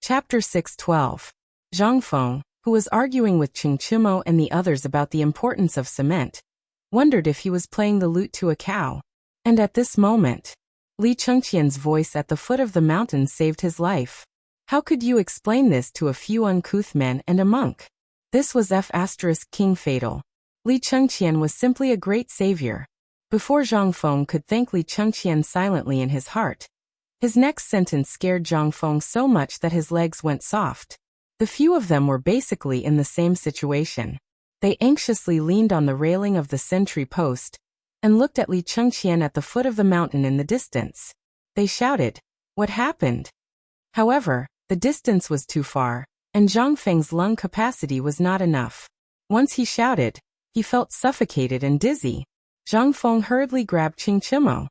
Chapter 6:12. Zhang Feng, who was arguing with Qing Chimo and the others about the importance of cement, wondered if he was playing the lute to a cow. And at this moment, Li Chengqian's voice at the foot of the mountain saved his life. How could you explain this to a few uncouth men and a monk? This was King fatal. Li Chengqian was simply a great savior. Before Zhang Feng could thank Li Chengqian silently in his heart, his next sentence scared Zhang Feng so much that his legs went soft. The few of them were basically in the same situation. They anxiously leaned on the railing of the sentry post and looked at Li Chengqian at the foot of the mountain in the distance. They shouted, "What happened?" However, the distance was too far, and Zhang Feng's lung capacity was not enough. Once he shouted, he felt suffocated and dizzy. Zhang Feng hurriedly grabbed Qing Chimo.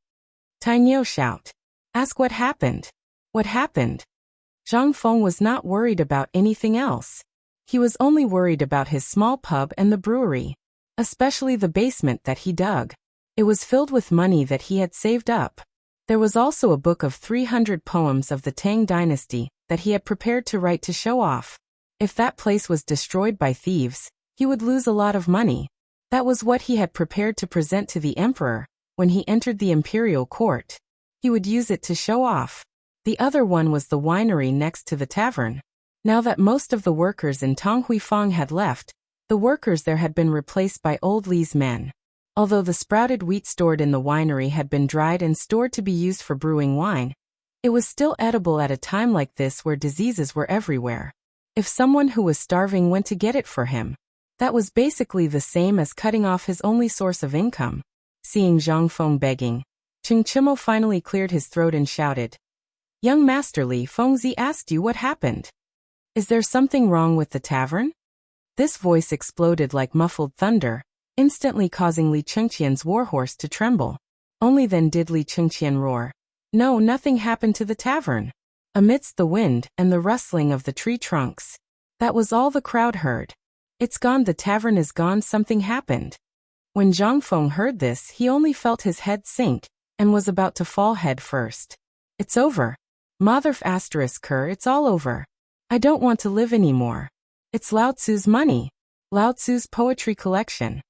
Tainyo shout. Ask what happened. What happened? Zhang Feng was not worried about anything else. He was only worried about his small pub and the brewery, especially the basement that he dug. It was filled with money that he had saved up. There was also a book of 300 poems of the Tang dynasty that he had prepared to write to show off. If that place was destroyed by thieves, he would lose a lot of money. That was what he had prepared to present to the emperor when he entered the imperial court. He would use it to show off. The other one was the winery next to the tavern. Now that most of the workers in Tonghuifang had left, the workers there had been replaced by old Li's men. Although the sprouted wheat stored in the winery had been dried and stored to be used for brewing wine, it was still edible at a time like this where diseases were everywhere. If someone who was starving went to get it for him, that was basically the same as cutting off his only source of income. Seeing Zhang Feng begging, Qing Chimo finally cleared his throat and shouted, "Young Master Li Fengzi asked you what happened. Is there something wrong with the tavern?" This voice exploded like muffled thunder, instantly causing Li Chengqian's warhorse to tremble. Only then did Li Chengqian roar, "No, nothing happened to the tavern." Amidst the wind and the rustling of the tree trunks, that was all the crowd heard. "It's gone, the tavern is gone, something happened." When Zhang Feng heard this, he only felt his head sink and was about to fall head first. "It's over. Mother ***, it's all over. I don't want to live anymore. It's Lao Tzu's money. Lao Tzu's poetry collection."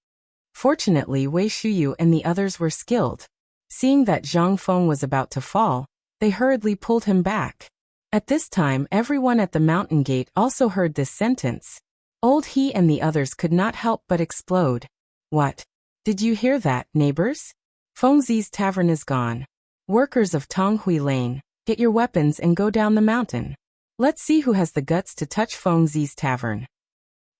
Fortunately, Wei Shuyu and the others were skilled. Seeing that Zhang Feng was about to fall, they hurriedly pulled him back. At this time, everyone at the mountain gate also heard this sentence. Old He and the others could not help but explode. "What? Did you hear that, neighbors? Fengzi's tavern is gone. Workers of Tonghui Lane, get your weapons and go down the mountain. Let's see who has the guts to touch Fengzi's tavern.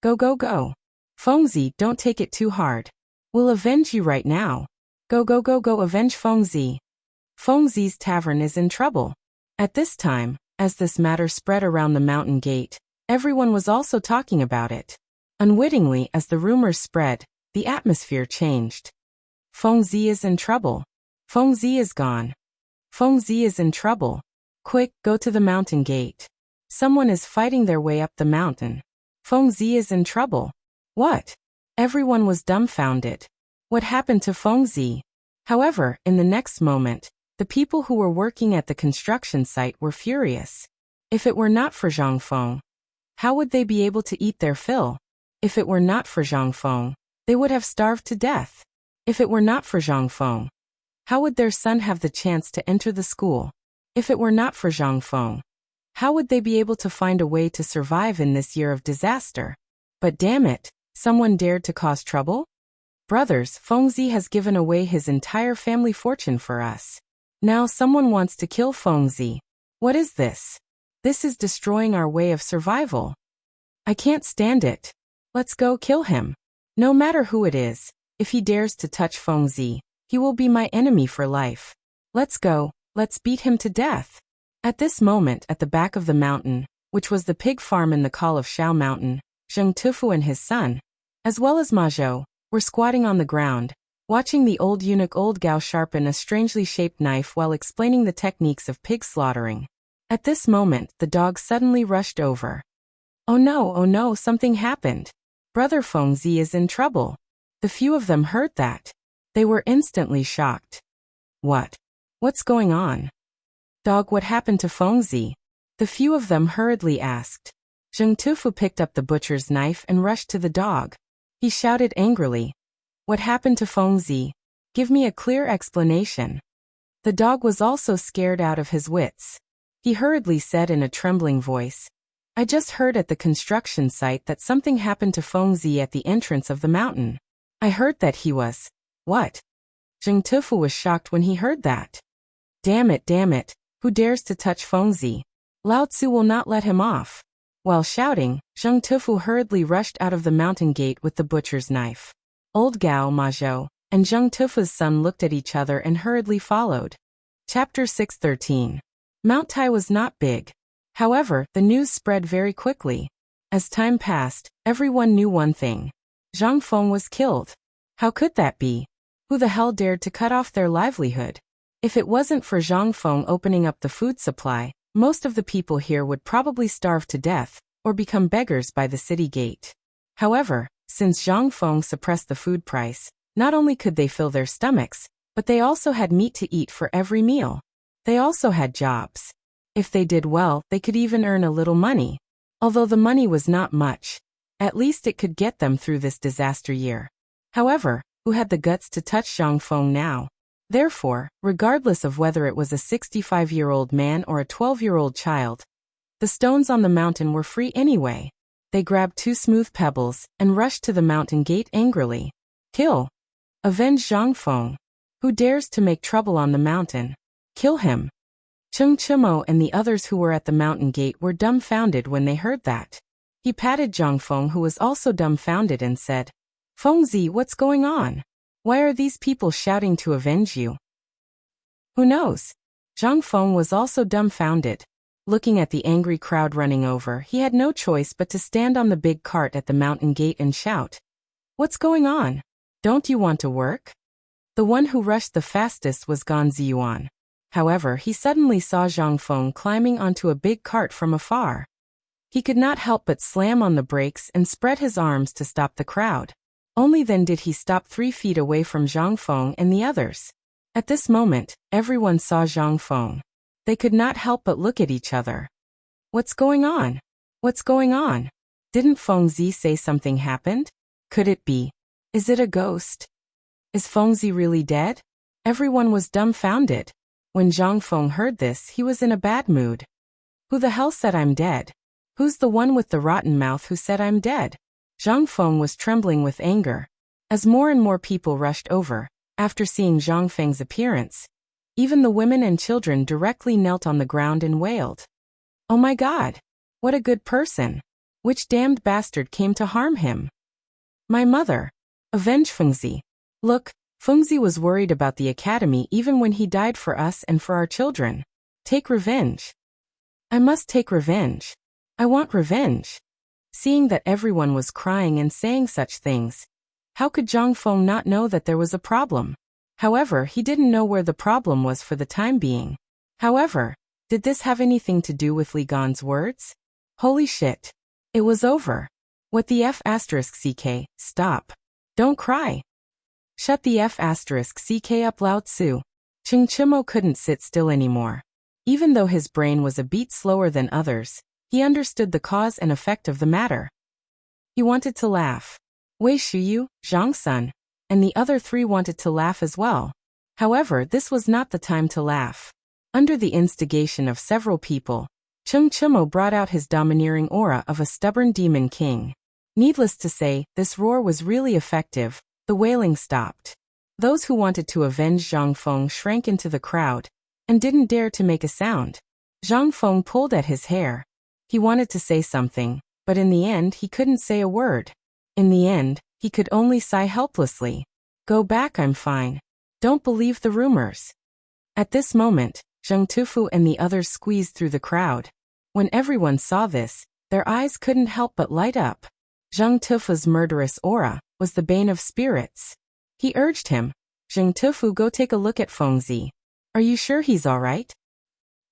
Go, go, go. Fengzi, don't take it too hard. We'll avenge you right now. Go, go, go, go, avenge Fengzi. Fengzi's tavern is in trouble." At this time, as this matter spread around the mountain gate, everyone was also talking about it. Unwittingly, as the rumors spread, the atmosphere changed. Fengzi is in trouble. Fengzi is gone. Fengzi is in trouble. Quick, go to the mountain gate. Someone is fighting their way up the mountain. Fengzi is in trouble. What? Everyone was dumbfounded. What happened to Fengzi? However, in the next moment, the people who were working at the construction site were furious. If it were not for Zhang Feng, how would they be able to eat their fill? If it were not for Zhang Feng, they would have starved to death. If it were not for Zhang Feng, how would their son have the chance to enter the school? If it were not for Zhang Feng, how would they be able to find a way to survive in this year of disaster? But damn it, someone dared to cause trouble? Brothers, Fengzi has given away his entire family fortune for us. Now someone wants to kill Fengzi. What is this? This is destroying our way of survival. I can't stand it. Let's go kill him. No matter who it is, if he dares to touch Fengzi, he will be my enemy for life. Let's go, let's beat him to death. At this moment, at the back of the mountain, which was the pig farm in the call of Shao Mountain, Zheng Tufu and his son, as well as Ma Zhou, were squatting on the ground, watching the old eunuch Old Gao sharpen a strangely shaped knife while explaining the techniques of pig slaughtering. At this moment, the dog suddenly rushed over. Oh no, something happened. Brother Fengzi is in trouble. The few of them heard that. They were instantly shocked. What? What's going on? Dog, what happened to Fengzi? The few of them hurriedly asked. Zheng Tufu picked up the butcher's knife and rushed to the dog. He shouted angrily, "What happened to Fengzi? Give me a clear explanation." The dog was also scared out of his wits. He hurriedly said in a trembling voice, "I just heard at the construction site that something happened to Fengzi at the entrance of the mountain. I heard that he was..." "What?" Zheng Tufu was shocked when he heard that. Damn it, who dares to touch Fengzi? Lao Tzu will not let him off." While shouting, Zheng Tufu hurriedly rushed out of the mountain gate with the butcher's knife. Old Gao Mazhou and Zheng Tufu's son looked at each other and hurriedly followed. Chapter 613. Mount Tai was not big. However, the news spread very quickly. As time passed, everyone knew one thing. Zhang Feng was killed. How could that be? Who the hell dared to cut off their livelihood? If it wasn't for Zhang Feng opening up the food supply, most of the people here would probably starve to death, or become beggars by the city gate. However, since Zhang Feng suppressed the food price, not only could they fill their stomachs, but they also had meat to eat for every meal. They also had jobs. If they did well, they could even earn a little money. Although the money was not much, at least it could get them through this disaster year. However, who had the guts to touch Zhang Feng now? Therefore, regardless of whether it was a 65-year-old man or a 12-year-old child, the stones on the mountain were free anyway. They grabbed 2 smooth pebbles and rushed to the mountain gate angrily. Kill! Avenge Zhang Feng! Who dares to make trouble on the mountain? Kill him! Cheng Chimo and the others who were at the mountain gate were dumbfounded when they heard that. He patted Zhang Feng, who was also dumbfounded, and said, "Fengzi, what's going on? Why are these people shouting to avenge you?" "Who knows?" Zhang Feng was also dumbfounded. Looking at the angry crowd running over, he had no choice but to stand on the big cart at the mountain gate and shout, "What's going on? Don't you want to work?" The one who rushed the fastest was Gan Ziyuan. However, he suddenly saw Zhang Feng climbing onto a big cart from afar. He could not help but slam on the brakes and spread his arms to stop the crowd. Only then did he stop 3 feet away from Zhang Feng and the others. At this moment, everyone saw Zhang Feng. They could not help but look at each other. "What's going on? What's going on? Didn't Fengzi say something happened? Could it be? Is it a ghost? Is Fengzi really dead?" Everyone was dumbfounded. When Zhang Feng heard this, he was in a bad mood. "Who the hell said I'm dead? Who's the one with the rotten mouth who said I'm dead?" Zhang Feng was trembling with anger. As more and more people rushed over, after seeing Zhang Feng's appearance, even the women and children directly knelt on the ground and wailed, "Oh my God! What a good person! Which damned bastard came to harm him? My mother! Avenge Fengzi! Look, Fengzi was worried about the academy even when he died for us and for our children. Take revenge! I must take revenge! I want revenge!" Seeing that everyone was crying and saying such things, how could Zhang Feng not know that there was a problem? However, he didn't know where the problem was for the time being. However, did this have anything to do with Li Gan's words? Holy shit! It was over. What the F asterisk CK, stop. Don't cry. Shut the F asterisk CK up, Lao Tzu. Cheng Chimo couldn't sit still anymore. Even though his brain was a beat slower than others, he understood the cause and effect of the matter. He wanted to laugh. Wei Shuyu, Zhang Sun, and the other 3 wanted to laugh as well. However, this was not the time to laugh. Under the instigation of several people, Cheng Chimo brought out his domineering aura of a stubborn demon king. Needless to say, this roar was really effective. The wailing stopped. Those who wanted to avenge Zhang Feng shrank into the crowd and didn't dare to make a sound. Zhang Feng pulled at his hair. He wanted to say something, but in the end he couldn't say a word. In the end, he could only sigh helplessly. "Go back, I'm fine. Don't believe the rumors." At this moment, Zheng Tufu and the others squeezed through the crowd. When everyone saw this, their eyes couldn't help but light up. Zheng Tufu's murderous aura was the bane of spirits. He urged him, "Zheng Tufu, go take a look at Fengzi. Are you sure he's alright?"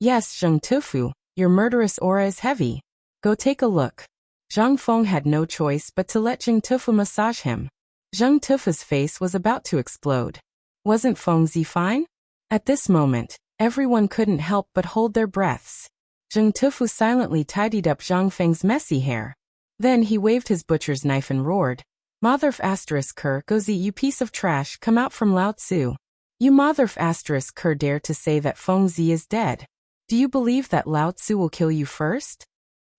"Yes, Zheng Tufu, your murderous aura is heavy. Go take a look." Zhang Feng had no choice but to let Zheng Tufu massage him. Zheng Tufu's face was about to explode. Wasn't Fengzi fine? At this moment, everyone couldn't help but hold their breaths. Zheng Tufu silently tidied up Zhang Feng's messy hair. Then he waved his butcher's knife and roared, "Motherf asterisk cur, gozi, you piece of trash, come out from Lao Tzu. You motherf asterisk cur dare to say that Feng Zi is dead. Do you believe that Lao Tzu will kill you first?"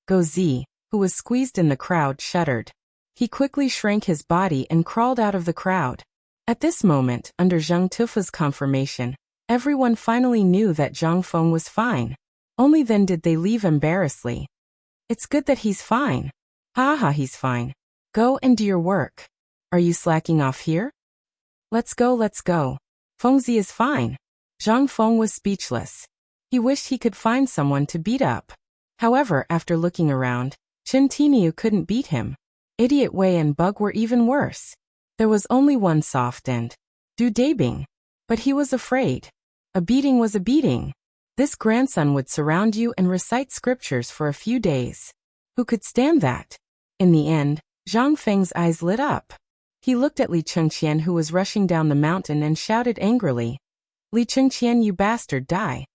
Go Zi, who was squeezed in the crowd, shuddered. He quickly shrank his body and crawled out of the crowd. At this moment, under Zheng Tufu's confirmation, everyone finally knew that Zhang Feng was fine. Only then did they leave embarrassedly. "It's good that he's fine. Ha ha, he's fine. Go and do your work. Are you slacking off here? Let's go, let's go. Fengzi is fine." Zhang Feng was speechless. He wished he could find someone to beat up. However, after looking around, Chen Tiniu couldn't beat him. Idiot Wei and Bug were even worse. There was only one soft and Du Dabing. But he was afraid. A beating was a beating. This grandson would surround you and recite scriptures for a few days. Who could stand that? In the end, Zhang Feng's eyes lit up. He looked at Li Chengqian, who was rushing down the mountain, and shouted angrily, "Li Chengqian, you bastard, die."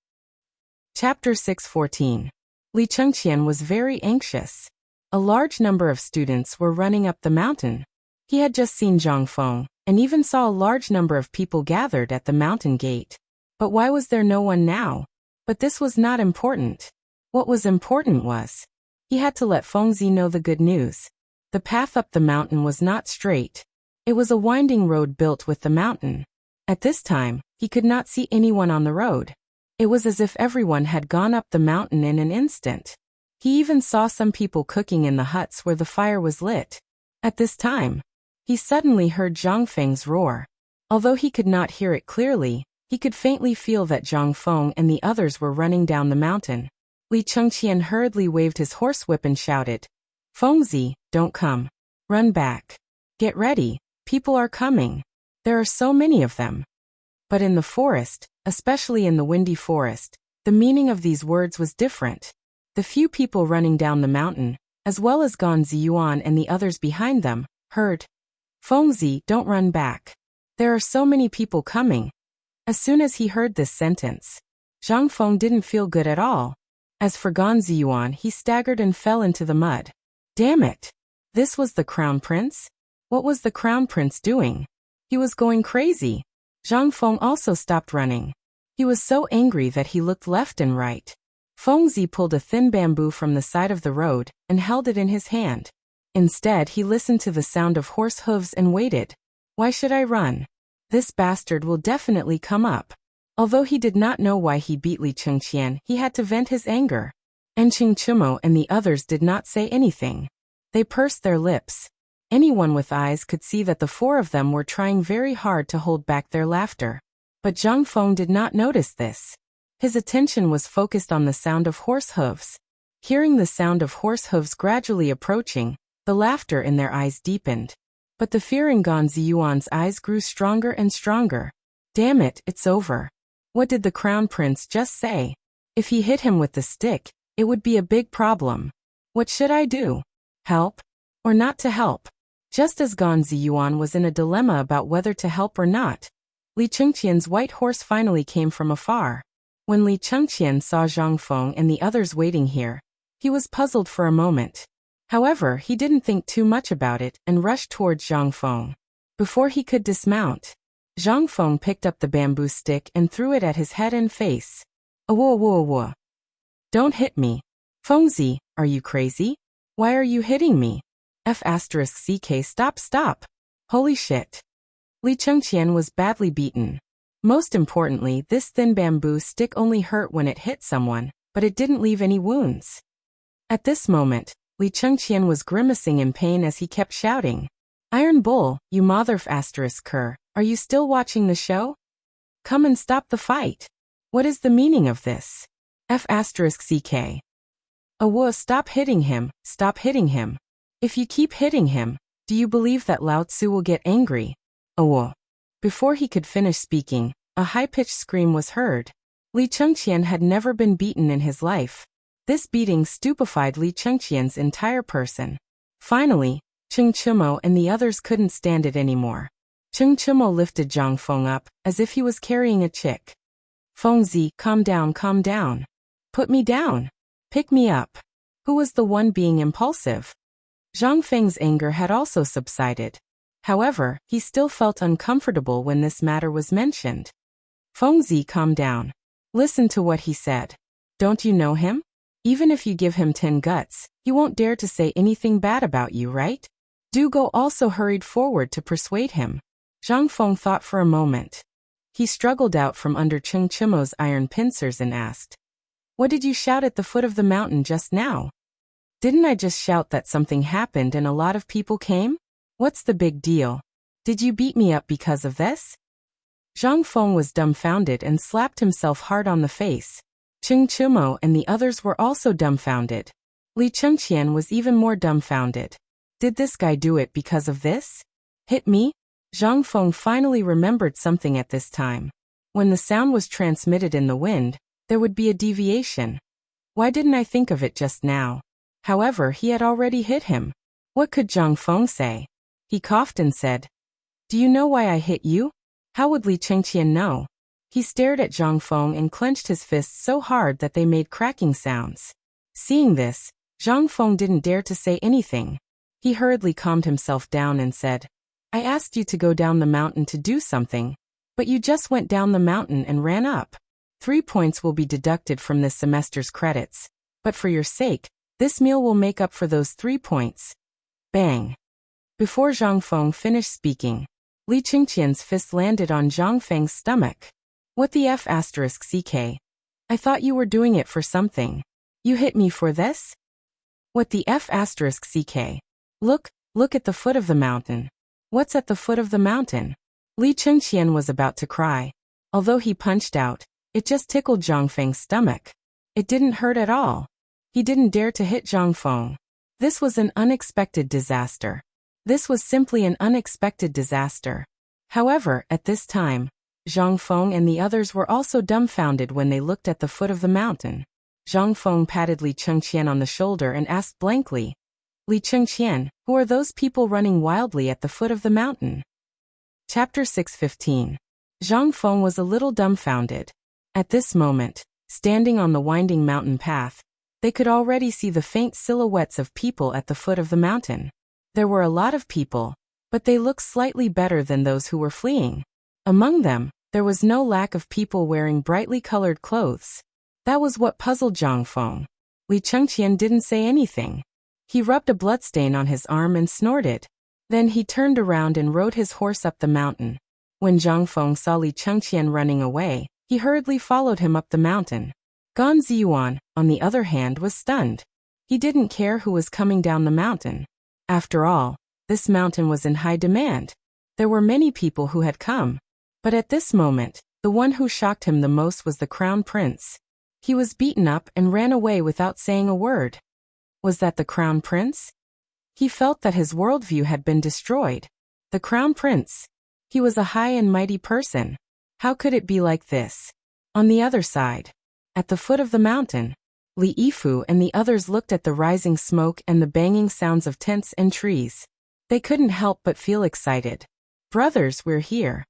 Chapter 6:14. Li Chengqian was very anxious. A large number of students were running up the mountain. He had just seen Zhang Feng, and even saw a large number of people gathered at the mountain gate. But why was there no one now? But this was not important. What was important was, he had to let Fengzi know the good news. The path up the mountain was not straight. It was a winding road built with the mountain. At this time, he could not see anyone on the road. It was as if everyone had gone up the mountain in an instant. He even saw some people cooking in the huts where the fire was lit. At this time, he suddenly heard Zhang Feng's roar. Although he could not hear it clearly, he could faintly feel that Zhang Feng and the others were running down the mountain. Li Chengqian hurriedly waved his horsewhip and shouted, "Fengzi, don't come. Run back. Get ready, people are coming. There are so many of them." But in the forest, especially in the windy forest, the meaning of these words was different. The few people running down the mountain, as well as Gan Ziyuan and the others behind them, heard, "Fengzi, don't run back. There are so many people coming." As soon as he heard this sentence, Zhang Feng didn't feel good at all. As for Gan Ziyuan, he staggered and fell into the mud. Damn it! This was the Crown Prince? What was the Crown Prince doing? He was going crazy. Zhang Feng also stopped running. He was so angry that he looked left and right. Fengzi pulled a thin bamboo from the side of the road and held it in his hand. Instead, he listened to the sound of horse hooves and waited. Why should I run? This bastard will definitely come up. Although he did not know why he beat Li Chengqian, he had to vent his anger. And Qing Chimo and the others did not say anything. They pursed their lips. Anyone with eyes could see that the four of them were trying very hard to hold back their laughter. But Zhang Feng did not notice this. His attention was focused on the sound of horse hooves. Hearing the sound of horse hooves gradually approaching, the laughter in their eyes deepened. But the fear in Gan Ziyuan's eyes grew stronger and stronger. Damn it, it's over. What did the Crown Prince just say? If he hit him with the stick, it would be a big problem. What should I do? Help? Or not to help? Just as Gan Ziyuan was in a dilemma about whether to help or not, Li Chengqian's white horse finally came from afar. When Li Chengqian saw Zhang Feng and the others waiting here, he was puzzled for a moment. However, he didn't think too much about it and rushed towards Zhang Feng. Before he could dismount, Zhang Feng picked up the bamboo stick and threw it at his head and face. Awoo. Don't hit me. Fengzi, are you crazy? Why are you hitting me? F***ck stop. Holy shit. Li Chengqian was badly beaten. Most importantly, this thin bamboo stick only hurt when it hit someone, but it didn't leave any wounds. At this moment, Li Chengqian was grimacing in pain as he kept shouting, "Iron Bull, you mother***cur, are you still watching the show? Come and stop the fight. What is the meaning of this? F***ck. Awoo, stop hitting him. If you keep hitting him, do you believe that Lao Tzu will get angry? Awoo." Before he could finish speaking, a high-pitched scream was heard. Li Chengqian had never been beaten in his life. This beating stupefied Li Chengqian's entire person. Finally, Qing Chimo and the others couldn't stand it anymore. Qing Chimo lifted Zhang Feng up, as if he was carrying a chick. "Fengzi, calm down. Put me down. Pick me up. Who was the one being impulsive? Zhang Feng's anger had also subsided. However, he still felt uncomfortable when this matter was mentioned. Fengzi, calm down. Listen to what he said. Don't you know him? Even if you give him 10 guts, he won't dare to say anything bad about you, right? Du Go also hurried forward to persuade him. Zhang Feng thought for a moment. He struggled out from under Cheng Chimo's iron pincers and asked, "What did you shout at the foot of the mountain just now?" "Didn't I just shout that something happened and a lot of people came? What's the big deal? Did you beat me up because of this?" Zhang Feng was dumbfounded and slapped himself hard on the face. Cheng Chimo and the others were also dumbfounded. Li Chengqian was even more dumbfounded. Did this guy do it because of this? Hit me? Zhang Feng finally remembered something at this time. When the sound was transmitted in the wind, there would be a deviation. Why didn't I think of it just now? However, he had already hit him. What could Zhang Feng say? He coughed and said, "Do you know why I hit you?" How would Li Chengqian know? He stared at Zhang Feng and clenched his fists so hard that they made cracking sounds. Seeing this, Zhang Feng didn't dare to say anything. He hurriedly calmed himself down and said, "I asked you to go down the mountain to do something, but you just went down the mountain and ran up. 3 points will be deducted from this semester's credits, but for your sake, this meal will make up for those 3 points." Bang! Before Zhang Feng finished speaking, Li Chengqian's fist landed on Zhang Feng's stomach. "What the F***ck? I thought you were doing it for something. You hit me for this? What the F***ck? Look at the foot of the mountain. What's at the foot of the mountain?" Li Chengqian was about to cry. Although he punched out, it just tickled Zhang Feng's stomach. It didn't hurt at all. He didn't dare to hit Zhang Feng. This was an unexpected disaster. This was simply an unexpected disaster. However, at this time, Zhang Feng and the others were also dumbfounded when they looked at the foot of the mountain. Zhang Feng patted Li Chengqian on the shoulder and asked blankly, "Li Chengqian, who are those people running wildly at the foot of the mountain?" Chapter 6:15. Zhang Feng was a little dumbfounded. At this moment, standing on the winding mountain path, they could already see the faint silhouettes of people at the foot of the mountain. There were a lot of people, but they looked slightly better than those who were fleeing. Among them, there was no lack of people wearing brightly colored clothes. That was what puzzled Zhang Feng. Li Chengqian didn't say anything. He rubbed a bloodstain on his arm and snorted. Then he turned around and rode his horse up the mountain. When Zhang Feng saw Li Chengqian running away, he hurriedly followed him up the mountain. Gan Ziyuan, on the other hand, was stunned. He didn't care who was coming down the mountain. After all, this mountain was in high demand. There were many people who had come. But at this moment, the one who shocked him the most was the Crown Prince. He was beaten up and ran away without saying a word. Was that the Crown Prince? He felt that his worldview had been destroyed. The Crown Prince. He was a high and mighty person. How could it be like this? On the other side, at the foot of the mountain, Li Yifu and the others looked at the rising smoke and the banging sounds of tents and trees. They couldn't help but feel excited. "Brothers, we're here."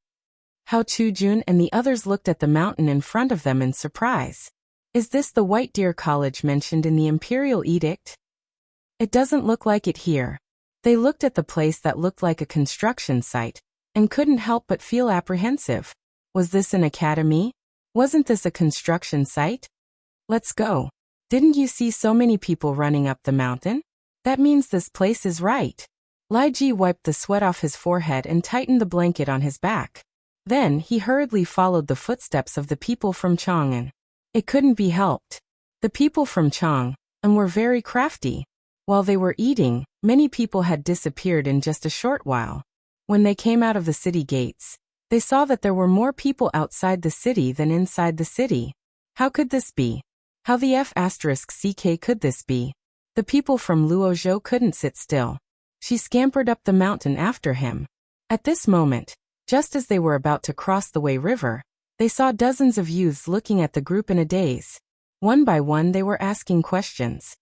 Hao Chujun and the others looked at the mountain in front of them in surprise. Is this the White Deer College mentioned in the Imperial Edict? It doesn't look like it here. They looked at the place that looked like a construction site, and couldn't help but feel apprehensive. Was this an academy? Wasn't this a construction site? Let's go. Didn't you see so many people running up the mountain? That means this place is right. Lai Ji wiped the sweat off his forehead and tightened the blanket on his back. Then he hurriedly followed the footsteps of the people from Chang'an. It couldn't be helped. The people from Chang'an were very crafty. While they were eating, many people had disappeared in just a short while. When they came out of the city gates, they saw that there were more people outside the city than inside the city. How could this be? How the F***ck could this be? The people from Luozhou couldn't sit still. She scampered up the mountain after him. At this moment, just as they were about to cross the Wei River, they saw dozens of youths looking at the group in a daze. One by one they were asking questions.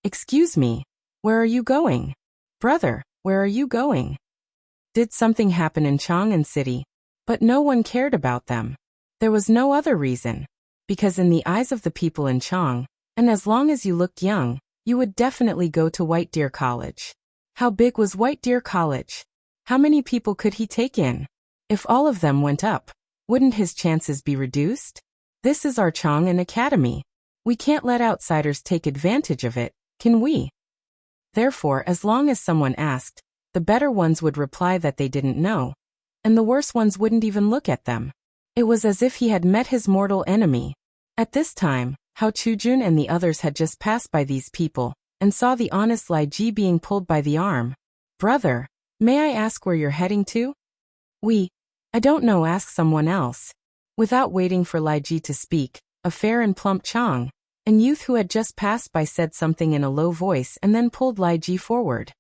"Excuse me, where are you going? Brother, where are you going?" Did something happen in Chang'an City? But no one cared about them. There was no other reason. Because in the eyes of the people in Chang, And as long as you looked young, you would definitely go to White Deer College. How big was White Deer College? How many people could he take in? If all of them went up, wouldn't his chances be reduced? This is our Chang'an Academy. We can't let outsiders take advantage of it, can we? Therefore, as long as someone asked, the better ones would reply that they didn't know, and the worse ones wouldn't even look at them. It was as if he had met his mortal enemy. At this time, Hao Chujun and the others had just passed by these people, and saw the honest Lai Ji being pulled by the arm. Brother, may I ask where you're heading to? I don't know, ask someone else. Without waiting for Lai Ji to speak, a fair and plump Chang, an youth who had just passed by, said something in a low voice and then pulled Lai Ji forward.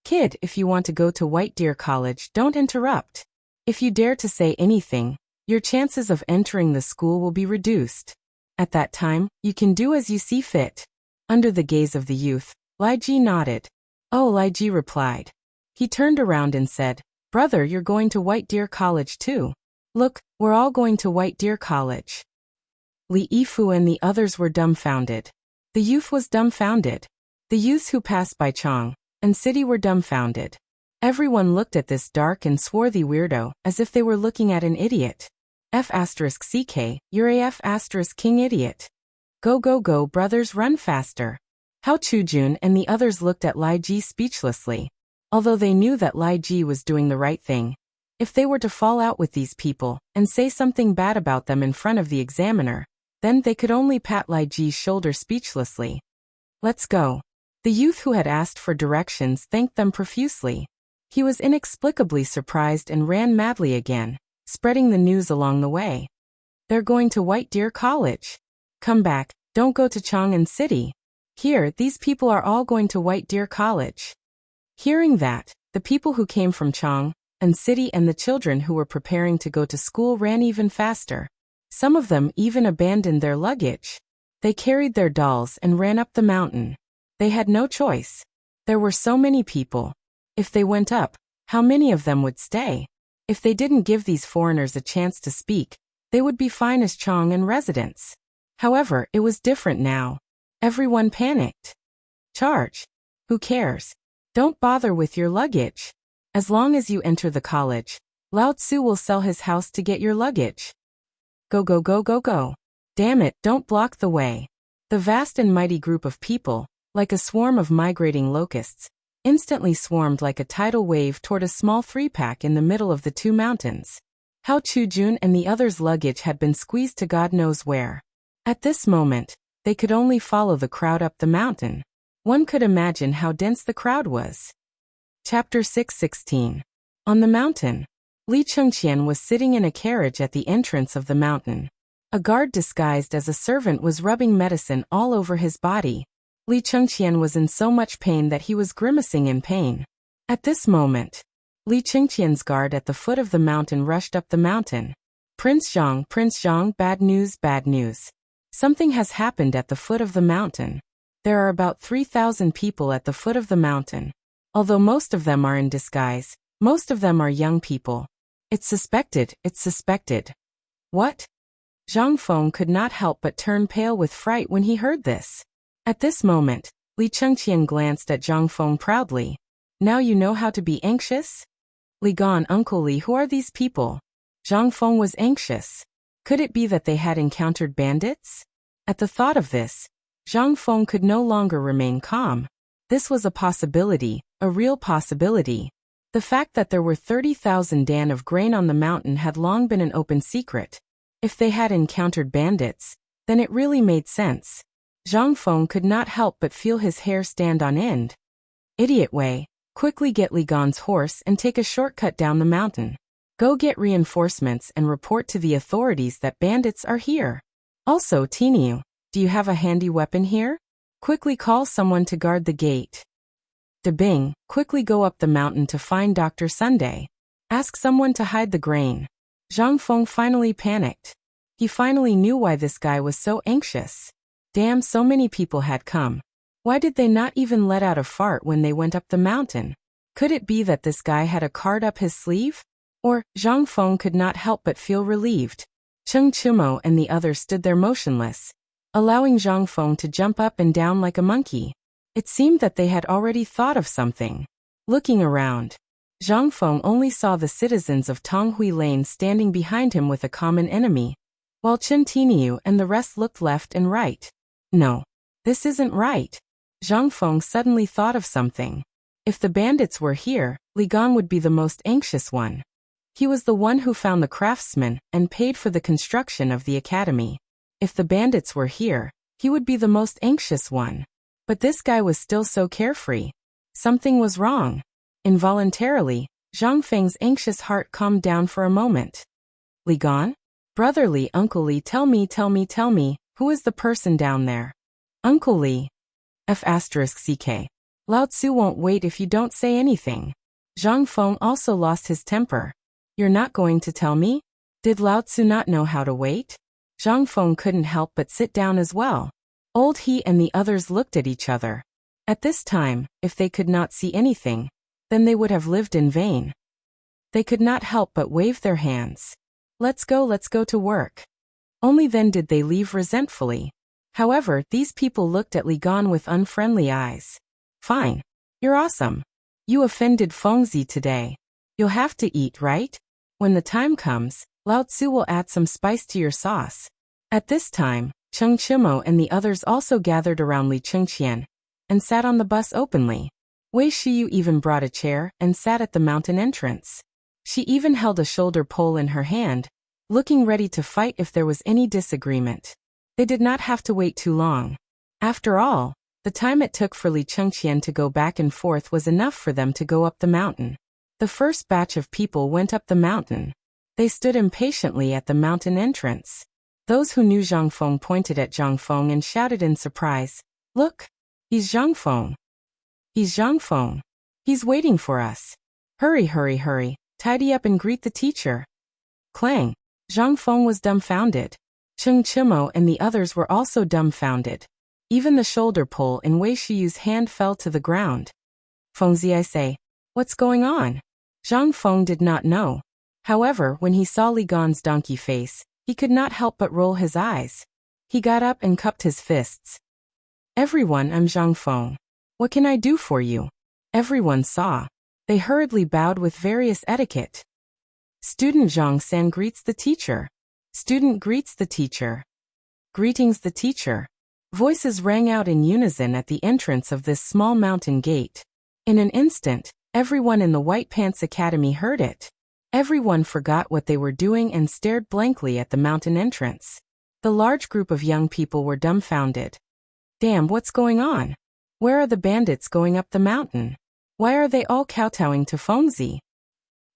Kid, if you want to go to White Deer College, don't interrupt. If you dare to say anything, your chances of entering the school will be reduced. At that time, you can do as you see fit. Under the gaze of the youth, Lai Ji nodded. Oh, Lai Ji replied. He turned around and said, Brother, you're going to White Deer College too. Look, we're all going to White Deer College. Li Yifu and the others were dumbfounded. The youth was dumbfounded. The youths who passed by Chang and City were dumbfounded. Everyone looked at this dark and swarthy weirdo as if they were looking at an idiot. F***CK, you're a F***king idiot. Go go go, brothers, run faster. Hao Chujun and the others looked at Lai Ji speechlessly. Although they knew that Lai Ji was doing the right thing, if they were to fall out with these people and say something bad about them in front of the examiner, then they could only pat Lai Ji's shoulder speechlessly. Let's go. The youth who had asked for directions thanked them profusely. He was inexplicably surprised and ran madly again, spreading the news along the way. They're going to White Deer College. Come back, don't go to Chang'an City. Here, these people are all going to White Deer College. Hearing that, the people who came from Chang'an City and the children who were preparing to go to school ran even faster. Some of them even abandoned their luggage. They carried their dolls and ran up the mountain. They had no choice. There were so many people. If they went up, how many of them would stay? If they didn't give these foreigners a chance to speak, they would be fine as Chang'an residents. However, it was different now. Everyone panicked. Charge. Who cares? Don't bother with your luggage. As long as you enter the college, Lao Tzu will sell his house to get your luggage. Go go go go go. Damn it, don't block the way. The vast and mighty group of people, like a swarm of migrating locusts, instantly swarmed like a tidal wave toward a small three-pack in the middle of the two mountains. Hao Chujun and the others' luggage had been squeezed to God knows where. At this moment, they could only follow the crowd up the mountain. One could imagine how dense the crowd was. Chapter 6:16. On the mountain, Li Chengqian was sitting in a carriage at the entrance of the mountain. A guard disguised as a servant was rubbing medicine all over his body. Li Chengqian was in so much pain that he was grimacing in pain. At this moment, Li Chengqian's guard at the foot of the mountain rushed up the mountain. Prince Zhang, bad news, bad news. Something has happened at the foot of the mountain. There are about 3,000 people at the foot of the mountain. Although most of them are in disguise, most of them are young people. It's suspected. What? Zhang Feng could not help but turn pale with fright when he heard this. At this moment, Li Chengqian glanced at Zhang Feng proudly. Now you know how to be anxious? Li Gan, Uncle Li, who are these people? Zhang Feng was anxious. Could it be that they had encountered bandits? At the thought of this, Zhang Feng could no longer remain calm. This was a possibility, a real possibility. The fact that there were 30,000 dan of grain on the mountain had long been an open secret. If they had encountered bandits, then it really made sense. Zhang Feng could not help but feel his hair stand on end. Idiot Wei, quickly get Li Gan's horse and take a shortcut down the mountain. Go get reinforcements and report to the authorities that bandits are here. Also, Tiniu, do you have a handy weapon here? Quickly call someone to guard the gate. De Bing, quickly go up the mountain to find Dr. Sunday. Ask someone to hide the grain. Zhang Feng finally panicked. He finally knew why this guy was so anxious. Damn, so many people had come. Why did they not even let out a fart when they went up the mountain? Could it be that this guy had a card up his sleeve? Or, Zhang Feng could not help but feel relieved. Cheng Chimo and the others stood there motionless. allowing Zhang Feng to jump up and down like a monkey. It seemed that they had already thought of something. Looking around, Zhang Feng only saw the citizens of Tonghui Lane standing behind him with a common enemy, while Chen Tiniu and the rest looked left and right. No, this isn't right. Zhang Feng suddenly thought of something. If the bandits were here, Li Gan would be the most anxious one. He was the one who found the craftsmen and paid for the construction of the academy. If the bandits were here, he would be the most anxious one. But this guy was still so carefree. Something was wrong. Involuntarily, Zhang Feng's anxious heart calmed down for a moment. Li Gan? Brother Li, Uncle Li, tell me, who is the person down there? Uncle Li. F***ck. Lao Tzu won't wait if you don't say anything. Zhang Feng also lost his temper. You're not going to tell me? Did Lao Tzu not know how to wait? Zhang Feng couldn't help but sit down as well. Old He and the others looked at each other. At this time, if they could not see anything, then they would have lived in vain. They could not help but wave their hands. Let's go to work. Only then did they leave resentfully. However, these people looked at Li Gan with unfriendly eyes. Fine. You're awesome. You offended Fengzi today. You'll have to eat, right? When the time comes, Lao Tzu will add some spice to your sauce. At this time, Cheng Chimo and the others also gathered around Li Chengqian and sat on the bus openly. Wei Shiyu even brought a chair and sat at the mountain entrance. She even held a shoulder pole in her hand, looking ready to fight if there was any disagreement. They did not have to wait too long. After all, the time it took for Li Chengqian to go back and forth was enough for them to go up the mountain. The first batch of people went up the mountain. They stood impatiently at the mountain entrance. Those who knew Zhang Feng pointed at Zhang Feng and shouted in surprise, "Look! He's Zhang Feng! He's Zhang Feng! He's waiting for us! Hurry, tidy up and greet the teacher!" Clang! Zhang Feng was dumbfounded. Cheng Chimo and the others were also dumbfounded. Even the shoulder pole in Wei Shiyu's hand fell to the ground. Fengzi, I say, what's going on? Zhang Feng did not know. However, when he saw Li Gan's donkey face, he could not help but roll his eyes. He got up and cupped his fists. Everyone, I'm Zhang Feng. What can I do for you? Everyone saw. They hurriedly bowed with various etiquette. Student Zhang San greets the teacher. Student greets the teacher. Greetings the teacher. Voices rang out in unison at the entrance of this small mountain gate. In an instant, everyone in the White Pants Academy heard it. Everyone forgot what they were doing and stared blankly at the mountain entrance. The large group of young people were dumbfounded. Damn, what's going on? Where are the bandits going up the mountain? Why are they all kowtowing to Fengzi?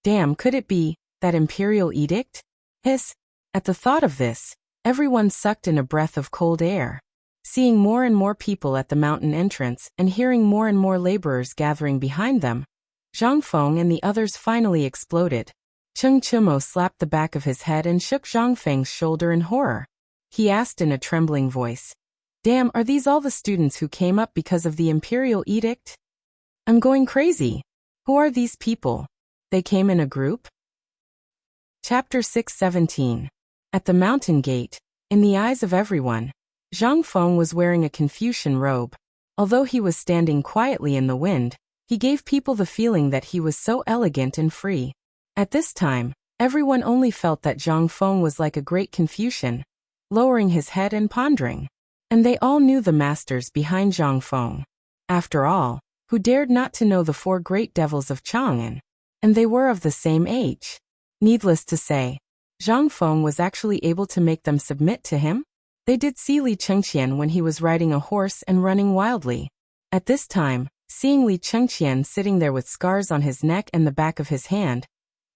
Damn, could it be that imperial edict? Hiss. At the thought of this, everyone sucked in a breath of cold air. Seeing more and more people at the mountain entrance and hearing more and more laborers gathering behind them, Zhang Feng and the others finally exploded. Cheng Chimo slapped the back of his head and shook Zhang Feng's shoulder in horror. He asked in a trembling voice, "Damn, are these all the students who came up because of the imperial edict? I'm going crazy. Who are these people? They came in a group?" Chapter 6:17. At the mountain gate, in the eyes of everyone, Zhang Feng was wearing a Confucian robe. Although he was standing quietly in the wind, he gave people the feeling that he was so elegant and free. At this time, everyone only felt that Zhang Feng was like a great Confucian, lowering his head and pondering. And they all knew the masters behind Zhang Feng. After all, who dared not to know the four great devils of Chang'an? And they were of the same age. Needless to say, Zhang Feng was actually able to make them submit to him. They did see Li Chengqian when he was riding a horse and running wildly. At this time, seeing Li Chengqian sitting there with scars on his neck and the back of his hand,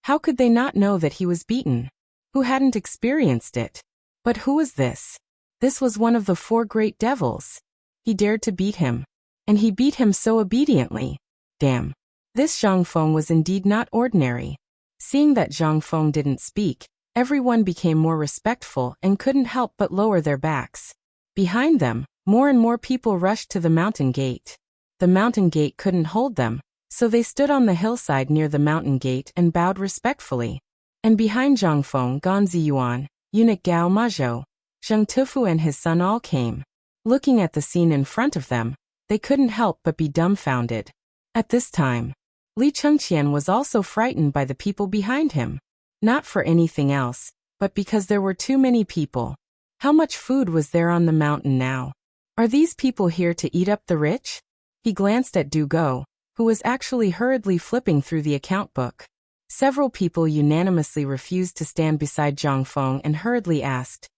how could they not know that he was beaten? Who hadn't experienced it? But who was this? This was one of the four great devils. He dared to beat him. And he beat him so obediently. Damn. This Zhang Feng was indeed not ordinary. Seeing that Zhang Feng didn't speak, everyone became more respectful and couldn't help but lower their backs. Behind them, more and more people rushed to the mountain gate. The mountain gate couldn't hold them, so they stood on the hillside near the mountain gate and bowed respectfully. And behind Zhang Feng, Gan Ziyuan, eunuch Gao Mazhou, Zheng Tufu and his son all came. Looking at the scene in front of them, they couldn't help but be dumbfounded. At this time, Li Chengqian was also frightened by the people behind him. Not for anything else, but because there were too many people. How much food was there on the mountain now? Are these people here to eat up the rich? He glanced at Du Go, who was actually hurriedly flipping through the account book. Several people unanimously refused to stand beside Zhang Feng and hurriedly asked,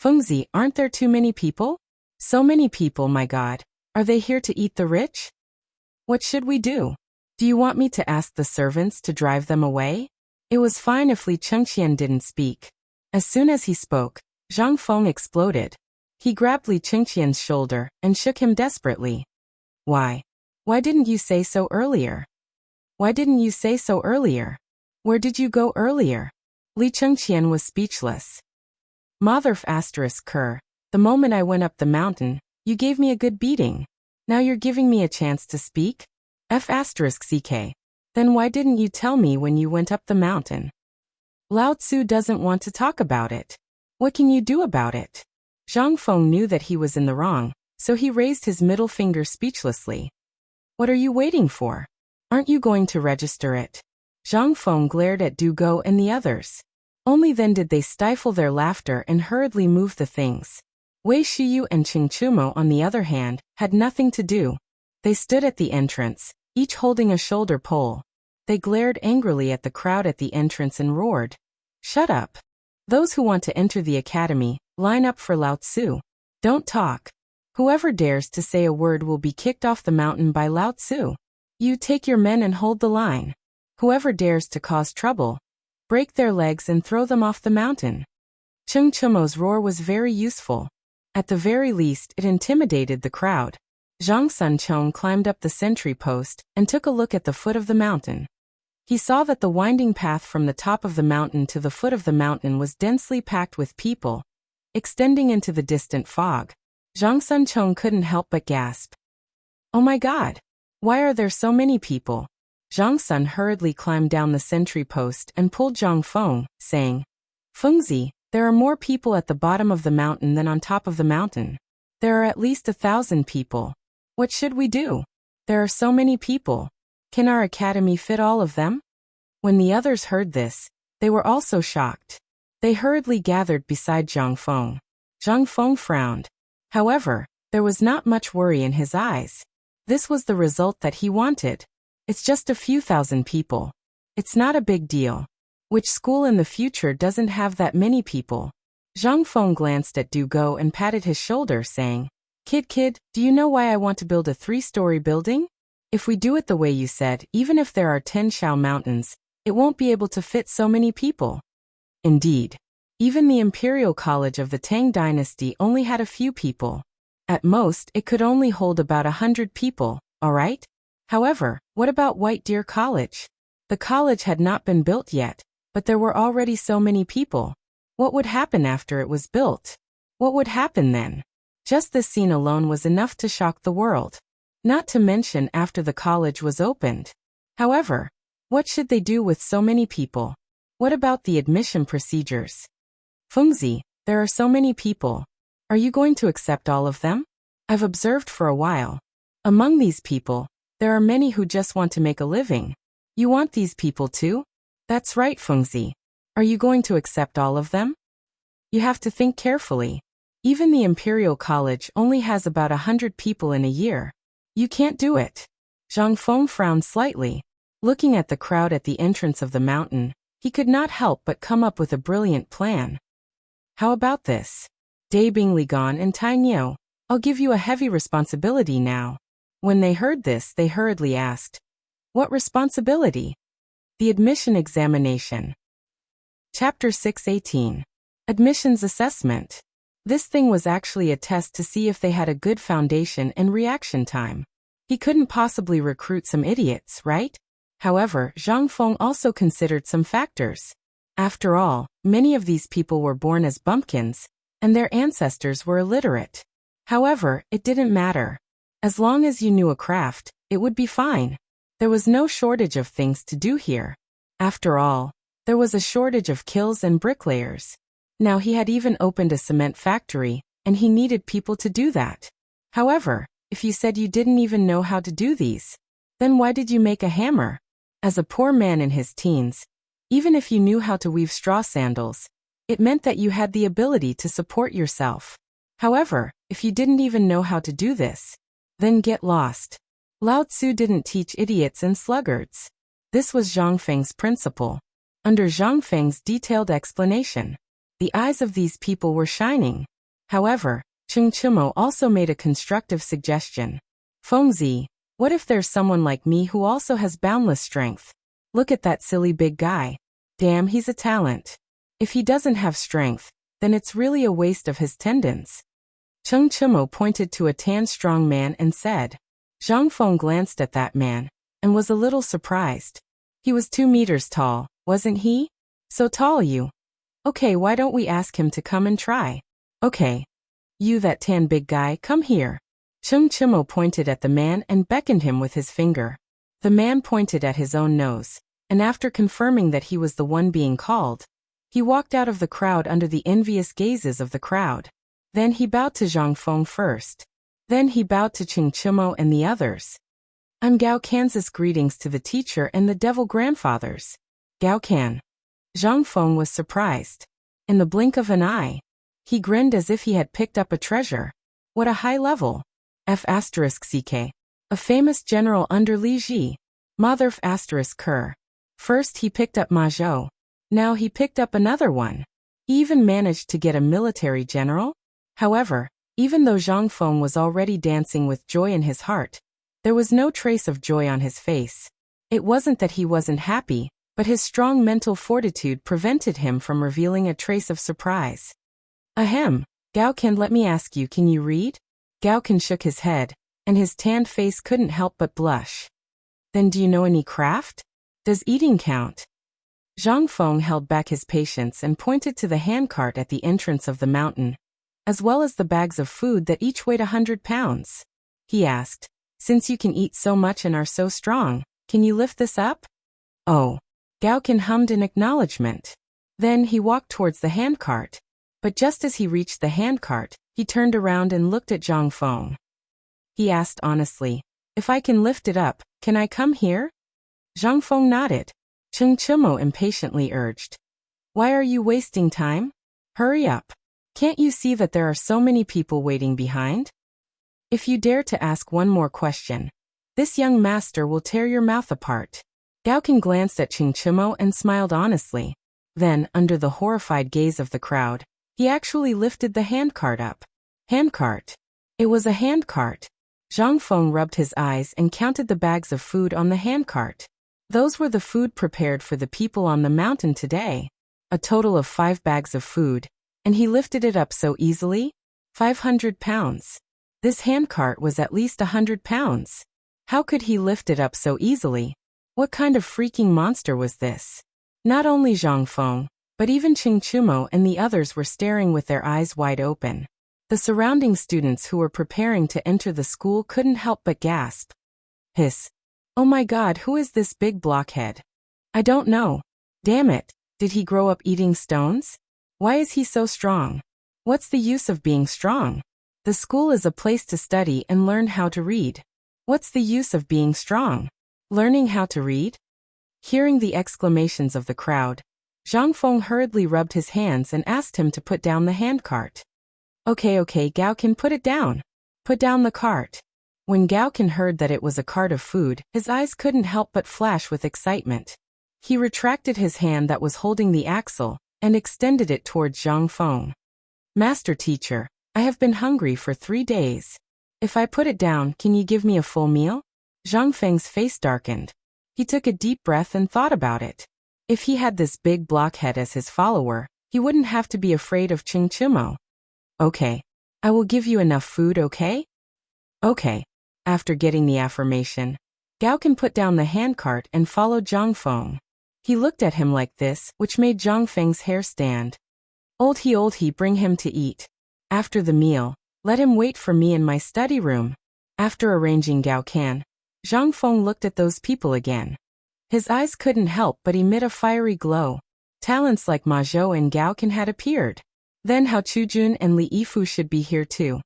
Fengzi, aren't there too many people? So many people, my God. Are they here to eat the rich? What should we do? Do you want me to ask the servants to drive them away? It was fine if Li Chengqian didn't speak. As soon as he spoke, Zhang Feng exploded. He grabbed Li Chengqian's shoulder and shook him desperately. Why? Why didn't you say so earlier? Why didn't you say so earlier? Where did you go earlier? Li Chengqian was speechless. Motherf asterisk cur, the moment I went up the mountain, you gave me a good beating. Now you're giving me a chance to speak? F asterisk ck. Then why didn't you tell me when you went up the mountain? Lao Tzu doesn't want to talk about it. What can you do about it? Zhang Feng knew that he was in the wrong, so he raised his middle finger speechlessly. What are you waiting for? Aren't you going to register it? Zhang Feng glared at Du Go and the others. Only then did they stifle their laughter and hurriedly move the things. Wei Shiyu and Qing Chumo, on the other hand, had nothing to do. They stood at the entrance, each holding a shoulder pole. They glared angrily at the crowd at the entrance and roared, "Shut up! Those who want to enter the academy, line up for Lao Tzu. Don't talk. Whoever dares to say a word will be kicked off the mountain by Lao Tzu. You take your men and hold the line. Whoever dares to cause trouble, break their legs and throw them off the mountain." Qing Chumo's roar was very useful. At the very least, it intimidated the crowd. Zhang Sunchong climbed up the sentry post and took a look at the foot of the mountain. He saw that the winding path from the top of the mountain to the foot of the mountain was densely packed with people, extending into the distant fog. Zhang Sunchong couldn't help but gasp. Oh my God! Why are there so many people? Zhang Sun hurriedly climbed down the sentry post and pulled Zhang Feng, saying, Fengzi, there are more people at the bottom of the mountain than on top of the mountain. There are at least 1,000 people. What should we do? There are so many people. Can our academy fit all of them? When the others heard this, they were also shocked. They hurriedly gathered beside Zhang Feng. Zhang Feng frowned. However, there was not much worry in his eyes. This was the result that he wanted. It's just a few thousand people. It's not a big deal. Which school in the future doesn't have that many people? Zhang Feng glanced at Du Go and patted his shoulder, saying, Kid, do you know why I want to build a 3-story building? If we do it the way you said, even if there are 10 Shao mountains, it won't be able to fit so many people. Indeed. Even the Imperial College of the Tang dynasty only had a few people. At most, it could only hold about 100 people, alright? However, what about White Deer College? The college had not been built yet, but there were already so many people. What would happen after it was built? What would happen then? Just this scene alone was enough to shock the world. Not to mention after the college was opened. However, what should they do with so many people? What about the admission procedures? Fengzi, there are so many people. Are you going to accept all of them? I've observed for a while. Among these people, there are many who just want to make a living. You want these people too? That's right, Fengzi. Are you going to accept all of them? You have to think carefully. Even the Imperial College only has about 100 people in a year. You can't do it. Zhang Feng frowned slightly. Looking at the crowd at the entrance of the mountain, he could not help but come up with a brilliant plan. How about this? Dai Bingligan and Tai Niu, I'll give you a heavy responsibility now. When they heard this, they hurriedly asked, What responsibility? The admission examination. Chapter 6:18. Admissions assessment. This thing was actually a test to see if they had a good foundation and reaction time. He couldn't possibly recruit some idiots, right? However, Zhang Feng also considered some factors. After all, many of these people were born as bumpkins, and their ancestors were illiterate. However, it didn't matter. As long as you knew a craft, it would be fine. There was no shortage of things to do here. After all, there was a shortage of kills and bricklayers. Now he had even opened a cement factory, and he needed people to do that. However, if you said you didn't even know how to do these, then why did you make a hammer? As a poor man in his teens, even if you knew how to weave straw sandals, it meant that you had the ability to support yourself. However, if you didn't even know how to do this, then get lost. Lao Tzu didn't teach idiots and sluggards. This was Zhang Feng's principle. Under Zhang Feng's detailed explanation, the eyes of these people were shining. However, Cheng Chimo also made a constructive suggestion. Fengzi, what if there's someone like me who also has boundless strength? Look at that silly big guy. Damn, he's a talent. If he doesn't have strength, then it's really a waste of his tendons. Cheng Chimo pointed to a tan strong man and said. Zhang Feng glanced at that man, and was a little surprised. He was 2 meters tall, wasn't he? So tall you. Okay, why don't we ask him to come and try? Okay. You that tan big guy, come here. Cheng Chimo pointed at the man and beckoned him with his finger. The man pointed at his own nose, and after confirming that he was the one being called, he walked out of the crowd under the envious gazes of the crowd. Then he bowed to Zhang Feng first. Then he bowed to Cheng Chimo and the others. I'm Gao Kan's greetings to the teacher and the devil grandfathers. Gao Kan. Zhang Feng was surprised. In the blink of an eye, he grinned as if he had picked up a treasure. What a high level. F***ck. A famous general under Li Ji. Mother F***ker. First he picked up Ma Zhou. Now he picked up another one. He even managed to get a military general. However, even though Zhang Feng was already dancing with joy in his heart, there was no trace of joy on his face. It wasn't that he wasn't happy, but his strong mental fortitude prevented him from revealing a trace of surprise. Ahem, Gao Kan, let me ask you, can you read? Gao Kan shook his head, and his tanned face couldn't help but blush. Then do you know any craft? Does eating count? Zhang Feng held back his patience and pointed to the handcart at the entrance of the mountain, as well as the bags of food that each weighed 100 pounds. He asked, since you can eat so much and are so strong, can you lift this up? Oh. Gao Kan hummed in acknowledgement. Then he walked towards the handcart. But just as he reached the handcart, he turned around and looked at Zhang Feng. He asked honestly, if I can lift it up, can I come here? Zhang Feng nodded. Cheng Chimo impatiently urged. Why are you wasting time? Hurry up. Can't you see that there are so many people waiting behind? If you dare to ask one more question, this young master will tear your mouth apart. Gao Kan glanced at Cheng Chimo and smiled honestly. Then, under the horrified gaze of the crowd, he actually lifted the handcart up. Handcart. It was a handcart. Zhang Feng rubbed his eyes and counted the bags of food on the handcart. Those were the food prepared for the people on the mountain today. A total of 5 bags of food, and he lifted it up so easily? 500 pounds. This handcart was at least 100 pounds. How could he lift it up so easily? What kind of freaking monster was this? Not only Zhang Feng, but even Cheng Chimo and the others were staring with their eyes wide open. The surrounding students who were preparing to enter the school couldn't help but gasp. Hiss. Oh my God, who is this big blockhead? I don't know. Damn it, did he grow up eating stones? Why is he so strong? What's the use of being strong? The school is a place to study and learn how to read. What's the use of being strong? Learning how to read? Hearing the exclamations of the crowd, Zhang Feng hurriedly rubbed his hands and asked him to put down the handcart. Okay, Gao Kan, put it down. Put down the cart. When Gao Kan heard that it was a cart of food, his eyes couldn't help but flash with excitement. He retracted his hand that was holding the axle and extended it towards Zhang Feng. Master teacher, I have been hungry for 3 days. If I put it down, can you give me a full meal? Zhang Feng's face darkened. He took a deep breath and thought about it. If he had this big blockhead as his follower, he wouldn't have to be afraid of Cheng Chimo. Okay. I will give you enough food, okay? Okay. After getting the affirmation, Gao Kan put down the handcart and followed Zhang Feng. He looked at him like this, which made Zhang Feng's hair stand. Old he, bring him to eat. After the meal, let him wait for me in my study room. After arranging Gao Kan, Zhang Feng looked at those people again. His eyes couldn't help but emit a fiery glow. Talents like Ma Zhou and Gao Kan had appeared. Then how Chujun and Li Yifu should be here too.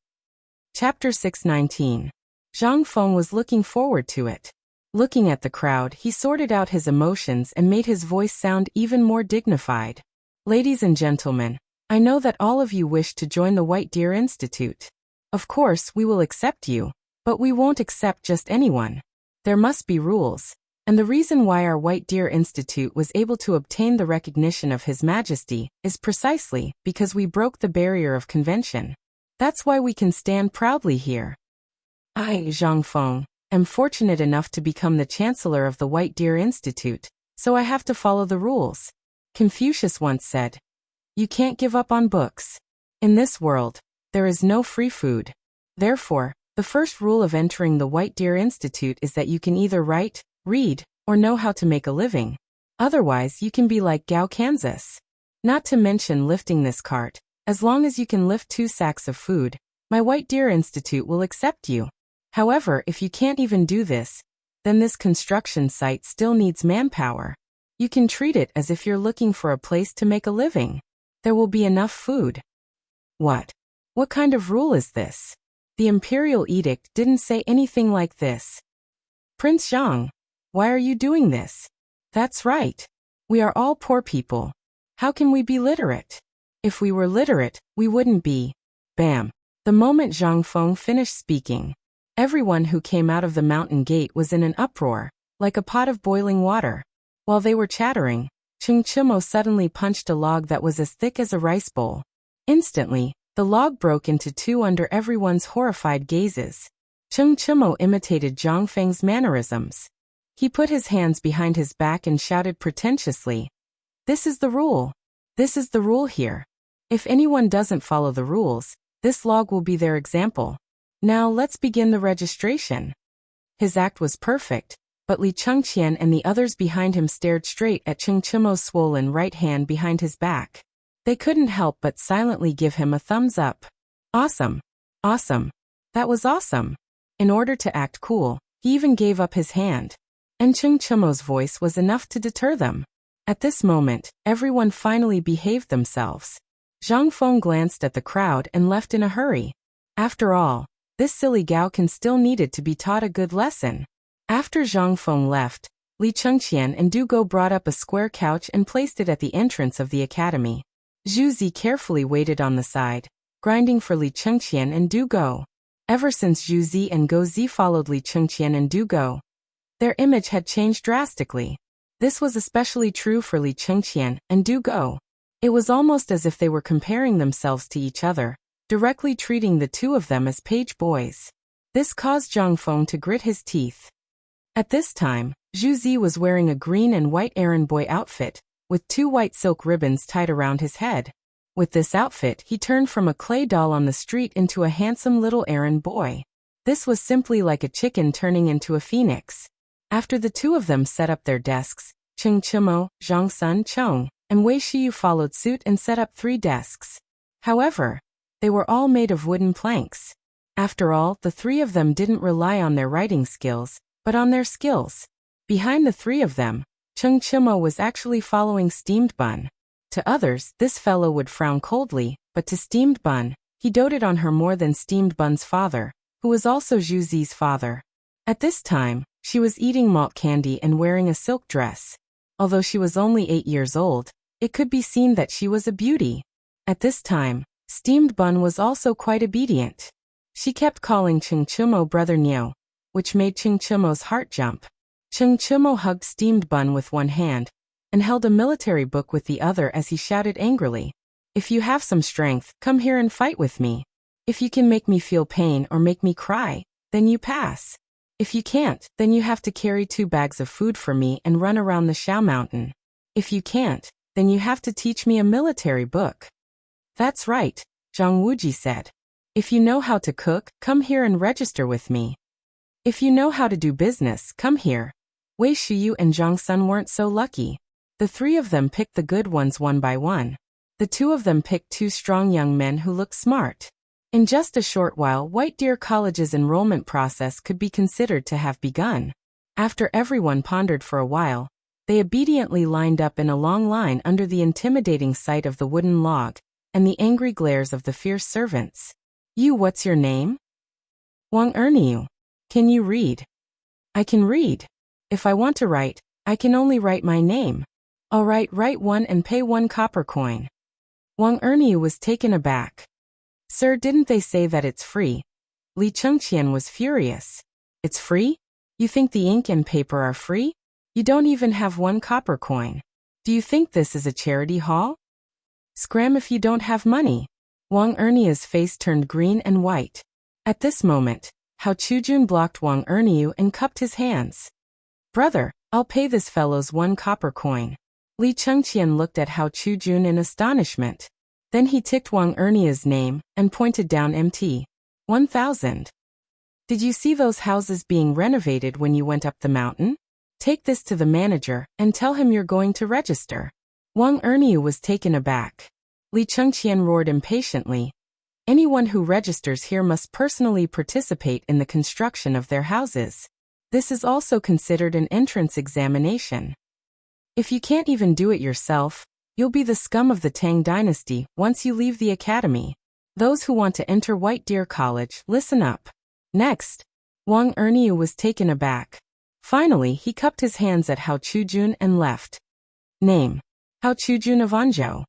Chapter 619. Zhang Feng was looking forward to it. Looking at the crowd, he sorted out his emotions and made his voice sound even more dignified. Ladies and gentlemen, I know that all of you wish to join the White Deer Institute. Of course, we will accept you, but we won't accept just anyone. There must be rules, and the reason why our White Deer Institute was able to obtain the recognition of His Majesty is precisely because we broke the barrier of convention. That's why we can stand proudly here. I, Zhang Feng, am fortunate enough to become the Chancellor of the White Deer Institute, so I have to follow the rules. Confucius once said, "You can't give up on books. In this world, there is no free food. Therefore, the first rule of entering the White Deer Institute is that you can either write, read, or know how to make a living. Otherwise, you can be like Gao Kansas. Not to mention lifting this cart. As long as you can lift 2 sacks of food, my White Deer Institute will accept you. However, if you can't even do this, then this construction site still needs manpower. You can treat it as if you're looking for a place to make a living. There will be enough food." What? What kind of rule is this? The imperial edict didn't say anything like this. Prince Zhang, why are you doing this? That's right. We are all poor people. How can we be literate? If we were literate, we wouldn't be. Bam. The moment Zhang Feng finished speaking, everyone who came out of the mountain gate was in an uproar, like a pot of boiling water. While they were chattering, Cheng Chimo suddenly punched a log that was as thick as a rice bowl. Instantly, the log broke into 2 under everyone's horrified gazes. Cheng Chimo imitated Zhang Feng's mannerisms. He put his hands behind his back and shouted pretentiously, "This is the rule. This is the rule here. If anyone doesn't follow the rules, this log will be their example. Now let's begin the registration." His act was perfect, but Li Chengqian and the others behind him stared straight at Cheng Chimo's swollen right hand behind his back. They couldn't help but silently give him a thumbs up. Awesome. Awesome. That was awesome. In order to act cool, he even gave up his hand. And Cheng Chimo's voice was enough to deter them. At this moment, everyone finally behaved themselves. Zhang Feng glanced at the crowd and left in a hurry. After all, this silly Gaokan still needed to be taught a good lesson. After Zhang Feng left, Li Chengqian and Du Go brought up a square couch and placed it at the entrance of the academy. Zhu Zi carefully waited on the side, grinding for Li Chengqian and Du Go. Ever since Zhu Zi and Go Zi followed Li Chengqian and Du Go, their image had changed drastically. This was especially true for Li Chengqian and Du Go. It was almost as if they were comparing themselves to each other, directly treating the 2 of them as page boys. This caused Zhang Feng to grit his teeth. At this time, Zhu Zi was wearing a green and white errand boy outfit, with 2 white silk ribbons tied around his head. With this outfit, he turned from a clay doll on the street into a handsome little errand boy. This was simply like a chicken turning into a phoenix. After the 2 of them set up their desks, Cheng Chimo, Zhang Sun Chong, and Wei Shiyu followed suit and set up 3 desks. However, they were all made of wooden planks. After all, the 3 of them didn't rely on their writing skills, but on their skills. Behind the 3 of them, Cheng Chimo was actually following Steamed Bun. To others, this fellow would frown coldly, but to Steamed Bun, he doted on her more than Steamed Bun's father, who was also Zhu Zi's father. At this time, she was eating malt candy and wearing a silk dress. Although she was only 8 years old, it could be seen that she was a beauty. At this time, Steamed Bun was also quite obedient. She kept calling Cheng Chimo brother Nyo, which made Cheng Chimo's heart jump. Cheng Chimo hugged Steamed Bun with one hand, and held a military book with the other as he shouted angrily, "If you have some strength, come here and fight with me. If you can make me feel pain or make me cry, then you pass. If you can't, then you have to carry 2 bags of food for me and run around the Xiao Mountain. If you can't, then you have to teach me a military book." "That's right," Zhang Wuji said. "If you know how to cook, come here and register with me. If you know how to do business, come here." Wei Shiyu and Zhang Sun weren't so lucky. The 3 of them picked the good ones one by one. The 2 of them picked 2 strong young men who looked smart. In just a short while, White Deer College's enrollment process could be considered to have begun. After everyone pondered for a while, they obediently lined up in a long line under the intimidating sight of the wooden log. and the angry glares of the fierce servants. You, what's your name? Wang Erniu. Can you read? I can read. If I want to write, I can only write my name. All right, write one and pay 1 copper coin. Wang Erniu was taken aback. Sir, didn't they say that it's free? Li Chengqian was furious. It's free? You think the ink and paper are free? You don't even have 1 copper coin. Do you think this is a charity hall? Scram if you don't have money. Wang Erniu's face turned green and white. At this moment, Hao Chujun blocked Wang Erniu and cupped his hands. Brother, I'll pay this fellow's 1 copper coin. Li Chengqian looked at Hao Chujun in astonishment. Then he ticked Wang Erniu's name and pointed down MT. 1,000. Did you see those houses being renovated when you went up the mountain? Take this to the manager and tell him you're going to register. Wang Erniu was taken aback. Li Chengqian roared impatiently. Anyone who registers here must personally participate in the construction of their houses. This is also considered an entrance examination. If you can't even do it yourself, you'll be the scum of the Tang dynasty once you leave the academy. Those who want to enter White Deer College, listen up. Next, Wang Erniu was taken aback. Finally, he cupped his hands at Hao Chujun and left. Name: Hao Chujun of Anzhou.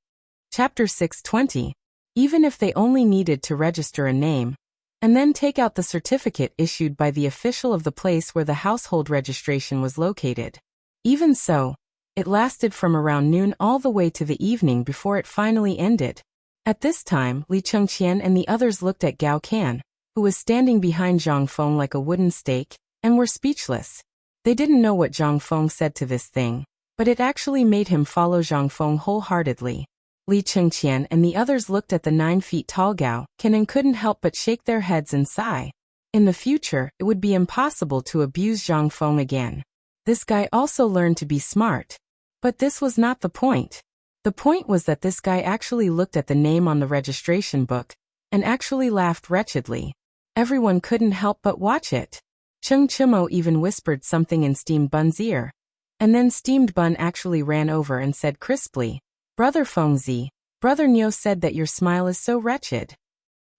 Chapter 620. Even if they only needed to register a name, and then take out the certificate issued by the official of the place where the household registration was located. Even so, it lasted from around noon all the way to the evening before it finally ended. At this time, Li Chengqian and the others looked at Gao Can, who was standing behind Zhang Feng like a wooden stake, and were speechless. They didn't know what Zhang Feng said to this thing, but it actually made him follow Zhang Feng wholeheartedly. Li Chengqian and the others looked at the 9 feet tall Gao Can and couldn't help but shake their heads and sigh. In the future, it would be impossible to abuse Zhang Feng again. This guy also learned to be smart. But this was not the point. The point was that this guy actually looked at the name on the registration book and actually laughed wretchedly. Everyone couldn't help but watch it. Cheng Chimo even whispered something in Steamed Bun's ear. And then Steamed Bun actually ran over and said crisply, Brother Fengzi, Brother Niu said that your smile is so wretched.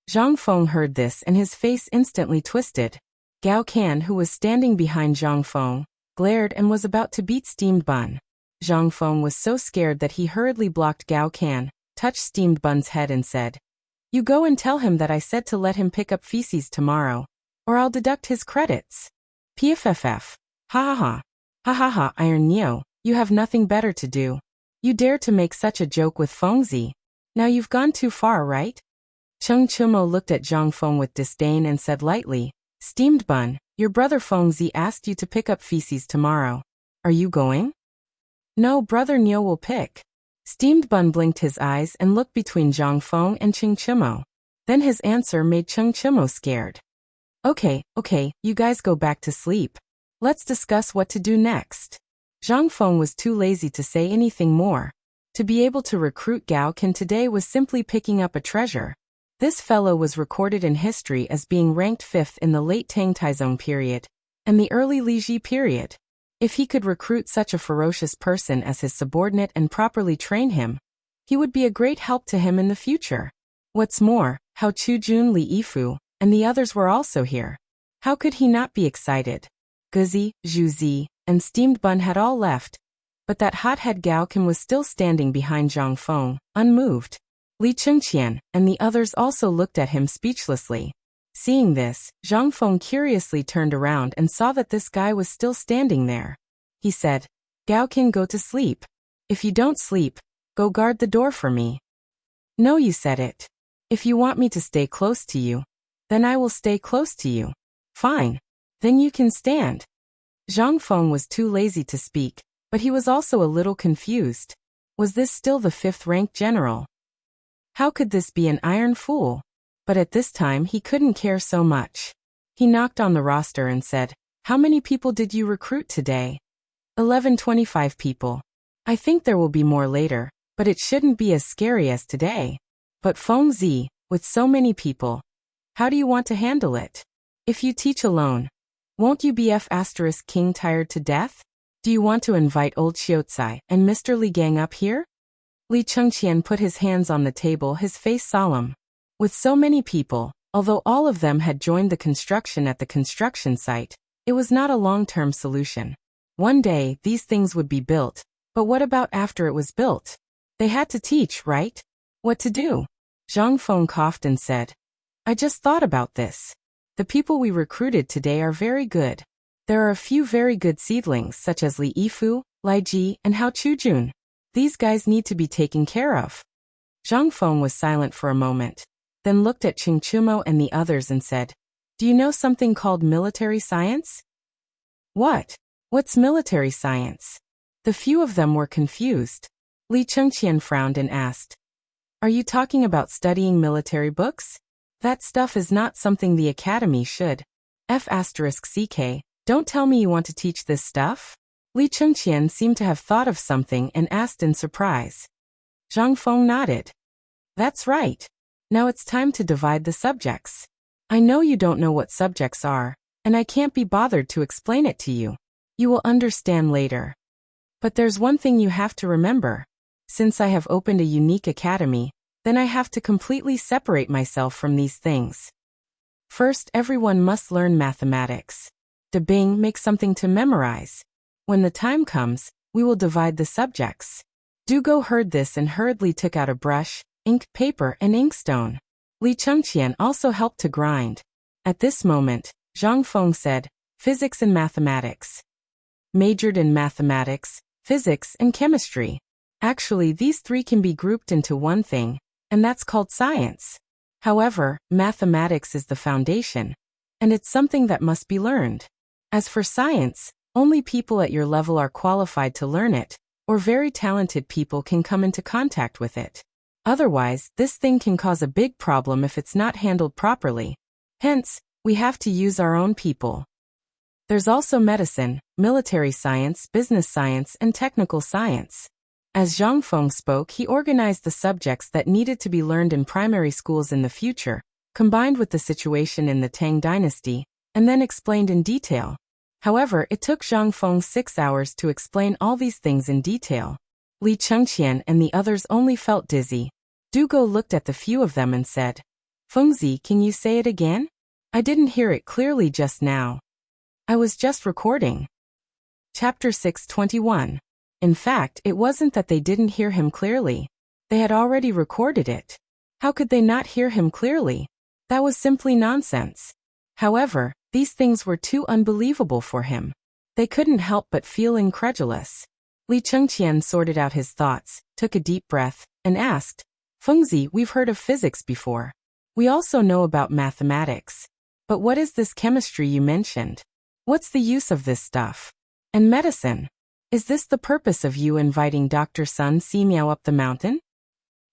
Zhang Feng heard this and his face instantly twisted. Gao Can, who was standing behind Zhang Feng, glared and was about to beat Steamed Bun. Zhang Feng was so scared that he hurriedly blocked Gao Can, touched Steamed Bun's head and said, You go and tell him that I said to let him pick up feces tomorrow, or I'll deduct his credits. PFFF. Ha ha ha. Ha ha ha, Iron Neo, you have nothing better to do. You dare to make such a joke with Fengzi. Now you've gone too far, right? Cheng Chimo looked at Zhang Feng with disdain and said lightly, Steamed Bun, your brother Fengzi asked you to pick up feces tomorrow. Are you going? No, Brother Niu will pick. Steamed Bun blinked his eyes and looked between Zhang Feng and Cheng Chimo. Then his answer made Cheng Chimo scared. Okay, you guys go back to sleep. Let's discuss what to do next. Zhang Feng was too lazy to say anything more. To be able to recruit Gao Can today was simply picking up a treasure. This fellow was recorded in history as being ranked 5th in the late Tang Taizong period and the early Liji period. If he could recruit such a ferocious person as his subordinate and properly train him, he would be a great help to him in the future. What's more, Hao Chujun, Li Yifu, and the others were also here. How could he not be excited? Guzi, Zhuzi, and Steamed Bun had all left, but that hothead Gao Can was still standing behind Zhang Feng, unmoved. Li Chengqian and the others also looked at him speechlessly. Seeing this, Zhang Feng curiously turned around and saw that this guy was still standing there. He said, Gao Can, go to sleep. If you don't sleep, go guard the door for me. No, you said it. If you want me to stay close to you, then I will stay close to you. Fine. Then you can stand. Zhang Feng was too lazy to speak, but he was also a little confused. Was this still the 5th-ranked general? How could this be an iron fool? But at this time he couldn't care so much. He knocked on the roster and said, How many people did you recruit today? 1125 people. I think there will be more later, but it shouldn't be as scary as today. But Fengzi, with so many people, how do you want to handle it? If you teach alone, won't you be King tired to death? Do you want to invite old Xiaocai and Mr. Li Gang up here? Li Chengqian put his hands on the table, his face solemn. With so many people, although all of them had joined the construction at the construction site, it was not a long-term solution. One day, these things would be built, but what about after it was built? They had to teach, right? What to do? Zhang Feng coughed and said, I just thought about this. The people we recruited today are very good. There are a few very good seedlings such as Li Yifu, Lai Ji, and Hao Chujun. These guys need to be taken care of. Zhang Feng was silent for a moment, then looked at Qing Chumo and the others and said, Do you know something called military science? What? What's military science? The few of them were confused. Li Chengqian frowned and asked, Are you talking about studying military books? That stuff is not something the academy should. F***ck, don't tell me you want to teach this stuff? Li Chengqian seemed to have thought of something and asked in surprise. Zhang Feng nodded. That's right. Now it's time to divide the subjects. I know you don't know what subjects are, and I can't be bothered to explain it to you. You will understand later. But there's one thing you have to remember. Since I have opened a unique academy, then I have to completely separate myself from these things. First, everyone must learn mathematics. De Bing makes something to memorize. When the time comes, we will divide the subjects. Dugo heard this and hurriedly took out a brush, ink, paper, and inkstone. Li Chengqian also helped to grind. At this moment, Zhang Feng said, Physics and mathematics. Majored in mathematics, physics, and chemistry. Actually, these three can be grouped into one thing, and that's called science. However, mathematics is the foundation, and it's something that must be learned. As for science, only people at your level are qualified to learn it, or very talented people can come into contact with it. Otherwise, this thing can cause a big problem if it's not handled properly. Hence, we have to use our own people. There's also medicine, military science, business science, and technical science. As Zhang Feng spoke, he organized the subjects that needed to be learned in primary schools in the future, combined with the situation in the Tang dynasty, and then explained in detail. However, it took Zhang Feng 6 hours to explain all these things in detail. Li Chengqian and the others only felt dizzy. Dugo looked at the few of them and said, Fengzi, can you say it again? I didn't hear it clearly just now. I was just recording. Chapter 621. In fact, it wasn't that they didn't hear him clearly. They had already recorded it. How could they not hear him clearly? That was simply nonsense. However, these things were too unbelievable for him. They couldn't help but feel incredulous. Li Chengqian sorted out his thoughts, took a deep breath, and asked, Fengzi, we've heard of physics before. We also know about mathematics. But what is this chemistry you mentioned? What's the use of this stuff? And medicine? Is this the purpose of you inviting Dr. Sun Simiao up the mountain?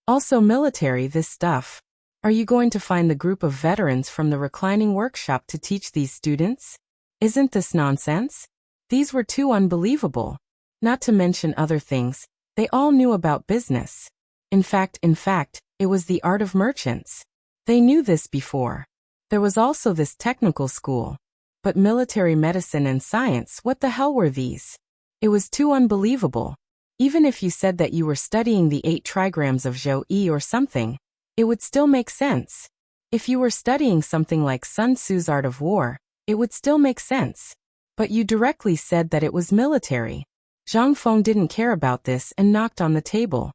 Also military, this stuff. Are you going to find the group of veterans from the reclining workshop to teach these students? Isn't this nonsense? These were too unbelievable. Not to mention other things, they all knew about business. In fact, it was the art of merchants. They knew this before. There was also this technical school. But military medicine and science, what the hell were these? It was too unbelievable. Even if you said that you were studying the 8 trigrams of Zhou Yi or something, it would still make sense. If you were studying something like Sun Tzu's Art of War, it would still make sense. But you directly said that it was military. Zhang Feng didn't care about this and knocked on the table.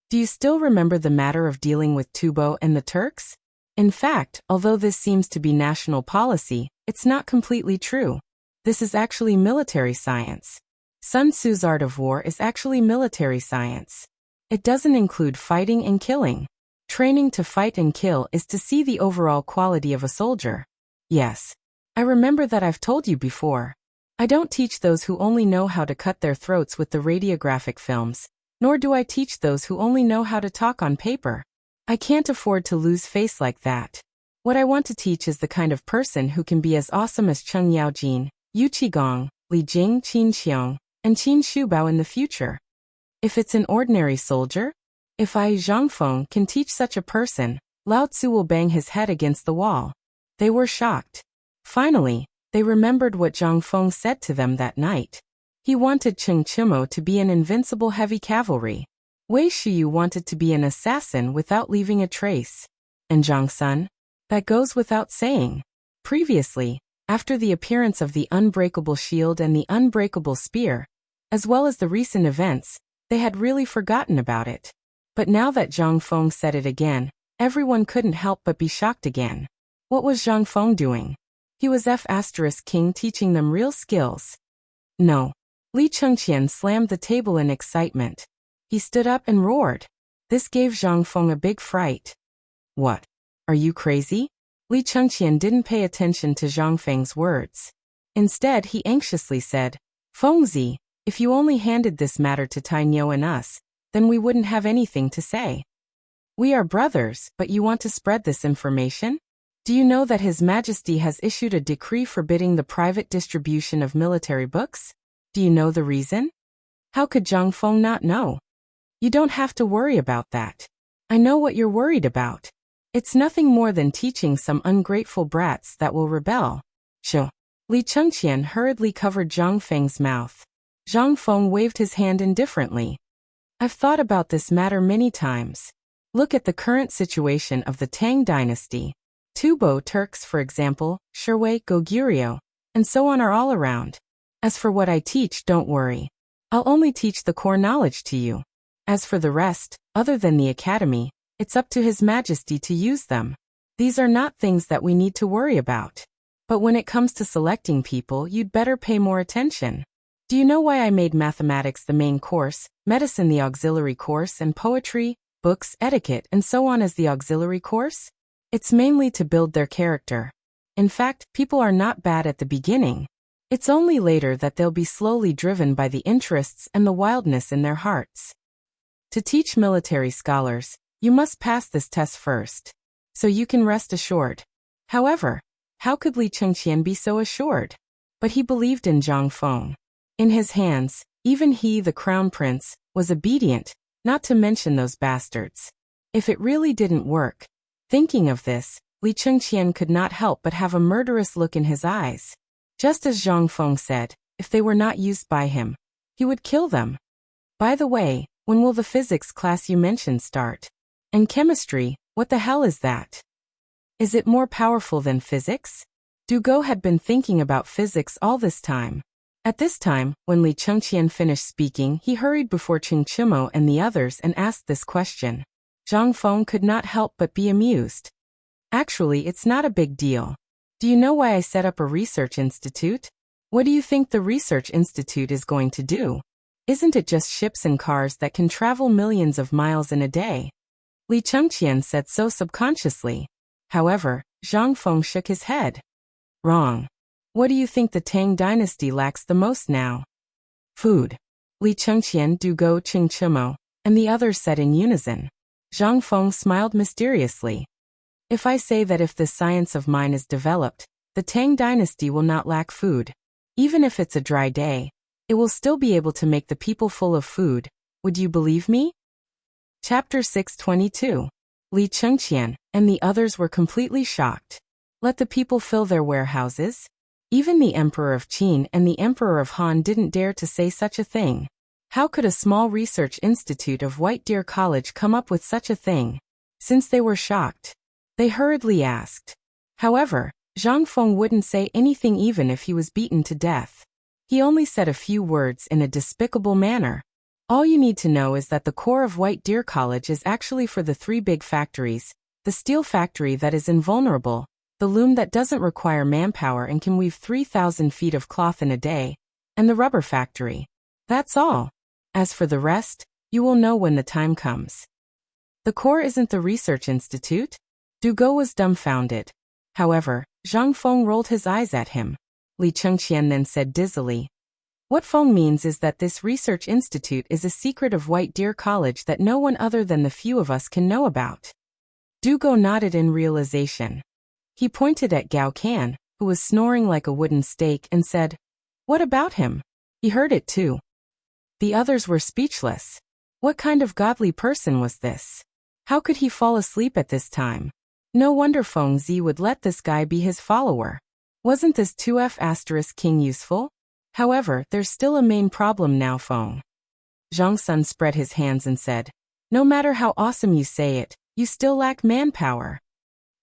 Do you still remember the matter of dealing with Tubo and the Turks? In fact, although this seems to be national policy, it's not completely true. This is actually military science. Sun Tzu's Art of War is actually military science. It doesn't include fighting and killing. Training to fight and kill is to see the overall quality of a soldier. Yes. I remember that I've told you before. I don't teach those who only know how to cut their throats with the radiographic films, nor do I teach those who only know how to talk on paper. I can't afford to lose face like that. What I want to teach is the kind of person who can be as awesome as Cheng Yaojin, Yu Qigong, Li Jing, Qin Xiong, and Qin Shubao in the future. If it's an ordinary soldier, if I, Zhang Feng, can teach such a person, Lao Tzu will bang his head against the wall. They were shocked. Finally, they remembered what Zhang Feng said to them that night. He wanted Cheng Chimo to be an invincible heavy cavalry. Wei Shiyu wanted to be an assassin without leaving a trace. And Zhang Sun? That goes without saying. Previously, after the appearance of the unbreakable shield and the unbreakable spear, as well as the recent events, they had really forgotten about it. But now that Zhang Feng said it again, everyone couldn't help but be shocked again. What was Zhang Feng doing? He was F*King teaching them real skills. No. Li Chengqian slammed the table in excitement. He stood up and roared. This gave Zhang Feng a big fright. What? Are you crazy? Li Chengqian didn't pay attention to Zhang Feng's words. Instead, he anxiously said, Fengzi, if you only handed this matter to Tainyo and us, then we wouldn't have anything to say. We are brothers, but you want to spread this information? Do you know that His Majesty has issued a decree forbidding the private distribution of military books? Do you know the reason? How could Zhang Feng not know? You don't have to worry about that. I know what you're worried about. It's nothing more than teaching some ungrateful brats that will rebel. Sure. Li Chengqian hurriedly covered Zhang Feng's mouth. Zhang Feng waved his hand indifferently. I've thought about this matter many times. Look at the current situation of the Tang dynasty. Tubo Turks, for example, Shirwei, Goguryeo, and so on are all around. As for what I teach, don't worry. I'll only teach the core knowledge to you. As for the rest, other than the academy, it's up to His Majesty to use them. These are not things that we need to worry about. But when it comes to selecting people, you'd better pay more attention. Do you know why I made mathematics the main course, medicine the auxiliary course, and poetry, books, etiquette, and so on as the auxiliary course? It's mainly to build their character. In fact, people are not bad at the beginning. It's only later that they'll be slowly driven by the interests and the wildness in their hearts. To teach military scholars, you must pass this test first. So you can rest assured. However, how could Li Chengqian be so assured? But he believed in Zhang Feng. In his hands, even he, the crown prince, was obedient, not to mention those bastards. If it really didn't work. Thinking of this, Li Chengqian could not help but have a murderous look in his eyes. Just as Zhang Feng said, if they were not used by him, he would kill them. By the way, when will the physics class you mentioned start? And chemistry, what the hell is that? Is it more powerful than physics? Dugo had been thinking about physics all this time. At this time, when Li Chengqian finished speaking, he hurried before Qingqimo and the others and asked this question. Zhang Feng could not help but be amused. Actually, it's not a big deal. Do you know why I set up a research institute? What do you think the research institute is going to do? Isn't it just ships and cars that can travel millions of miles in a day? Li Chengqian said so subconsciously. However, Zhang Feng shook his head. Wrong. What do you think the Tang dynasty lacks the most now? Food. Li Chengqian, Dugo, Qingqimo, and the others said in unison. Zhang Feng smiled mysteriously. If I say that if this science of mine is developed, the Tang dynasty will not lack food. Even if it's a dry day, it will still be able to make the people full of food. Would you believe me? Chapter 622. Li Chengqian and the others were completely shocked. Let the people fill their warehouses? Even the Emperor of Qin and the Emperor of Han didn't dare to say such a thing. How could a small research institute of White Deer College come up with such a thing? Since they were shocked, they hurriedly asked. However, Zhang Feng wouldn't say anything even if he was beaten to death. He only said a few words in a despicable manner. All you need to know is that the core of White Deer College is actually for the 3 big factories, the steel factory that is invulnerable, the loom that doesn't require manpower and can weave 3,000 feet of cloth in a day, and the rubber factory. That's all. As for the rest, you will know when the time comes. The core isn't the research institute? Dugo was dumbfounded. However, Zhang Feng rolled his eyes at him. Li Chengqian then said dizzily, What Feng means is that this research institute is a secret of White Deer College that no one other than the few of us can know about. Dugo nodded in realization. He pointed at Gao Can, who was snoring like a wooden stake, and said, What about him? He heard it too. The others were speechless. What kind of godly person was this? How could he fall asleep at this time? No wonder Feng Zi would let this guy be his follower. Wasn't this 2F** king useful? However, there's still a main problem now, Feng. Zhang Sun spread his hands and said, No matter how awesome you say it, you still lack manpower.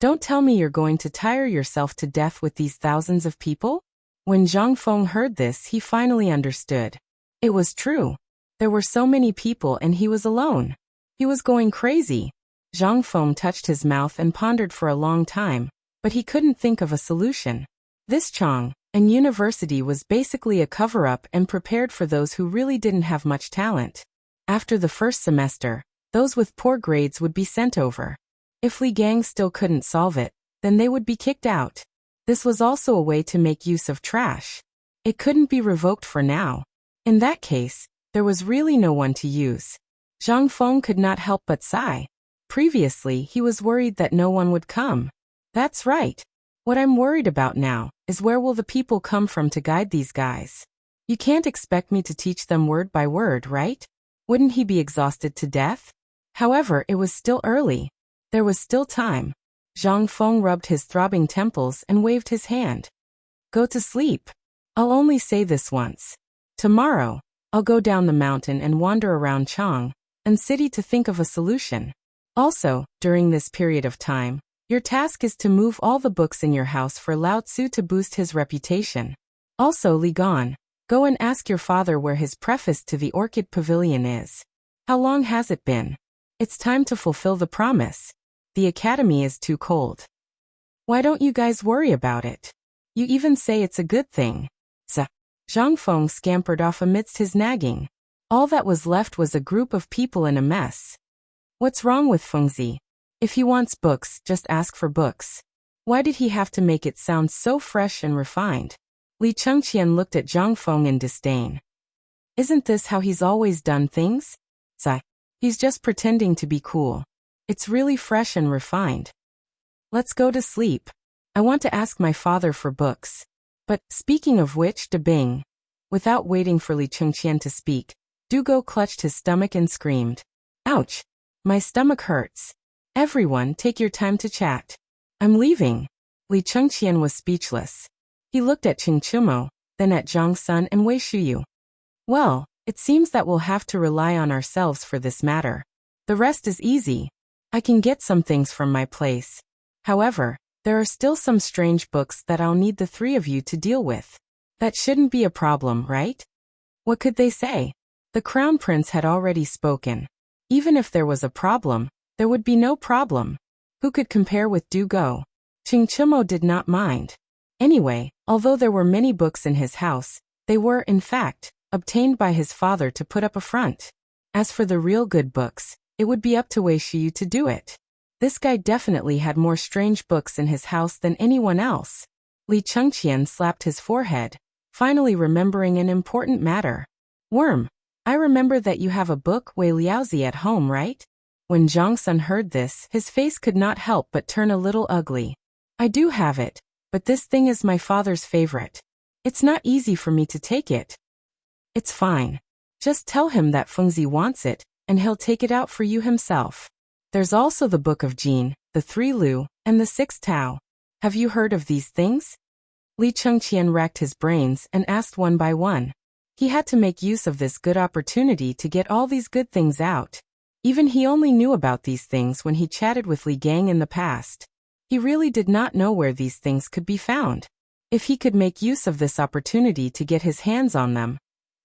Don't tell me you're going to tire yourself to death with these thousands of people? When Zhang Feng heard this, he finally understood. It was true. There were so many people and he was alone. He was going crazy. Zhang Feng touched his mouth and pondered for a long time, but he couldn't think of a solution. This Chang and university was basically a cover-up and prepared for those who really didn't have much talent. After the first semester, those with poor grades would be sent over. If Li Gang still couldn't solve it, then they would be kicked out. This was also a way to make use of trash. It couldn't be revoked for now. In that case, there was really no one to use. Zhang Feng could not help but sigh. Previously, he was worried that no one would come. That's right. What I'm worried about now is where will the people come from to guide these guys? You can't expect me to teach them word by word, right? Wouldn't he be exhausted to death? However, it was still early. There was still time. Zhang Feng rubbed his throbbing temples and waved his hand. Go to sleep. I'll only say this once. Tomorrow, I'll go down the mountain and wander around Chang and city to think of a solution. Also, during this period of time, your task is to move all the books in your house for Lao Tzu to boost his reputation. Also, Li Gan, go and ask your father where his preface to the Orchid Pavilion is. How long has it been? It's time to fulfill the promise. The academy is too cold. Why don't you guys worry about it? You even say it's a good thing. Zhang Feng scampered off amidst his nagging. All that was left was a group of people in a mess. What's wrong with Fengzi? If he wants books, just ask for books. Why did he have to make it sound so fresh and refined? Li Chengqian looked at Zhang Feng in disdain. Isn't this how he's always done things? He's just pretending to be cool. It's really fresh and refined. Let's go to sleep. I want to ask my father for books. But, speaking of which, De Bing. Without waiting for Li Chengqian to speak, Dugo clutched his stomach and screamed. Ouch! My stomach hurts. Everyone, take your time to chat. I'm leaving. Li Chengqian was speechless. He looked at Qing Chimo, then at Zhang Sun and Wei Shuyu. Well, it seems that we'll have to rely on ourselves for this matter. The rest is easy. I can get some things from my place. However, there are still some strange books that I'll need the three of you to deal with. That shouldn't be a problem, right? What could they say? The Crown Prince had already spoken. Even if there was a problem, there would be no problem. Who could compare with Dugo? Qing Chimo did not mind. Anyway, although there were many books in his house, they were, in fact, obtained by his father to put up a front. As for the real good books, it would be up to Wei Shiyu to do it. This guy definitely had more strange books in his house than anyone else. Li Chengqian slapped his forehead, finally remembering an important matter. Worm, I remember that you have a book Wei Liaozi at home, right? When Zhang Sun heard this, his face could not help but turn a little ugly. I do have it, but this thing is my father's favorite. It's not easy for me to take it. It's fine. Just tell him that Fengzi wants it, and he'll take it out for you himself. There's also the Book of Jin, the Three Lu, and the Six Tao. Have you heard of these things? Li Chengqian racked his brains and asked one by one. He had to make use of this good opportunity to get all these good things out. Even he only knew about these things when he chatted with Li Gang in the past. He really did not know where these things could be found. If he could make use of this opportunity to get his hands on them,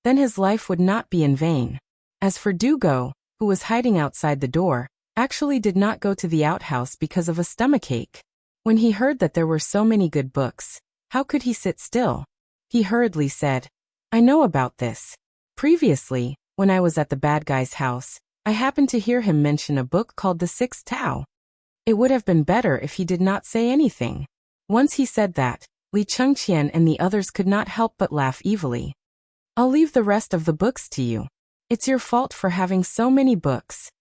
then his life would not be in vain. As for Dugo, who was hiding outside the door, actually did not go to the outhouse because of a stomachache. When he heard that there were so many good books, how could he sit still? He hurriedly said, I know about this. Previously, when I was at the bad guy's house, I happened to hear him mention a book called The Six Tao. It would have been better if he did not say anything. Once he said that, Li Chengqian and the others could not help but laugh evilly. I'll leave the rest of the books to you. It's your fault for having so many books.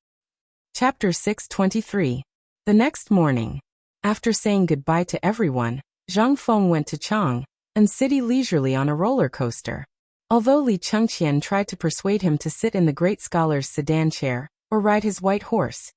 Chapter 623. The next morning. After saying goodbye to everyone, Zhang Feng went to Chang and city leisurely on a roller coaster. Although Li Chengqian tried to persuade him to sit in the great scholar's sedan chair or ride his white horse,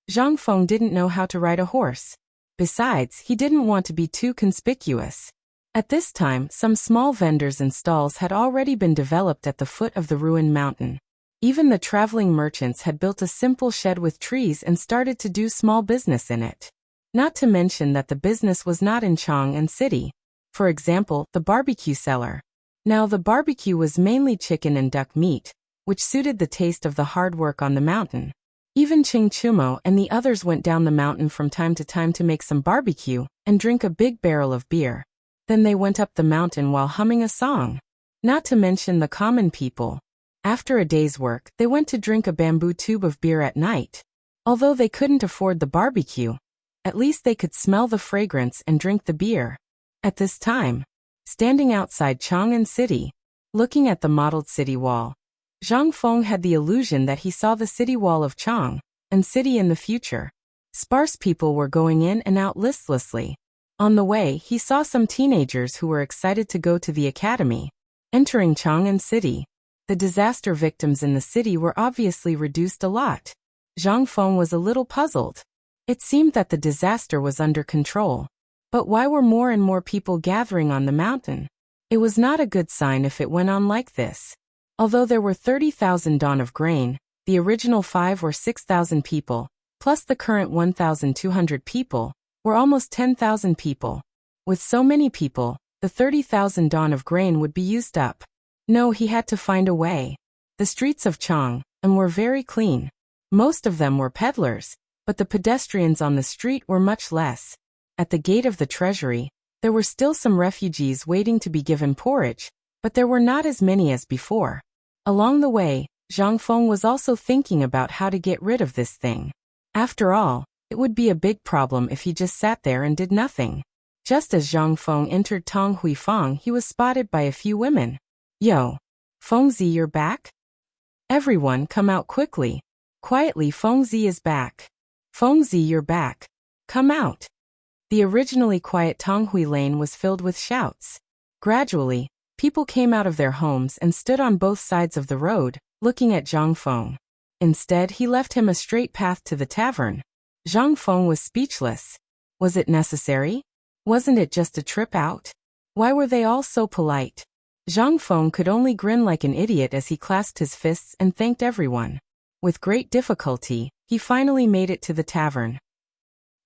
Zhang Feng didn't know how to ride a horse. Besides, he didn't want to be too conspicuous. At this time, some small vendors and stalls had already been developed at the foot of the ruined mountain. Even the traveling merchants had built a simple shed with trees and started to do small business in it. Not to mention that the business was not in Chang and City. For example, the barbecue cellar. Now the barbecue was mainly chicken and duck meat, which suited the taste of the hard work on the mountain. Even Ching Chumo and the others went down the mountain from time to time to make some barbecue and drink a big barrel of beer. Then they went up the mountain while humming a song. Not to mention the common people. After a day's work, they went to drink a bamboo tube of beer at night. Although they couldn't afford the barbecue, at least they could smell the fragrance and drink the beer. At this time, standing outside Chang'an City, looking at the modeled city wall, Zhang Feng had the illusion that he saw the city wall of Chang'an City in the future. Sparse people were going in and out listlessly. On the way, he saw some teenagers who were excited to go to the academy. Entering Chang'an City, the disaster victims in the city were obviously reduced a lot. Zhang Feng was a little puzzled. It seemed that the disaster was under control. But why were more and more people gathering on the mountain? It was not a good sign if it went on like this. Although there were 30,000 don of grain, the original 5 or 6,000 people, plus the current 1,200 people, were almost 10,000 people. With so many people, the 30,000 don of grain would be used up. No, he had to find a way. The streets of Chang'an were very clean. Most of them were peddlers, but the pedestrians on the street were much less. At the gate of the treasury, there were still some refugees waiting to be given porridge, but there were not as many as before. Along the way, Zhang Feng was also thinking about how to get rid of this thing. After all, it would be a big problem if he just sat there and did nothing. Just as Zhang Feng entered Tong Huifang, he was spotted by a few women. Yo! Fengzi, you're back? Everyone come out quickly. Quietly, Fengzi is back. Fengzi, you're back. Come out. The originally quiet Tonghui Lane was filled with shouts. Gradually, people came out of their homes and stood on both sides of the road, looking at Zhang Feng. Instead, he left him a straight path to the tavern. Zhang Feng was speechless. Was it necessary? Wasn't it just a trip out? Why were they all so polite? Zhang Feng could only grin like an idiot as he clasped his fists and thanked everyone. With great difficulty, he finally made it to the tavern.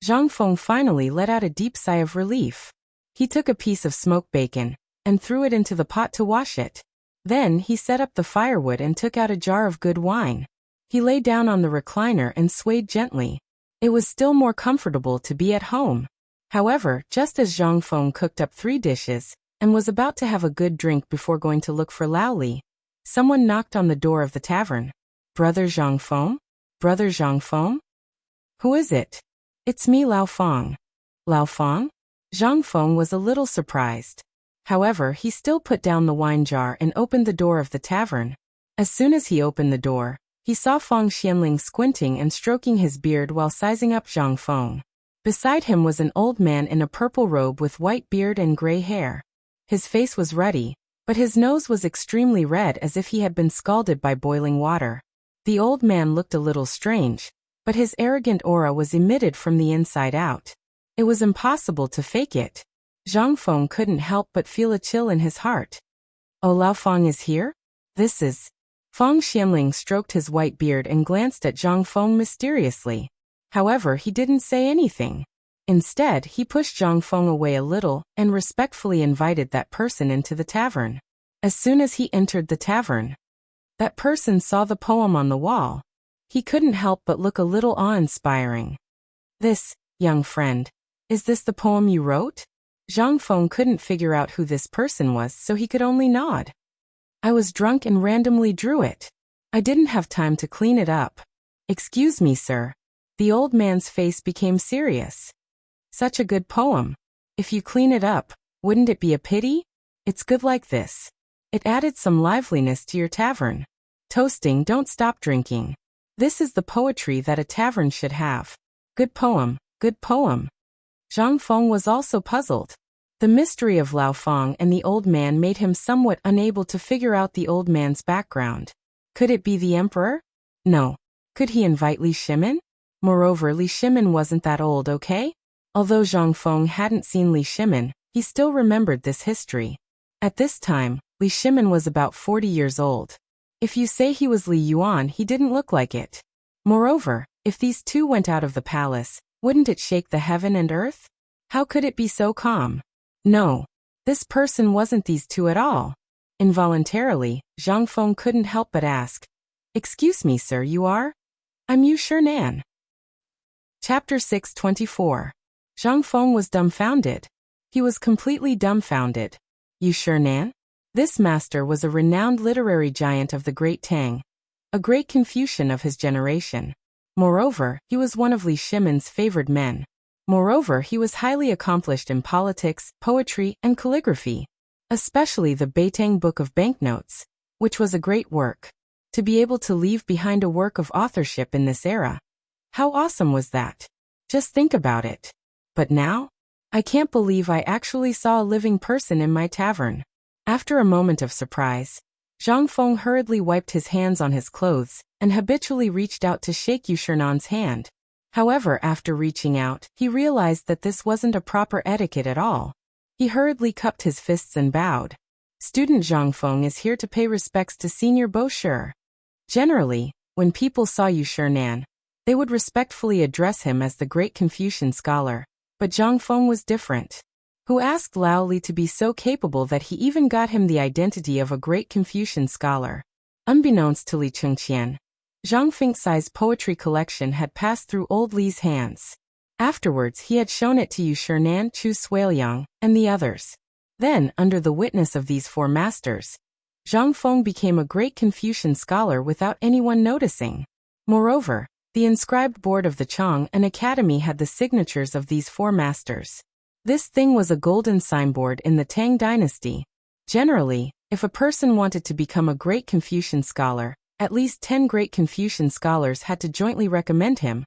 Zhang Feng finally let out a deep sigh of relief. He took a piece of smoked bacon and threw it into the pot to wash it. Then he set up the firewood and took out a jar of good wine. He lay down on the recliner and swayed gently. It was still more comfortable to be at home. However, just as Zhang Feng cooked up 3 dishes and was about to have a good drink before going to look for Lao Li, someone knocked on the door of the tavern. Brother Zhang Feng? Brother Zhang Feng? Who is it? It's me, Lao Feng. Lao Feng? Zhang Feng was a little surprised. However, he still put down the wine jar and opened the door of the tavern. As soon as he opened the door, he saw Feng Xianling squinting and stroking his beard while sizing up Zhang Feng. Beside him was an old man in a purple robe with white beard and gray hair. His face was ruddy, but his nose was extremely red as if he had been scalded by boiling water. The old man looked a little strange, but his arrogant aura was emitted from the inside out. It was impossible to fake it. Zhang Feng couldn't help but feel a chill in his heart. Oh, Lao Feng is here? This is... Feng Xianling stroked his white beard and glanced at Zhang Feng mysteriously. However, he didn't say anything. Instead, he pushed Zhang Feng away a little and respectfully invited that person into the tavern. As soon as he entered the tavern, that person saw the poem on the wall. He couldn't help but look a little awe-inspiring. This, young friend, is this the poem you wrote? Zhang Feng couldn't figure out who this person was, so he could only nod. I was drunk and randomly drew it. I didn't have time to clean it up. Excuse me, sir. The old man's face became serious. Such a good poem. If you clean it up, wouldn't it be a pity? It's good like this. It added some liveliness to your tavern. Toasting, don't stop drinking. This is the poetry that a tavern should have. Good poem, good poem. Zhang Feng was also puzzled. The mystery of Lao Feng and the old man made him somewhat unable to figure out the old man's background. Could it be the emperor? No. Could he invite Li Shimin? Moreover, Li Shimin wasn't that old, okay? Although Zhang Feng hadn't seen Li Shimin, he still remembered this history. At this time, Li Shimin was about 40 years old. If you say he was Li Yuan, he didn't look like it. Moreover, if these two went out of the palace, wouldn't it shake the heaven and earth? How could it be so calm? No. This person wasn't these two at all. Involuntarily, Zhang Feng couldn't help but ask, "Excuse me, sir, you are? I'm Yu Shinan." Chapter 624. Zhang Feng was dumbfounded. He was completely dumbfounded. Yu Shinan? This master was a renowned literary giant of the great Tang, a great Confucian of his generation. Moreover, he was one of Li Shimon's favored men. Moreover, he was highly accomplished in politics, poetry, and calligraphy, especially the Beitang Book of Banknotes, which was a great work. To be able to leave behind a work of authorship in this era. How awesome was that? Just think about it. But now? I can't believe I actually saw a living person in my tavern. After a moment of surprise, Zhang Feng hurriedly wiped his hands on his clothes and habitually reached out to shake Yu Shernan's hand. However, after reaching out, he realized that this wasn't a proper etiquette at all. He hurriedly cupped his fists and bowed. Student Zhang Feng is here to pay respects to Senior Bo Shi. Generally, when people saw Yu Shinan, they would respectfully address him as the great Confucian scholar. But Zhang Feng was different. Who asked Lao Li to be so capable that he even got him the identity of a great Confucian scholar. Unbeknownst to Li Chengqian, Zhang Fengxi's poetry collection had passed through old Li's hands. Afterwards he had shown it to Yu Shinan, Chu Suiliang, and the others. Then, under the witness of these four masters, Zhang Feng became a great Confucian scholar without anyone noticing. Moreover, the inscribed board of the Chang and Academy had the signatures of these four masters. This thing was a golden signboard in the Tang dynasty. Generally, if a person wanted to become a great Confucian scholar, at least 10 great Confucian scholars had to jointly recommend him,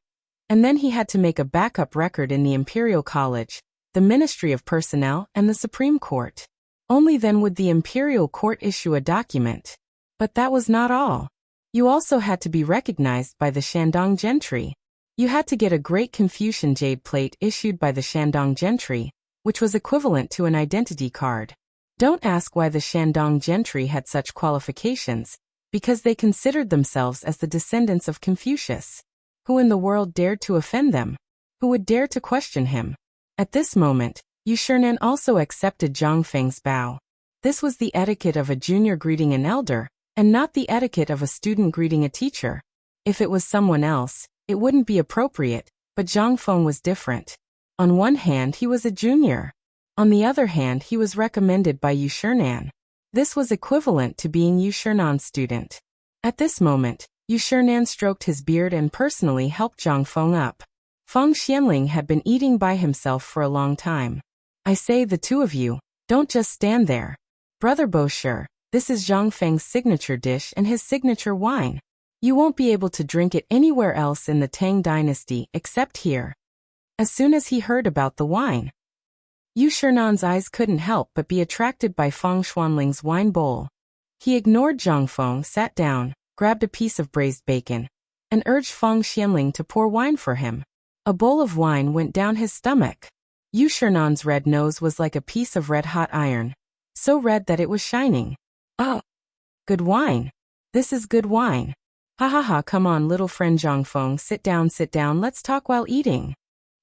and then he had to make a backup record in the Imperial College, the Ministry of Personnel, and the Supreme Court. Only then would the Imperial Court issue a document. But that was not all. You also had to be recognized by the Shandong gentry. You had to get a great Confucian jade plate issued by the Shandong gentry, which was equivalent to an identity card. Don't ask why the Shandong gentry had such qualifications, because they considered themselves as the descendants of Confucius. Who in the world dared to offend them? Who would dare to question him? At this moment, Yu Shinan also accepted Zhang Feng's bow. This was the etiquette of a junior greeting an elder, and not the etiquette of a student greeting a teacher. If it was someone else, it wouldn't be appropriate, but Zhang Feng was different. On one hand, he was a junior. On the other hand, he was recommended by Yu Shinan. This was equivalent to being Yu Shinan's student. At this moment, Yu Shinan stroked his beard and personally helped Zhang Feng up. Feng Xianling had been eating by himself for a long time. I say, the two of you, don't just stand there. Brother Bo Shi, this is Zhang Feng's signature dish and his signature wine. You won't be able to drink it anywhere else in the Tang dynasty except here. As soon as he heard about the wine, Yu Shinan's eyes couldn't help but be attracted by Feng Xuanling's wine bowl. He ignored Zhang Feng, sat down, grabbed a piece of braised bacon, and urged Feng Xianling to pour wine for him. A bowl of wine went down his stomach. Yu Shinan's red nose was like a piece of red-hot iron, so red that it was shining. Oh, good wine. This is good wine. Ha ha ha, come on little friend Zhang Feng, sit down, let's talk while eating.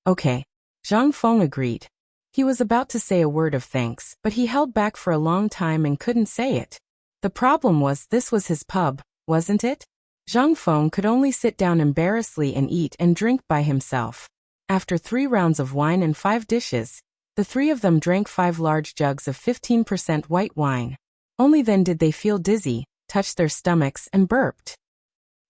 Okay. Zhang Feng agreed. He was about to say a word of thanks, but he held back for a long time and couldn't say it. The problem was this was his pub, wasn't it? Zhang Feng could only sit down embarrassedly and eat and drink by himself. After 3 rounds of wine and 5 dishes, the 3 of them drank 5 large jugs of 15% white wine. Only then did they feel dizzy, touched their stomachs, and burped.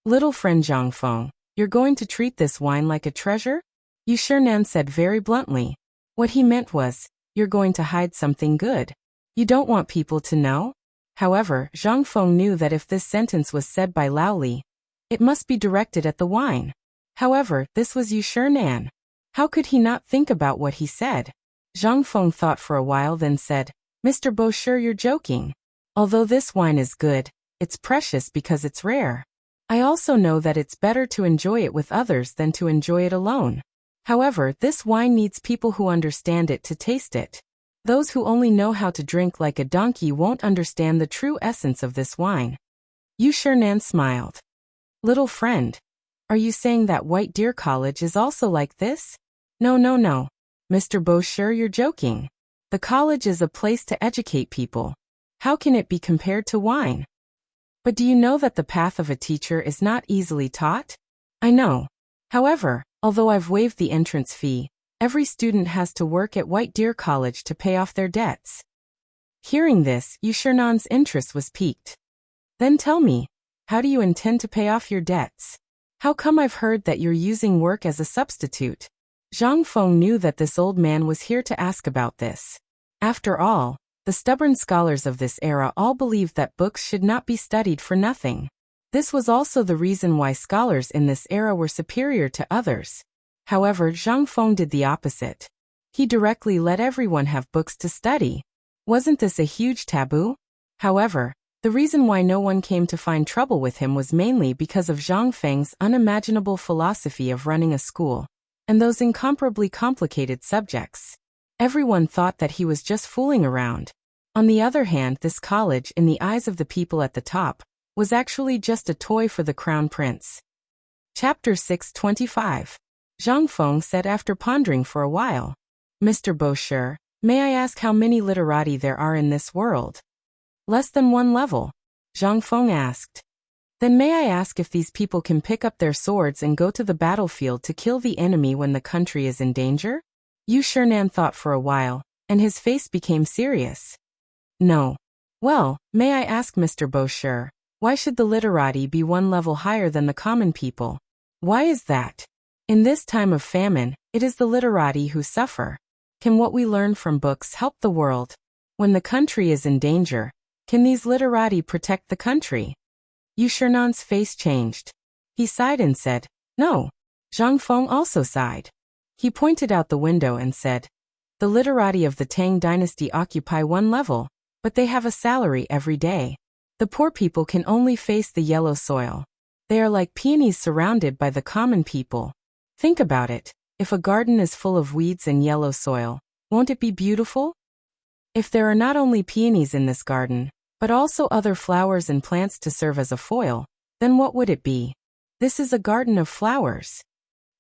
Little friend Zhang Feng, you're going to treat this wine like a treasure? Yu Shinan said very bluntly. What he meant was, you're going to hide something good. You don't want people to know? However, Zhang Feng knew that if this sentence was said by Lao Li, it must be directed at the wine. However, this was Yu Shinan. How could he not think about what he said? Zhang Feng thought for a while, then said, Mr. Bo Shi, you're joking. Although this wine is good, it's precious because it's rare. I also know that it's better to enjoy it with others than to enjoy it alone. However, this wine needs people who understand it to taste it. Those who only know how to drink like a donkey won't understand the true essence of this wine. Nan smiled. Little friend, are you saying that White Deer College is also like this? No, no, no. Mr. Bosher, you're joking. The college is a place to educate people. How can it be compared to wine? But do you know that the path of a teacher is not easily taught? I know. However, although I've waived the entrance fee, every student has to work at White Deer College to pay off their debts. Hearing this, Nan's interest was piqued. Then tell me, how do you intend to pay off your debts? How come I've heard that you're using work as a substitute? Zhang Feng knew that this old man was here to ask about this. After all, the stubborn scholars of this era all believed that books should not be studied for nothing. This was also the reason why scholars in this era were superior to others. However, Zhang Feng did the opposite. He directly let everyone have books to study. Wasn't this a huge taboo? However, the reason why no one came to find trouble with him was mainly because of Zhang Feng's unimaginable philosophy of running a school, and those incomparably complicated subjects. Everyone thought that he was just fooling around. On the other hand, this college, in the eyes of the people at the top, was actually just a toy for the crown prince. Chapter 625. Zhang Feng said after pondering for a while. Mr. Bosher, may I ask how many literati there are in this world? Less than one level, Zhang Feng asked. Then may I ask if these people can pick up their swords and go to the battlefield to kill the enemy when the country is in danger? Nan thought for a while, and his face became serious. No. Well, may I ask Mr. Bosher, why should the literati be one level higher than the common people? Why is that? In this time of famine, it is the literati who suffer. Can what we learn from books help the world? When the country is in danger, can these literati protect the country? Nan's face changed. He sighed and said, no. Zhang Feng also sighed. He pointed out the window and said, the literati of the Tang dynasty occupy one level, but they have a salary every day. The poor people can only face the yellow soil. They are like peonies surrounded by the common people. Think about it. If a garden is full of weeds and yellow soil, won't it be beautiful? If there are not only peonies in this garden, but also other flowers and plants to serve as a foil, then what would it be? This is a garden of flowers.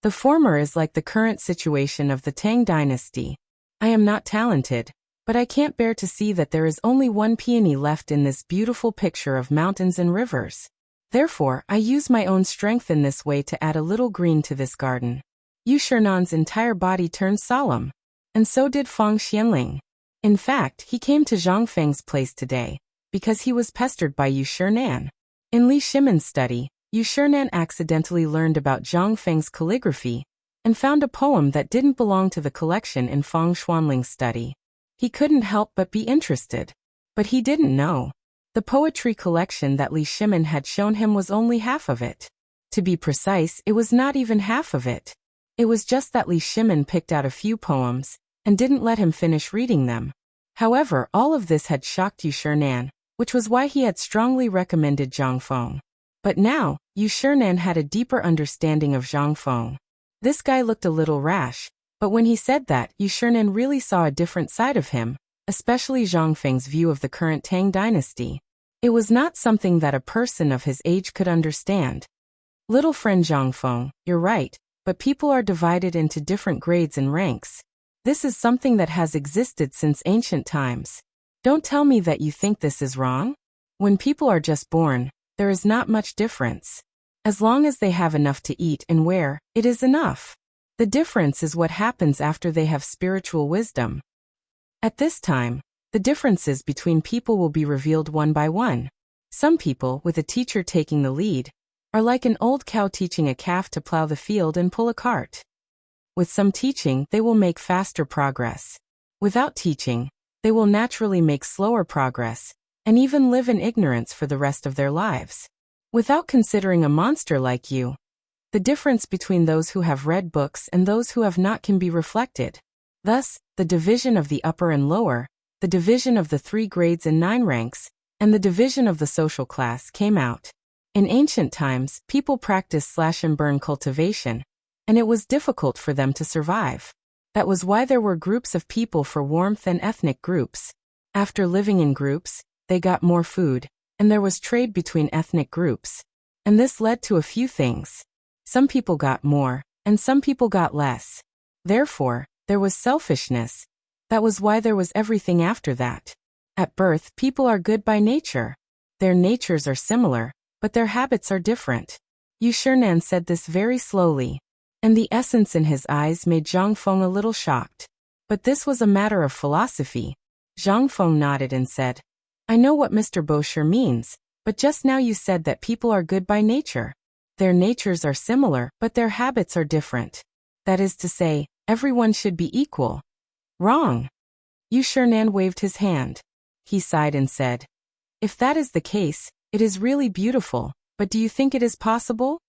The former is like the current situation of the Tang dynasty. I am not talented, but I can't bear to see that there is only one peony left in this beautiful picture of mountains and rivers. Therefore, I use my own strength in this way to add a little green to this garden. Nan's entire body turned solemn. And so did Fang Xianling. In fact, he came to Zhang Feng's place today, because he was pestered by Nan. In Li Shimen's study, Nan accidentally learned about Zhang Feng's calligraphy, and found a poem that didn't belong to the collection in Fang Xuanling's study. He couldn't help but be interested. But he didn't know. The poetry collection that Li Shimen had shown him was only half of it. To be precise, it was not even half of it. It was just that Li Shimen picked out a few poems, and didn't let him finish reading them. However, all of this had shocked Nan, which was why he had strongly recommended Zhang Feng. But now, Nan had a deeper understanding of Zhang Feng. This guy looked a little rash, but when he said that, Nan really saw a different side of him, especially Zhang Feng's view of the current Tang dynasty. It was not something that a person of his age could understand. Little friend Zhang Feng, you're right, but people are divided into different grades and ranks. This is something that has existed since ancient times. Don't tell me that you think this is wrong. When people are just born, there is not much difference. As long as they have enough to eat and wear, it is enough. The difference is what happens after they have spiritual wisdom. At this time, the differences between people will be revealed one by one. Some people, with a teacher taking the lead, are like an old cow teaching a calf to plow the field and pull a cart. With some teaching, they will make faster progress. Without teaching, they will naturally make slower progress, and even live in ignorance for the rest of their lives. Without considering a monster like you, the difference between those who have read books and those who have not can be reflected. Thus, the division of the upper and lower, the division of the 3 grades and 9 ranks, and the division of the social class came out. In ancient times, people practiced slash-and-burn cultivation, and it was difficult for them to survive. That was why there were groups of people for warmth and ethnic groups. After living in groups, they got more food, and there was trade between ethnic groups. And this led to a few things. Some people got more, and some people got less. Therefore, there was selfishness. That was why there was everything after that. At birth, people are good by nature. Their natures are similar, but their habits are different. Yu Shinan said this very slowly, and the essence in his eyes made Zhang Feng a little shocked. But this was a matter of philosophy. Zhang Feng nodded and said, I know what Mr. Bosher means, but just now you said that people are good by nature. Their natures are similar, but their habits are different. That is to say, everyone should be equal. Wrong. Yu Shinan waved his hand. He sighed and said, if that is the case, it is really beautiful, but do you think it is possible?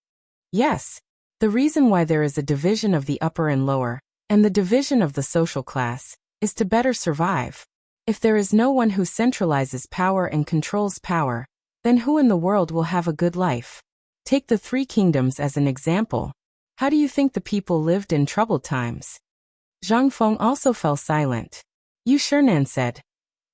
Yes. The reason why there is a division of the upper and lower, and the division of the social class, is to better survive. If there is no one who centralizes power and controls power, then who in the world will have a good life? Take the three kingdoms as an example. How do you think the people lived in troubled times? Zhang Feng also fell silent. Yu Shinan said,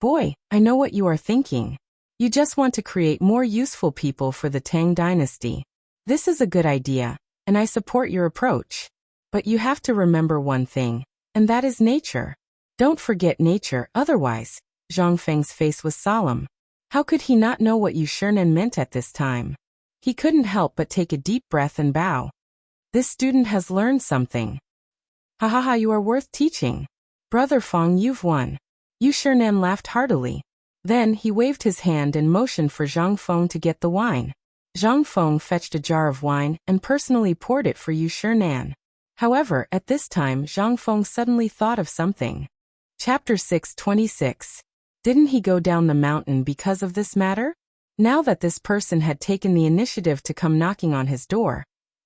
boy, I know what you are thinking. You just want to create more useful people for the Tang dynasty. This is a good idea, and I support your approach. But you have to remember one thing, and that is nature. Don't forget nature, otherwise. Zhang Feng's face was solemn. How could he not know what Yu Shinan meant at this time? He couldn't help but take a deep breath and bow. This student has learned something. Ha ha ha, you are worth teaching. Brother Feng, you've won. Yu Shinan laughed heartily. Then he waved his hand and motioned for Zhang Feng to get the wine. Zhang Feng fetched a jar of wine and personally poured it for Yu Shinan. However, at this time Zhang Feng suddenly thought of something. Chapter 6:26. Didn't he go down the mountain because of this matter? Now that this person had taken the initiative to come knocking on his door,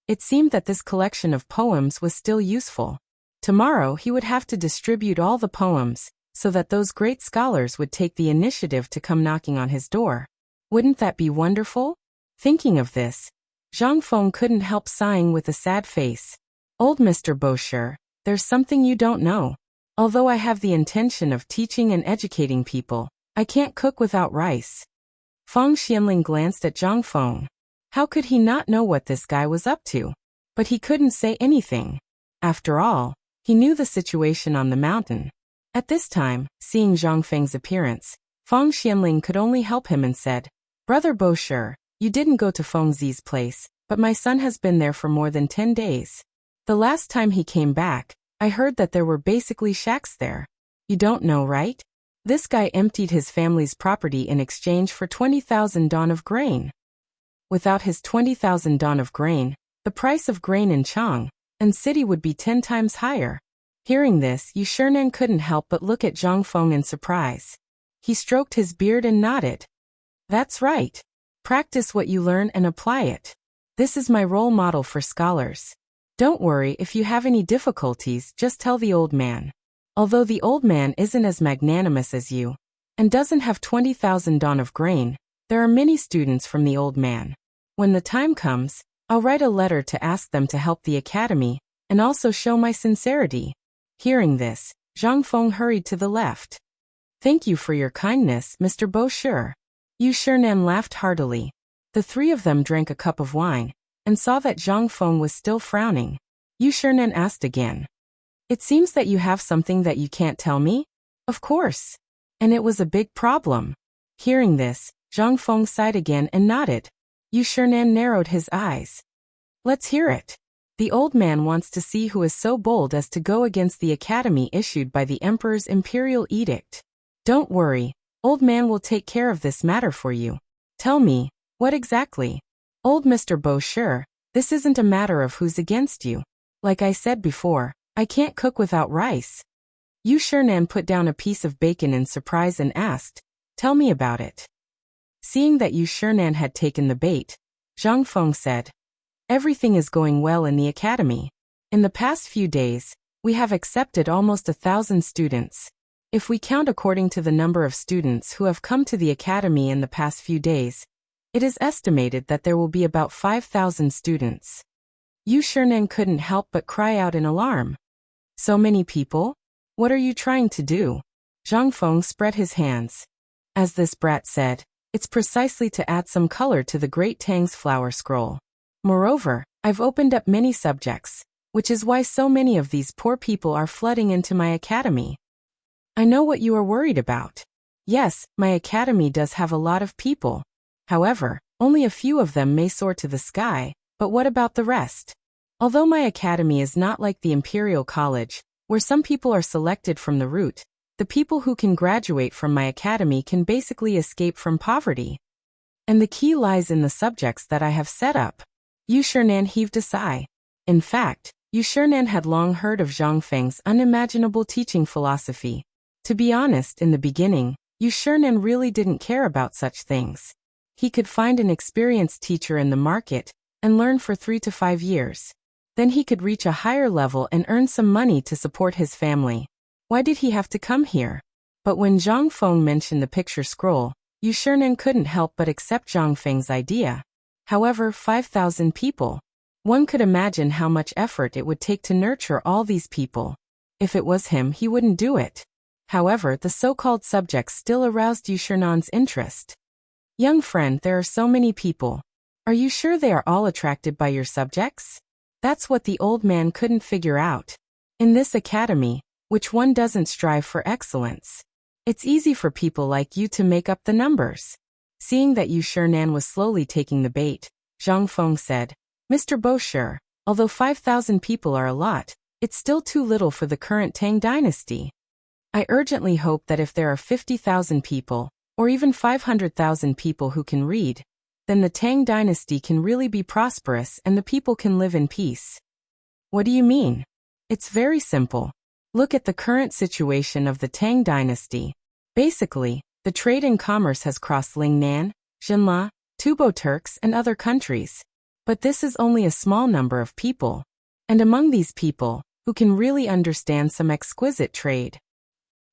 it seemed that this collection of poems was still useful. Tomorrow he would have to distribute all the poems, so that those great scholars would take the initiative to come knocking on his door. Wouldn't that be wonderful? Thinking of this, Zhang Feng couldn't help sighing with a sad face. Old Mr. Bosher, there's something you don't know. Although I have the intention of teaching and educating people, I can't cook without rice. Feng Xianling glanced at Zhang Feng. How could he not know what this guy was up to? But he couldn't say anything. After all, he knew the situation on the mountain. At this time, seeing Zhang Feng's appearance, Feng Xianling could only help him and said, Brother Bosher, you didn't go to Feng Zi's place, but my son has been there for more than 10 days. The last time he came back, I heard that there were basically shacks there. You don't know, right? This guy emptied his family's property in exchange for 20,000 don of grain. Without his 20,000 don of grain, the price of grain in Chang and city would be 10 times higher. Hearing this, Yu Shinan couldn't help but look at Zhang Feng in surprise. He stroked his beard and nodded. That's right. Practice what you learn and apply it. This is my role model for scholars. Don't worry if you have any difficulties, just tell the old man. Although the old man isn't as magnanimous as you, and doesn't have 20,000 don of grain, there are many students from the old man. When the time comes, I'll write a letter to ask them to help the academy, and also show my sincerity. Hearing this, Zhang Feng hurried to the left. Thank you for your kindness, Mr. Bosher. Yu Shinan laughed heartily. The three of them drank a cup of wine, and saw that Zhang Feng was still frowning. Yu Shinan asked again. It seems that you have something that you can't tell me? Of course. And it was a big problem. Hearing this, Zhang Feng sighed again and nodded. Yu Shinan narrowed his eyes. Let's hear it. The old man wants to see who is so bold as to go against the academy issued by the emperor's imperial edict. Don't worry, old man will take care of this matter for you. Tell me, what exactly? Old Mr. Bosher, this isn't a matter of who's against you. Like I said before, I can't cook without rice. Yu Shinan put down a piece of bacon in surprise and asked, tell me about it. Seeing that Yu Shinan had taken the bait, Zhang Feng said, everything is going well in the academy. In the past few days, we have accepted almost 1,000 students. If we count according to the number of students who have come to the academy in the past few days, it is estimated that there will be about 5,000 students. Yu Shinan couldn't help but cry out in alarm. So many people? What are you trying to do? Zhang Feng spread his hands. As this brat said, It's precisely to add some color to the great Tang's flower scroll. Moreover, I've opened up many subjects, which is why so many of these poor people are flooding into my academy. I know what you are worried about. Yes, my academy does have a lot of people. However, only a few of them may soar to the sky, but what about the rest? Although my academy is not like the Imperial College, where some people are selected from the root, the people who can graduate from my academy can basically escape from poverty. And the key lies in the subjects that I have set up. Yu Shernan heaved a sigh. In fact, Yu Shernan had long heard of Zhang Feng's unimaginable teaching philosophy. To be honest, in the beginning, Yu Shernan really didn't care about such things. He could find an experienced teacher in the market and learn for 3 to 5 years. Then he could reach a higher level and earn some money to support his family. Why did he have to come here? But when Zhang Feng mentioned the picture scroll, Yu Shernan couldn't help but accept Zhang Feng's idea. However, 5,000 people. One could imagine how much effort it would take to nurture all these people. If it was him, he wouldn't do it. However, the so-called subjects still aroused Yu Shernan's interest. Young friend, there are so many people. Are you sure they are all attracted by your subjects? That's what the old man couldn't figure out. In this academy, which one doesn't strive for excellence? It's easy for people like you to make up the numbers. Seeing that Yu Shernan was slowly taking the bait, Zhang Feng said, Mr. Bosher, although 5,000 people are a lot, it's still too little for the current Tang dynasty. I urgently hope that if there are 50,000 people, or even 500,000 people who can read, then the Tang dynasty can really be prosperous and the people can live in peace. What do you mean? It's very simple. Look at the current situation of the Tang dynasty. Basically, the trade and commerce has crossed Lingnan, Xinla, Tubo Turks and other countries. But this is only a small number of people. And among these people, who can really understand some exquisite trade.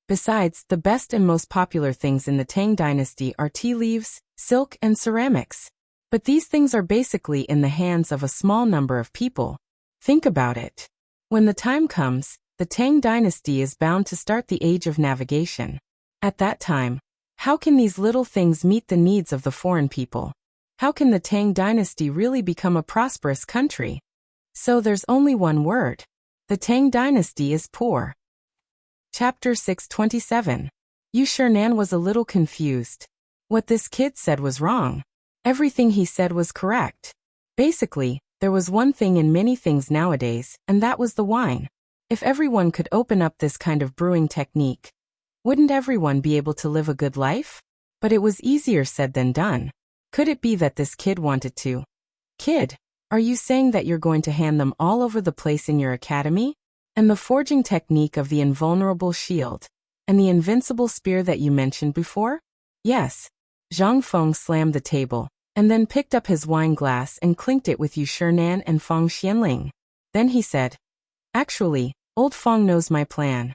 Besides, the best and most popular things in the Tang dynasty are tea leaves, silk and ceramics. But these things are basically in the hands of a small number of people. Think about it. When the time comes, the Tang dynasty is bound to start the age of navigation. At that time, how can these little things meet the needs of the foreign people? How can the Tang dynasty really become a prosperous country? So there's only one word. The Tang dynasty is poor. Chapter 627. Yu Shernan was a little confused. What this kid said was wrong. Everything he said was correct. Basically, there was one thing in many things nowadays, and that was the wine. If everyone could open up this kind of brewing technique, wouldn't everyone be able to live a good life? But it was easier said than done. Could it be that this kid wanted to? Kid, are you saying that you're going to hand them all over the place in your academy? And the forging technique of the invulnerable shield, and the invincible spear that you mentioned before? Yes. Zhang Feng slammed the table, and then picked up his wine glass and clinked it with Yu Shernan and Fang Xianling. Then he said, Actually, old Fang knows my plan.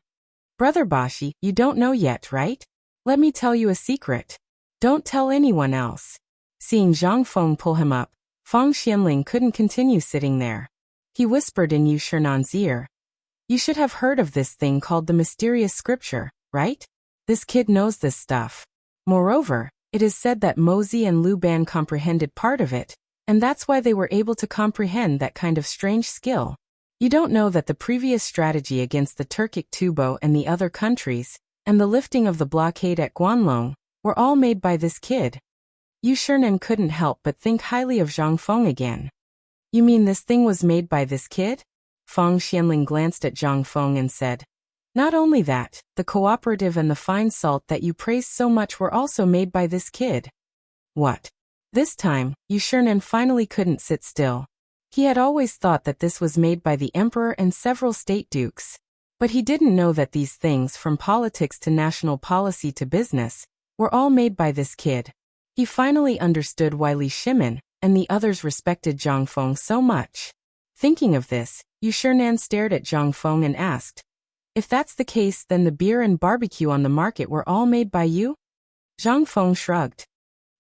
Brother Bashi, you don't know yet, right? Let me tell you a secret. Don't tell anyone else. Seeing Zhang Feng pull him up, Fang Xianling couldn't continue sitting there. He whispered in Yu Shernan's ear, You should have heard of this thing called the mysterious scripture, right? This kid knows this stuff. Moreover, it is said that Mozi and Lu Ban comprehended part of it, and that's why they were able to comprehend that kind of strange skill. You don't know that the previous strategy against the Turkic Tubo and the other countries, and the lifting of the blockade at Guanlong, were all made by this kid. Yu Shernan couldn't help but think highly of Zhang Feng again. You mean this thing was made by this kid? Fang Xianling glanced at Zhang Feng and said, Not only that, the cooperative and the fine salt that you praised so much were also made by this kid. What? This time, Yu Shernan finally couldn't sit still. He had always thought that this was made by the emperor and several state dukes. But he didn't know that these things, from politics to national policy to business, were all made by this kid. He finally understood why Li Shimin and the others respected Zhang Feng so much. Thinking of this, Yu Shernan stared at Zhang Feng and asked, If that's the case, then the beer and barbecue on the market were all made by you? Zhang Feng shrugged.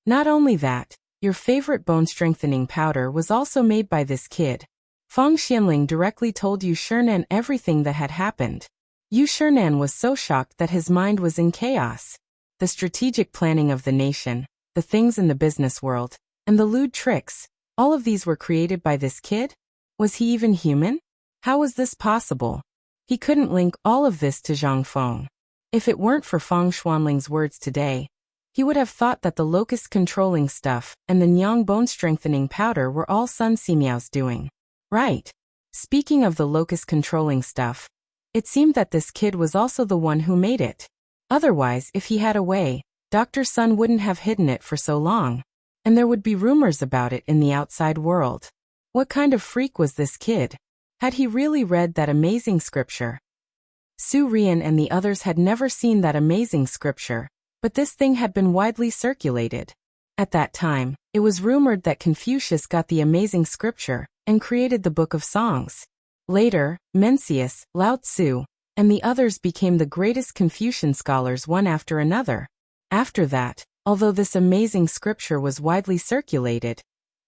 Not only that, your favorite bone-strengthening powder was also made by this kid. Fang Xianling directly told Yu Shernan everything that had happened. Yu Shernan was so shocked that his mind was in chaos. The strategic planning of the nation, the things in the business world, and the lewd tricks, all of these were created by this kid? Was he even human? How was this possible? He couldn't link all of this to Zhang Feng. If it weren't for Feng Xuanling's words today, he would have thought that the locust controlling stuff and the Nyang bone strengthening powder were all Sun Simiao's doing. Right. Speaking of the locust controlling stuff, it seemed that this kid was also the one who made it. Otherwise, if he had a way, Dr. Sun wouldn't have hidden it for so long, and there would be rumors about it in the outside world. What kind of freak was this kid? Had he really read that amazing scripture? Su Rian and the others had never seen that amazing scripture, but this thing had been widely circulated. At that time, it was rumored that Confucius got the amazing scripture and created the Book of Songs. Later, Mencius, Lao Tzu, and the others became the greatest Confucian scholars one after another. After that, although this amazing scripture was widely circulated,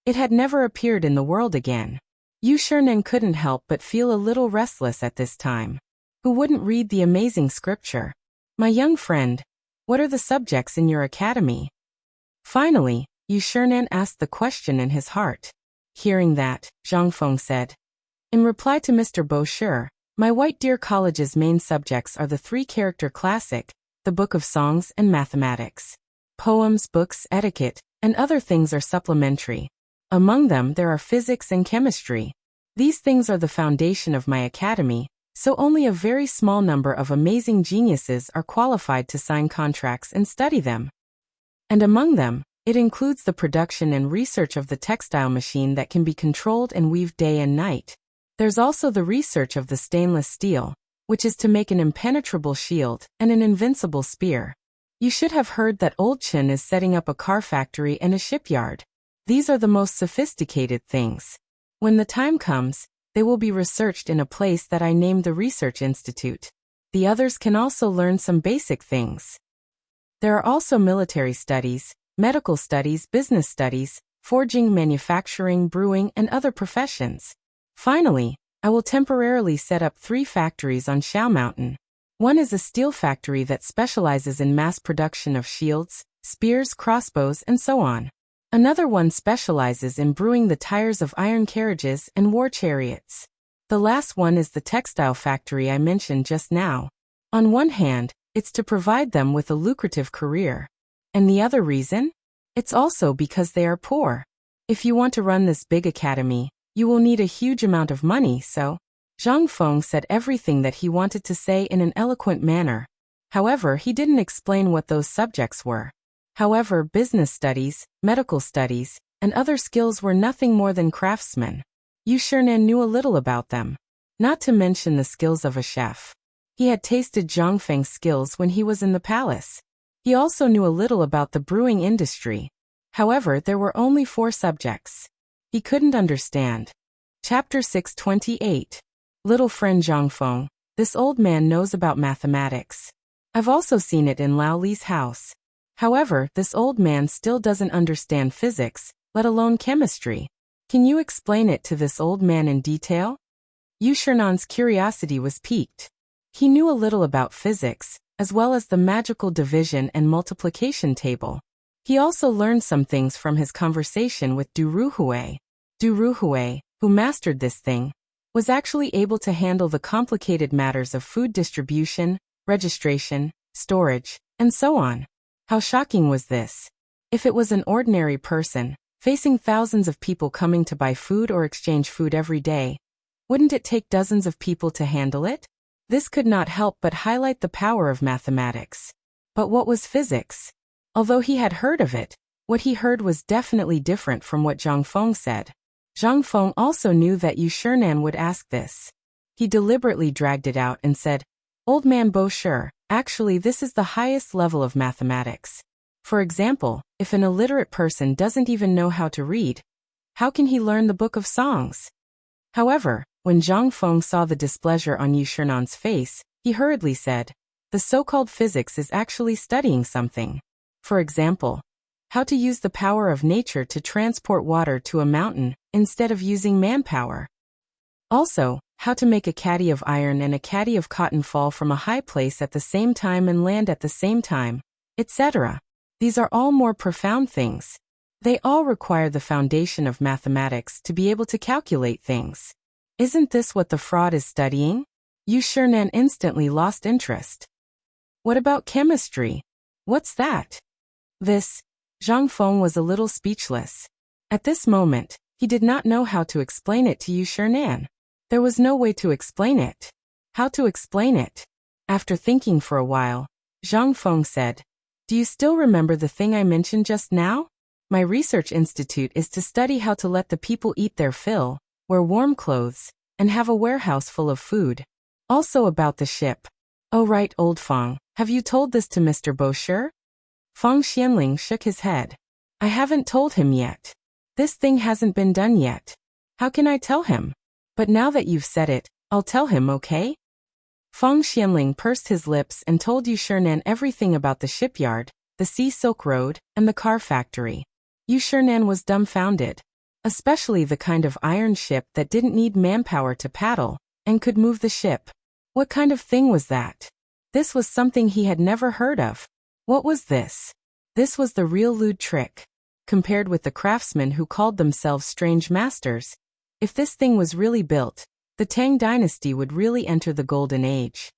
it had never appeared in the world again. Yu Shiren couldn't help but feel a little restless at this time. Who wouldn't read the amazing scripture? My young friend, what are the subjects in your academy? Finally, Yu Shiren asked the question in his heart. Hearing that, Zhang Feng said, in reply to Mr. Bo Shi, my White Deer College's main subjects are the three-character classic, the Book of Songs, and mathematics. Poems, books, etiquette, and other things are supplementary. Among them there are physics and chemistry. These things are the foundation of my academy, so only a very small number of amazing geniuses are qualified to sign contracts and study them. And among them, it includes the production and research of the textile machine that can be controlled and weaved day and night. There's also the research of the stainless steel, which is to make an impenetrable shield and an invincible spear. You should have heard that Old Chen is setting up a car factory and a shipyard. These are the most sophisticated things. When the time comes, they will be researched in a place that I named the Research Institute. The others can also learn some basic things. There are also military studies, medical studies, business studies, forging, manufacturing, brewing, and other professions. Finally, I will temporarily set up 3 factories on Xiao Mountain. One is a steel factory that specializes in mass production of shields, spears, crossbows, and so on. Another one specializes in brewing the tires of iron carriages and war chariots. The last one is the textile factory I mentioned just now. On one hand, it's to provide them with a lucrative career. And the other reason? It's also because they are poor. If you want to run this big academy, you will need a huge amount of money, so Zhang Feng said everything that he wanted to say in an eloquent manner. However, he didn't explain what those subjects were. However, business studies, medical studies, and other skills were nothing more than craftsmen. Yu Shiren knew a little about them. Not to mention the skills of a chef. He had tasted Zhang Feng's skills when he was in the palace. He also knew a little about the brewing industry. However, there were only 4 subjects. He couldn't understand. Chapter 628. Little friend Zhang Feng, this old man knows about mathematics. I've also seen it in Lao Li's house. However, this old man still doesn't understand physics, let alone chemistry. Can you explain it to this old man in detail? Yu Shiren's curiosity was piqued. He knew a little about physics, as well as the magical division and multiplication table. He also learned some things from his conversation with Du Ruhui. Du Ruhui, who mastered this thing, was actually able to handle the complicated matters of food distribution, registration, storage, and so on. How shocking was this? If it was an ordinary person, facing thousands of people coming to buy food or exchange food every day, wouldn't it take dozens of people to handle it? This could not help but highlight the power of mathematics. But what was physics? Although he had heard of it, what he heard was definitely different from what Zhang Feng said. Zhang Feng also knew that Yu Shiren would ask this. He deliberately dragged it out and said, Old man Bo Shi, actually this is the highest level of mathematics. For example, if an illiterate person doesn't even know how to read, how can he learn the Book of Songs? However, when Zhang Feng saw the displeasure on Yu Shiren's face, he hurriedly said, the so-called physics is actually studying something. For example, how to use the power of nature to transport water to a mountain instead of using manpower. Also, how to make a caddy of iron and a caddy of cotton fall from a high place at the same time and land at the same time, etc. These are all more profound things. They all require the foundation of mathematics to be able to calculate things. Isn't this what the fraud is studying? Yu Shinan instantly lost interest. What about chemistry? What's that? Zhang Feng was a little speechless. At this moment, he did not know how to explain it to Yu Shinan. There was no way to explain it. How to explain it? After thinking for a while, Zhang Feng said, "Do you still remember the thing I mentioned just now? My research institute is to study how to let the people eat their fill, wear warm clothes, and have a warehouse full of food. Also about the ship." "Oh right, old Feng, have you told this to Mr. Bosher?" Feng Xianling shook his head. "I haven't told him yet. This thing hasn't been done yet. How can I tell him? But now that you've said it, I'll tell him, okay?" Feng Xianling pursed his lips and told Yu Shinan everything about the shipyard, the Sea Silk Road, and the car factory. Yu Shinan was dumbfounded. Especially the kind of iron ship that didn't need manpower to paddle, and could move the ship. What kind of thing was that? This was something he had never heard of. What was this? This was the real lewd trick. Compared with the craftsmen who called themselves strange masters, if this thing was really built, the Tang dynasty would really enter the golden age.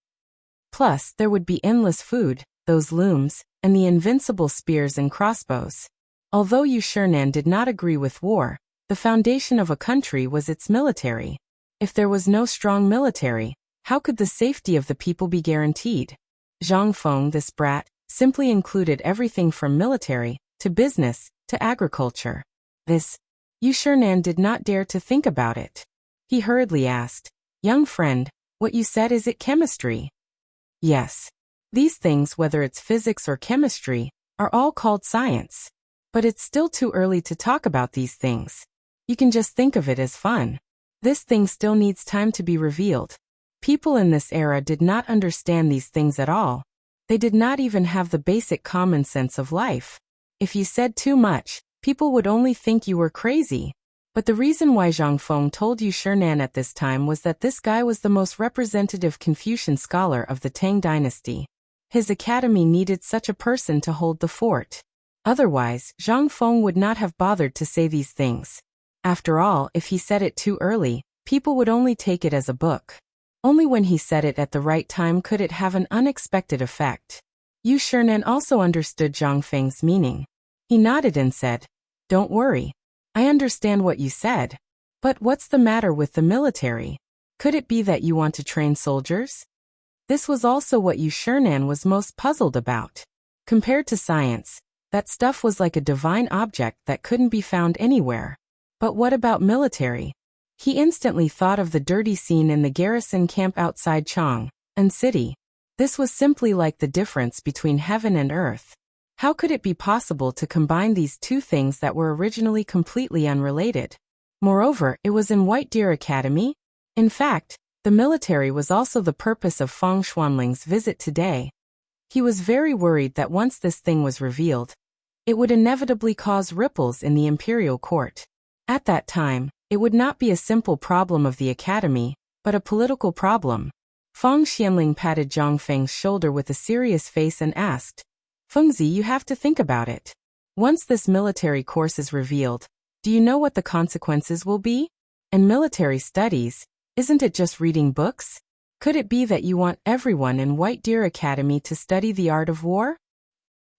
Plus, there would be endless food, those looms, and the invincible spears and crossbows. Although Yu Shinan did not agree with war, the foundation of a country was its military. If there was no strong military, how could the safety of the people be guaranteed? Zhang Feng, this brat, simply included everything from military, to business, to agriculture. Yu Shinan did not dare to think about it. He hurriedly asked, "Young friend, what you said, is it chemistry?" "Yes. These things, whether it's physics or chemistry, are all called science. But it's still too early to talk about these things. You can just think of it as fun. This thing still needs time to be revealed." People in this era did not understand these things at all. They did not even have the basic common sense of life. If you said too much, people would only think you were crazy. But the reason why Zhang Feng told Yu Shinan at this time was that this guy was the most representative Confucian scholar of the Tang dynasty. His academy needed such a person to hold the fort. Otherwise, Zhang Feng would not have bothered to say these things. After all, if he said it too early, people would only take it as a book. Only when he said it at the right time could it have an unexpected effect. Yu Shinan also understood Zhang Feng's meaning. He nodded and said, "Don't worry. I understand what you said. But what's the matter with the military? Could it be that you want to train soldiers?" This was also what Yu Shinan was most puzzled about. Compared to science, that stuff was like a divine object that couldn't be found anywhere. But what about military? He instantly thought of the dirty scene in the garrison camp outside Chang'an City. This was simply like the difference between heaven and earth. How could it be possible to combine these two things that were originally completely unrelated? Moreover, it was in White Deer Academy. In fact, the military was also the purpose of Feng Xuanling's visit today. He was very worried that once this thing was revealed, it would inevitably cause ripples in the imperial court. At that time, it would not be a simple problem of the academy, but a political problem. Feng Xianling patted Zhang Feng's shoulder with a serious face and asked, "Fengzi, you have to think about it. Once this military course is revealed, do you know what the consequences will be? And military studies, isn't it just reading books? Could it be that you want everyone in White Deer Academy to study the art of war?"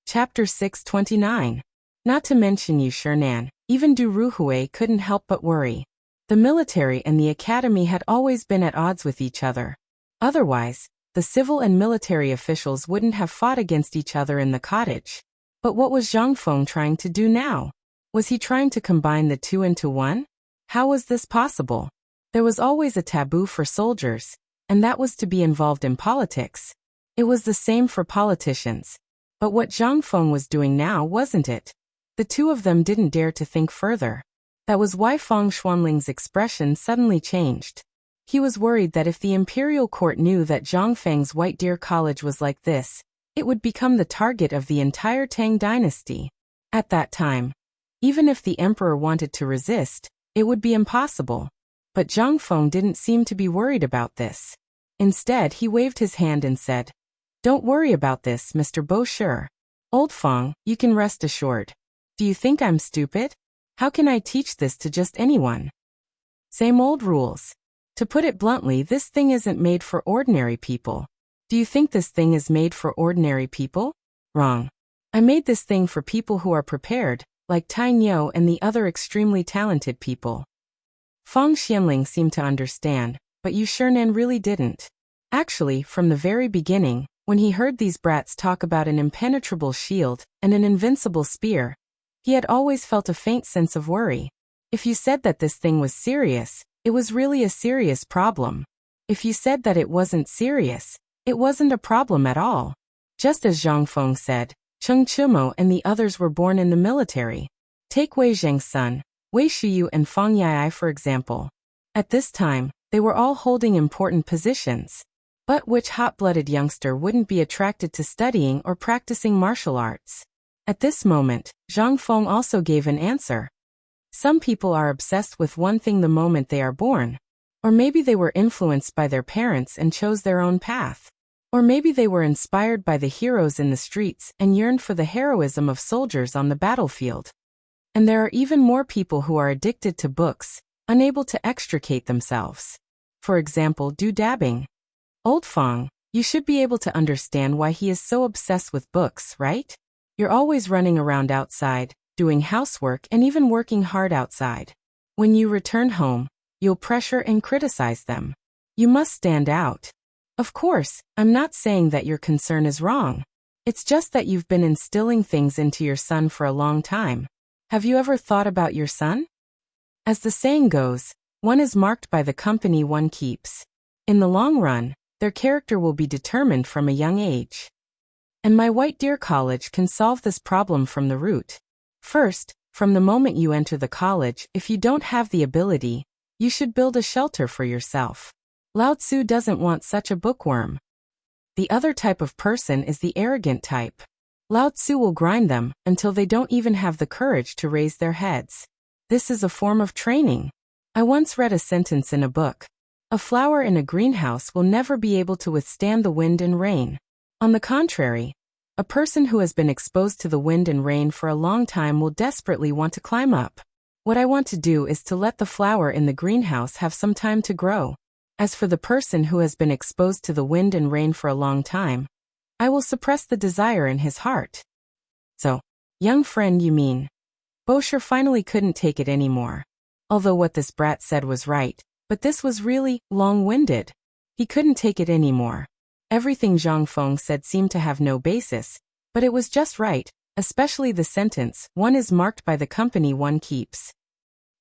Chapter 629. Not to mention Yu Shinan, even Du Ruhui couldn't help but worry. The military and the academy had always been at odds with each other. Otherwise, the civil and military officials wouldn't have fought against each other in the cottage. But what was Zhang Feng trying to do now? Was he trying to combine the two into one? How was this possible? There was always a taboo for soldiers, and that was to be involved in politics. It was the same for politicians. But what Zhang Feng was doing now wasn't it? The two of them didn't dare to think further. That was why Feng Xuanling's expression suddenly changed. He was worried that if the imperial court knew that Zhang Feng's White Deer College was like this, it would become the target of the entire Tang dynasty. At that time, even if the emperor wanted to resist, it would be impossible. But Zhang Feng didn't seem to be worried about this. Instead, he waved his hand and said, "Don't worry about this, Mr. Bosher. Old Fong, you can rest assured. Do you think I'm stupid? How can I teach this to just anyone? Same old rules. To put it bluntly, this thing isn't made for ordinary people. Do you think this thing is made for ordinary people? Wrong. I made this thing for people who are prepared, like Tang and the other extremely talented people. Fong Xianling seemed to understand, but Yu Shinan really didn't. Actually, from the very beginning, when he heard these brats talk about an impenetrable shield and an invincible spear, he had always felt a faint sense of worry. If you said that this thing was serious, it was really a serious problem. If you said that it wasn't serious, it wasn't a problem at all. Just as Zhang Feng said, Cheng Chimo and the others were born in the military. Take Wei Zheng's son, Wei Shuyu and Fang Yai for example. At this time, they were all holding important positions. But which hot-blooded youngster wouldn't be attracted to studying or practicing martial arts? At this moment, Zhang Feng also gave an answer. Some people are obsessed with one thing the moment they are born. Or maybe they were influenced by their parents and chose their own path. Or maybe they were inspired by the heroes in the streets and yearned for the heroism of soldiers on the battlefield. And there are even more people who are addicted to books, unable to extricate themselves. For example, dabbing. Old Fong, you should be able to understand why he is so obsessed with books, right? You're always running around outside, doing housework and even working hard outside. When you return home, you'll pressure and criticize them. You must stand out. Of course, I'm not saying that your concern is wrong. It's just that you've been instilling things into your son for a long time. Have you ever thought about your son? As the saying goes, one is marked by the company one keeps. In the long run, their character will be determined from a young age. And my White Deer College can solve this problem from the root. First, from the moment you enter the college, if you don't have the ability, you should build a shelter for yourself. Lao Tzu doesn't want such a bookworm. The other type of person is the arrogant type. Lao Tzu will grind them until they don't even have the courage to raise their heads. This is a form of training. I once read a sentence in a book. A flower in a greenhouse will never be able to withstand the wind and rain. On the contrary, a person who has been exposed to the wind and rain for a long time will desperately want to climb up. What I want to do is to let the flower in the greenhouse have some time to grow. As for the person who has been exposed to the wind and rain for a long time, I will suppress the desire in his heart. So, young friend, you mean? Bosher finally couldn't take it anymore. Although what this brat said was right, but this was really long-winded. He couldn't take it anymore. Everything Zhang Feng said seemed to have no basis, but it was just right, especially the sentence, one is marked by the company one keeps.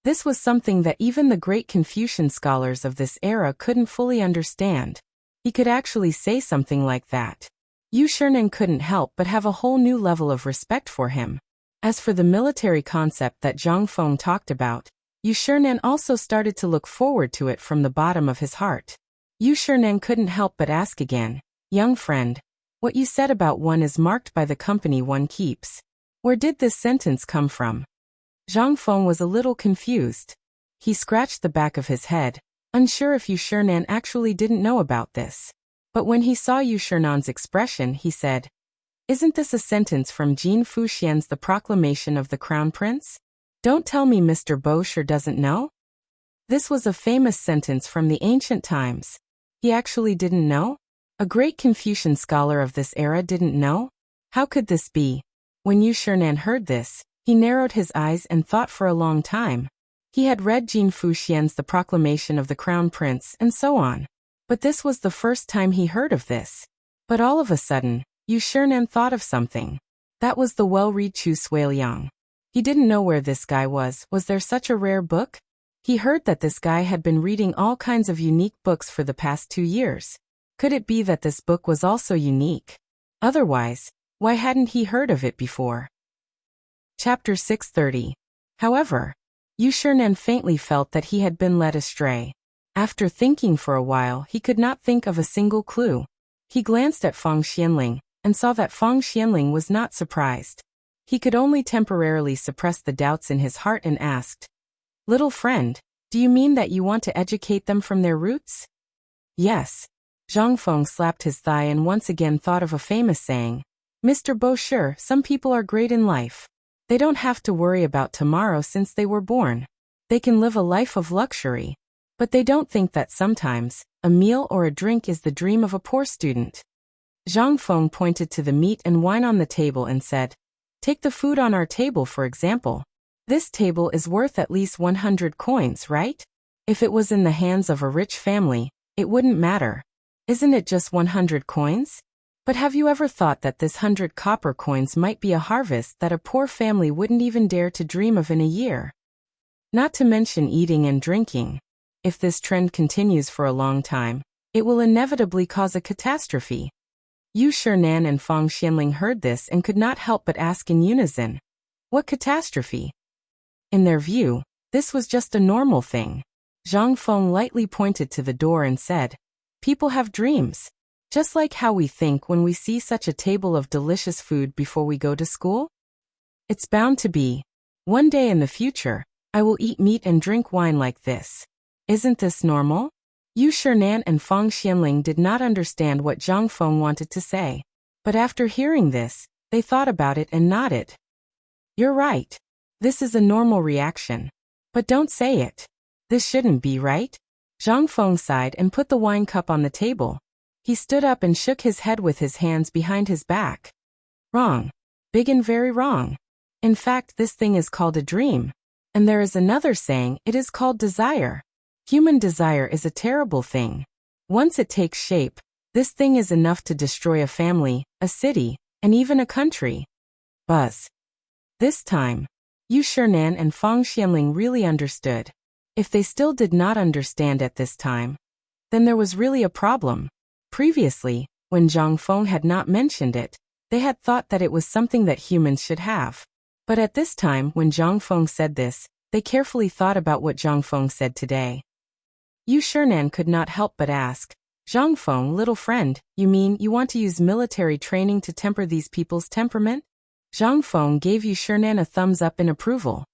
This was something that even the great Confucian scholars of this era couldn't fully understand. He could actually say something like that. Yu Shinan couldn't help but have a whole new level of respect for him. As for the military concept that Zhang Feng talked about, Yu Shinan also started to look forward to it from the bottom of his heart. Yu Shinan couldn't help but ask again, young friend, what you said about one is marked by the company one keeps. Where did this sentence come from? Zhang Feng was a little confused. He scratched the back of his head, unsure if Yu Shinan actually didn't know about this. But when he saw Yu Shinan's expression, he said, isn't this a sentence from Jin Fuxian's The Proclamation of the Crown Prince? Don't tell me Mr. Bosher doesn't know? This was a famous sentence from the ancient times. He actually didn't know? A great Confucian scholar of this era didn't know? How could this be? When Yu Shinan heard this, he narrowed his eyes and thought for a long time. He had read Jin Fuxian's The Proclamation of the Crown Prince and so on. But this was the first time he heard of this. But all of a sudden, Yu Shinan thought of something. That was the well-read Chu Suiliang. He didn't know where this guy was. Was there such a rare book? He heard that this guy had been reading all kinds of unique books for the past 2 years. Could it be that this book was also unique? Otherwise, why hadn't he heard of it before? Chapter 630. However, Yu Shinan faintly felt that he had been led astray. After thinking for a while, he could not think of a single clue. He glanced at Fong Xianling, and saw that Fong Xianling was not surprised. He could only temporarily suppress the doubts in his heart and asked, little friend, do you mean that you want to educate them from their roots? Yes. Zhang Feng slapped his thigh and once again thought of a famous saying, Mr. Bosher, some people are great in life. They don't have to worry about tomorrow since they were born. They can live a life of luxury. But they don't think that sometimes, a meal or a drink is the dream of a poor student. Zhang Feng pointed to the meat and wine on the table and said, "Take the food on our table for example. This table is worth at least 100 coins, right? If it was in the hands of a rich family, it wouldn't matter. Isn't it just 100 coins? But have you ever thought that this 100 copper coins might be a harvest that a poor family wouldn't even dare to dream of in a year? Not to mention eating and drinking. If this trend continues for a long time, it will inevitably cause a catastrophe." Yu Shinan and Fang Xianling heard this and could not help but ask in unison, "What catastrophe?" In their view, this was just a normal thing. Zhang Feng lightly pointed to the door and said, "People have dreams. Just like how we think when we see such a table of delicious food before we go to school. It's bound to be. One day in the future, I will eat meat and drink wine like this. Isn't this normal?" Yu Shinan and Fang Xianling did not understand what Zhang Feng wanted to say. But after hearing this, they thought about it and nodded. "You're right. This is a normal reaction. But don't say it. This shouldn't be, right?" Zhang Feng sighed and put the wine cup on the table. He stood up and shook his head with his hands behind his back. "Wrong. Big and very wrong. In fact, this thing is called a dream. And there is another saying, it is called desire. Human desire is a terrible thing. Once it takes shape, this thing is enough to destroy a family, a city, and even a country." Buzz. This time, Yu Shinan and Fang Xianling really understood. If they still did not understand at this time, then there was really a problem. Previously, when Zhang Feng had not mentioned it, they had thought that it was something that humans should have. But at this time, when Zhang Feng said this, they carefully thought about what Zhang Feng said today. Yu Shinan could not help but ask, "Zhang Feng, little friend, you mean you want to use military training to temper these people's temperament?" Zhang Feng gave Yu Shinan a thumbs up in approval.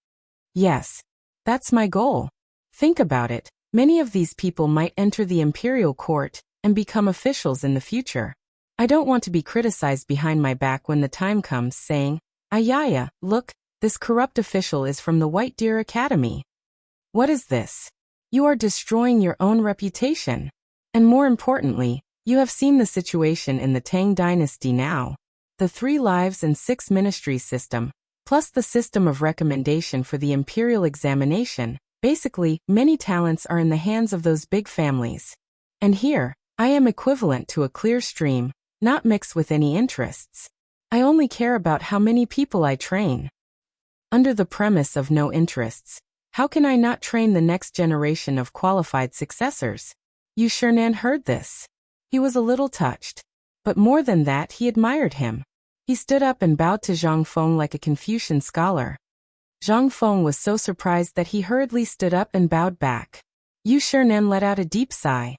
"Yes. That's my goal. Think about it, many of these people might enter the imperial court and become officials in the future. I don't want to be criticized behind my back when the time comes saying, 'Ayaya, look, this corrupt official is from the White Deer Academy.' What is this? You are destroying your own reputation. And more importantly, you have seen the situation in the Tang dynasty now. The 3 lives and 6 ministries system, plus the system of recommendation for the imperial examination. Basically, many talents are in the hands of those big families. And here, I am equivalent to a clear stream, not mixed with any interests. I only care about how many people I train. Under the premise of no interests, how can I not train the next generation of qualified successors?" Yu Shinan heard this. He was a little touched. But more than that, he admired him. He stood up and bowed to Zhang Feng like a Confucian scholar. Zhang Feng was so surprised that he hurriedly stood up and bowed back. Yu Shinan let out a deep sigh.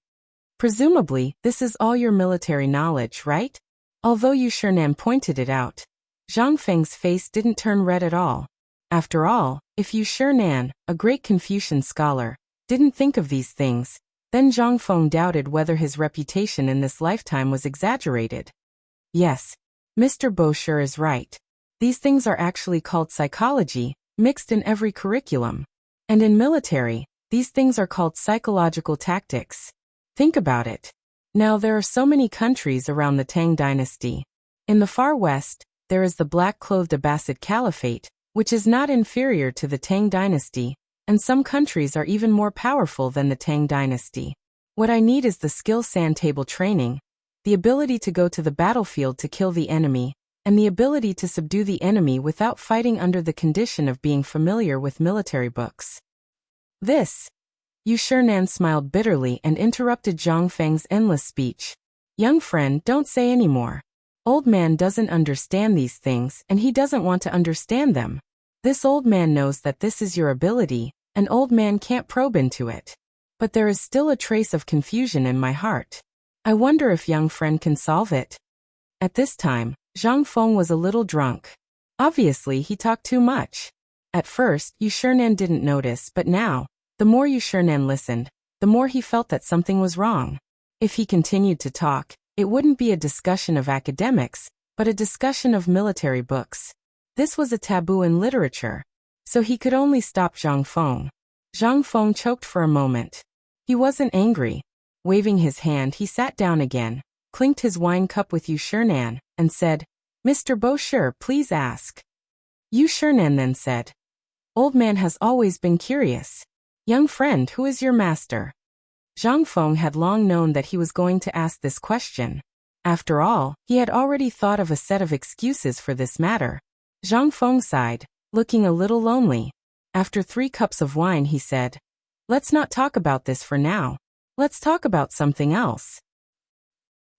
"Presumably, this is all your military knowledge, right?" Although Yu Shinan pointed it out, Zhang Feng's face didn't turn red at all. After all, if Yu Shinan, a great Confucian scholar, didn't think of these things, then Zhang Feng doubted whether his reputation in this lifetime was exaggerated. "Yes, Mr. Bosher is right. These things are actually called psychology, mixed in every curriculum. And in military, these things are called psychological tactics. Think about it. Now there are so many countries around the Tang dynasty. In the far west, there is the black-clothed Abbasid Caliphate, which is not inferior to the Tang dynasty, and some countries are even more powerful than the Tang dynasty. What I need is the skill sand table training, the ability to go to the battlefield to kill the enemy, and the ability to subdue the enemy without fighting under the condition of being familiar with military books." This. Yu Shinan smiled bitterly and interrupted Zhang Feng's endless speech. "Young friend, don't say any more. Old man doesn't understand these things and he doesn't want to understand them. This old man knows that this is your ability, and old man can't probe into it. But there is still a trace of confusion in my heart. I wonder if young friend can solve it." At this time, Zhang Feng was a little drunk. Obviously, he talked too much. At first, Yu Shinan didn't notice, but now, the more Yu Shinan listened, the more he felt that something was wrong. If he continued to talk, it wouldn't be a discussion of academics, but a discussion of military books. This was a taboo in literature, so he could only stop Zhang Feng. Zhang Feng choked for a moment. He wasn't angry. Waving his hand, he sat down again, clinked his wine cup with Yu Shernan, and said, "Mr. Bosher, please ask." Yu Shernan then said, "Old man has always been curious. Young friend, who is your master?" Zhang Feng had long known that he was going to ask this question. After all, he had already thought of a set of excuses for this matter. Zhang Feng sighed, looking a little lonely. After 3 cups of wine, he said, "Let's not talk about this for now. Let's talk about something else."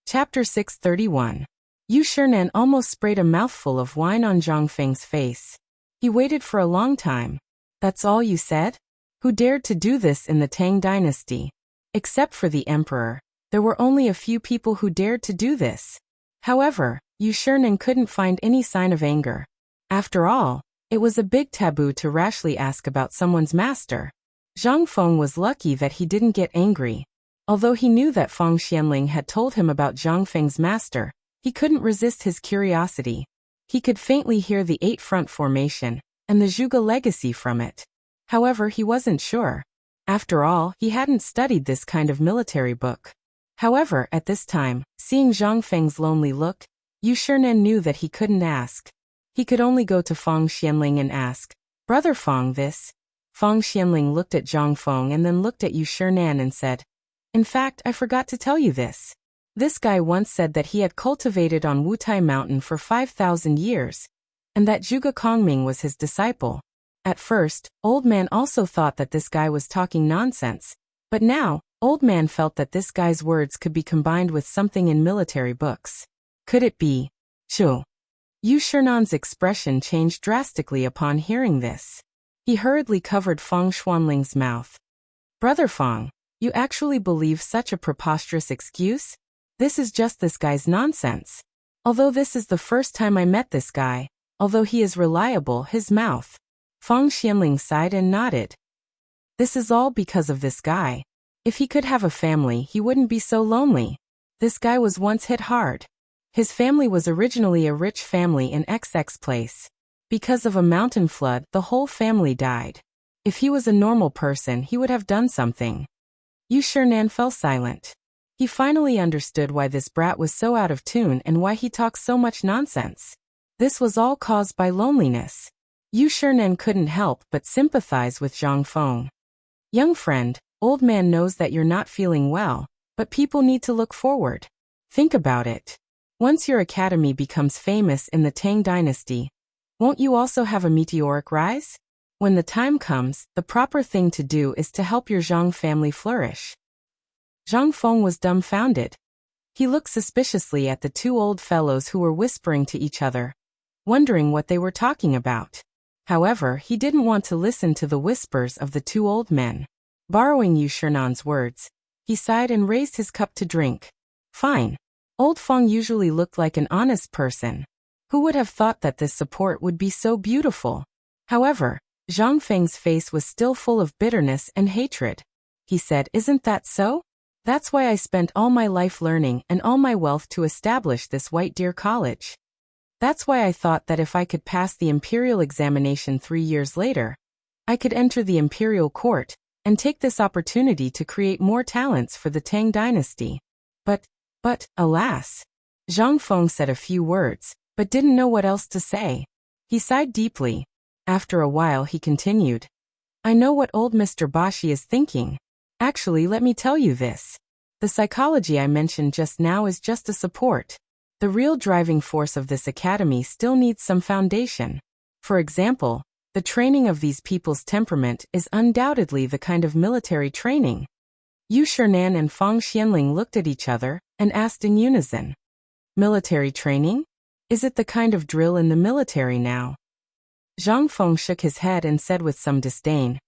Chapter 631. Yu Shernan almost sprayed a mouthful of wine on Zhang Feng's face. He waited for a long time. "That's all you said? Who dared to do this in the Tang dynasty? Except for the emperor, there were only a few people who dared to do this." However, Yu Shernan couldn't find any sign of anger. After all, it was a big taboo to rashly ask about someone's master. Zhang Feng was lucky that he didn't get angry. Although he knew that Fang Xianling had told him about Zhang Feng's master, he couldn't resist his curiosity. He could faintly hear the 8-front formation and the Zhuge legacy from it. However, he wasn't sure. After all, he hadn't studied this kind of military book. However, at this time, seeing Zhang Feng's lonely look, Yu Shernan knew that he couldn't ask. He could only go to Fang Xianling and ask, "Brother Fang, this?" Fang Xianling looked at Zhang Feng and then looked at Yu Shernan and said, "In fact, I forgot to tell you this. This guy once said that he had cultivated on Wutai Mountain for 5,000 years, and that Zhuge Kongming was his disciple." At first, Old Man also thought that this guy was talking nonsense, but now, Old Man felt that this guy's words could be combined with something in military books. Could it be Zhu? Yu Shernan's expression changed drastically upon hearing this. He hurriedly covered Fang Xuanling's mouth. "Brother Fang, you actually believe such a preposterous excuse? This is just this guy's nonsense. Although this is the first time I met this guy, although he is reliable, his mouth." Fang Xianling sighed and nodded. "This is all because of this guy. If he could have a family, he wouldn't be so lonely. This guy was once hit hard. His family was originally a rich family in XX place. Because of a mountain flood, the whole family died. If he was a normal person, he would have done something." Yu Shernan fell silent. He finally understood why this brat was so out of tune and why he talked so much nonsense. This was all caused by loneliness. Yu Shernan couldn't help but sympathize with Zhang Feng. "Young friend, Old Man knows that you're not feeling well, but people need to look forward. Think about it. Once your academy becomes famous in the Tang dynasty, won't you also have a meteoric rise? When the time comes, the proper thing to do is to help your Zhang family flourish." Zhang Feng was dumbfounded. He looked suspiciously at the 2 old fellows who were whispering to each other, wondering what they were talking about. However, he didn't want to listen to the whispers of the 2 old men. Borrowing Yu Shernan's words, he sighed and raised his cup to drink. "Fine. Old Feng usually looked like an honest person. Who would have thought that this support would be so beautiful?" However, Zhang Feng's face was still full of bitterness and hatred. He said, "Isn't that so? That's why I spent all my life learning and all my wealth to establish this White Deer College. That's why I thought that if I could pass the imperial examination 3 years later, I could enter the imperial court and take this opportunity to create more talents for the Tang dynasty. But, alas." Zhang Feng said a few words, but didn't know what else to say. He sighed deeply. After a while he continued, "I know what old Mr. Bashi is thinking. Actually, let me tell you this. The psychology I mentioned just now is just a support. The real driving force of this academy still needs some foundation. For example, the training of these people's temperament is undoubtedly the kind of military training." Yu Shernan and Fang Xianling looked at each other and asked in unison, "Military training? Is it the kind of drill in the military now?" Zhang Feng shook his head and said with some disdain,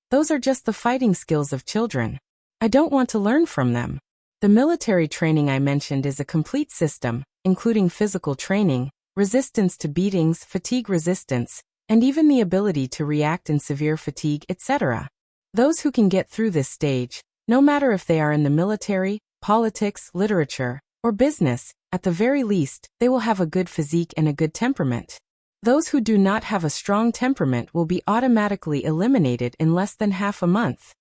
"Those are just the fighting skills of children. I don't want to learn from them. The military training I mentioned is a complete system, including physical training, resistance to beatings, fatigue resistance, and even the ability to react in severe fatigue, etc. Those who can get through this stage, no matter if they are in the military, politics, literature, or business, at the very least, they will have a good physique and a good temperament. Those who do not have a strong temperament will be automatically eliminated in less than half a month.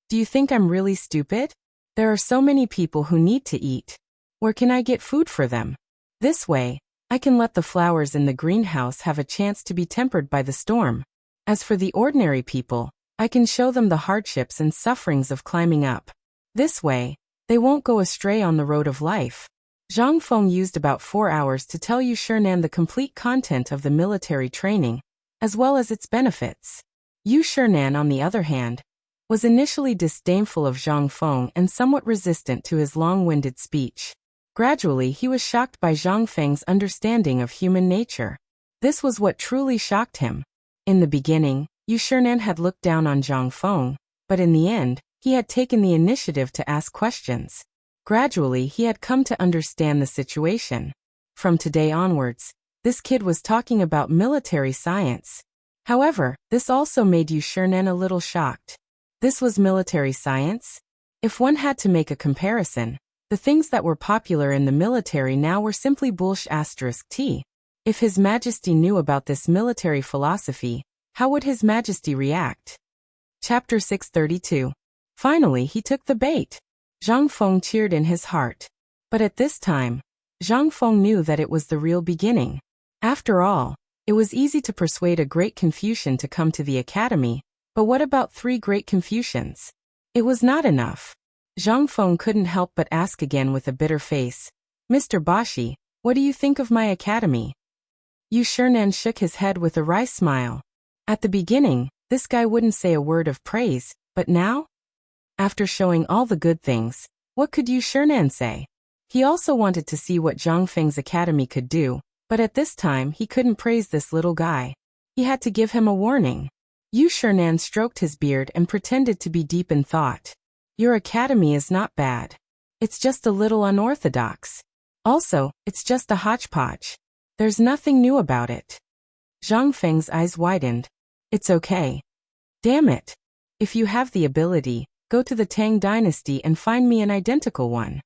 Do you think I'm really stupid? There are so many people who need to eat. Where can I get food for them? This way, I can let the flowers in the greenhouse have a chance to be tempered by the storm. As for the ordinary people, I can show them the hardships and sufferings of climbing up. This way, they won't go astray on the road of life. Zhang Feng used about 4 hours to tell Yu Shinan the complete content of the military training, as well as its benefits. Yu Shinan, on the other hand, was initially disdainful of Zhang Feng and somewhat resistant to his long-winded speech. Gradually, he was shocked by Zhang Feng's understanding of human nature. This was what truly shocked him. In the beginning, Yu Shinan had looked down on Zhang Feng, but in the end, he had taken the initiative to ask questions. Gradually, he had come to understand the situation. From today onwards, this kid was talking about military science. However, this also made Yu Shinan a little shocked. This was military science? If one had to make a comparison, the things that were popular in the military now were simply bullshit. If His Majesty knew about this military philosophy, how would His Majesty react? Chapter 632. Finally, he took the bait. Zhang Feng cheered in his heart. But at this time, Zhang Feng knew that it was the real beginning. After all, it was easy to persuade a great Confucian to come to the academy, but what about 3 great Confucians? It was not enough. Zhang Feng couldn't help but ask again with a bitter face, "Mr. Bashi, what do you think of my academy?" Yu Shinan shook his head with a wry smile. At the beginning, this guy wouldn't say a word of praise, but now? After showing all the good things, what could Yu Shinan say? He also wanted to see what Zhang Feng's academy could do, but at this time he couldn't praise this little guy. He had to give him a warning. Yu Shinan stroked his beard and pretended to be deep in thought. Your academy is not bad. It's just a little unorthodox. Also, it's just a hodgepodge. There's nothing new about it. Zhang Feng's eyes widened. It's okay. Damn it. If you have the ability, go to the Tang dynasty and find me an identical one.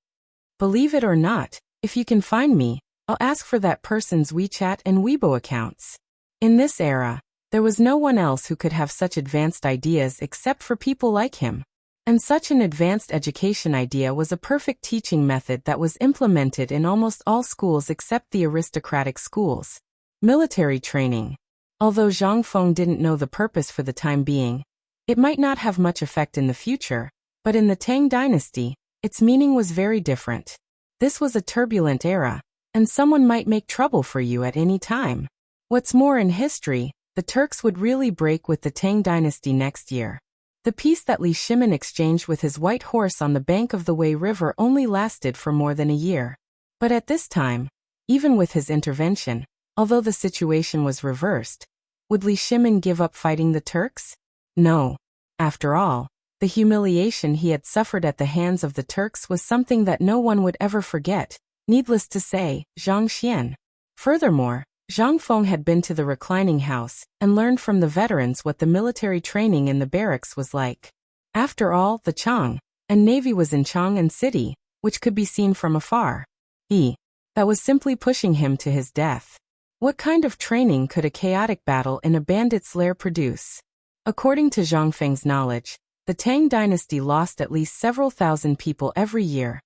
Believe it or not, if you can find me, I'll ask for that person's WeChat and Weibo accounts. In this era, there was no one else who could have such advanced ideas except for people like him. And such an advanced education idea was a perfect teaching method that was implemented in almost all schools except the aristocratic schools. Military training. Although Zhang Feng didn't know the purpose for the time being, it might not have much effect in the future, but in the Tang dynasty, its meaning was very different. This was a turbulent era, and someone might make trouble for you at any time. What's more, in history, the Turks would really break with the Tang dynasty next year. The peace that Li Shimin exchanged with his white horse on the bank of the Wei River only lasted for more than a year. But at this time, even with his intervention, although the situation was reversed, would Li Shimin give up fighting the Turks? No. After all, the humiliation he had suffered at the hands of the Turks was something that no one would ever forget, needless to say, Zhang Xian. Furthermore, Zhang Feng had been to the reclining house and learned from the veterans what the military training in the barracks was like. After all, the Chang and Navy was in Chang'an City, which could be seen from afar. That was simply pushing him to his death. What kind of training could a chaotic battle in a bandit's lair produce? According to Zhang Feng's knowledge, the Tang dynasty lost at least several thousand people every year.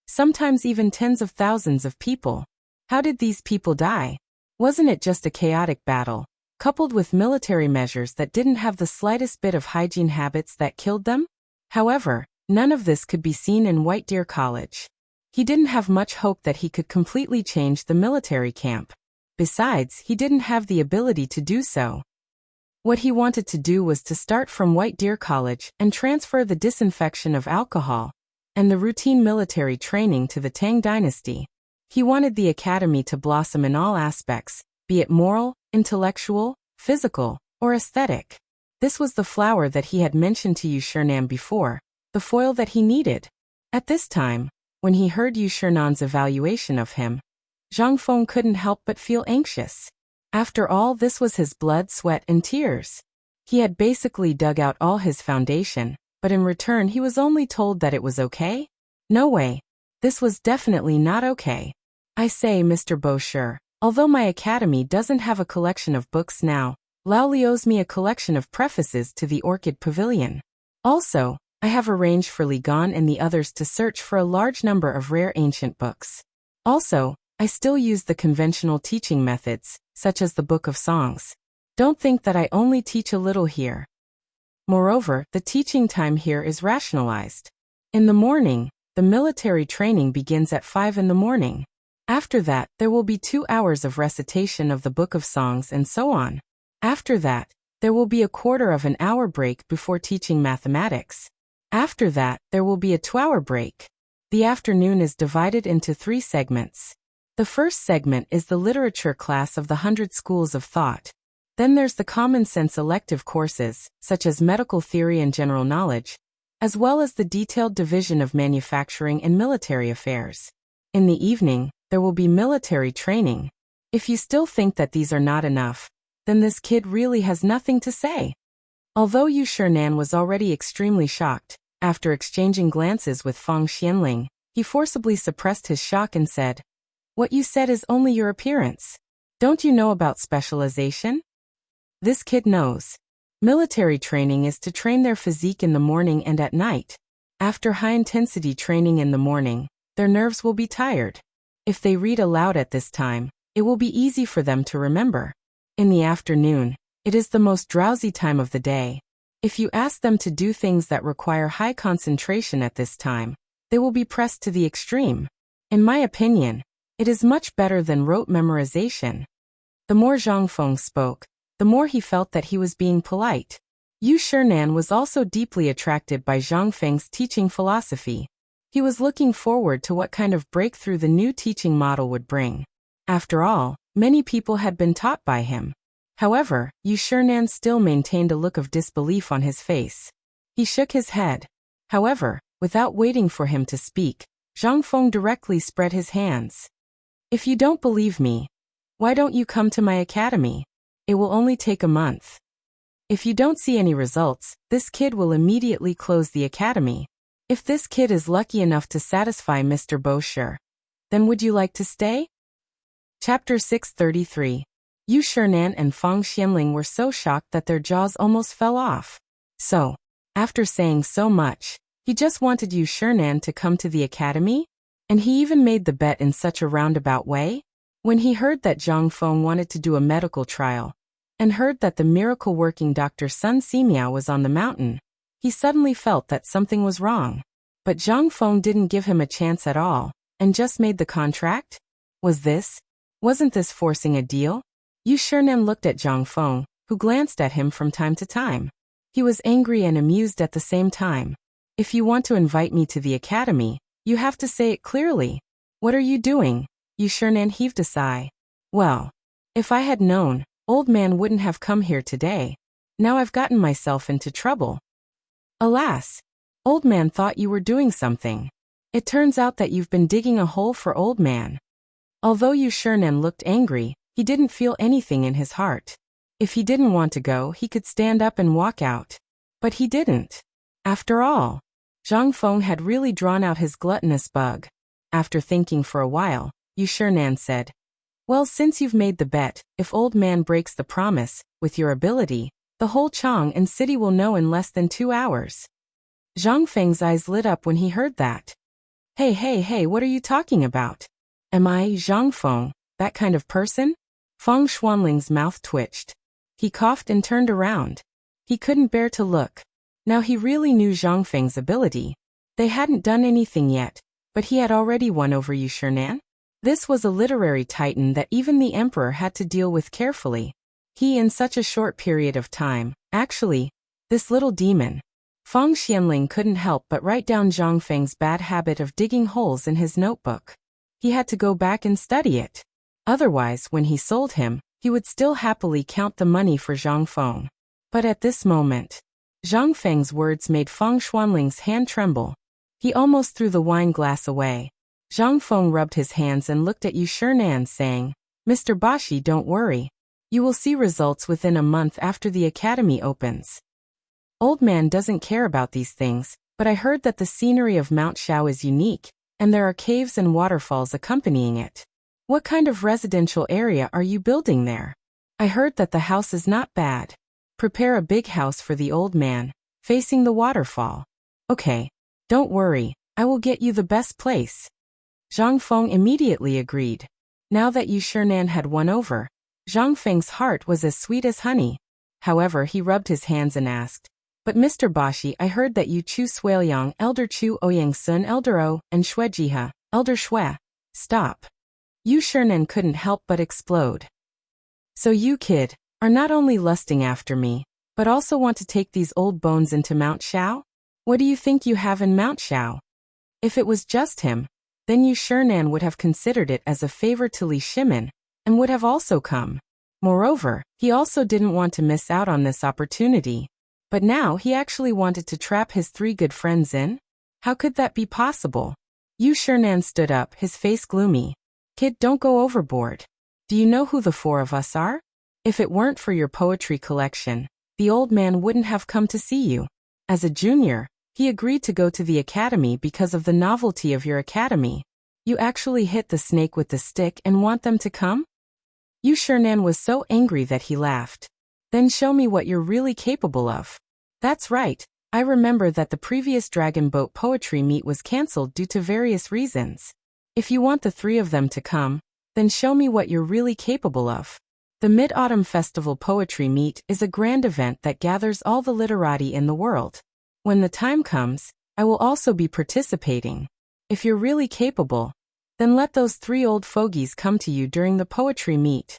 Sometimes even tens of thousands of people. How did these people die? Wasn't it just a chaotic battle, coupled with military measures that didn't have the slightest bit of hygiene habits that killed them? However, none of this could be seen in White Deer College. He didn't have much hope that he could completely change the military camp. Besides, he didn't have the ability to do so. What he wanted to do was to start from White Deer College and transfer the disinfection of alcohol and the routine military training to the Tang dynasty. He wanted the academy to blossom in all aspects, be it moral, intellectual, physical, or aesthetic. This was the flower that he had mentioned to Yu Shinan before, the foil that he needed. At this time, when he heard Yu Shinan's evaluation of him, Zhang Feng couldn't help but feel anxious. After all, this was his blood, sweat, and tears. He had basically dug out all his foundation, but in return he was only told that it was okay? No way. This was definitely not okay. I say, Mr. Bosher, although my academy doesn't have a collection of books now, Laoli owes me a collection of prefaces to the Orchid Pavilion. Also, I have arranged for Li Gan and the others to search for a large number of rare ancient books. Also, I still use the conventional teaching methods, such as the Book of Songs. Don't think that I only teach a little here. Moreover, the teaching time here is rationalized. In the morning, the military training begins at 5 in the morning. After that, there will be 2 hours of recitation of the Book of Songs and so on. After that, there will be a quarter of an hour break before teaching mathematics. After that, there will be a 2-hour break. The afternoon is divided into 3 segments. The first segment is the literature class of the 100 schools of thought. Then there's the common sense elective courses, such as medical theory and general knowledge, as well as the detailed division of manufacturing and military affairs. In the evening, there will be military training. If you still think that these are not enough, then this kid really has nothing to say. Although Yu Shernan was already extremely shocked, after exchanging glances with Fang Xianling, he forcibly suppressed his shock and said, "What you said is only your appearance. Don't you know about specialization?" This kid knows. Military training is to train their physique in the morning and at night. After high-intensity training in the morning, their nerves will be tired. If they read aloud at this time, it will be easy for them to remember. In the afternoon, it is the most drowsy time of the day. If you ask them to do things that require high concentration at this time, they will be pressed to the extreme. In my opinion, it is much better than rote memorization. The more Zhang Feng spoke, the more he felt that he was being polite. Yu Shernan was also deeply attracted by Zhang Feng's teaching philosophy. He was looking forward to what kind of breakthrough the new teaching model would bring. After all, many people had been taught by him. However, Yu Shernan still maintained a look of disbelief on his face. He shook his head. However, without waiting for him to speak, Zhang Feng directly spread his hands. "If you don't believe me, why don't you come to my academy? It will only take a month. If you don't see any results, this kid will immediately close the academy. If this kid is lucky enough to satisfy Mr. Bosher, then would you like to stay?" Chapter 633. Yu Shernan and Fang Xianling were so shocked that their jaws almost fell off. So, after saying so much, he just wanted Yu Shernan to come to the academy? And he even made the bet in such a roundabout way? When he heard that Zhang Feng wanted to do a medical trial, and heard that the miracle-working Dr. Sun Simiao was on the mountain, he suddenly felt that something was wrong. But Zhang Feng didn't give him a chance at all, and just made the contract? Wasn't this forcing a deal? Yu Shernan looked at Zhang Feng, who glanced at him from time to time. He was angry and amused at the same time. "If you want to invite me to the academy, you have to say it clearly. What are you doing?" Yu Shernan heaved a sigh. "Well, if I had known, old man wouldn't have come here today. Now I've gotten myself into trouble." "Alas, old man thought you were doing something. It turns out that you've been digging a hole for old man." Although Yu Shernan looked angry, he didn't feel anything in his heart. If he didn't want to go, he could stand up and walk out. But he didn't. After all, Zhang Feng had really drawn out his gluttonous bug. After thinking for a while, Yu Shernan said, "Well, since you've made the bet, if old man breaks the promise, with your ability, the whole Chang'an city will know in less than 2 hours." Zhang Feng's eyes lit up when he heard that. Hey, what are you talking about? Am I, Zhang Feng, that kind of person?" Fang Xuanling's mouth twitched. He coughed and turned around. He couldn't bear to look. Now he really knew Zhang Feng's ability. They hadn't done anything yet, but he had already won over Yu Shernan. This was a literary titan that even the emperor had to deal with carefully. He in such a short period of time, actually, this little demon. Fang Xianling couldn't help but write down Zhang Feng's bad habit of digging holes in his notebook. He had to go back and study it. Otherwise, when he sold him, he would still happily count the money for Zhang Feng. But at this moment, Zhang Feng's words made Fang Xuanling's hand tremble. He almost threw the wine glass away. Zhang Feng rubbed his hands and looked at Yu Shernan, saying, "Mr. Bashi, don't worry. You will see results within a month after the academy opens. Old man doesn't care about these things, but I heard that the scenery of Mount Shao is unique, and there are caves and waterfalls accompanying it. What kind of residential area are you building there? I heard that the house is not bad. Prepare a big house for the old man, facing the waterfall. Okay, don't worry, I will get you the best place. Zhang Feng immediately agreed. Now that Yu Shinan had won over, Zhang Feng's heart was as sweet as honey. However, he rubbed his hands and asked, "But Mr. Bashi, I heard that you Chu Suiliang, Elder Chu Ouyang Sun, Elder O, and Shui Jiha, Elder Shui." Stop. Yu Shinan couldn't help but explode. So you, kid, are not only lusting after me, but also want to take these old bones into Mount Shao? What do you think you have in Mount Shao? If it was just him, then Yu Shinan would have considered it as a favor to Li Shimin, and would have also come. Moreover, he also didn't want to miss out on this opportunity. But now he actually wanted to trap his 3 good friends in? How could that be possible? Yu Shinan stood up, his face gloomy. Kid, don't go overboard. Do you know who the 4 of us are? If it weren't for your poetry collection, the old man wouldn't have come to see you. As a junior, he agreed to go to the academy because of the novelty of your academy. You actually hit the snake with the stick and want them to come? Yu Shinan was so angry that he laughed. Then show me what you're really capable of. That's right, I remember that the previous Dragon Boat poetry meet was cancelled due to various reasons. If you want the 3 of them to come, then show me what you're really capable of. The Mid-Autumn Festival Poetry Meet is a grand event that gathers all the literati in the world. When the time comes, I will also be participating. If you're really capable, then let those 3 old fogies come to you during the poetry meet.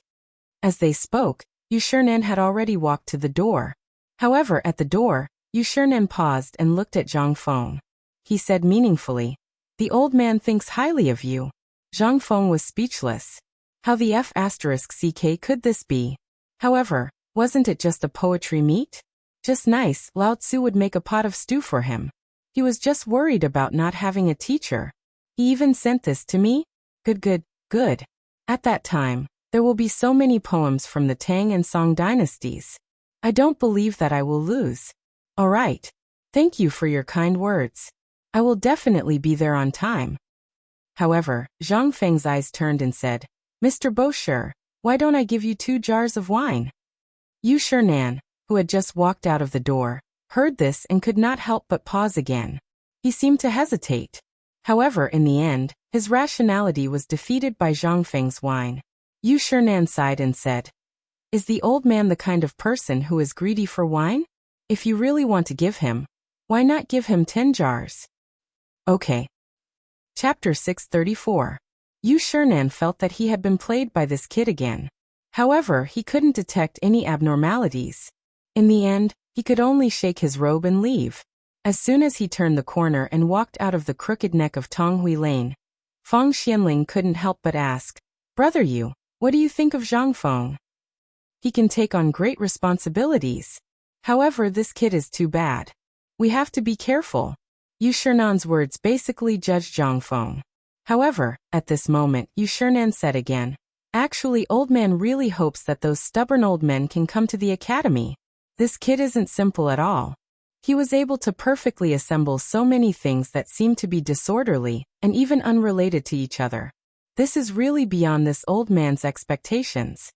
As they spoke, Yu Shinan had already walked to the door. However, at the door, Yu Shinan paused and looked at Zhang Feng. He said meaningfully, "The old man thinks highly of you." Zhang Feng was speechless. How the F***ck could this be? However, wasn't it just a poetry meet? Just nice, Lao Tzu would make a pot of stew for him. He was just worried about not having a teacher. He even sent this to me? Good. At that time, there will be so many poems from the Tang and Song dynasties. I don't believe that I will lose. Alright. Thank you for your kind words. I will definitely be there on time. However, Zhang Feng's eyes turned and said, "Mr. Bosher, why don't I give you 2 jars of wine?" Yu Shinan, who had just walked out of the door, heard this and could not help but pause again. He seemed to hesitate. However, in the end, his rationality was defeated by Zhang Feng's wine. Yu Shinan sighed and said, "Is the old man the kind of person who is greedy for wine? If you really want to give him, why not give him 10 jars? Okay. Chapter 634. Yu Shinan felt that he had been played by this kid again. However, he couldn't detect any abnormalities. In the end, he could only shake his robe and leave. As soon as he turned the corner and walked out of the crooked neck of Tonghui Lane, Feng Xianling couldn't help but ask, "Brother Yu, what do you think of Zhang Feng? He can take on great responsibilities. However, this kid is too bad. We have to be careful." Yu Shinan's words basically judged Zhang Feng. However, at this moment, Yu Shinan said again, "Actually, old man really hopes that those stubborn old men can come to the academy. This kid isn't simple at all. He was able to perfectly assemble so many things that seem to be disorderly and even unrelated to each other. This is really beyond this old man's expectations.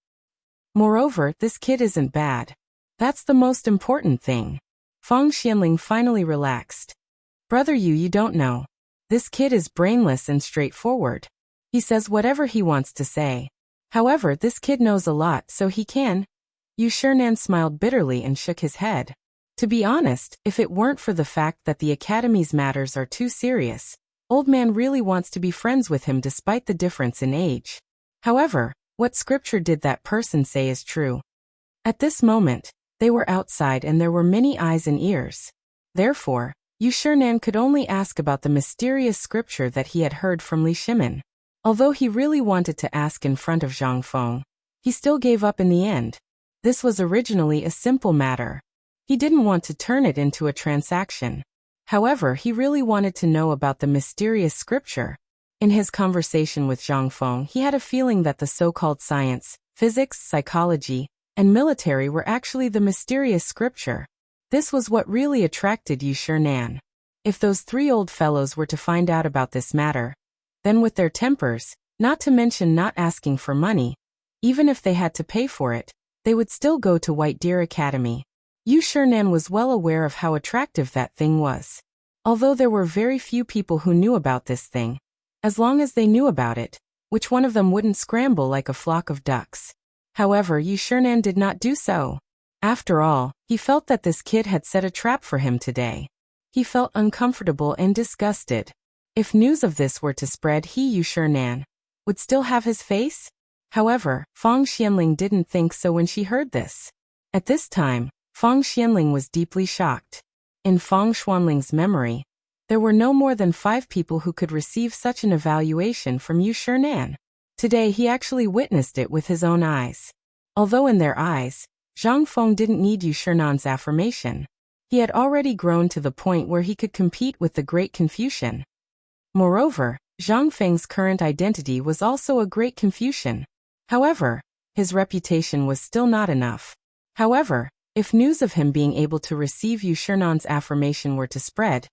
Moreover, this kid isn't bad. That's the most important thing." Feng Xianling finally relaxed. "Brother Yu, you don't know. This kid is brainless and straightforward. He says whatever he wants to say. However, this kid knows a lot, so he can." Yu Shinan smiled bitterly and shook his head. To be honest, if it weren't for the fact that the academy's matters are too serious, old man really wants to be friends with him despite the difference in age. However, what scripture did that person say is true. At this moment, they were outside and there were many eyes and ears. Therefore, Yu Shinan could only ask about the mysterious scripture that he had heard from Li Shimin. Although he really wanted to ask in front of Zhang Feng, he still gave up in the end. This was originally a simple matter. He didn't want to turn it into a transaction. However, he really wanted to know about the mysterious scripture. In his conversation with Zhang Feng, he had a feeling that the so-called science, physics, psychology, and military were actually the mysterious scripture. This was what really attracted Yu Shinan. If those three old fellows were to find out about this matter, then with their tempers, not to mention not asking for money, even if they had to pay for it, they would still go to White Deer Academy. Yu Shernan was well aware of how attractive that thing was. Although there were very few people who knew about this thing, as long as they knew about it, which one of them wouldn't scramble like a flock of ducks? However, Yu Shernan did not do so. After all, he felt that this kid had set a trap for him today. He felt uncomfortable and disgusted. If news of this were to spread, he, Yu Shernan, would still have his face? However, Fang Xianling didn't think so when she heard this. At this time, Fang Xianling was deeply shocked. In Fang Xuanling's memory, there were no more than 5 people who could receive such an evaluation from Yu Shernan. Today he actually witnessed it with his own eyes. Although in their eyes, Zhang Feng didn't need Yu Shernan's affirmation. He had already grown to the point where he could compete with the great Confucian. Moreover, Zhang Feng's current identity was also a great Confucian. However, his reputation was still not enough. However, if news of him being able to receive Yu Shernan's affirmation were to spread,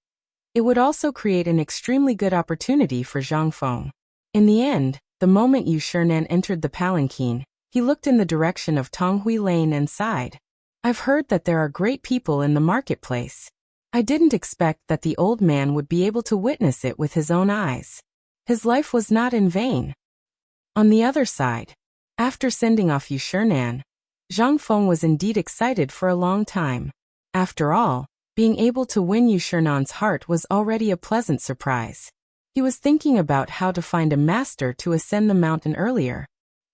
it would also create an extremely good opportunity for Zhang Feng. In the end, the moment Yu Shernan entered the palanquin, he looked in the direction of Tonghui Lane and sighed. I've heard that there are great people in the marketplace. I didn't expect that the old man would be able to witness it with his own eyes. His life was not in vain. On the other side, after sending off Yu Shernan, Zhang Feng was indeed excited for a long time. After all, being able to win Yu Shernan's heart was already a pleasant surprise. He was thinking about how to find a master to ascend the mountain earlier.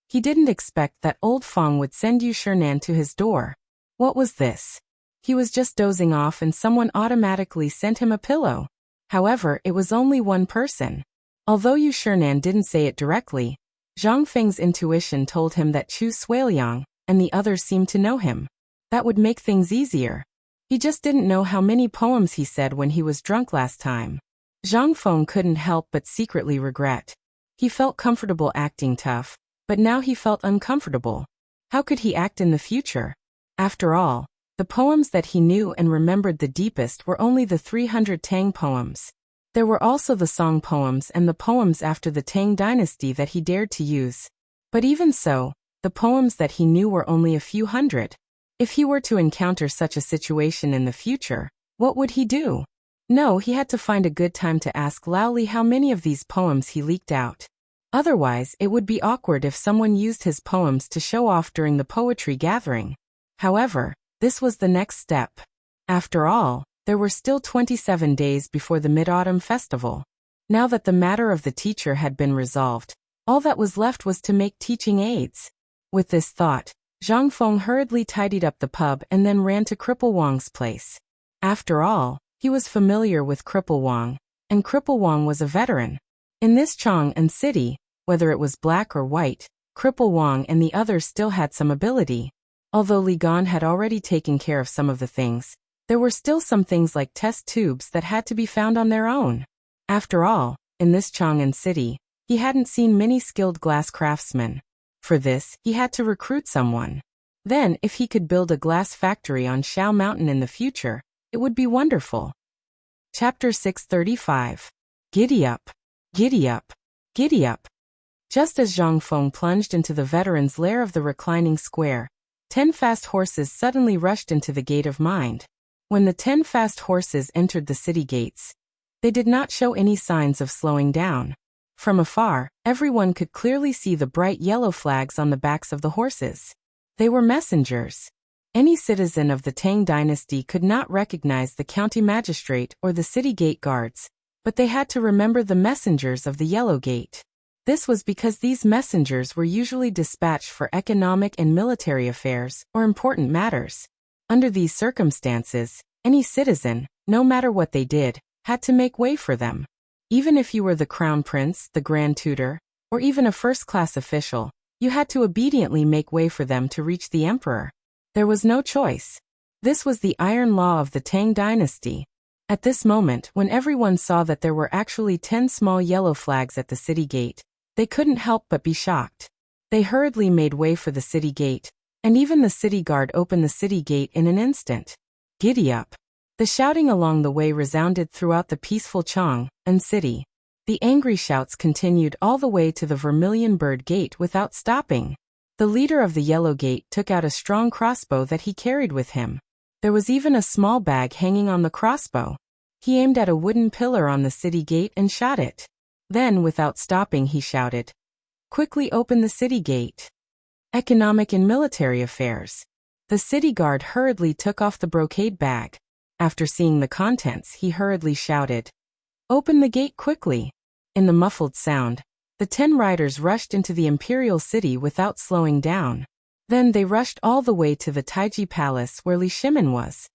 He didn't expect that old Feng would send Yu Shernan to his door. What was this? He was just dozing off and someone automatically sent him a pillow. However, it was only one person. Although Yu Shernan didn't say it directly, Zhang Feng's intuition told him that Chu Suiliang and the others seemed to know him. That would make things easier. He just didn't know how many poems he said when he was drunk last time. Zhang Feng couldn't help but secretly regret. He felt comfortable acting tough, but now he felt uncomfortable. How could he act in the future? After all, the poems that he knew and remembered the deepest were only the 300 Tang poems. There were also the song poems and the poems after the Tang dynasty that he dared to use. But even so, the poems that he knew were only a few hundred. If he were to encounter such a situation in the future, what would he do? No, he had to find a good time to ask Lao Li how many of these poems he leaked out. Otherwise, it would be awkward if someone used his poems to show off during the poetry gathering. However, this was the next step. After all, there were still 27 days before the Mid-Autumn Festival. Now that the matter of the teacher had been resolved, all that was left was to make teaching aids. With this thought, Zhang Feng hurriedly tidied up the pub and then ran to Cripple Wang's place. After all, he was familiar with Cripple Wang, and Cripple Wang was a veteran. In this Chang'an city, whether it was black or white, Cripple Wang and the others still had some ability. Although Li Gan had already taken care of some of the things, there were still some things like test tubes that had to be found on their own. After all, in this Chang'an city, he hadn't seen many skilled glass craftsmen. For this, he had to recruit someone. Then, if he could build a glass factory on Shao Mountain in the future, it would be wonderful. Chapter 635. Giddy up. Giddy up. Giddy up. Just as Zhang Feng plunged into the veteran's lair of the reclining square, 10 fast horses suddenly rushed into the gate of mind. When the 10 fast horses entered the city gates, they did not show any signs of slowing down. From afar, everyone could clearly see the bright yellow flags on the backs of the horses. They were messengers. Any citizen of the Tang dynasty could not recognize the county magistrate or the city gate guards, but they had to remember the messengers of the Yellow Gate. This was because these messengers were usually dispatched for economic and military affairs or important matters. Under these circumstances, any citizen, no matter what they did, had to make way for them. Even if you were the crown prince, the grand tutor, or even a first-class official, you had to obediently make way for them to reach the emperor. There was no choice. This was the iron law of the Tang dynasty. At this moment, when everyone saw that there were actually 10 small yellow flags at the city gate, they couldn't help but be shocked. They hurriedly made way for the city gate, and even the city guard opened the city gate in an instant. Giddy up. The shouting along the way resounded throughout the peaceful Chang'an city. The angry shouts continued all the way to the Vermilion Bird Gate without stopping. The leader of the Yellow Gate took out a strong crossbow that he carried with him. There was even a small bag hanging on the crossbow. He aimed at a wooden pillar on the city gate and shot it. Then, without stopping, he shouted, "Quickly open the city gate." Economic and military affairs. The city guard hurriedly took off the brocade bag. After seeing the contents, he hurriedly shouted, "Open the gate quickly." In the muffled sound, the 10 riders rushed into the imperial city without slowing down. Then they rushed all the way to the Taiji Palace where Li Shimin was.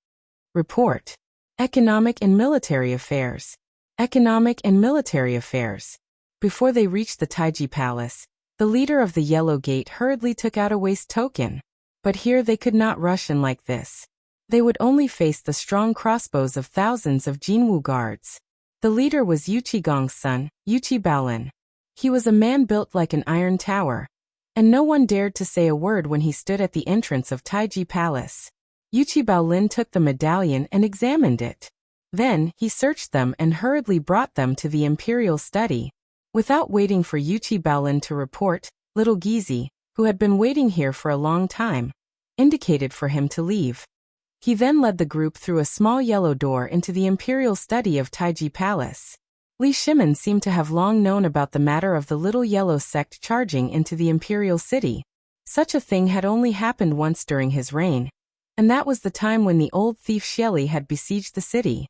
Report. Economic and military affairs. Economic and military affairs. Before they reached the Taiji Palace, the leader of the Yellow Gate hurriedly took out a waste token. But here they could not rush in like this. They would only face the strong crossbows of thousands of Jinwu guards. The leader was Yuqigong's son, Yuqi Baolin. He was a man built like an iron tower, and no one dared to say a word when he stood at the entrance of Taiji Palace. Yuqi Baolin took the medallion and examined it. Then, he searched them and hurriedly brought them to the imperial study. Without waiting for Yuqi Baolin to report, little Gizi, who had been waiting here for a long time, indicated for him to leave. He then led the group through a small yellow door into the imperial study of Taiji Palace. Li Shimin seemed to have long known about the matter of the little yellow sect charging into the imperial city. Such a thing had only happened once during his reign, and that was the time when the old thief Xieli had besieged the city.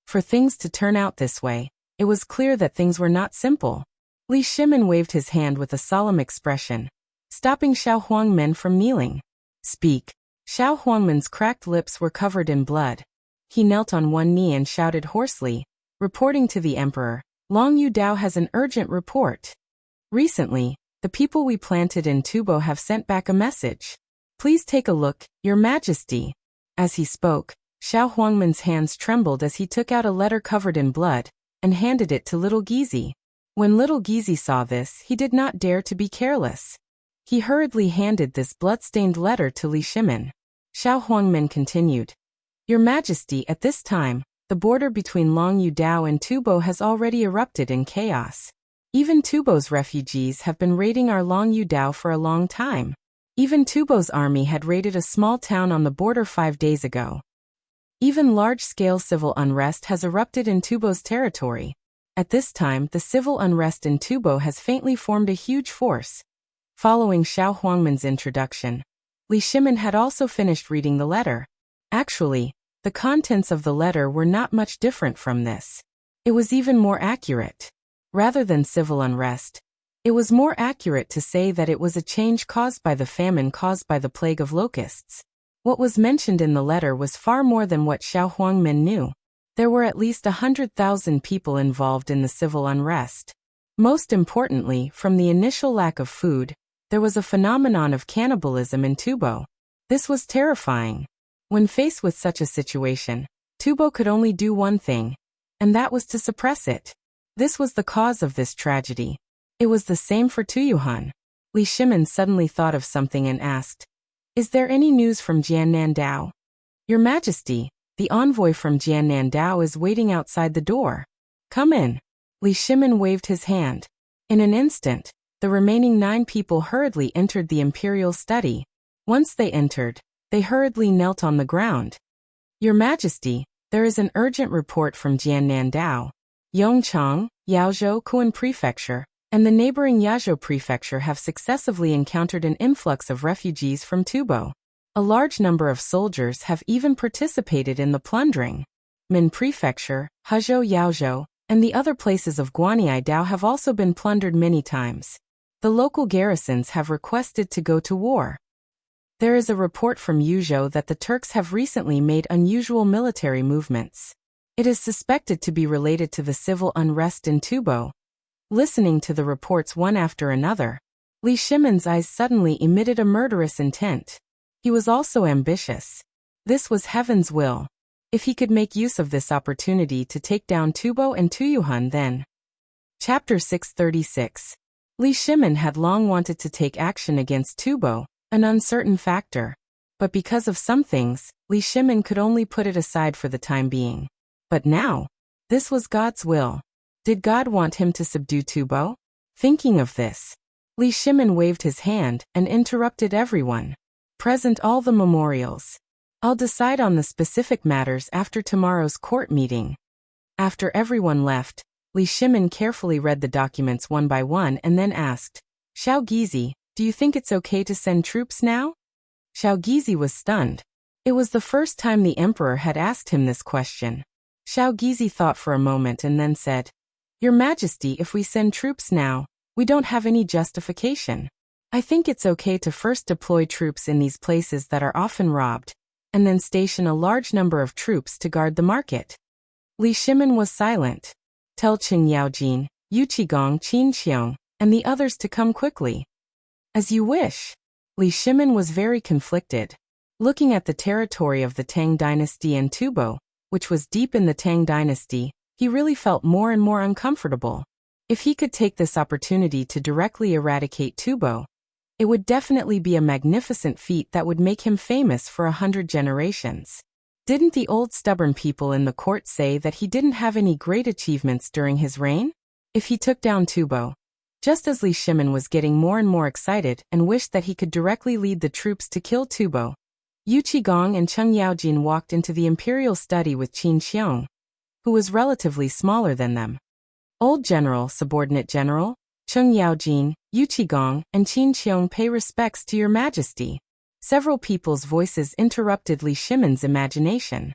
For things to turn out this way, it was clear that things were not simple. Li Shimin waved his hand with a solemn expression, stopping Xiao Huangmen from kneeling. "Speak." Xiao Huangmen's cracked lips were covered in blood. He knelt on one knee and shouted hoarsely, reporting to the emperor, "Long Yu Dao has an urgent report. Recently, the people we planted in Tubo have sent back a message. Please take a look, Your Majesty." As he spoke, Xiao Huangmen's hands trembled as he took out a letter covered in blood and handed it to little Gizi. When little Gizi saw this, he did not dare to be careless. He hurriedly handed this blood-stained letter to Li Shimin. Xiao Huangmen continued, "Your Majesty, at this time, the border between Long Yu Dao and Tubo has already erupted in chaos. Even Tubo's refugees have been raiding our Long Yu Dao for a long time. Even Tubo's army had raided a small town on the border 5 days ago. Even large-scale civil unrest has erupted in Tubo's territory. At this time, the civil unrest in Tubo has faintly formed a huge force." Following Xiao Huangmen's introduction, Li Shimin had also finished reading the letter. Actually, the contents of the letter were not much different from this. It was even more accurate. Rather than civil unrest, it was more accurate to say that it was a change caused by the famine caused by the plague of locusts. What was mentioned in the letter was far more than what Xiao Huangmen knew. There were at least 100,000 people involved in the civil unrest. Most importantly, from the initial lack of food, there was a phenomenon of cannibalism in Tubo. This was terrifying. When faced with such a situation, Tubo could only do one thing, and that was to suppress it. This was the cause of this tragedy. It was the same for Tuyuhan. Li Shimin suddenly thought of something and asked, "Is there any news from Jiannan Dao?" "Your Majesty, the envoy from Jiannan Dao is waiting outside the door. Come in." Li Shimin waved his hand. In an instant, the remaining 9 people hurriedly entered the imperial study. Once they entered, they hurriedly knelt on the ground. "Your Majesty, there is an urgent report from Jiannan Dao. Yongchang, Yaozhou Kuan Prefecture, and the neighboring Yazhou Prefecture have successively encountered an influx of refugees from Tubo. A large number of soldiers have even participated in the plundering. Min Prefecture, Hezhou Yaozhou, and the other places of Guanyi Dao have also been plundered many times. The local garrisons have requested to go to war. There is a report from Yuzhou that the Turks have recently made unusual military movements. It is suspected to be related to the civil unrest in Tubo." Listening to the reports one after another, Li Shimin's eyes suddenly emitted a murderous intent. He was also ambitious. This was heaven's will. If he could make use of this opportunity to take down Tubo and Tuyuhan, then. Chapter 636. Li Shimin had long wanted to take action against Tubo, an uncertain factor. But because of some things, Li Shimin could only put it aside for the time being. But now, this was God's will. Did God want him to subdue Tubo? Thinking of this, Li Shimin waved his hand and interrupted everyone. Present all the memorials. I'll decide on the specific matters after tomorrow's court meeting. After everyone left, Li Shimin carefully read the documents one by one and then asked, Xiao Gizi, do you think it's okay to send troops now? Xiao Gizi was stunned. It was the first time the emperor had asked him this question. Xiao Gizi thought for a moment and then said, Your Majesty, if we send troops now, we don't have any justification. I think it's okay to first deploy troops in these places that are often robbed, and then station a large number of troops to guard the market. Li Shimin was silent. Tell Qing Yaojin, Yu Qigong, Qin Xiong, and the others to come quickly. As you wish. Li Shimin was very conflicted. Looking at the territory of the Tang dynasty and Tubo, which was deep in the Tang dynasty, he really felt more and more uncomfortable. If he could take this opportunity to directly eradicate Tubo, it would definitely be a magnificent feat that would make him famous for 100 generations. Didn't the old stubborn people in the court say that he didn't have any great achievements during his reign? If he took down Tubo, just as Li Shimin was getting more and more excited and wished that he could directly lead the troops to kill Tubo, Yu Qigong and Cheng Yaojin walked into the imperial study with Qin Xiong, who was relatively smaller than them. Old General, Subordinate General, Cheng Yaojin, Yu Qigong, and Qin Xiong pay respects to your Majesty. Several people's voices interrupted Li Shimin's imagination.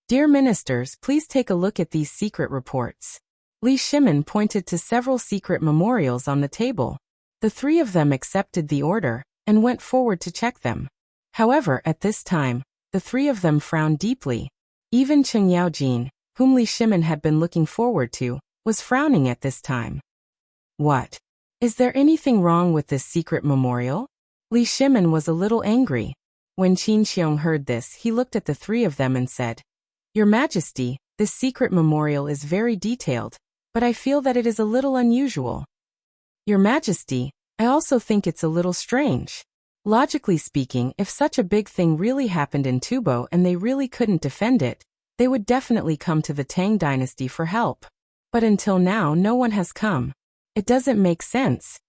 Dear ministers, please take a look at these secret reports. Li Shimin pointed to several secret memorials on the table. The three of them accepted the order and went forward to check them. However, at this time, the three of them frowned deeply. Even Cheng Yaojin, whom Li Shimin had been looking forward to, was frowning at this time. What? Is there anything wrong with this secret memorial? Li Shimin was a little angry. When Qin Xiong heard this, he looked at the three of them and said, Your Majesty, this secret memorial is very detailed, but I feel that it is a little unusual. Your Majesty, I also think it's a little strange. Logically speaking, if such a big thing really happened in Tubo and they really couldn't defend it, they would definitely come to the Tang dynasty for help. But until now, no one has come. It doesn't make sense.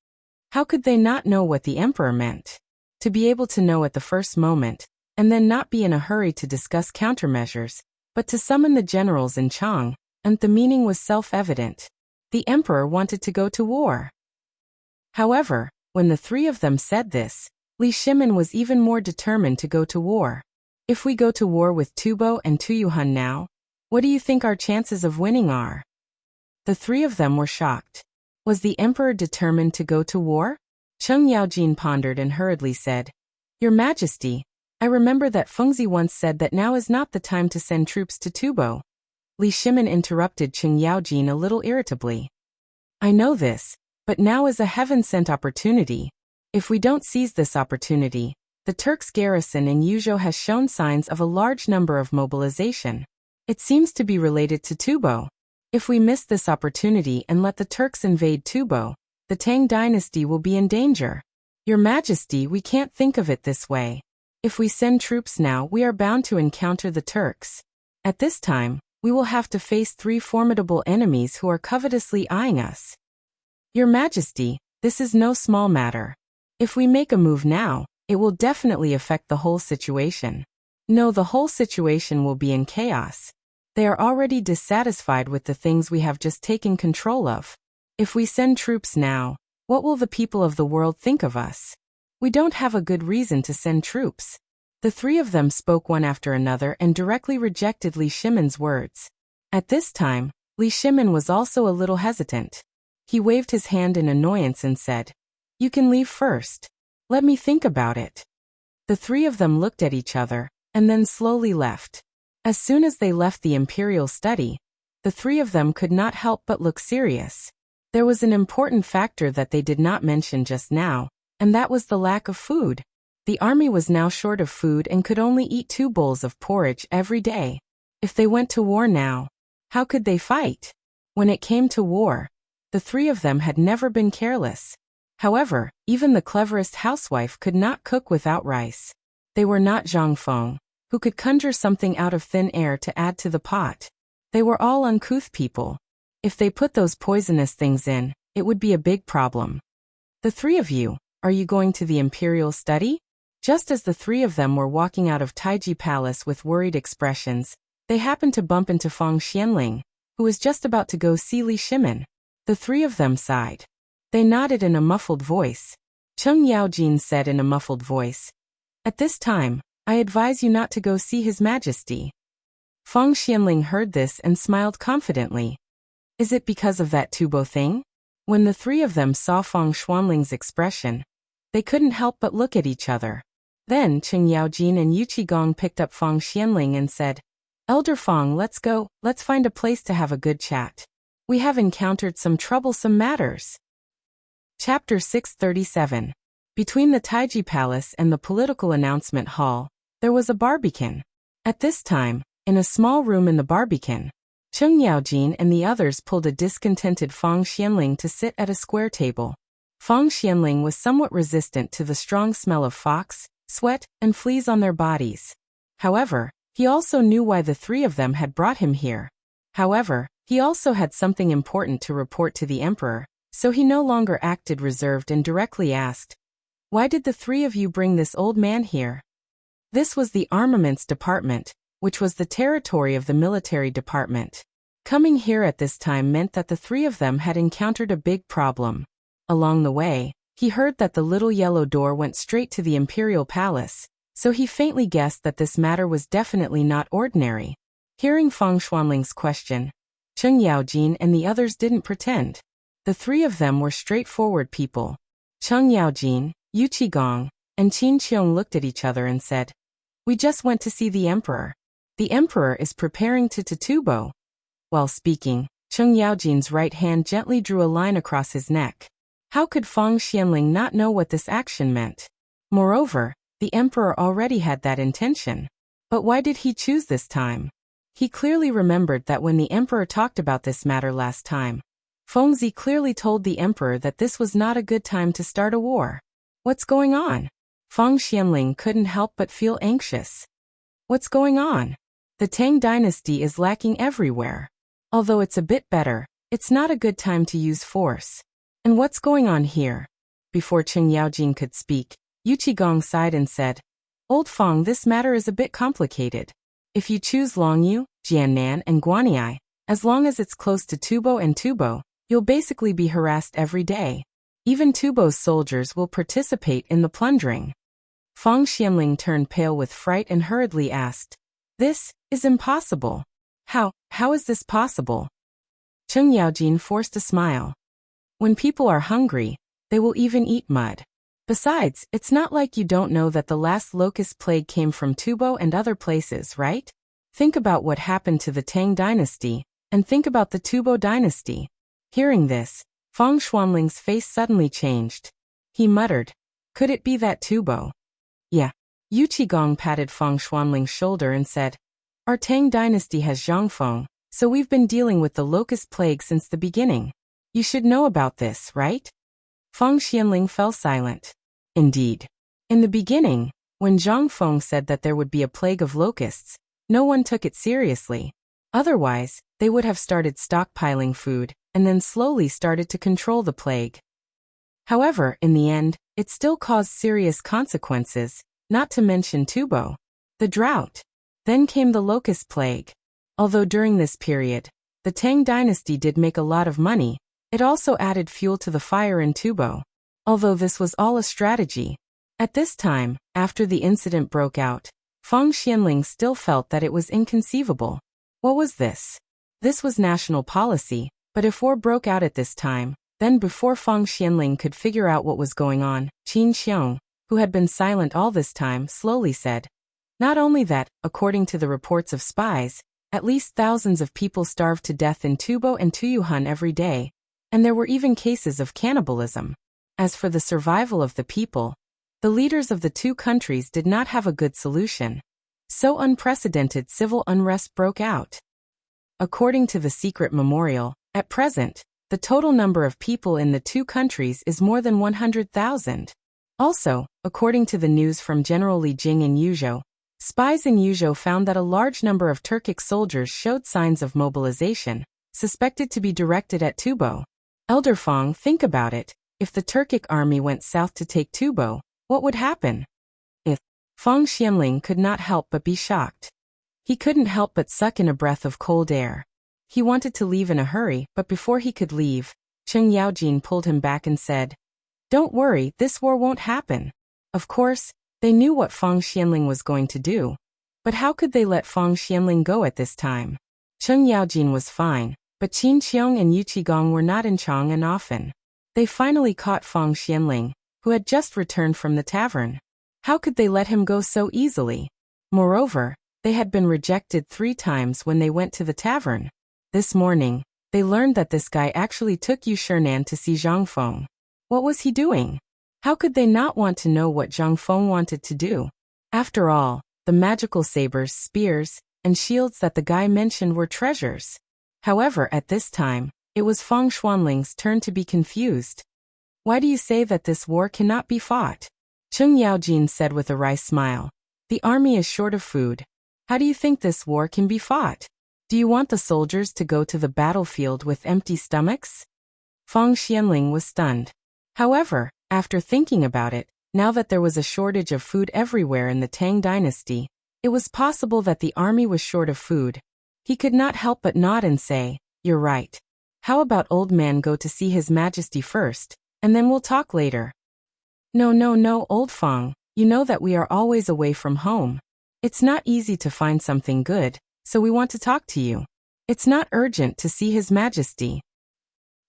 How could they not know what the emperor meant? To be able to know at the first moment, and then not be in a hurry to discuss countermeasures, but to summon the generals in Chang, and the meaning was self-evident. The emperor wanted to go to war. However, when the three of them said this, Li Shimin was even more determined to go to war. If we go to war with Tubo and Tuyuhun now, what do you think our chances of winning are? The three of them were shocked. Was the emperor determined to go to war? Cheng Yaojin pondered and hurriedly said, Your Majesty, I remember that Fengzi once said that now is not the time to send troops to Tubo. Li Shimin interrupted Cheng Yaojin a little irritably. I know this, but now is a heaven-sent opportunity. If we don't seize this opportunity, the Turks' garrison in Yuzhou has shown signs of a large number of mobilization. It seems to be related to Tubo. If we miss this opportunity and let the Turks invade Tubo, the Tang dynasty will be in danger. Your Majesty, we can't think of it this way. If we send troops now, we are bound to encounter the Turks. At this time, we will have to face three formidable enemies who are covetously eyeing us. Your Majesty, this is no small matter. If we make a move now, it will definitely affect the whole situation. No, the whole situation will be in chaos. They are already dissatisfied with the things we have just taken control of. If we send troops now, what will the people of the world think of us? We don't have a good reason to send troops. The three of them spoke one after another and directly rejected Li Shimin's words. At this time, Li Shimin was also a little hesitant. He waved his hand in annoyance and said, You can leave first. Let me think about it. The three of them looked at each other, and then slowly left. As soon as they left the imperial study, the three of them could not help but look serious. There was an important factor that they did not mention just now, and that was the lack of food. The army was now short of food and could only eat 2 bowls of porridge every day. If they went to war now, how could they fight? When it came to war, the three of them had never been careless. However, even the cleverest housewife could not cook without rice. They were not Zhang Feng, who could conjure something out of thin air to add to the pot. They were all uncouth people. If they put those poisonous things in, it would be a big problem. The three of you, are you going to the imperial study? Just as the three of them were walking out of Taiji Palace with worried expressions, they happened to bump into Feng Xianling, who was just about to go see Li Shimin. The three of them sighed. They nodded in a muffled voice. Cheng Yaojin said in a muffled voice, "At this time, I advise you not to go see His Majesty." Feng Xianling heard this and smiled confidently. Is it because of that tubo thing? When the three of them saw Feng Xuanling's expression, they couldn't help but look at each other. Then Cheng Yaojin and Yu Qigong picked up Feng Xianling and said, "Elder Feng, let's go, let's find a place to have a good chat. We have encountered some troublesome matters." Chapter 637. Between the Taiji Palace and the political announcement hall, there was a barbican. At this time, in a small room in the barbican, Cheng Yaojin and the others pulled a discontented Feng Xianling to sit at a square table. Feng Xianling was somewhat resistant to the strong smell of fox, sweat, and fleas on their bodies. However, he also knew why the three of them had brought him here. However, he also had something important to report to the emperor, so he no longer acted reserved and directly asked, "Why did the three of you bring this old man here?" This was the armaments department, which was the territory of the military department. Coming here at this time meant that the three of them had encountered a big problem. Along the way, he heard that the little yellow door went straight to the imperial palace, so he faintly guessed that this matter was definitely not ordinary. Hearing Feng Xuanling's question, Cheng Yaojin and the others didn't pretend. The three of them were straightforward people. Cheng Yaojin, Yu Qigong, and Qin Qiong looked at each other and said, "We just went to see the emperor. The emperor is preparing to tubo." While speaking, Cheng Yaojin's right hand gently drew a line across his neck. How could Feng Xianling not know what this action meant? Moreover, the emperor already had that intention. But why did he choose this time? He clearly remembered that when the emperor talked about this matter last time, Fengzi clearly told the emperor that this was not a good time to start a war. What's going on? Feng Xianling couldn't help but feel anxious. What's going on? The Tang dynasty is lacking everywhere. Although it's a bit better, it's not a good time to use force. And what's going on here? Before Cheng Yaojin could speak, Yu Qigong sighed and said, "Old Feng, this matter is a bit complicated. If you choose Longyu, Jiannan, and Guanyi, as long as it's close to Tubo, you'll basically be harassed every day. Even Tubo's soldiers will participate in the plundering." Feng Xianling turned pale with fright and hurriedly asked, "This is impossible. How is this possible?" Cheng Yaojin forced a smile. "When people are hungry, they will even eat mud. Besides, it's not like you don't know that the last locust plague came from Tubo and other places, right? Think about what happened to the Tang dynasty, and think about the Tubo dynasty." Hearing this, Feng Xuanling's face suddenly changed. He muttered, "Could it be that Tubo?" "Yeah." Yu Qigong patted Feng Xuanling's shoulder and said, "Our Tang dynasty has Zhangfeng, so we've been dealing with the locust plague since the beginning. You should know about this, right?" Feng Xianling fell silent. Indeed. In the beginning, when Zhang Feng said that there would be a plague of locusts, no one took it seriously. Otherwise, they would have started stockpiling food, and then slowly started to control the plague. However, in the end, it still caused serious consequences, not to mention Tubo. The drought. Then came the locust plague. Although during this period, the Tang dynasty did make a lot of money, it also added fuel to the fire in Tubo. Although this was all a strategy. At this time, after the incident broke out, Feng Xianling still felt that it was inconceivable. What was this? This was national policy, but if war broke out at this time, then before Feng Xianling could figure out what was going on, Qin Qiong, who had been silent all this time, slowly said, "Not only that, according to the reports of spies, at least thousands of people starved to death in Tubo and Tuyuhun every day, and there were even cases of cannibalism. As for the survival of the people, the leaders of the two countries did not have a good solution. So unprecedented civil unrest broke out. According to the secret memorial, at present, the total number of people in the two countries is more than 100,000. Also, according to the news from General Li Jing in Yuzhou. Spies in Yuzhou found that a large number of Turkic soldiers showed signs of mobilization, suspected to be directed at Tubo. Elder Fong, think about it. If the Turkic army went south to take Tubo, what would happen? Fong Xianling could not help but be shocked. He couldn't help but suck in a breath of cold air. He wanted to leave in a hurry, but before he could leave, Cheng Yaojin pulled him back and said, "Don't worry, this war won't happen." Of course, they knew what Fong Xianling was going to do. But how could they let Fong Xianling go at this time? Cheng Yaojin was fine, but Qin Qiong and Yu Qigong were not in Chang'an often. They finally caught Fong Xianling, who had just returned from the tavern. How could they let him go so easily? Moreover, they had been rejected 3 times when they went to the tavern. This morning, they learned that this guy actually took Yu Shernan to see Zhang Feng. What was he doing? How could they not want to know what Zhang Feng wanted to do? After all, the magical sabers, spears, and shields that the guy mentioned were treasures. However, at this time, it was Fong Xuanling's turn to be confused. "Why do you say that this war cannot be fought?" Cheng Yaojin said with a wry smile. "The army is short of food. How do you think this war can be fought? Do you want the soldiers to go to the battlefield with empty stomachs?" Fong Xianling was stunned. However, after thinking about it, now that there was a shortage of food everywhere in the Tang dynasty, it was possible that the army was short of food. He could not help but nod and say, "You're right. How about old man go to see His Majesty first, and then we'll talk later?" No, old Fong, you know that we are always away from home. It's not easy to find something good, so we want to talk to you. It's not urgent to see His Majesty.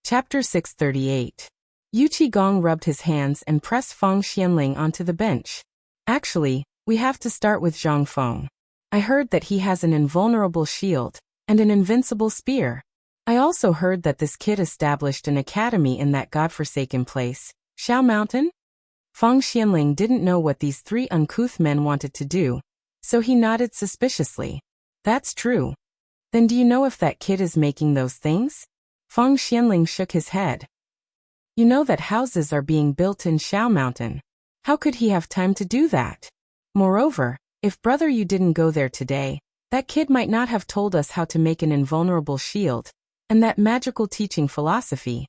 Chapter 638. Yu Qigong rubbed his hands and pressed Fong Xianling onto the bench. "Actually, we have to start with Zhang Feng. I heard that he has an invulnerable shield and an invincible spear. I also heard that this kid established an academy in that godforsaken place, Shao Mountain." Fong Xianling didn't know what these 3 uncouth men wanted to do, so he nodded suspiciously. "That's true. Then do you know if that kid is making those things?" Fong Xianling shook his head. "You know that houses are being built in Shao Mountain. How could he have time to do that? Moreover, if brother you didn't go there today, that kid might not have told us how to make an invulnerable shield, and that magical teaching philosophy."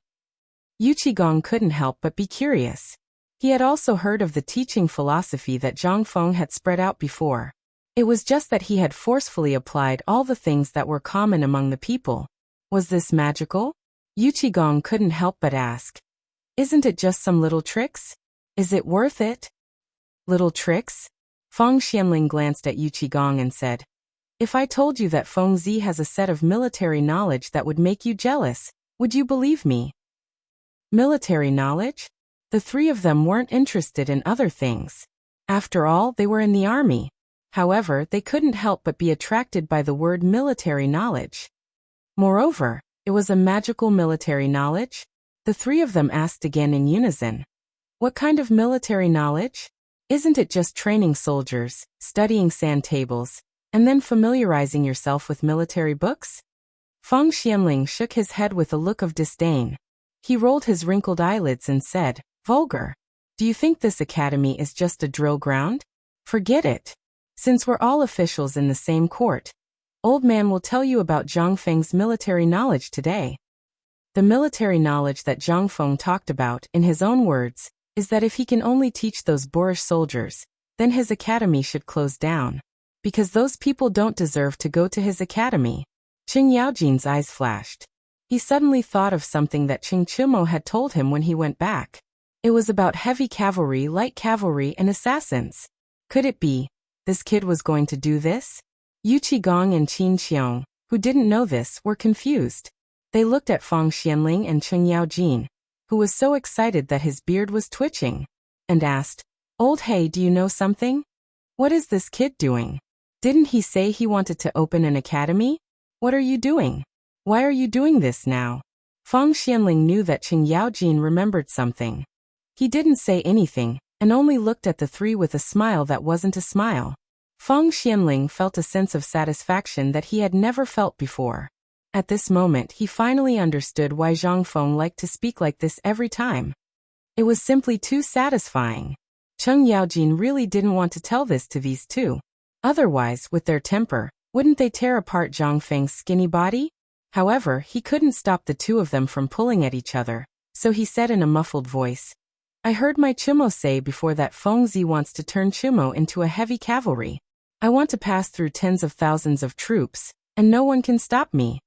Yu Qigong couldn't help but be curious. He had also heard of the teaching philosophy that Zhang Feng had spread out before. It was just that he had forcefully applied all the things that were common among the people. Was this magical? Yu Qigong couldn't help but ask. "Isn't it just some little tricks? Is it worth it?" "Little tricks?" Fong Xianling glanced at Yu Qigong and said, "If I told you that Feng Zi has a set of military knowledge that would make you jealous, would you believe me?" Military knowledge? The 3 of them weren't interested in other things. After all, they were in the army. However, they couldn't help but be attracted by the word military knowledge. Moreover, it was a magical military knowledge. The 3 of them asked again in unison. "What kind of military knowledge? Isn't it just training soldiers, studying sand tables, and then familiarizing yourself with military books?" Fong Xianling shook his head with a look of disdain. He rolled his wrinkled eyelids and said, "Vulgar. Do you think this academy is just a drill ground? Forget it. Since we're all officials in the same court, old man will tell you about Zhang Feng's military knowledge today." The military knowledge that Zhang Feng talked about, in his own words, is that if he can only teach those boorish soldiers, then his academy should close down. Because those people don't deserve to go to his academy. Cheng Yaojin's eyes flashed. He suddenly thought of something that Cheng Chimo had told him when he went back. It was about heavy cavalry, light cavalry, and assassins. Could it be this kid was going to do this? Yu Qigong and Qin Qiong, who didn't know this, were confused. They looked at Fong Xianling and Cheng Yaojin, who was so excited that his beard was twitching, and asked, "Old Hey, do you know something? What is this kid doing? Didn't he say he wanted to open an academy? What are you doing? Why are you doing this now?" Fong Xianling knew that Cheng Yaojin remembered something. He didn't say anything, and only looked at the 3 with a smile that wasn't a smile. Fong Xianling felt a sense of satisfaction that he had never felt before. At this moment he finally understood why Zhang Feng liked to speak like this every time. It was simply too satisfying. Cheng Yaojin really didn't want to tell this to these two. Otherwise, with their temper, wouldn't they tear apart Zhang Feng's skinny body? However, he couldn't stop the two of them from pulling at each other, so he said in a muffled voice, I heard my Chimo say before that Feng Zi wants to turn Chimo into a heavy cavalry. I want to pass through tens of thousands of troops, and no one can stop me.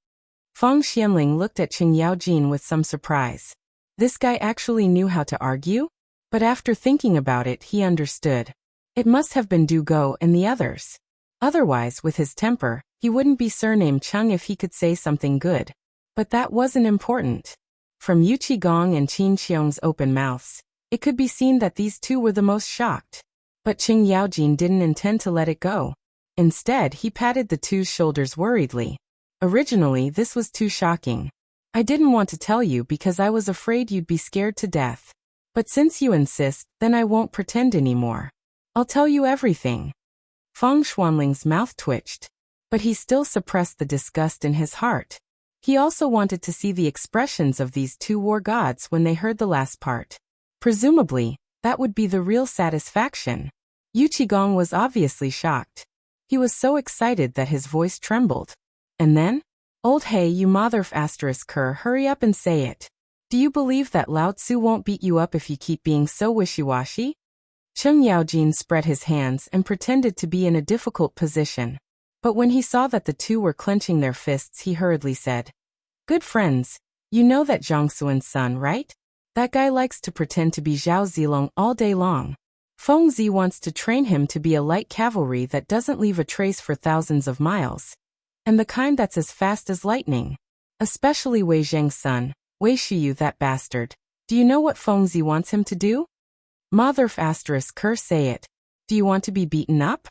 Feng Xianling looked at Cheng Yaojin with some surprise. This guy actually knew how to argue? But after thinking about it, he understood. It must have been Du Go and the others. Otherwise, with his temper, he wouldn't be surnamed Cheng if he could say something good. But that wasn't important. From Yu Qigong and Qin Xiong's open mouths, it could be seen that these two were the most shocked. But Cheng Yaojin didn't intend to let it go. Instead, he patted the two's shoulders worriedly. Originally, this was too shocking. I didn't want to tell you because I was afraid you'd be scared to death. But since you insist, then I won't pretend anymore. I'll tell you everything. Feng Xuanling's mouth twitched, but he still suppressed the disgust in his heart. He also wanted to see the expressions of these two war gods when they heard the last part. Presumably, that would be the real satisfaction. Yu Qigong was obviously shocked. He was so excited that his voice trembled. And then? Old hey, you mother****, hurry up and say it. Do you believe that Lao Tzu won't beat you up if you keep being so wishy-washy? Cheng Yaojin spread his hands and pretended to be in a difficult position. But when he saw that the two were clenching their fists, he hurriedly said, Good friends, you know that Zhang Xuan's son, right? That guy likes to pretend to be Zhao Zilong all day long. Feng Zi wants to train him to be a light cavalry that doesn't leave a trace for thousands of miles. And the kind that's as fast as lightning. Especially Wei Zheng's son, Wei Shiyu, that bastard. Do you know what Feng Zi wants him to do? Mother****, say it. Do you want to be beaten up?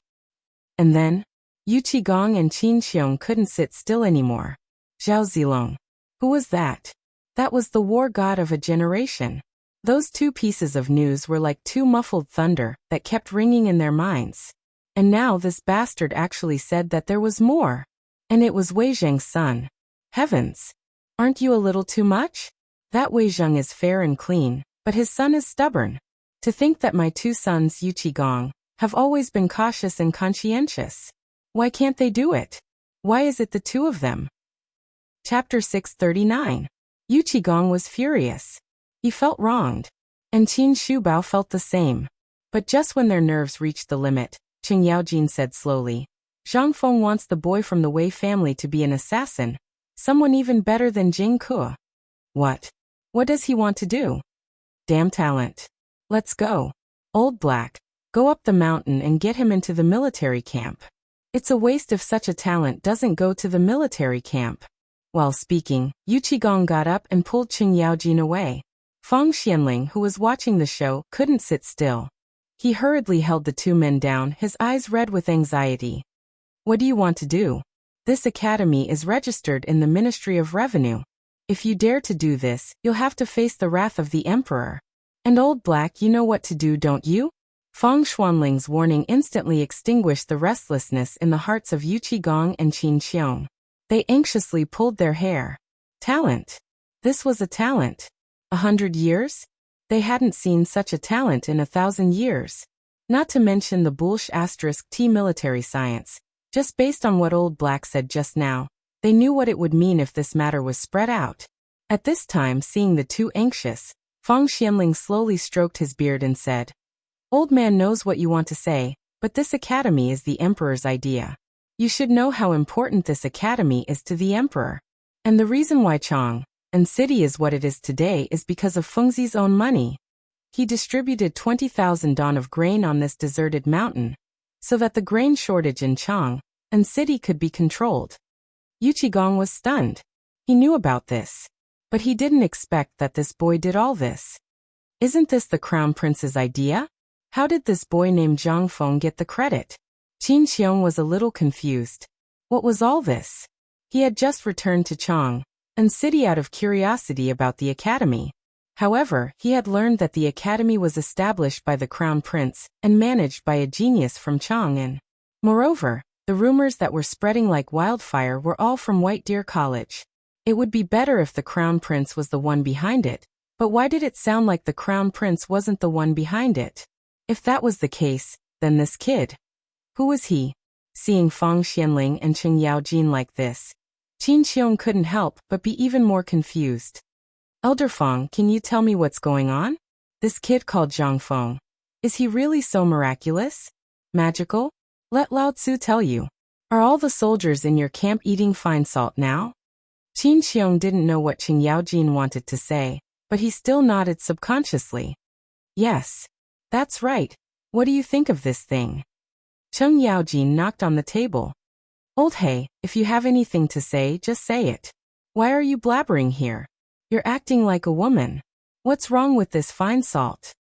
And then, Yu Qigong and Qin Xiong couldn't sit still anymore. Zhao Zilong. Who was that? That was the war god of a generation. Those two pieces of news were like two muffled thunder that kept ringing in their minds. And now this bastard actually said that there was more. And it was Wei Zheng's son. Heavens! Aren't you a little too much? That Wei Zheng is fair and clean, but his son is stubborn. To think that my two sons, Yu Qigong, have always been cautious and conscientious. Why can't they do it? Why is it the two of them? Chapter 639. Yu Qigong was furious. He felt wronged. And Qin Shubao felt the same. But just when their nerves reached the limit, Cheng Yaojin said slowly, Zhang Feng wants the boy from the Wei family to be an assassin. Someone even better than Jing Ke. What? What does he want to do? Damn talent. Let's go. Old Black, go up the mountain and get him into the military camp. It's a waste if such a talent doesn't go to the military camp. While speaking, Yu Qigong got up and pulled Cheng Yaojin away. Feng Xianling, who was watching the show, couldn't sit still. He hurriedly held the two men down, his eyes red with anxiety. What do you want to do? This academy is registered in the Ministry of Revenue. If you dare to do this, you'll have to face the wrath of the Emperor. And Old Black, you know what to do, don't you? Feng Xuanling's warning instantly extinguished the restlessness in the hearts of Yu Qigong and Qin Xiong. They anxiously pulled their hair. Talent. This was a talent. 100 years? They hadn't seen such a talent in 1,000 years. Not to mention the ***T military science. Just based on what Old Black said just now, they knew what it would mean if this matter was spread out. At this time, seeing the two anxious, Feng Xianling slowly stroked his beard and said, Old man knows what you want to say, but this academy is the Emperor's idea. You should know how important this academy is to the Emperor. And the reason why Chang and city is what it is today is because of Feng Zi's own money. He distributed 20,000 don of grain on this deserted mountain, so that the grain shortage in Chang and city could be controlled. Yu Qigong was stunned. He knew about this. But he didn't expect that this boy did all this. Isn't this the Crown Prince's idea? How did this boy named Zhang Feng get the credit? Qin Xiong was a little confused. What was all this? He had just returned to Chang and city out of curiosity about the academy. However, he had learned that the academy was established by the Crown Prince and managed by a genius from Chang'an. Moreover, the rumors that were spreading like wildfire were all from White Deer College. It would be better if the Crown Prince was the one behind it, but why did it sound like the Crown Prince wasn't the one behind it? If that was the case, then this kid. Who was he? Seeing Fang Xianling and Cheng Yaojin like this, Qin Xiong couldn't help but be even more confused. Elder Fang, can you tell me what's going on? This kid called Zhang Feng. Is he really so miraculous? Magical? Let Lao Tzu tell you. Are all the soldiers in your camp eating fine salt now? Qin Xiong didn't know what Cheng Yaojin wanted to say, but he still nodded subconsciously. Yes. That's right. What do you think of this thing? Cheng Yaojin knocked on the table. Old He, if you have anything to say, just say it. Why are you blabbering here? You're acting like a woman. What's wrong with this fine salt?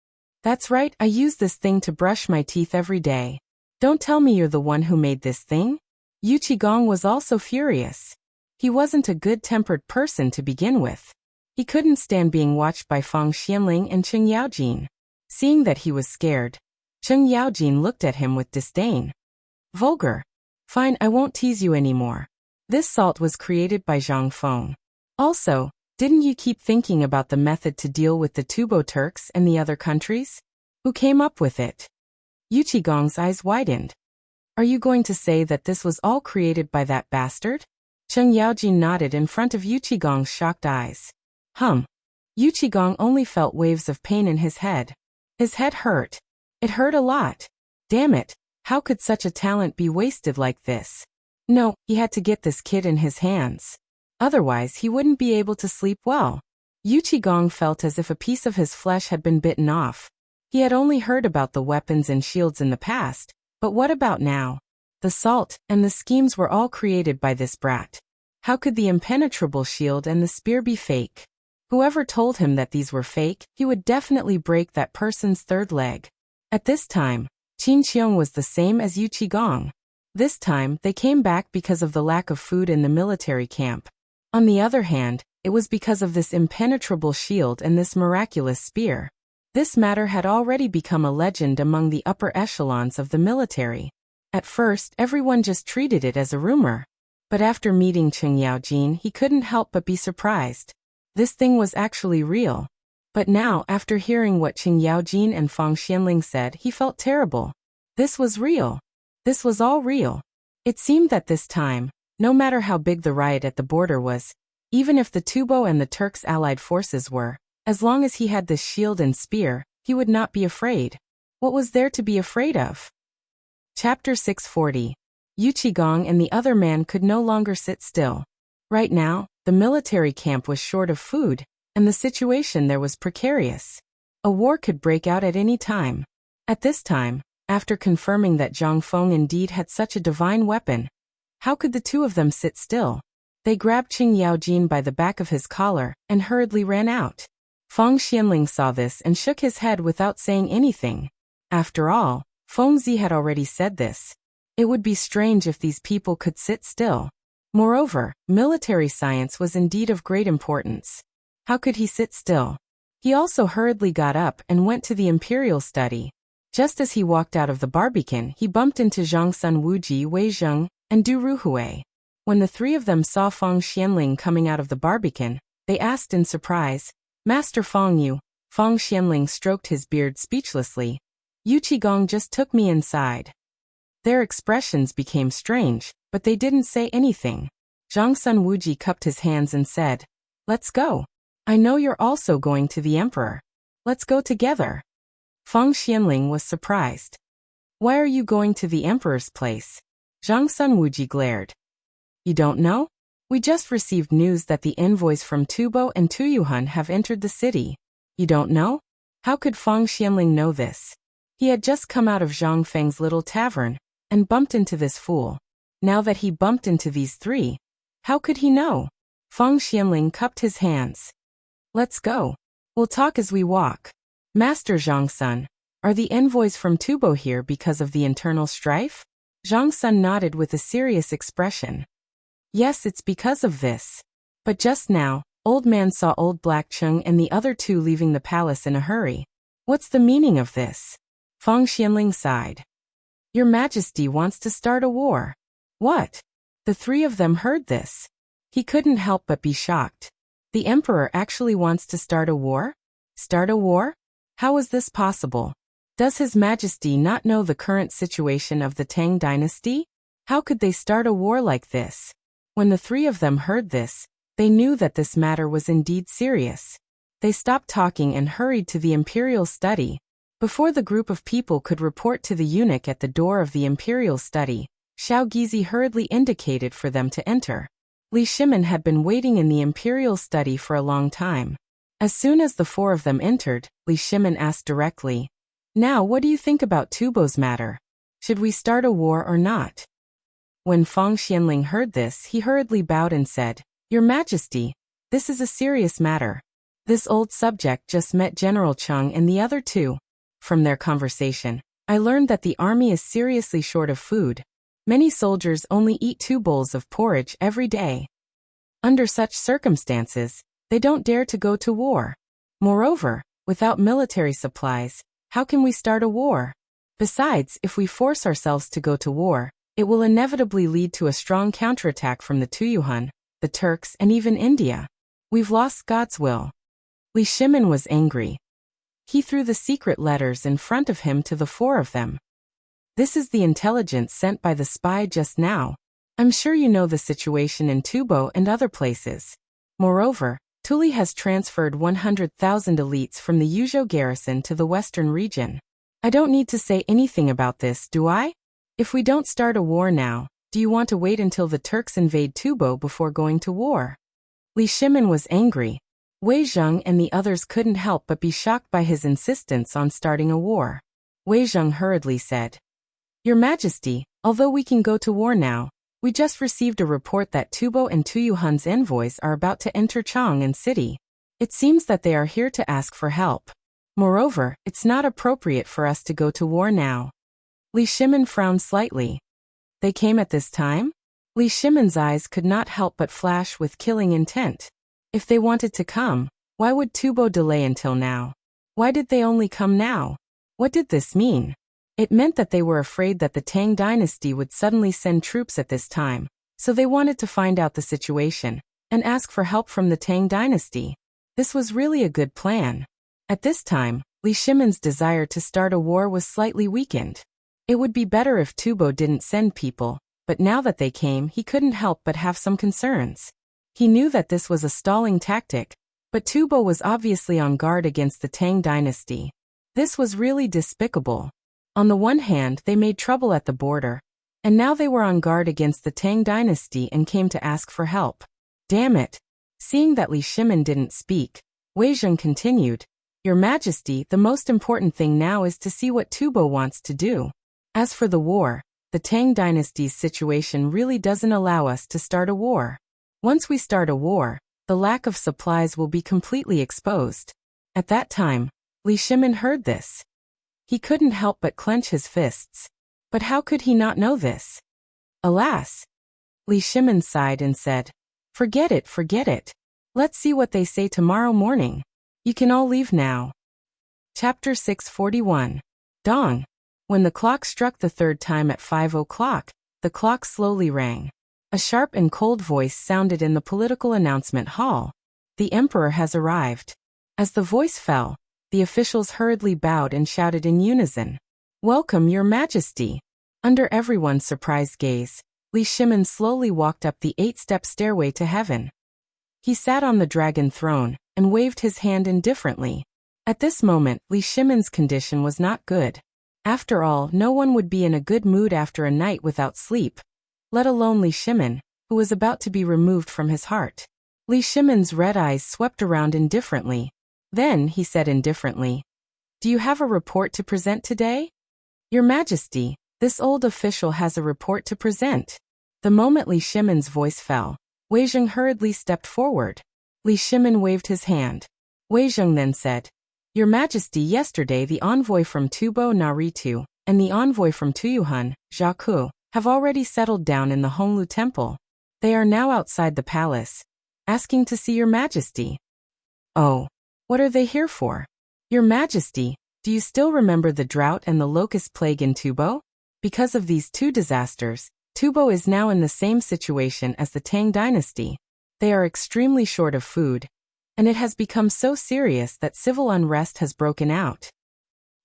That's right, I use this thing to brush my teeth every day. Don't tell me you're the one who made this thing? Yu Qigong was also furious. He wasn't a good-tempered person to begin with. He couldn't stand being watched by Fang Xianling and Cheng Yaojin. Seeing that he was scared, Cheng Yaojin looked at him with disdain. Vulgar. Fine, I won't tease you anymore. This salt was created by Zhang Feng. Also, didn't you keep thinking about the method to deal with the Tubo Turks and the other countries? Who came up with it? Yu Qigong's eyes widened. Are you going to say that this was all created by that bastard? Cheng Yaojin nodded in front of Yu Qigong's shocked eyes. Yu Qigong only felt waves of pain in his head. His head hurt. It hurt a lot. Damn it, how could such a talent be wasted like this? No, he had to get this kid in his hands. Otherwise he wouldn't be able to sleep well. Yu Qigong felt as if a piece of his flesh had been bitten off. He had only heard about the weapons and shields in the past, but what about now? The salt and the schemes were all created by this brat. How could the impenetrable shield and the spear be fake? Whoever told him that these were fake, he would definitely break that person's third leg. At this time, Qin Xiong was the same as Yu Qigong. This time, they came back because of the lack of food in the military camp. On the other hand, it was because of this impenetrable shield and this miraculous spear. This matter had already become a legend among the upper echelons of the military. At first, everyone just treated it as a rumor. But after meeting Cheng Yaojin, he couldn't help but be surprised. This thing was actually real. But now, after hearing what Cheng Yaojin and Fang Xianling said, he felt terrible. This was real. This was all real. It seemed that this time, no matter how big the riot at the border was, even if the Tubo and the Turks' allied forces were, as long as he had this shield and spear, he would not be afraid. What was there to be afraid of? Chapter 640. Yu Qigong and the other man could no longer sit still. Right now, the military camp was short of food, and the situation there was precarious. A war could break out at any time. At this time, after confirming that Zhang Feng indeed had such a divine weapon, how could the two of them sit still? They grabbed Cheng Yaojin by the back of his collar and hurriedly ran out. Fang Xianling saw this and shook his head without saying anything. After all, Feng Zi had already said this. It would be strange if these people could sit still. Moreover, military science was indeed of great importance. How could he sit still? He also hurriedly got up and went to the imperial study. Just as he walked out of the barbican, he bumped into Zhang Sun Wuji, Wei Zheng, and Du Ruhui. When the three of them saw Fang Xianling coming out of the barbican, they asked in surprise, Master Fang Yu. Fang Xianling stroked his beard speechlessly. Yu Qigong just took me inside. Their expressions became strange, but they didn't say anything. Zhang Sun Wuji cupped his hands and said, Let's go. I know you're also going to the emperor. Let's go together. Fang Xianling was surprised. Why are you going to the emperor's place? Zhang Sun Wuji glared. You don't know? We just received news that the envoys from Tubo and Tuyuhun have entered the city. You don't know? How could Fang Xianling know this? He had just come out of Zhang Feng's little tavern and bumped into this fool. Now that he bumped into these three, how could he know? Fang Xianling cupped his hands. Let's go. We'll talk as we walk. Master Zhang Sun, are the envoys from Tubo here because of the internal strife? Zhang Sun nodded with a serious expression. Yes, it's because of this. But just now, Old Man saw Old Black Chung and the other two leaving the palace in a hurry. What's the meaning of this? Fang Xianling sighed. Your Majesty wants to start a war. What? The three of them heard this. He couldn't help but be shocked. The emperor actually wants to start a war? Start a war? How is this possible? Does His Majesty not know the current situation of the Tang dynasty? How could they start a war like this? When the three of them heard this, they knew that this matter was indeed serious. They stopped talking and hurried to the imperial study. Before the group of people could report to the eunuch at the door of the imperial study, Xiao Gizi hurriedly indicated for them to enter. Li Shimin had been waiting in the imperial study for a long time. As soon as the four of them entered, Li Shimin asked directly, "Now what do you think about Tubo's matter? Should we start a war or not?" When Feng Xianling heard this, he hurriedly bowed and said, "Your Majesty, this is a serious matter. This old subject just met General Cheng and the other two. From their conversation, I learned that the army is seriously short of food. Many soldiers only eat 2 bowls of porridge every day. Under such circumstances, they don't dare to go to war. Moreover, without military supplies, how can we start a war? Besides, if we force ourselves to go to war, it will inevitably lead to a strong counterattack from the Tuyuhun, the Turks, and even India. We've lost God's will." Li Shimin was angry. He threw the secret letters in front of him to the four of them. "This is the intelligence sent by the spy just now. I'm sure you know the situation in Tubo and other places. Moreover, Tuli has transferred 100,000 elites from the Yuzhou garrison to the western region. I don't need to say anything about this, do I? If we don't start a war now, do you want to wait until the Turks invade Tubo before going to war?" Li Shimin was angry. Wei Zheng and the others couldn't help but be shocked by his insistence on starting a war. Wei Zheng hurriedly said, "Your Majesty, although we can go to war now, we just received a report that Tubo and Tuyuhun's envoys are about to enter Chang'an City. It seems that they are here to ask for help. Moreover, it's not appropriate for us to go to war now." Li Shimin frowned slightly. "They came at this time?" Li Shimin's eyes could not help but flash with killing intent. If they wanted to come, why would Tubo delay until now? Why did they only come now? What did this mean? It meant that they were afraid that the Tang dynasty would suddenly send troops at this time, so they wanted to find out the situation and ask for help from the Tang dynasty. This was really a good plan. At this time, Li Shimin's desire to start a war was slightly weakened. It would be better if Tubo didn't send people, but now that they came, he couldn't help but have some concerns. He knew that this was a stalling tactic, but Tubo was obviously on guard against the Tang dynasty. This was really despicable. On the one hand, they made trouble at the border, and now they were on guard against the Tang dynasty and came to ask for help. Damn it! Seeing that Li Shimin didn't speak, Wei Zheng continued, "Your Majesty, the most important thing now is to see what Tubo wants to do. As for the war, the Tang dynasty's situation really doesn't allow us to start a war. Once we start a war, the lack of supplies will be completely exposed." At that time, Li Shimin heard this. He couldn't help but clench his fists. But how could he not know this? Alas! Li Shimin sighed and said, forget it. Let's see what they say tomorrow morning. You can all leave now." Chapter 641. Dawn. When the clock struck the 3rd time at 5 o'clock, the clock slowly rang. A sharp and cold voice sounded in the political announcement hall. "The emperor has arrived." As the voice fell, the officials hurriedly bowed and shouted in unison, "Welcome, Your Majesty." Under everyone's surprised gaze, Li Shimin slowly walked up the 8-step stairway to heaven. He sat on the dragon throne and waved his hand indifferently. At this moment, Li Shimin's condition was not good. After all, no one would be in a good mood after a night without sleep, let alone Li Shimin, who was about to be removed from his heart. Li Shimin's red eyes swept around indifferently. Then he said indifferently, "Do you have a report to present today?" "Your Majesty, this old official has a report to present." The moment Li Shimin's voice fell, Wei Zheng hurriedly stepped forward. Li Shimin waved his hand. Wei Zheng then said, "Your Majesty, yesterday the envoy from Tubo Naritu and the envoy from Tuyuhun, Zhaku, have already settled down in the Honglu Temple. They are now outside the palace, asking to see Your Majesty." "Oh, what are they here for?" "Your Majesty, do you still remember the drought and the locust plague in Tubo? Because of these 2 disasters, Tubo is now in the same situation as the Tang dynasty. They are extremely short of food, and it has become so serious that civil unrest has broken out."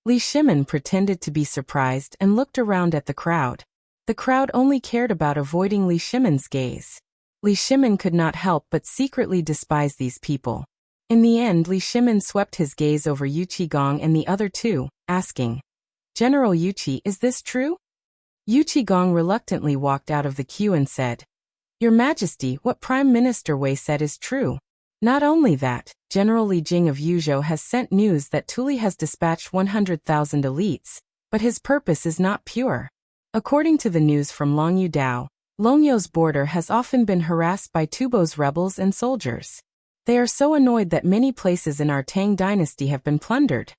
Li Shimin pretended to be surprised and looked around at the crowd. The crowd only cared about avoiding Li Shimin's gaze. Li Shimin could not help but secretly despise these people. In the end, Li Shimin swept his gaze over Yu Qigong and the other two, asking, "General Yuqi, is this true?" Yu Qigong reluctantly walked out of the queue and said, "Your Majesty, what Prime Minister Wei said is true. Not only that, General Li Jing of Yuzhou has sent news that Tuli has dispatched 100,000 elites, but his purpose is not pure. According to the news from Longyu Dao, Longyou's border has often been harassed by Tubo's rebels and soldiers. They are so annoyed that many places in our Tang dynasty have been plundered.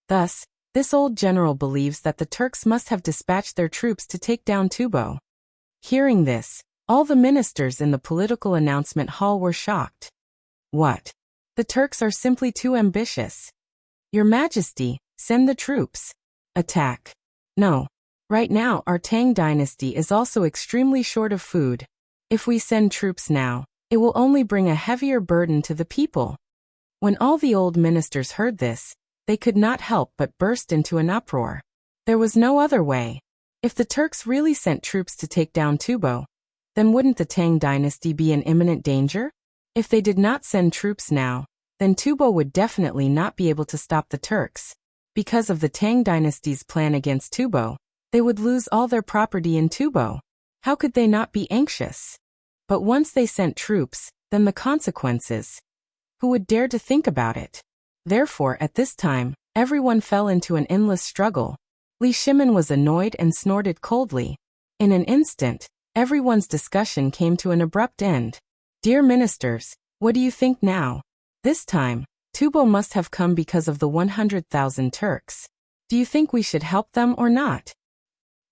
Thus, this old general believes that the Turks must have dispatched their troops to take down Tubo." Hearing this, all the ministers in the political announcement hall were shocked. "What? The Turks are simply too ambitious. Your Majesty, send the troops. Attack. No. Right now our Tang dynasty is also extremely short of food. If we send troops now, it will only bring a heavier burden to the people." When all the old ministers heard this, they could not help but burst into an uproar. There was no other way. If the Turks really sent troops to take down Tubo, then wouldn't the Tang dynasty be in imminent danger? If they did not send troops now, then Tubo would definitely not be able to stop the Turks. Because of the Tang dynasty's plan against Tubo, they would lose all their property in Tubo. How could they not be anxious? But once they sent troops, then the consequences. Who would dare to think about it? Therefore, at this time, everyone fell into an endless struggle. Li Shimin was annoyed and snorted coldly. In an instant, everyone's discussion came to an abrupt end. "Dear ministers, what do you think now? This time, Tubo must have come because of the 100,000 Turks. Do you think we should help them or not?"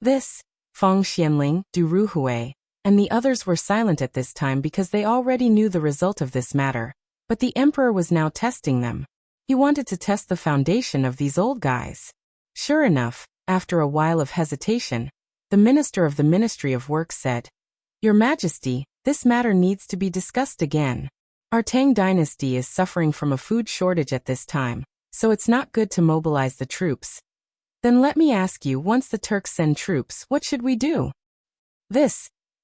This, Feng Xianling, Du Ruhui, and the others were silent at this time because they already knew the result of this matter. But the emperor was now testing them. He wanted to test the foundation of these old guys. Sure enough, after a while of hesitation, the minister of the Ministry of Works said, "Your Majesty, this matter needs to be discussed again. Our Tang dynasty is suffering from a food shortage at this time, so it's not good to mobilize the troops. Then let me ask you, once the Turks send troops, what should we do?"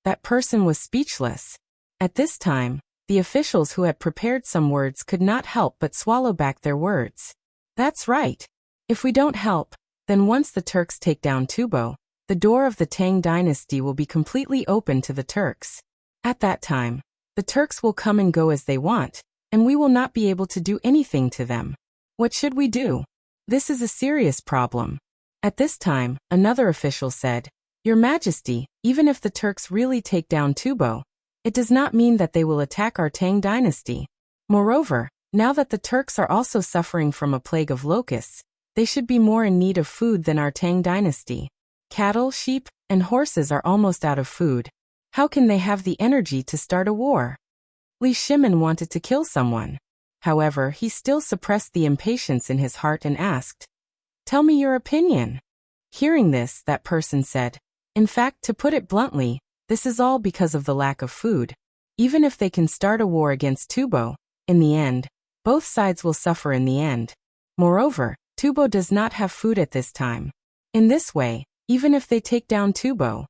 That person was speechless. At this time, the officials who had prepared some words could not help but swallow back their words. "That's right. If we don't help, then once the Turks take down Tubo, the door of the Tang dynasty will be completely open to the Turks. At that time, the Turks will come and go as they want, and we will not be able to do anything to them. What should we do? This is a serious problem." At this time, another official said, "Your Majesty, even if the Turks really take down Tubo, it does not mean that they will attack our Tang dynasty. Moreover, now that the Turks are also suffering from a plague of locusts, they should be more in need of food than our Tang dynasty. Cattle, sheep, and horses are almost out of food. How can they have the energy to start a war?" Li Shimin wanted to kill someone. However, he still suppressed the impatience in his heart and asked, "Tell me your opinion." Hearing this, that person said, "In fact, to put it bluntly, this is all because of the lack of food. Even if they can start a war against Tubo, in the end, both sides will suffer in the end. Moreover, Tubo does not have food at this time. In this way, even if they take down Tubo..."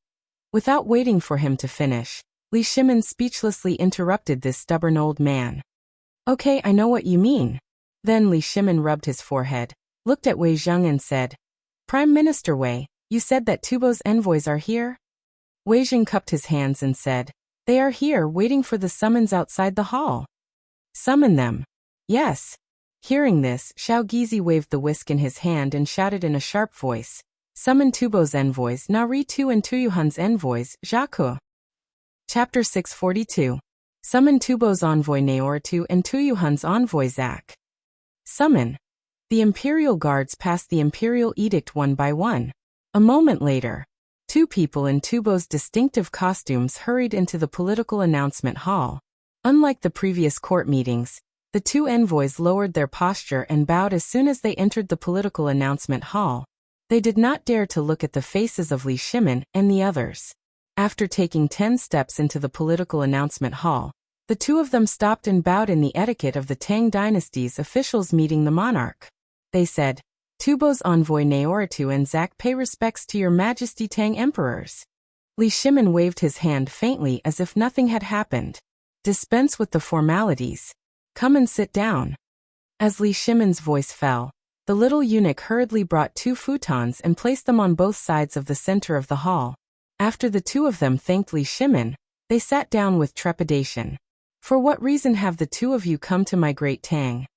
Without waiting for him to finish, Li Shimin speechlessly interrupted this stubborn old man. "Okay, I know what you mean." Then Li Shimin rubbed his forehead, looked at Wei Zheng and said, "Prime Minister Wei, you said that Tubo's envoys are here?" Wei Zheng cupped his hands and said, "They are here waiting for the summons outside the hall." "Summon them." "Yes." Hearing this, Xiao Gizi waved the whisk in his hand and shouted in a sharp voice, "Summon Tubo's envoys, Nari-Tu, and Tuyuhan's envoys, Zhaku." Chapter 642. Summon Tubo's envoy Naor-Tu and Tuyuhan's envoy Zak. Summon. The imperial guards passed the imperial edict one by one. A moment later, two people in Tubo's distinctive costumes hurried into the political announcement hall. Unlike the previous court meetings, the two envoys lowered their posture and bowed as soon as they entered the political announcement hall. They did not dare to look at the faces of Li Shimin and the others. After taking 10 steps into the political announcement hall, the two of them stopped and bowed in the etiquette of the Tang dynasty's officials meeting the monarch. They said, Tubo's envoy Naoritu and Zack pay respects to your majesty Tang emperors. Li Shimin waved his hand faintly as if nothing had happened. Dispense with the formalities. Come and sit down. As Li Shimin's voice fell, the little eunuch hurriedly brought 2 futons and placed them on both sides of the center of the hall. After the 2 of them thanked Li Shimin, they sat down with trepidation. For what reason have the 2 of you come to my great Tang?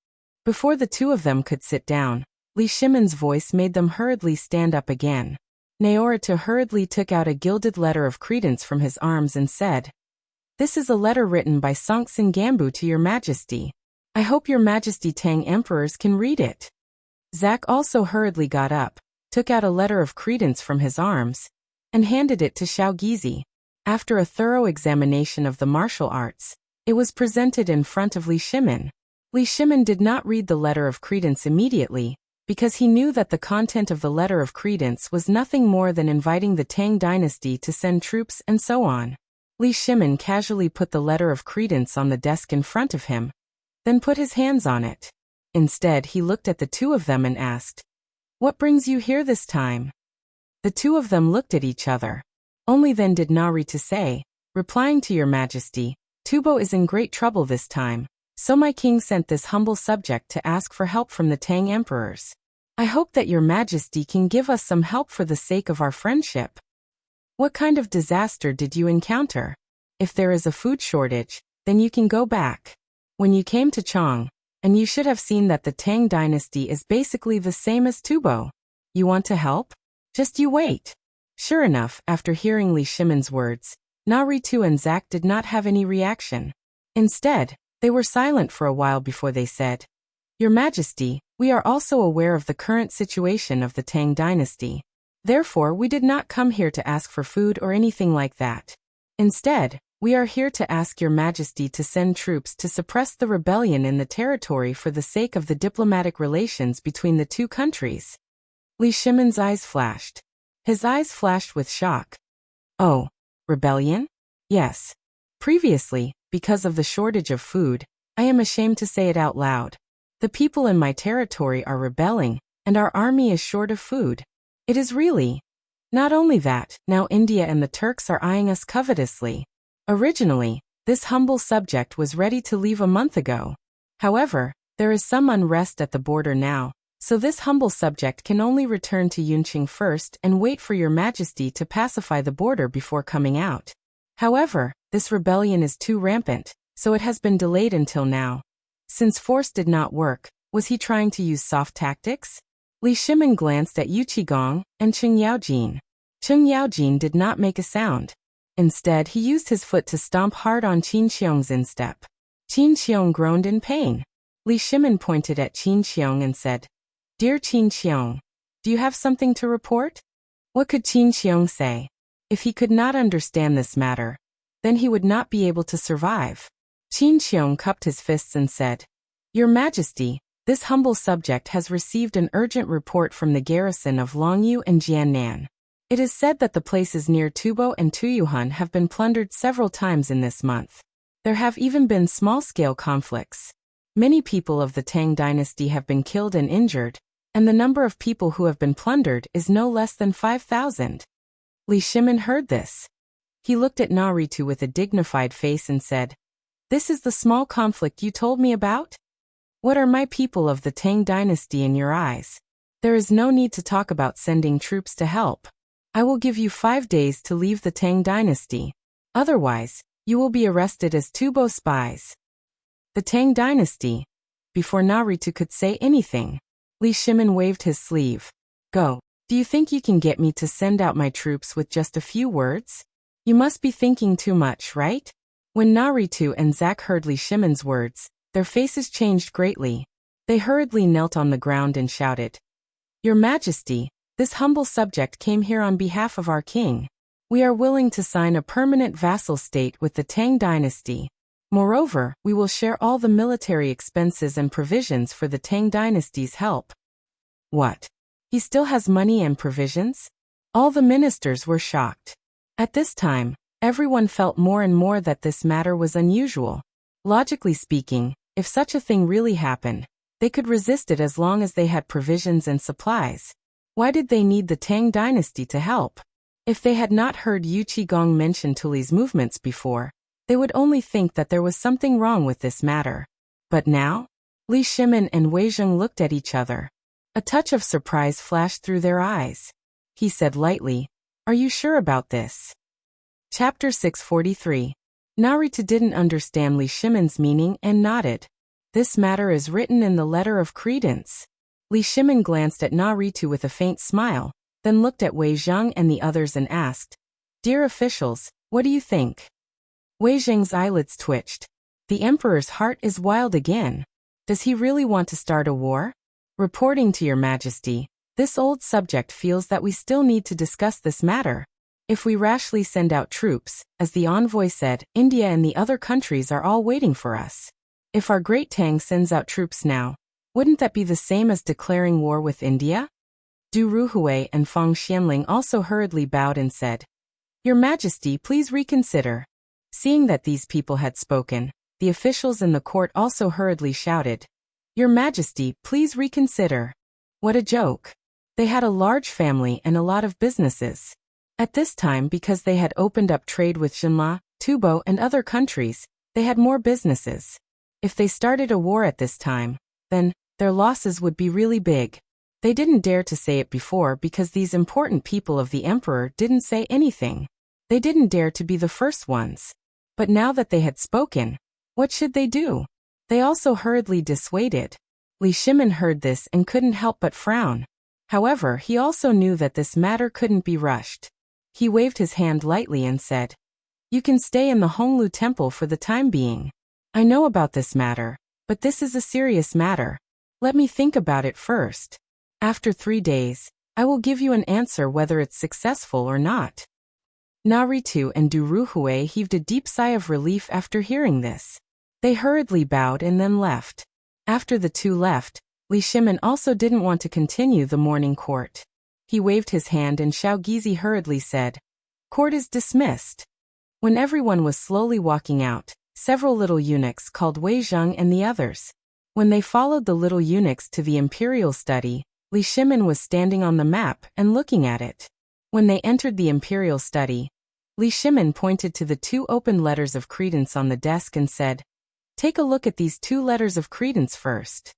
Before the 2 of them could sit down, Li Shimin's voice made them hurriedly stand up again. Naoritu hurriedly took out a gilded letter of credence from his arms and said, "This is a letter written by Songtsen Gambu to your majesty. I hope your majesty Tang emperors can read it." Zack also hurriedly got up, took out a letter of credence from his arms, and handed it to Xiao Gizi. After a thorough examination of the martial arts, it was presented in front of Li Shimin. Li Shimin did not read the letter of credence immediately, because he knew that the content of the letter of credence was nothing more than inviting the Tang dynasty to send troops and so on. Li Shimin casually put the letter of credence on the desk in front of him, then put his hands on it. Instead, he looked at the 2 of them and asked, "What brings you here this time?" The 2 of them looked at each other. Only then did Narita say, "Replying to your majesty, Tubo is in great trouble this time. So my king sent this humble subject to ask for help from the Tang emperors. I hope that your majesty can give us some help for the sake of our friendship. What kind of disaster did you encounter? If there is a food shortage, then you can go back. When you came to Chang, and you should have seen that the Tang dynasty is basically the same as Tubo. You want to help? Just you wait." Sure enough, after hearing Li Shimin's words, Naritu and Zack did not have any reaction. Instead, they were silent for a while before they said, "Your Majesty, we are also aware of the current situation of the Tang dynasty. Therefore, we did not come here to ask for food or anything like that. Instead, we are here to ask your Majesty to send troops to suppress the rebellion in the territory for the sake of the diplomatic relations between the 2 countries." Li Shimin's eyes flashed. His eyes flashed with shock. "Oh, rebellion? Yes. Previously, because of the shortage of food, I am ashamed to say it out loud. The people in my territory are rebelling, and our army is short of food. It is really. Not only that, now India and the Turks are eyeing us covetously. Originally, this humble subject was ready to leave a month ago. However, there is some unrest at the border now, so this humble subject can only return to Yunqing first and wait for your majesty to pacify the border before coming out. However, this rebellion is too rampant, so it has been delayed until now. Since force did not work, was he trying to use soft tactics?" Li Shimin glanced at Yu Qigong and Cheng Yaojin. Cheng Yaojin did not make a sound. Instead, he used his foot to stomp hard on Qin Xiong's instep. Qin Xiong groaned in pain. Li Shimin pointed at Qin Xiong and said, "Dear Qin Xiong, do you have something to report?" What could Qin Xiong say? If he could not understand this matter, then he would not be able to survive. Qin Xiong cupped his fists and said, "Your Majesty, this humble subject has received an urgent report from the garrison of Longyu and Jiannan. It is said that the places near Tubo and Tuyuhun have been plundered several times in this month. There have even been small-scale conflicts. Many people of the Tang dynasty have been killed and injured, and the number of people who have been plundered is no less than 5,000. Li Shimin heard this. He looked at Naritu with a dignified face and said, "This is the small conflict you told me about? What are my people of the Tang dynasty in your eyes? There is no need to talk about sending troops to help. I will give you 5 days to leave the Tang dynasty. Otherwise, you will be arrested as Tubo spies." The Tang dynasty. Before Naritu could say anything, Li Shimin waved his sleeve. "Go. Do you think you can get me to send out my troops with just a few words? You must be thinking too much, right?" When Naritu and Zack heard Li Shimin's words, their faces changed greatly. They hurriedly knelt on the ground and shouted, "Your Majesty, this humble subject came here on behalf of our king. We are willing to sign a permanent vassal state with the Tang dynasty. Moreover, we will share all the military expenses and provisions for the Tang dynasty's help." What? He still has money and provisions? All the ministers were shocked. At this time, everyone felt more and more that this matter was unusual. Logically speaking, if such a thing really happened, They could resist it as long as they had provisions and supplies. Why did they need the Tang dynasty to help? If they had not heard Yu Qigong mention Tuli's movements before, they would only think that there was something wrong with this matter. But now? Li Shimin and Wei Zheng looked at each other. A touch of surprise flashed through their eyes. He said lightly, "Are you sure about this?" Chapter 643. Narita didn't understand Li Shimin's meaning and nodded. "This matter is written in the letter of credence." Li Shimin glanced at Narita with a faint smile, then looked at Wei Zheng and the others and asked, "Dear officials, what do you think?" Wei Zheng's eyelids twitched. The emperor's heart is wild again. Does he really want to start a war? "Reporting to your majesty, this old subject feels that we still need to discuss this matter. If we rashly send out troops, as the envoy said, India and the other countries are all waiting for us. If our great Tang sends out troops now, wouldn't that be the same as declaring war with India?" Du Ruhui and Feng Xianling also hurriedly bowed and said, "Your Majesty, please reconsider." Seeing that these people had spoken, the officials in the court also hurriedly shouted, "Your Majesty, please reconsider." What a joke. They had a large family and a lot of businesses. At this time, because they had opened up trade with Jinla, Tubo and other countries, they had more businesses. If they started a war at this time, then their losses would be really big. They didn't dare to say it before because these important people of the emperor didn't say anything. They didn't dare to be the first ones. But now that they had spoken, what should they do? They also hurriedly dissuaded. Li Shimin heard this and couldn't help but frown. However, he also knew that this matter couldn't be rushed. He waved his hand lightly and said, "You can stay in the Honglu temple for the time being. I know about this matter, but this is a serious matter. Let me think about it first. After 3 days, I will give you an answer whether it's successful or not." Naritu and Du Ruhui heaved a deep sigh of relief after hearing this. They hurriedly bowed and then left. After the two left, Li Shimin also didn't want to continue the morning court. He waved his hand and Xiao Gizi hurriedly said, "Court is dismissed." When everyone was slowly walking out, several little eunuchs called Wei Zheng and the others. When they followed the little eunuchs to the imperial study, Li Shimin was standing on the map and looking at it. When they entered the imperial study, Li Shimin pointed to the 2 open letters of credence on the desk and said, "Take a look at these 2 letters of credence first."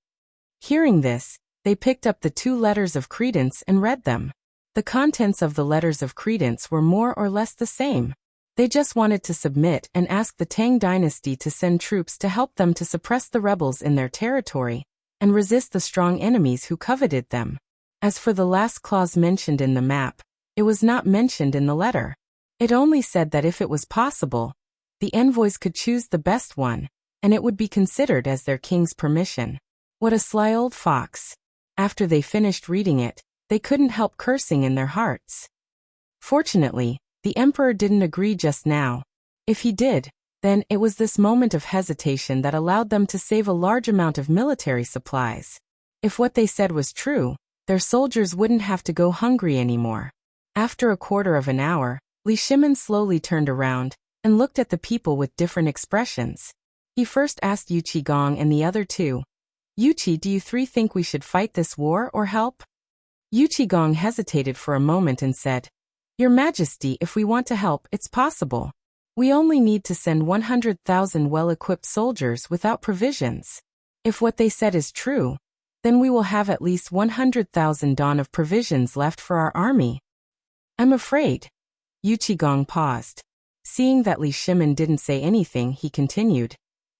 Hearing this, they picked up the 2 letters of credence and read them. The contents of the letters of credence were more or less the same. They just wanted to submit and ask the Tang dynasty to send troops to help them to suppress the rebels in their territory and resist the strong enemies who coveted them. As for the last clause mentioned in the map, it was not mentioned in the letter. It only said that if it was possible, the envoys could choose the best one, and it would be considered as their king's permission. What a sly old fox. After they finished reading it, they couldn't help cursing in their hearts. Fortunately, the emperor didn't agree just now. If he did, then it was this moment of hesitation that allowed them to save a large amount of military supplies. If what they said was true, their soldiers wouldn't have to go hungry anymore. After a quarter of an hour, Li Shimin slowly turned around and looked at the people with different expressions. He first asked Yu Qigong and the other 2, "Yuqi, do you 3 think we should fight this war or help?" Yu Qigong hesitated for a moment and said, "Your Majesty, if we want to help, it's possible. We only need to send 100,000 well-equipped soldiers without provisions. If what they said is true, then we will have at least 100,000 don of provisions left for our army." "I'm afraid." Yu Qigong paused. Seeing that Li Shimin didn't say anything, he continued,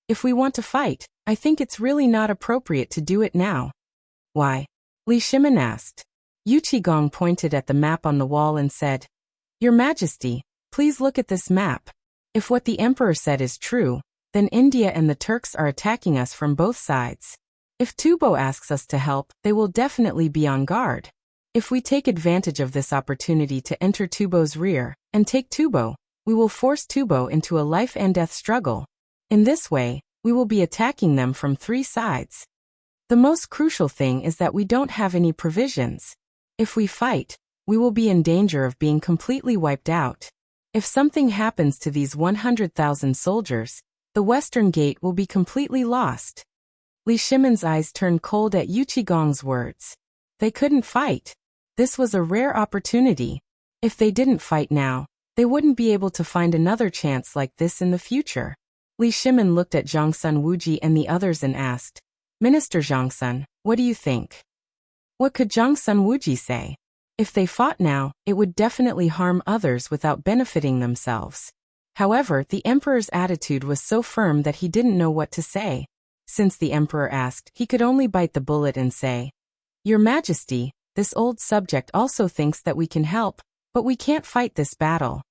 "If we want to fight, I think it's really not appropriate to do it now." "Why?" Li Shimin asked. Yu Qigong pointed at the map on the wall and said, "Your Majesty, please look at this map. If what the emperor said is true, then India and the Turks are attacking us from both sides. If Tubo asks us to help, they will definitely be on guard. If we take advantage of this opportunity to enter Tubo's rear and take Tubo, we will force Tubo into a life-and-death struggle. In this way, we will be attacking them from 3 sides. The most crucial thing is that we don't have any provisions. If we fight, we will be in danger of being completely wiped out. If something happens to these 100,000 soldiers, the Western Gate will be completely lost." Li Shimon's eyes turned cold at Yu Qigong's words. They couldn't fight. This was a rare opportunity. If they didn't fight now, they wouldn't be able to find another chance like this in the future. Li Shimin looked at Zhangsun Wuji and the others and asked, Minister Zhangsun, what do you think? What could Zhangsun Wuji say? If they fought now, it would definitely harm others without benefiting themselves. However, the emperor's attitude was so firm that he didn't know what to say. Since the emperor asked, he could only bite the bullet and say, Your Majesty, this old subject also thinks that we can help, but we can't fight this battle.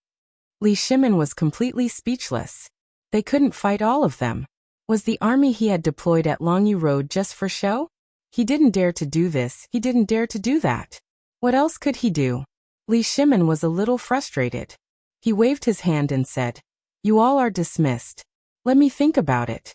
Li Shimin was completely speechless. They couldn't fight all of them. Was the army he had deployed at Longyu Road just for show? He didn't dare to do this, he didn't dare to do that. What else could he do? Li Shimin was a little frustrated. He waved his hand and said, You all are dismissed. Let me think about it.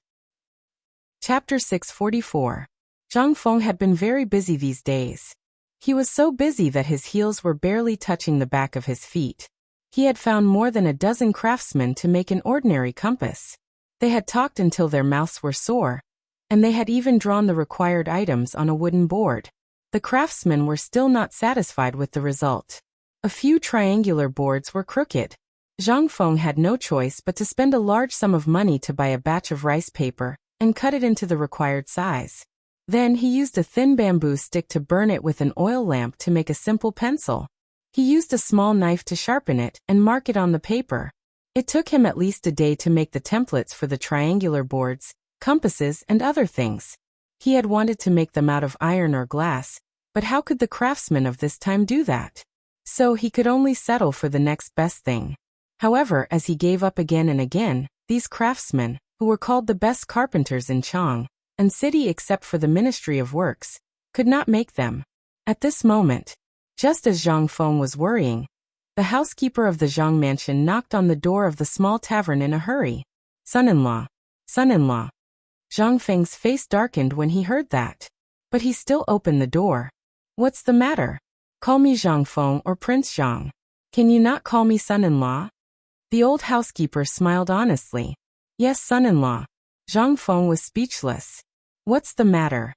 Chapter 644. Zhang Feng had been very busy these days. He was so busy that his heels were barely touching the back of his feet. He had found more than a dozen craftsmen to make an ordinary compass. They had talked until their mouths were sore, and they had even drawn the required items on a wooden board. The craftsmen were still not satisfied with the result. A few triangular boards were crooked. Zhang Feng had no choice but to spend a large sum of money to buy a batch of rice paper and cut it into the required size. Then he used a thin bamboo stick to burn it with an oil lamp to make a simple pencil. He used a small knife to sharpen it and mark it on the paper. It took him at least a day to make the templates for the triangular boards, compasses, and other things. He had wanted to make them out of iron or glass, but how could the craftsmen of this time do that? So he could only settle for the next best thing. However, as he gave up again and again, these craftsmen, who were called the best carpenters in Chang and city except for the Ministry of Works, could not make them. At this moment, just as Zhang Feng was worrying, the housekeeper of the Zhang mansion knocked on the door of the small tavern in a hurry. Son-in-law, son-in-law. Zhang Feng's face darkened when he heard that. But he still opened the door. What's the matter? Call me Zhang Feng or Prince Zhang. Can you not call me son-in-law? The old housekeeper smiled honestly. Yes, son-in-law. Zhang Feng was speechless. What's the matter?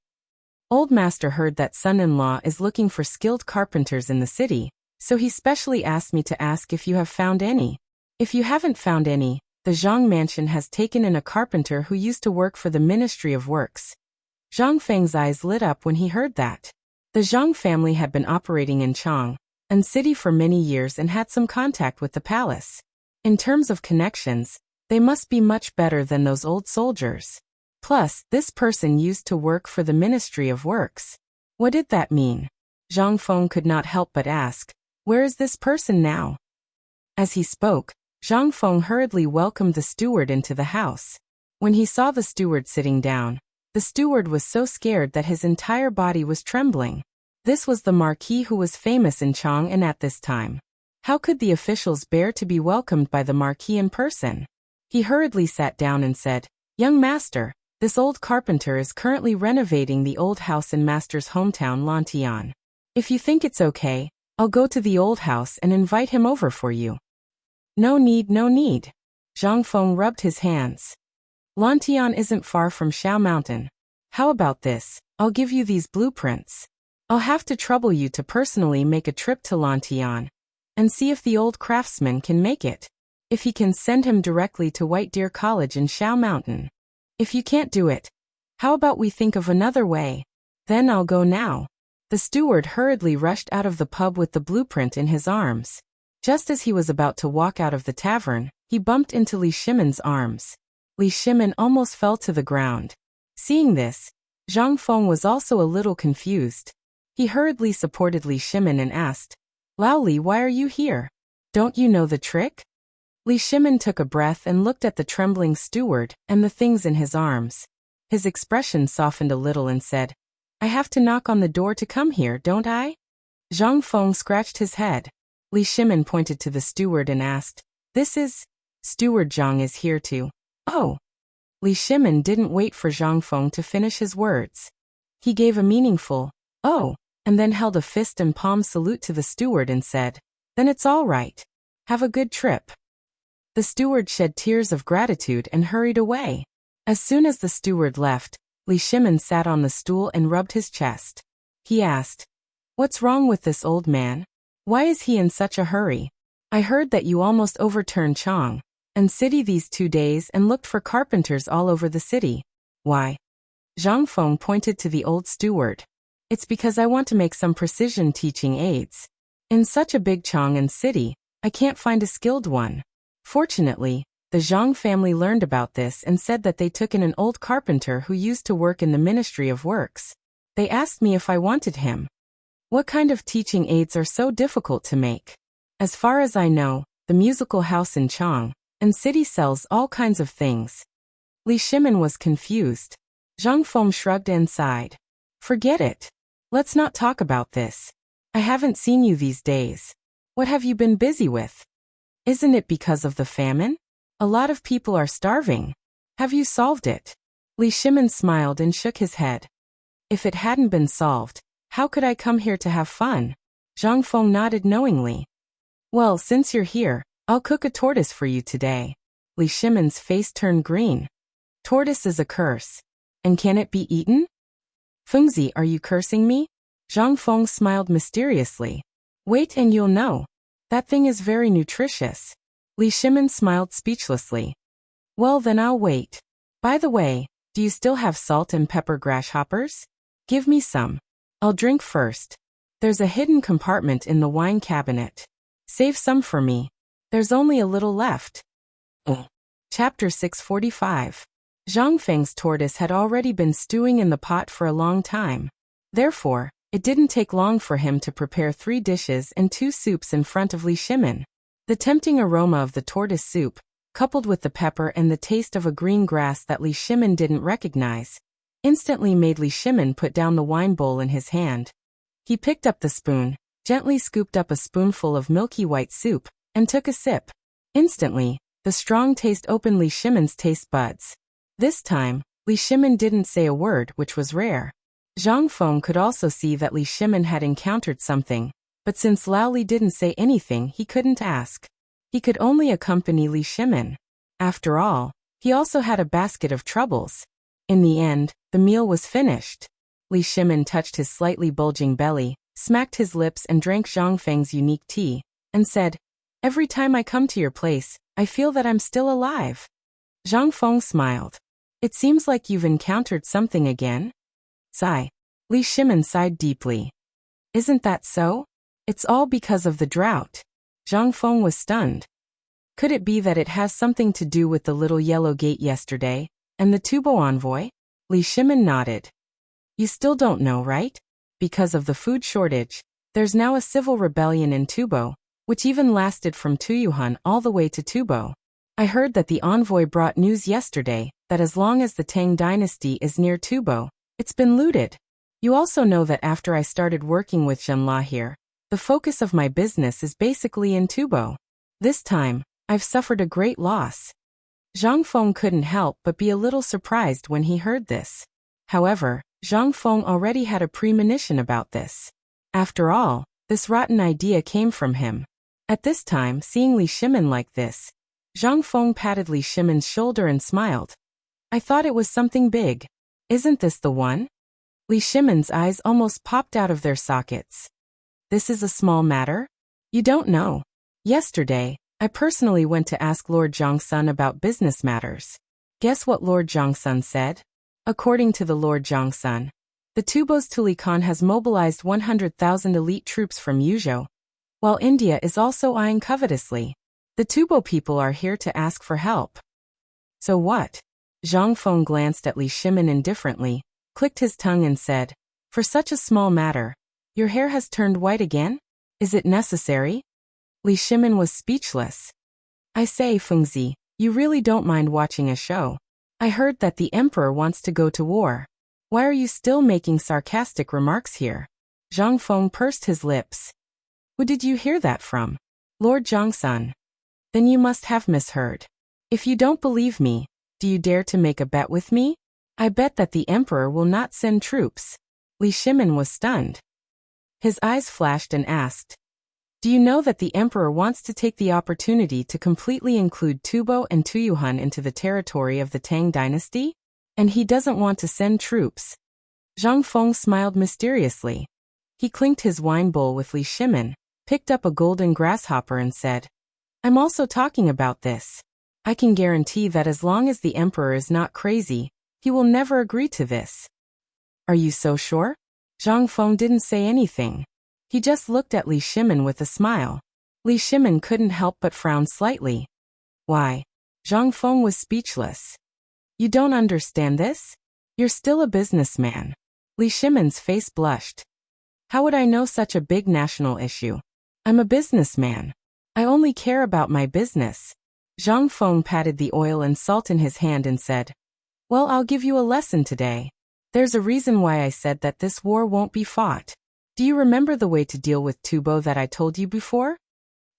Old master heard that son-in-law is looking for skilled carpenters in the city, so he specially asked me to ask if you have found any. If you haven't found any, the Zhang mansion has taken in a carpenter who used to work for the Ministry of Works. Zhang Feng's eyes lit up when he heard that. The Zhang family had been operating in Chang and city for many years and had some contact with the palace. In terms of connections, they must be much better than those old soldiers. Plus, this person used to work for the Ministry of Works. What did that mean? Zhang Feng could not help but ask, where is this person now? As he spoke, Zhang Feng hurriedly welcomed the steward into the house. When he saw the steward sitting down, the steward was so scared that his entire body was trembling. This was the marquis who was famous in Chang and at this time. How could the officials bear to be welcomed by the marquis in person? He hurriedly sat down and said, Young master, this old carpenter is currently renovating the old house in master's hometown Lantian. If you think it's okay, I'll go to the old house and invite him over for you. No need, no need. Zhang Feng rubbed his hands. Lantian isn't far from Shao Mountain. How about this? I'll give you these blueprints. I'll have to trouble you to personally make a trip to Lantian and see if the old craftsman can make it. If he can, send him directly to White Deer College in Shao Mountain. If you can't do it, how about we think of another way? Then I'll go now. The steward hurriedly rushed out of the pub with the blueprint in his arms. Just as he was about to walk out of the tavern, he bumped into Li Shimin's arms. Li Shimin almost fell to the ground. Seeing this, Zhang Feng was also a little confused. He hurriedly supported Li Shimin and asked, Lao Li, why are you here? Don't you know the trick? Li Shimin took a breath and looked at the trembling steward and the things in his arms. His expression softened a little and said, I have to knock on the door to come here, don't I? Zhang Feng scratched his head. Li Shimin pointed to the steward and asked, This is... Steward Zhang is here too. Oh. Li Shimin didn't wait for Zhang Feng to finish his words. He gave a meaningful, oh, and then held a fist and palm salute to the steward and said, Then it's all right. Have a good trip. The steward shed tears of gratitude and hurried away. As soon as the steward left, Li Shimin sat on the stool and rubbed his chest. He asked, "What's wrong with this old man? Why is he in such a hurry? I heard that you almost overturned Chang and city these 2 days and looked for carpenters all over the city. Why?" Zhang Feng pointed to the old steward. "It's because I want to make some precision teaching aids. In such a big Chang'an city, I can't find a skilled one." Fortunately, the Zhang family learned about this and said that they took in an old carpenter who used to work in the Ministry of Works. They asked me if I wanted him. What kind of teaching aids are so difficult to make? As far as I know, the musical house in Chang'an city sells all kinds of things. Li Shimin was confused. Zhang Feng shrugged and sighed. "Forget it. Let's not talk about this. I haven't seen you these days. What have you been busy with? Isn't it because of the famine? A lot of people are starving. Have you solved it?" Li Shimin smiled and shook his head. "If it hadn't been solved, how could I come here to have fun?" Zhang Feng nodded knowingly. "Well, since you're here, I'll cook a tortoise for you today." Li Shimin's face turned green. "Tortoise is a curse. And can it be eaten?" "Fengzi, are you cursing me?" Zhang Feng smiled mysteriously. "Wait and you'll know. That thing is very nutritious." Li Shimin smiled speechlessly. "Well, then I'll wait. By the way, do you still have salt and pepper grasshoppers? Give me some. I'll drink first. There's a hidden compartment in the wine cabinet. Save some for me. There's only a little left." Chapter 645. Zhang Feng's tortoise had already been stewing in the pot for a long time. Therefore, it didn't take long for him to prepare 3 dishes and 2 soups in front of Li Shimin. The tempting aroma of the tortoise soup, coupled with the pepper and the taste of a green grass that Li Shimin didn't recognize, instantly made Li Shimin put down the wine bowl in his hand. He picked up the spoon, gently scooped up a spoonful of milky white soup, and took a sip. Instantly, the strong taste opened Li Shimin's taste buds. This time, Li Shimin didn't say a word, which was rare. Zhang Feng could also see that Li Shimin had encountered something, but since Lao Li didn't say anything, he couldn't ask. He could only accompany Li Shimin. After all, he also had a basket of troubles. In the end, the meal was finished. Li Shimin touched his slightly bulging belly, smacked his lips and drank Zhang Feng's unique tea, and said, "Every time I come to your place, I feel that I'm still alive." Zhang Feng smiled. "It seems like you've encountered something again." Sigh. Li Shimin sighed deeply. "Isn't that so? It's all because of the drought." Zhang Feng was stunned. "Could it be that it has something to do with the little yellow gate yesterday, and the Tubo envoy?" Li Shimin nodded. "You still don't know, right? Because of the food shortage, there's now a civil rebellion in Tubo, which even lasted from Tuyuhan all the way to Tubo. I heard that the envoy brought news yesterday that as long as the Tang dynasty is near Tubo, it's been looted. You also know that after I started working with Zhenla here, the focus of my business is basically in Tubo. This time, I've suffered a great loss." Zhang Feng couldn't help but be a little surprised when he heard this. However, Zhang Feng already had a premonition about this. After all, this rotten idea came from him. At this time, seeing Li Shimin like this, Zhang Feng patted Li Shimin's shoulder and smiled. "I thought it was something big. Isn't this the one?" Li Shimin's eyes almost popped out of their sockets. "This is a small matter? You don't know. Yesterday, I personally went to ask Lord Zhongsun about business matters. Guess what Lord Zhongsun said? According to the Lord Zhongsun, the Tubos Tulikan has mobilized 100,000 elite troops from Yuzhou, while India is also eyeing covetously. The Tubo people are here to ask for help." "So what?" Zhang Feng glanced at Li Shimin indifferently, clicked his tongue and said, "For such a small matter, your hair has turned white again? Is it necessary?" Li Shimin was speechless. "I say, Fengzi, you really don't mind watching a show. I heard that the emperor wants to go to war. Why are you still making sarcastic remarks here?" Zhang Feng pursed his lips. "Who did you hear that from? Lord Zhongsun? Then you must have misheard. If you don't believe me, do you dare to make a bet with me? I bet that the emperor will not send troops." Li Shimin was stunned. His eyes flashed and asked, "Do you know that the emperor wants to take the opportunity to completely include Tubo and Tuyuhan into the territory of the Tang dynasty?" And he doesn't want to send troops. Zhang Feng smiled mysteriously. He clinked his wine bowl with Li Shimin, picked up a golden grasshopper and said, I'm also talking about this. I can guarantee that as long as the emperor is not crazy, he will never agree to this. Are you so sure? Zhang Feng didn't say anything. He just looked at Li Shimin with a smile. Li Shimin couldn't help but frown slightly. Why? Zhang Feng was speechless. You don't understand this? You're still a businessman. Li Shimin's face blushed. How would I know such a big national issue? I'm a businessman. I only care about my business. Zhang Feng patted the oil and salt in his hand and said, Well, I'll give you a lesson today. There's a reason why I said that this war won't be fought. Do you remember the way to deal with Tubo that I told you before?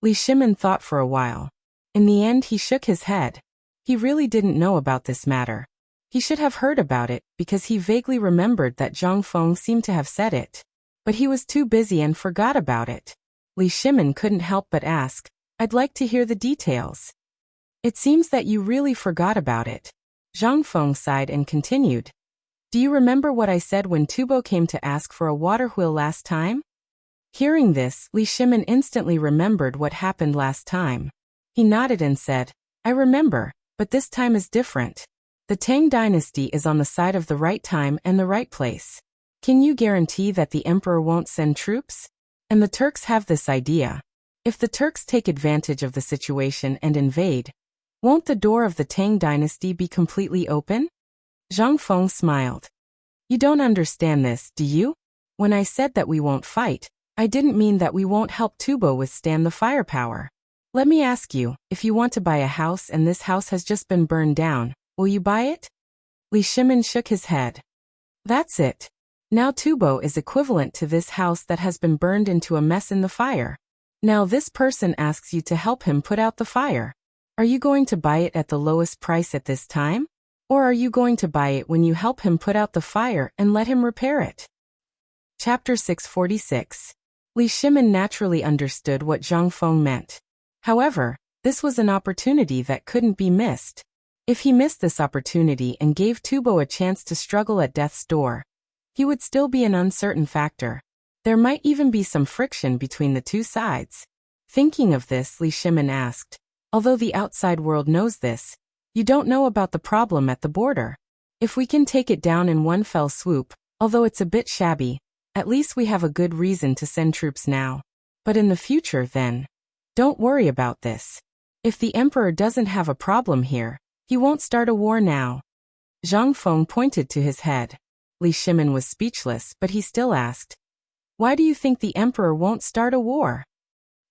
Li Shimin thought for a while. In the end, he shook his head. He really didn't know about this matter. He should have heard about it, because he vaguely remembered that Zhang Feng seemed to have said it. But he was too busy and forgot about it. Li Shimin couldn't help but ask, I'd like to hear the details. It seems that you really forgot about it. Zhang Feng sighed and continued. Do you remember what I said when Tubo came to ask for a water wheel last time? Hearing this, Li Shimin instantly remembered what happened last time. He nodded and said, I remember, but this time is different. The Tang dynasty is on the side of the right time and the right place. Can you guarantee that the emperor won't send troops? And the Turks have this idea. If the Turks take advantage of the situation and invade, won't the door of the Tang dynasty be completely open? Zhang Feng smiled. You don't understand this, do you? When I said that we won't fight, I didn't mean that we won't help Tubo withstand the firepower. Let me ask you, if you want to buy a house and this house has just been burned down, will you buy it? Li Shimin shook his head. That's it. Now Tubo is equivalent to this house that has been burned into a mess in the fire. Now this person asks you to help him put out the fire. Are you going to buy it at the lowest price at this time? Or are you going to buy it when you help him put out the fire and let him repair it? Chapter 646. Li Shimin naturally understood what Zhang Feng meant. However, this was an opportunity that couldn't be missed. If he missed this opportunity and gave Tubo a chance to struggle at death's door, he would still be an uncertain factor. There might even be some friction between the two sides. Thinking of this, Li Shimin asked, although the outside world knows this, you don't know about the problem at the border. If we can take it down in one fell swoop, although it's a bit shabby, at least we have a good reason to send troops now. But in the future then, don't worry about this. If the emperor doesn't have a problem here, he won't start a war now. Zhang Feng pointed to his head. Li Shimin was speechless, but he still asked, Why do you think the emperor won't start a war?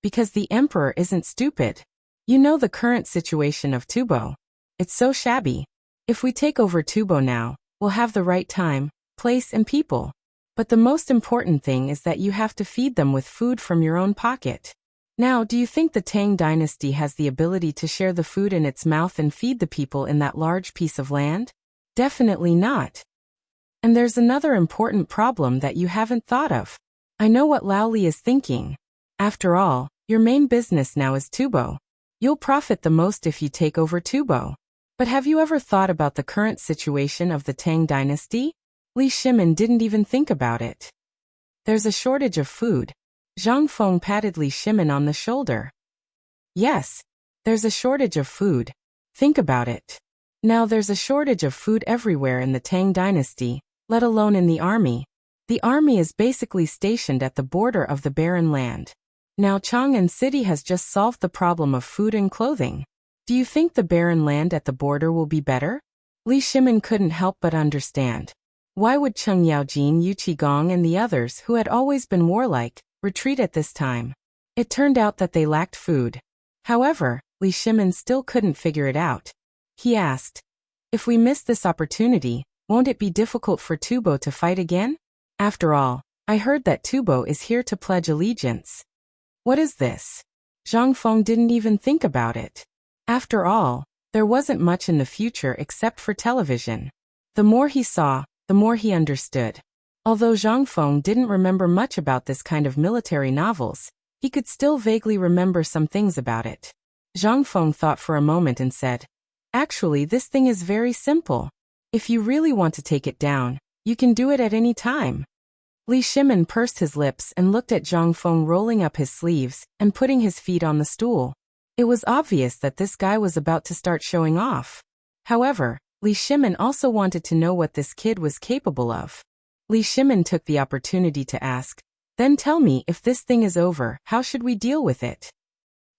Because the emperor isn't stupid. You know the current situation of Tubo. It's so shabby. If we take over Tubo now, we'll have the right time, place and people. But the most important thing is that you have to feed them with food from your own pocket. Now, do you think the Tang dynasty has the ability to share the food in its mouth and feed the people in that large piece of land? Definitely not. And there's another important problem that you haven't thought of. I know what Lao Li is thinking. After all, your main business now is Tubo. You'll profit the most if you take over Tubo. But have you ever thought about the current situation of the Tang dynasty? Li Shimin didn't even think about it. There's a shortage of food. Zhang Feng patted Li Shimin on the shoulder. Yes, there's a shortage of food. Think about it. Now there's a shortage of food everywhere in the Tang dynasty, let alone in the army. The army is basically stationed at the border of the barren land. Now Chang'an City has just solved the problem of food and clothing. Do you think the barren land at the border will be better? Li Shimin couldn't help but understand. Why would Cheng Yaojin, Yu Qigong and the others, who had always been warlike, retreat at this time? It turned out that they lacked food. However, Li Shimin still couldn't figure it out. He asked, if we miss this opportunity, won't it be difficult for Tubo to fight again? After all, I heard that Tubo is here to pledge allegiance. What is this? Zhang Feng didn't even think about it. After all, there wasn't much in the future except for television. The more he saw, the more he understood. Although Zhang Feng didn't remember much about this kind of military novels, he could still vaguely remember some things about it. Zhang Feng thought for a moment and said, Actually, this thing is very simple. If you really want to take it down, you can do it at any time. Li Shimin pursed his lips and looked at Zhang Feng rolling up his sleeves and putting his feet on the stool. It was obvious that this guy was about to start showing off. However, Li Shimin also wanted to know what this kid was capable of. Li Shimin took the opportunity to ask, "Then tell me, if this thing is over, how should we deal with it?"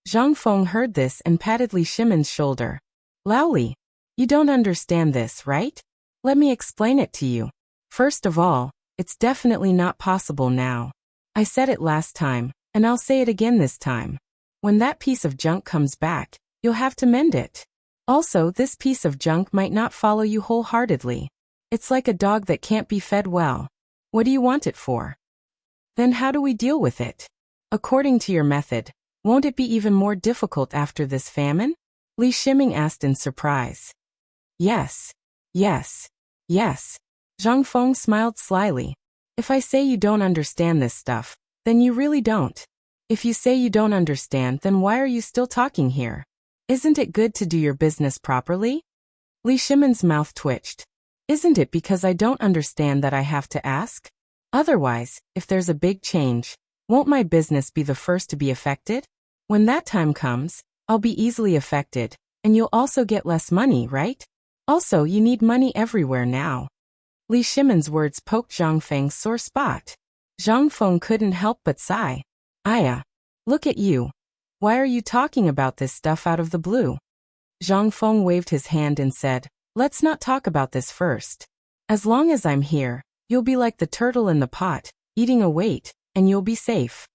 Zhang Feng heard this and patted Li Shimin's shoulder. "Laoli, you don't understand this, right? Let me explain it to you. First of all, it's definitely not possible now. I said it last time, and I'll say it again this time. When that piece of junk comes back, you'll have to mend it. Also, this piece of junk might not follow you wholeheartedly. It's like a dog that can't be fed well. What do you want it for? Then how do we deal with it? According to your method, won't it be even more difficult after this famine?" Li Shimin asked in surprise. Yes. Zhang Feng smiled slyly. "If I say you don't understand this stuff, then you really don't. If you say you don't understand, then why are you still talking here? Isn't it good to do your business properly?" Li Shimin's mouth twitched. "Isn't it because I don't understand that I have to ask? Otherwise, if there's a big change, won't my business be the first to be affected? When that time comes, I'll be easily affected, and you'll also get less money, right? Also, you need money everywhere now." Li Shimin's words poked Zhang Feng's sore spot. Zhang Feng couldn't help but sigh. "Aya, look at you. Why are you talking about this stuff out of the blue?" Zhang Feng waved his hand and said, "Let's not talk about this first. As long as I'm here, you'll be like the turtle in the pot, eating a weight, and you'll be safe."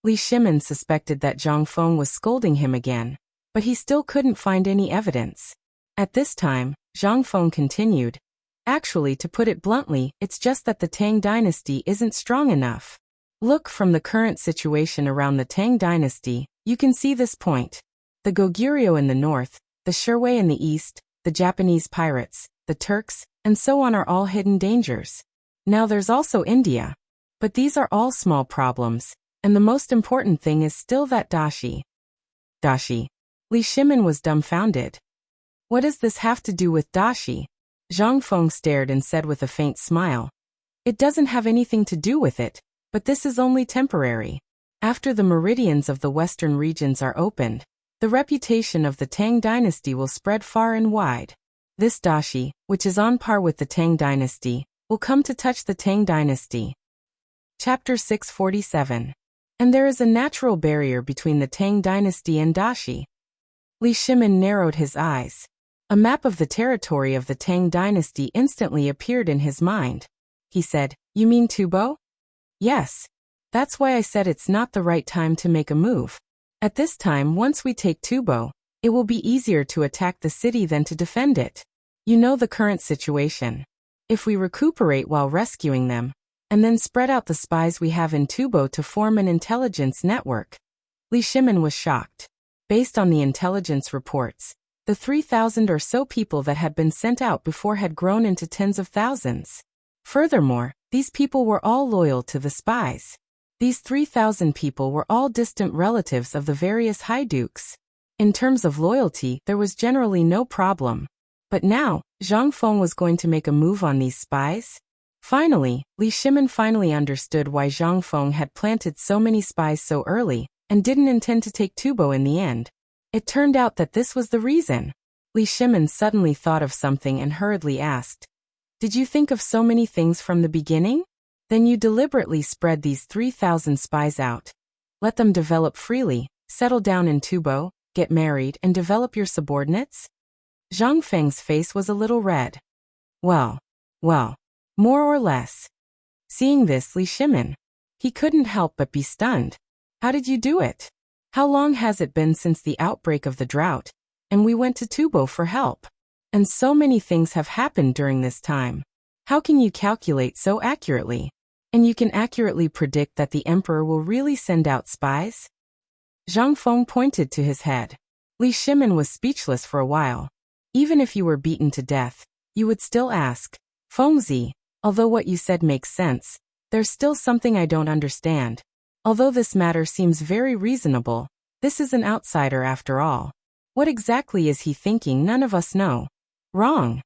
Li Shimin suspected that Zhang Feng was scolding him again, but he still couldn't find any evidence. At this time, Zhang Feng continued, "Actually, to put it bluntly, it's just that the Tang dynasty isn't strong enough. Look, from the current situation around the Tang dynasty, you can see this point. The Goguryeo in the north, the Sherway in the east, the Japanese pirates, the Turks, and so on are all hidden dangers. Now there's also India. But these are all small problems, and the most important thing is still that dashi." "Dashi?" Li Shimin was dumbfounded. "What does this have to do with dashi?" Zhang Feng stared and said with a faint smile, "It doesn't have anything to do with it, but this is only temporary. After the meridians of the western regions are opened, the reputation of the Tang dynasty will spread far and wide. This dashi, which is on par with the Tang dynasty, will come to touch the Tang dynasty." Chapter 647. And there is a natural barrier between the Tang dynasty and dashi. Li Shimin narrowed his eyes. A map of the territory of the Tang dynasty instantly appeared in his mind. He said, "You mean Tubo?" "Yes. That's why I said it's not the right time to make a move. At this time, once we take Tubo, it will be easier to attack the city than to defend it. You know the current situation. If we recuperate while rescuing them, and then spread out the spies we have in Tubo to form an intelligence network." Li Shimin was shocked. Based on the intelligence reports, the 3,000 or so people that had been sent out before had grown into tens of thousands. Furthermore, these people were all loyal to the spies. These 3,000 people were all distant relatives of the various high dukes. In terms of loyalty, there was generally no problem. But now, Zhang Feng was going to make a move on these spies? Finally, Li Shimin finally understood why Zhang Feng had planted so many spies so early, and didn't intend to take Tubo in the end. It turned out that this was the reason. Li Shimin suddenly thought of something and hurriedly asked, "Did you think of so many things from the beginning? Then you deliberately spread these 3,000 spies out. Let them develop freely, settle down in Tubo, get married, and develop your subordinates?" Zhang Feng's face was a little red. Well, more or less. Seeing this, Li Shimin, he couldn't help but be stunned. "How did you do it? How long has it been since the outbreak of the drought? And we went to Tubo for help. And so many things have happened during this time. How can you calculate so accurately? And you can accurately predict that the emperor will really send out spies?" Zhang Feng pointed to his head. Li Shimin was speechless for a while. Even if you were beaten to death, you would still ask, "Fengzi, although what you said makes sense, there's still something I don't understand. Although this matter seems very reasonable, this is an outsider after all. What exactly is he thinking? None of us know." "Wrong.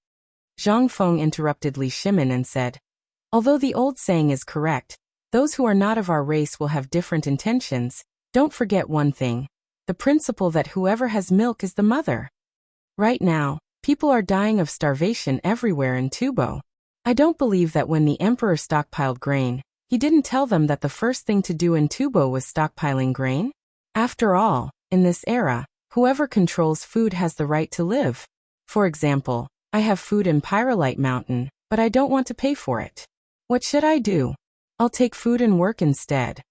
Zhang Feng interrupted Li Shimin and said, although the old saying is correct, those who are not of our race will have different intentions. Don't forget one thing, the principle that whoever has milk is the mother. Right now, people are dying of starvation everywhere in Tubo. I don't believe that when the emperor stockpiled grain, he didn't tell them that the first thing to do in Tubo was stockpiling grain. After all, in this era, whoever controls food has the right to live. For example, I have food in Pyrolite Mountain, but I don't want to pay for it. What should I do? I'll take food and work instead.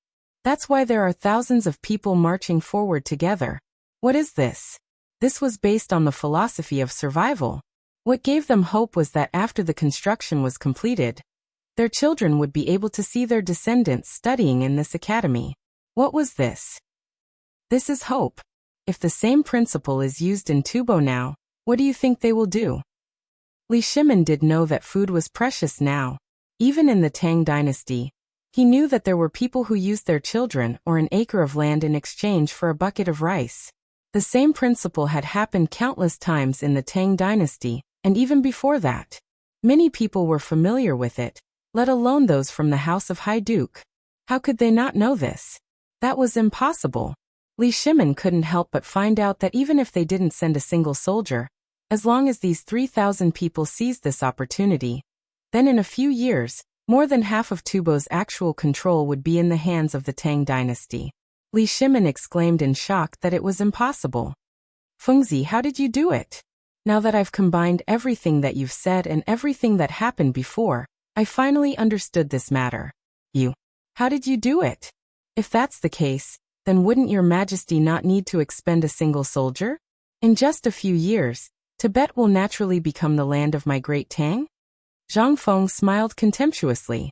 That's why there are thousands of people marching forward together. What is this? This was based on the philosophy of survival. What gave them hope was that after the construction was completed, their children would be able to see their descendants studying in this academy. What was this? This is hope. If the same principle is used in Tubo now, what do you think they will do? Li Shimin did know that food was precious now. Even in the Tang dynasty, he knew that there were people who used their children or an acre of land in exchange for a bucket of rice. The same principle had happened countless times in the Tang dynasty, and even before that. Many people were familiar with it, let alone those from the house of High Duke. How could they not know this? That was impossible. Li Shimin couldn't help but find out that even if they didn't send a single soldier, as long as these 3,000 people seized this opportunity, then in a few years, more than half of Tubo's actual control would be in the hands of the Tang dynasty. Li Shimin exclaimed in shock that it was impossible. Fengzi, how did you do it? Now that I've combined everything that you've said and everything that happened before, I finally understood this matter. How did you do it? If that's the case, then wouldn't your majesty not need to expend a single soldier? In just a few years, Tibet will naturally become the land of my great Tang? Zhang Feng smiled contemptuously.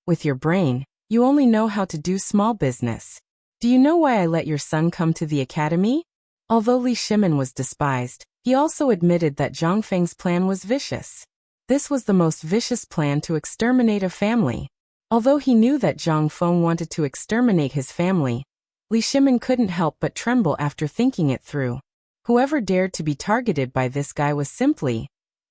With your brain, you only know how to do small business. Do you know why I let your son come to the academy? Although Li Shimin was despised, he also admitted that Zhang Feng's plan was vicious. This was the most vicious plan to exterminate a family. Although he knew that Zhang Feng wanted to exterminate his family, Li Shimin couldn't help but tremble after thinking it through. Whoever dared to be targeted by this guy was simply...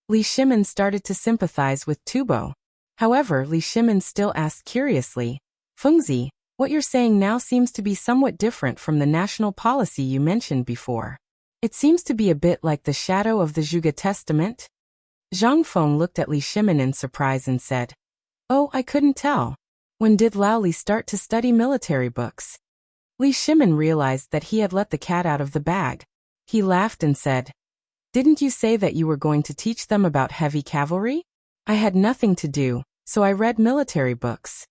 Li Shimin started to sympathize with Tubo. However, Li Shimin still asked curiously, Fengzi, what you're saying now seems to be somewhat different from the national policy you mentioned before. It seems to be a bit like the shadow of the Zhuge Testament. Zhang Feng looked at Li Shimin in surprise and said, Oh, I couldn't tell. When did Lao Li start to study military books? Li Shimin realized that he had let the cat out of the bag. He laughed and said, Didn't you say that you were going to teach them about heavy cavalry? I had nothing to do, so I read military books.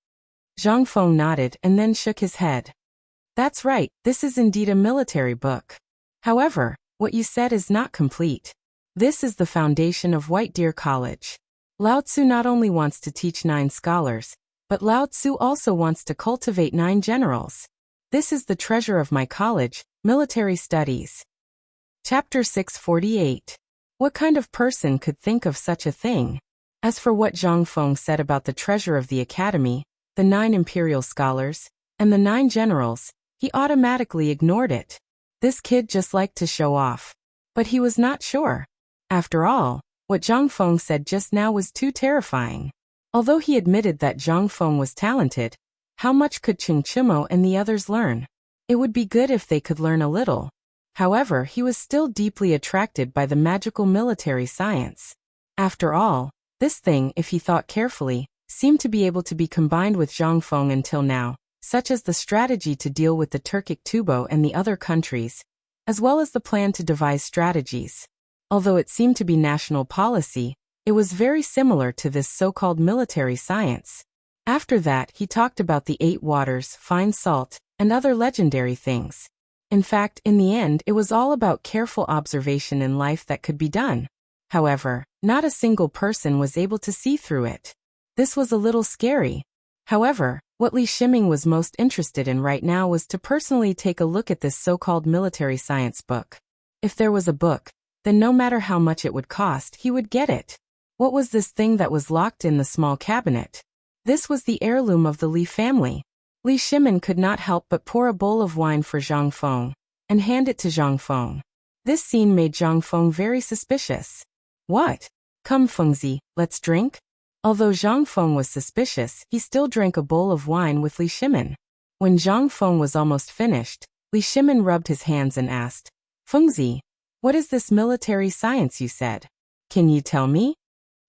Zhang Feng nodded and then shook his head. That's right, this is indeed a military book. However, what you said is not complete. This is the foundation of White Deer College. Lao Tzu not only wants to teach 9 scholars, but Lao Tzu also wants to cultivate 9 generals. This is the treasure of my college, Military Studies. Chapter 648. What kind of person could think of such a thing? As for what Zhang Feng said about the treasure of the academy, the 9 imperial scholars, and the 9 generals, he automatically ignored it. This kid just liked to show off. But he was not sure. After all, what Zhang Feng said just now was too terrifying. Although he admitted that Zhang Feng was talented, how much could Qing Chimo and the others learn? It would be good if they could learn a little. However, he was still deeply attracted by the magical military science. After all, this thing, if he thought carefully, seemed to be able to be combined with Zhang Feng until now, such as the strategy to deal with the Turkic Tubo and the other countries, as well as the plan to devise strategies. Although it seemed to be national policy, it was very similar to this so-called military science. After that, he talked about the 8 waters, fine salt, and other legendary things. In fact, in the end, it was all about careful observation in life that could be done. However, not a single person was able to see through it. This was a little scary. However, what Li Shimin was most interested in right now was to personally take a look at this so-called military science book. If there was a book, then no matter how much it would cost, he would get it. What was this thing that was locked in the small cabinet? This was the heirloom of the Li family. Li Shimin could not help but pour a bowl of wine for Zhang Feng, and hand it to Zhang Feng. This scene made Zhang Feng very suspicious. What? Come Fengzi, let's drink? Although Zhang Feng was suspicious, he still drank a bowl of wine with Li Shimin. When Zhang Feng was almost finished, Li Shimin rubbed his hands and asked, Fengzi, what is this military science you said? Can you tell me?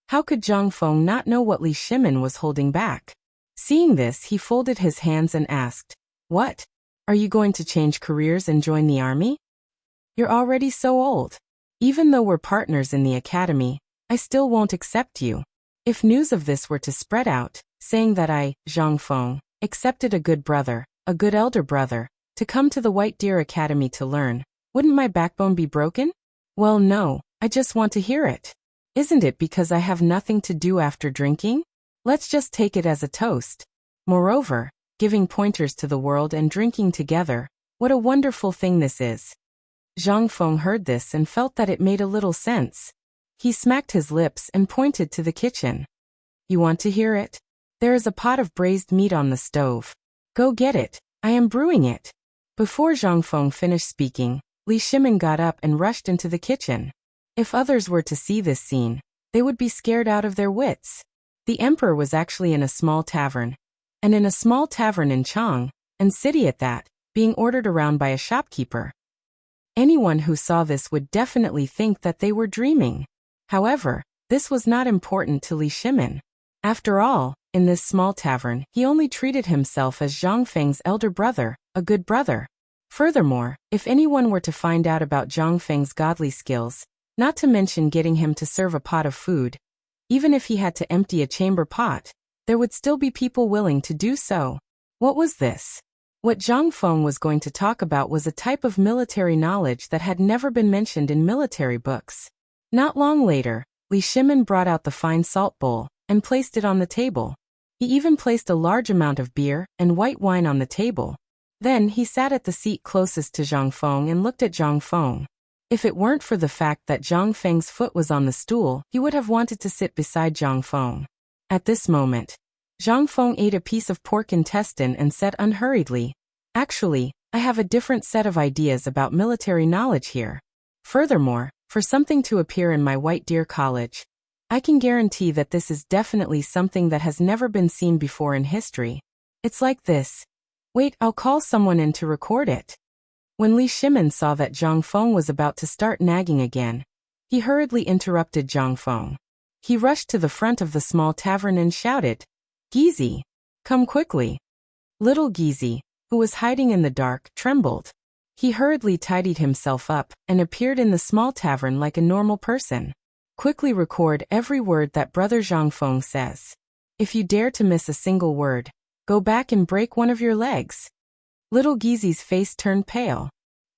How could Zhang Feng not know what Li Shimin was holding back? Seeing this, he folded his hands and asked, What? Are you going to change careers and join the army? You're already so old. Even though we're partners in the academy, I still won't accept you. If news of this were to spread out, saying that I, Zhang Feng, accepted a good brother, a good elder brother, to come to the White Deer Academy to learn, wouldn't my backbone be broken? Well, no, I just want to hear it. Isn't it because I have nothing to do after drinking? Let's just take it as a toast. Moreover, giving pointers to the world and drinking together, what a wonderful thing this is. Zhang Feng heard this and felt that it made a little sense. He smacked his lips and pointed to the kitchen. You want to hear it? There is a pot of braised meat on the stove. Go get it, I am brewing it. Before Zhang Feng finished speaking, Li Shimin got up and rushed into the kitchen. If others were to see this scene, they would be scared out of their wits. The emperor was actually in a small tavern, and in a small tavern in Chang, and city at that, being ordered around by a shopkeeper. Anyone who saw this would definitely think that they were dreaming. However, this was not important to Li Shimin. After all, in this small tavern, he only treated himself as Zhang Feng's elder brother, a good brother. Furthermore, if anyone were to find out about Zhang Feng's godly skills, not to mention getting him to serve a pot of food, even if he had to empty a chamber pot, there would still be people willing to do so. What was this? What Zhang Feng was going to talk about was a type of military knowledge that had never been mentioned in military books. Not long later, Li Shimin brought out the fine salt bowl and placed it on the table. He even placed a large amount of beer and white wine on the table. Then he sat at the seat closest to Zhang Feng and looked at Zhang Feng. If it weren't for the fact that Zhang Feng's foot was on the stool, he would have wanted to sit beside Zhang Feng. At this moment, Zhang Feng ate a piece of pork intestine and said unhurriedly, Actually, I have a different set of ideas about military knowledge here. Furthermore, for something to appear in my White Deer College, I can guarantee that this is definitely something that has never been seen before in history. It's like this. Wait, I'll call someone in to record it. When Li Shimin saw that Zhang Feng was about to start nagging again, he hurriedly interrupted Zhang Feng. He rushed to the front of the small tavern and shouted, Gizi, come quickly. Little Gizi, who was hiding in the dark, trembled. He hurriedly tidied himself up and appeared in the small tavern like a normal person. Quickly record every word that Brother Zhang Feng says. If you dare to miss a single word, go back and break one of your legs. Little Gizi's face turned pale.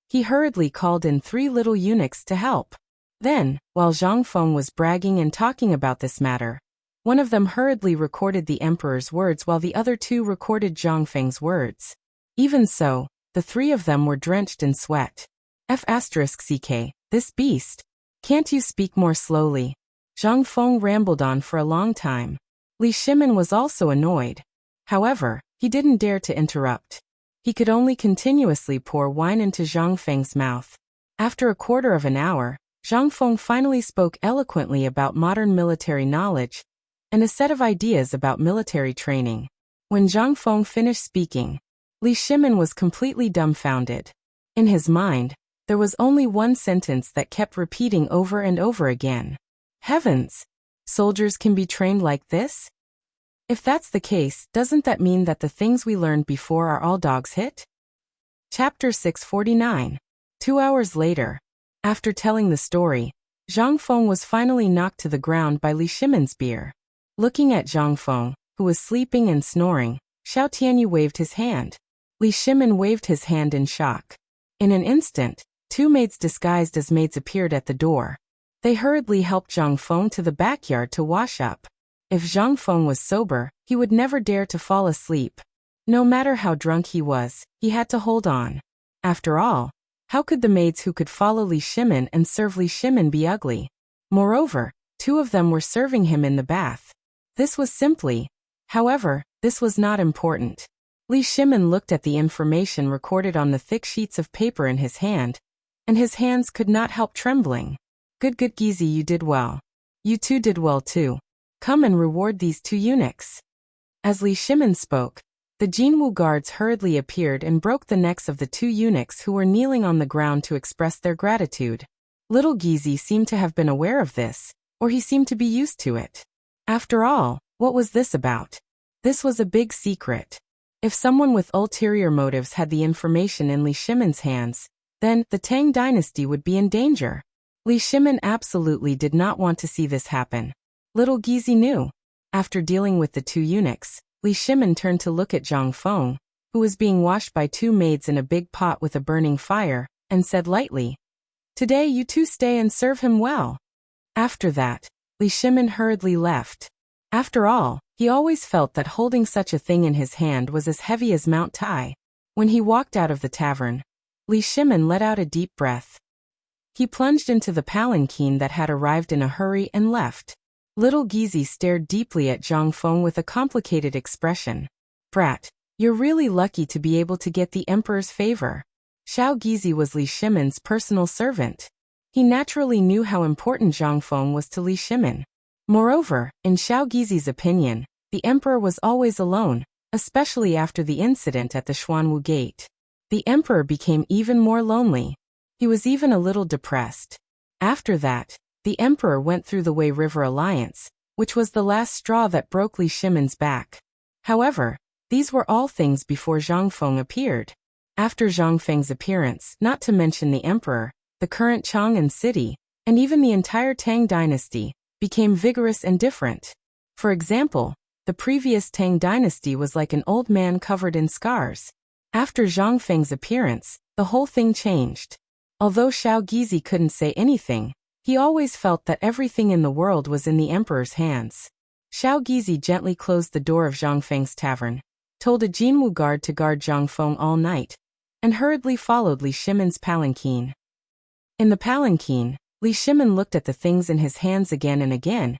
He hurriedly called in 3 little eunuchs to help. Then, while Zhang Feng was bragging and talking about this matter, one of them hurriedly recorded the emperor's words while the other 2 recorded Zhang Feng's words. Even so, the 3 of them were drenched in sweat. F***ck, this beast. Can't you speak more slowly? Zhang Feng rambled on for a long time. Li Shimin was also annoyed. However, he didn't dare to interrupt. He could only continuously pour wine into Zhang Feng's mouth. After a quarter of an hour, Zhang Feng finally spoke eloquently about modern military knowledge and a set of ideas about military training. When Zhang Feng finished speaking, Li Shimin was completely dumbfounded. In his mind, there was only one sentence that kept repeating over and over again. Heavens! Soldiers can be trained like this? If that's the case, doesn't that mean that the things we learned before are all dog's hit? Chapter 649. 2 hours later. After telling the story, Zhang Feng was finally knocked to the ground by Li Shimin's beer. Looking at Zhang Feng, who was sleeping and snoring, Xiao Tianyu waved his hand. Li Shimin waved his hand in shock. In an instant, 2 maids disguised as maids appeared at the door. They hurriedly helped Zhang Feng to the backyard to wash up. If Zhang Feng was sober, he would never dare to fall asleep. No matter how drunk he was, he had to hold on. After all, how could the maids who could follow Li Shimin and serve Li Shimin be ugly? Moreover, 2 of them were serving him in the bath. This was simply. However, this was not important. Li Shimin looked at the information recorded on the thick sheets of paper in his hand, and his hands could not help trembling. Good Gizi, you did well. You two did well too. Come and reward these two eunuchs. As Li Shimin spoke, the Jinwu guards hurriedly appeared and broke the necks of the two eunuchs who were kneeling on the ground to express their gratitude. Little Gizi seemed to have been aware of this, or he seemed to be used to it. After all, what was this about? This was a big secret. If someone with ulterior motives had the information in Li Shimin's hands, then the Tang dynasty would be in danger. Li Shimin absolutely did not want to see this happen. Little Gizi knew. After dealing with the two eunuchs, Li Shimin turned to look at Zhang Feng, who was being washed by two maids in a big pot with a burning fire, and said lightly, "Today you two stay and serve him well." After that, Li Shimin hurriedly left. After all, he always felt that holding such a thing in his hand was as heavy as Mount Tai. When he walked out of the tavern, Li Shimin let out a deep breath. He plunged into the palanquin that had arrived in a hurry and left. Little Gizi stared deeply at Zhang Feng with a complicated expression. "Brat, you're really lucky to be able to get the emperor's favor." Xiao Gizi was Li Shimin's personal servant. He naturally knew how important Zhang Feng was to Li Shimin. Moreover, in Xiao Gizi's opinion, the emperor was always alone, especially after the incident at the Xuanwu Gate. The emperor became even more lonely. He was even a little depressed. After that, the emperor went through the Wei River Alliance, which was the last straw that broke Li Shimin's back. However, these were all things before Zhang Feng appeared. After Zhang Feng's appearance, not to mention the emperor, the current Chang'an city, and even the entire Tang dynasty, became vigorous and different. For example, the previous Tang dynasty was like an old man covered in scars. After Zhang Feng's appearance, the whole thing changed. Although Xiao Gizi couldn't say anything, he always felt that everything in the world was in the emperor's hands. Xiao Gizi gently closed the door of Zhang Feng's tavern, told a Jinwu guard to guard Zhang Feng all night, and hurriedly followed Li Shimin's palanquin. In the palanquin, Li Shimin looked at the things in his hands again and again,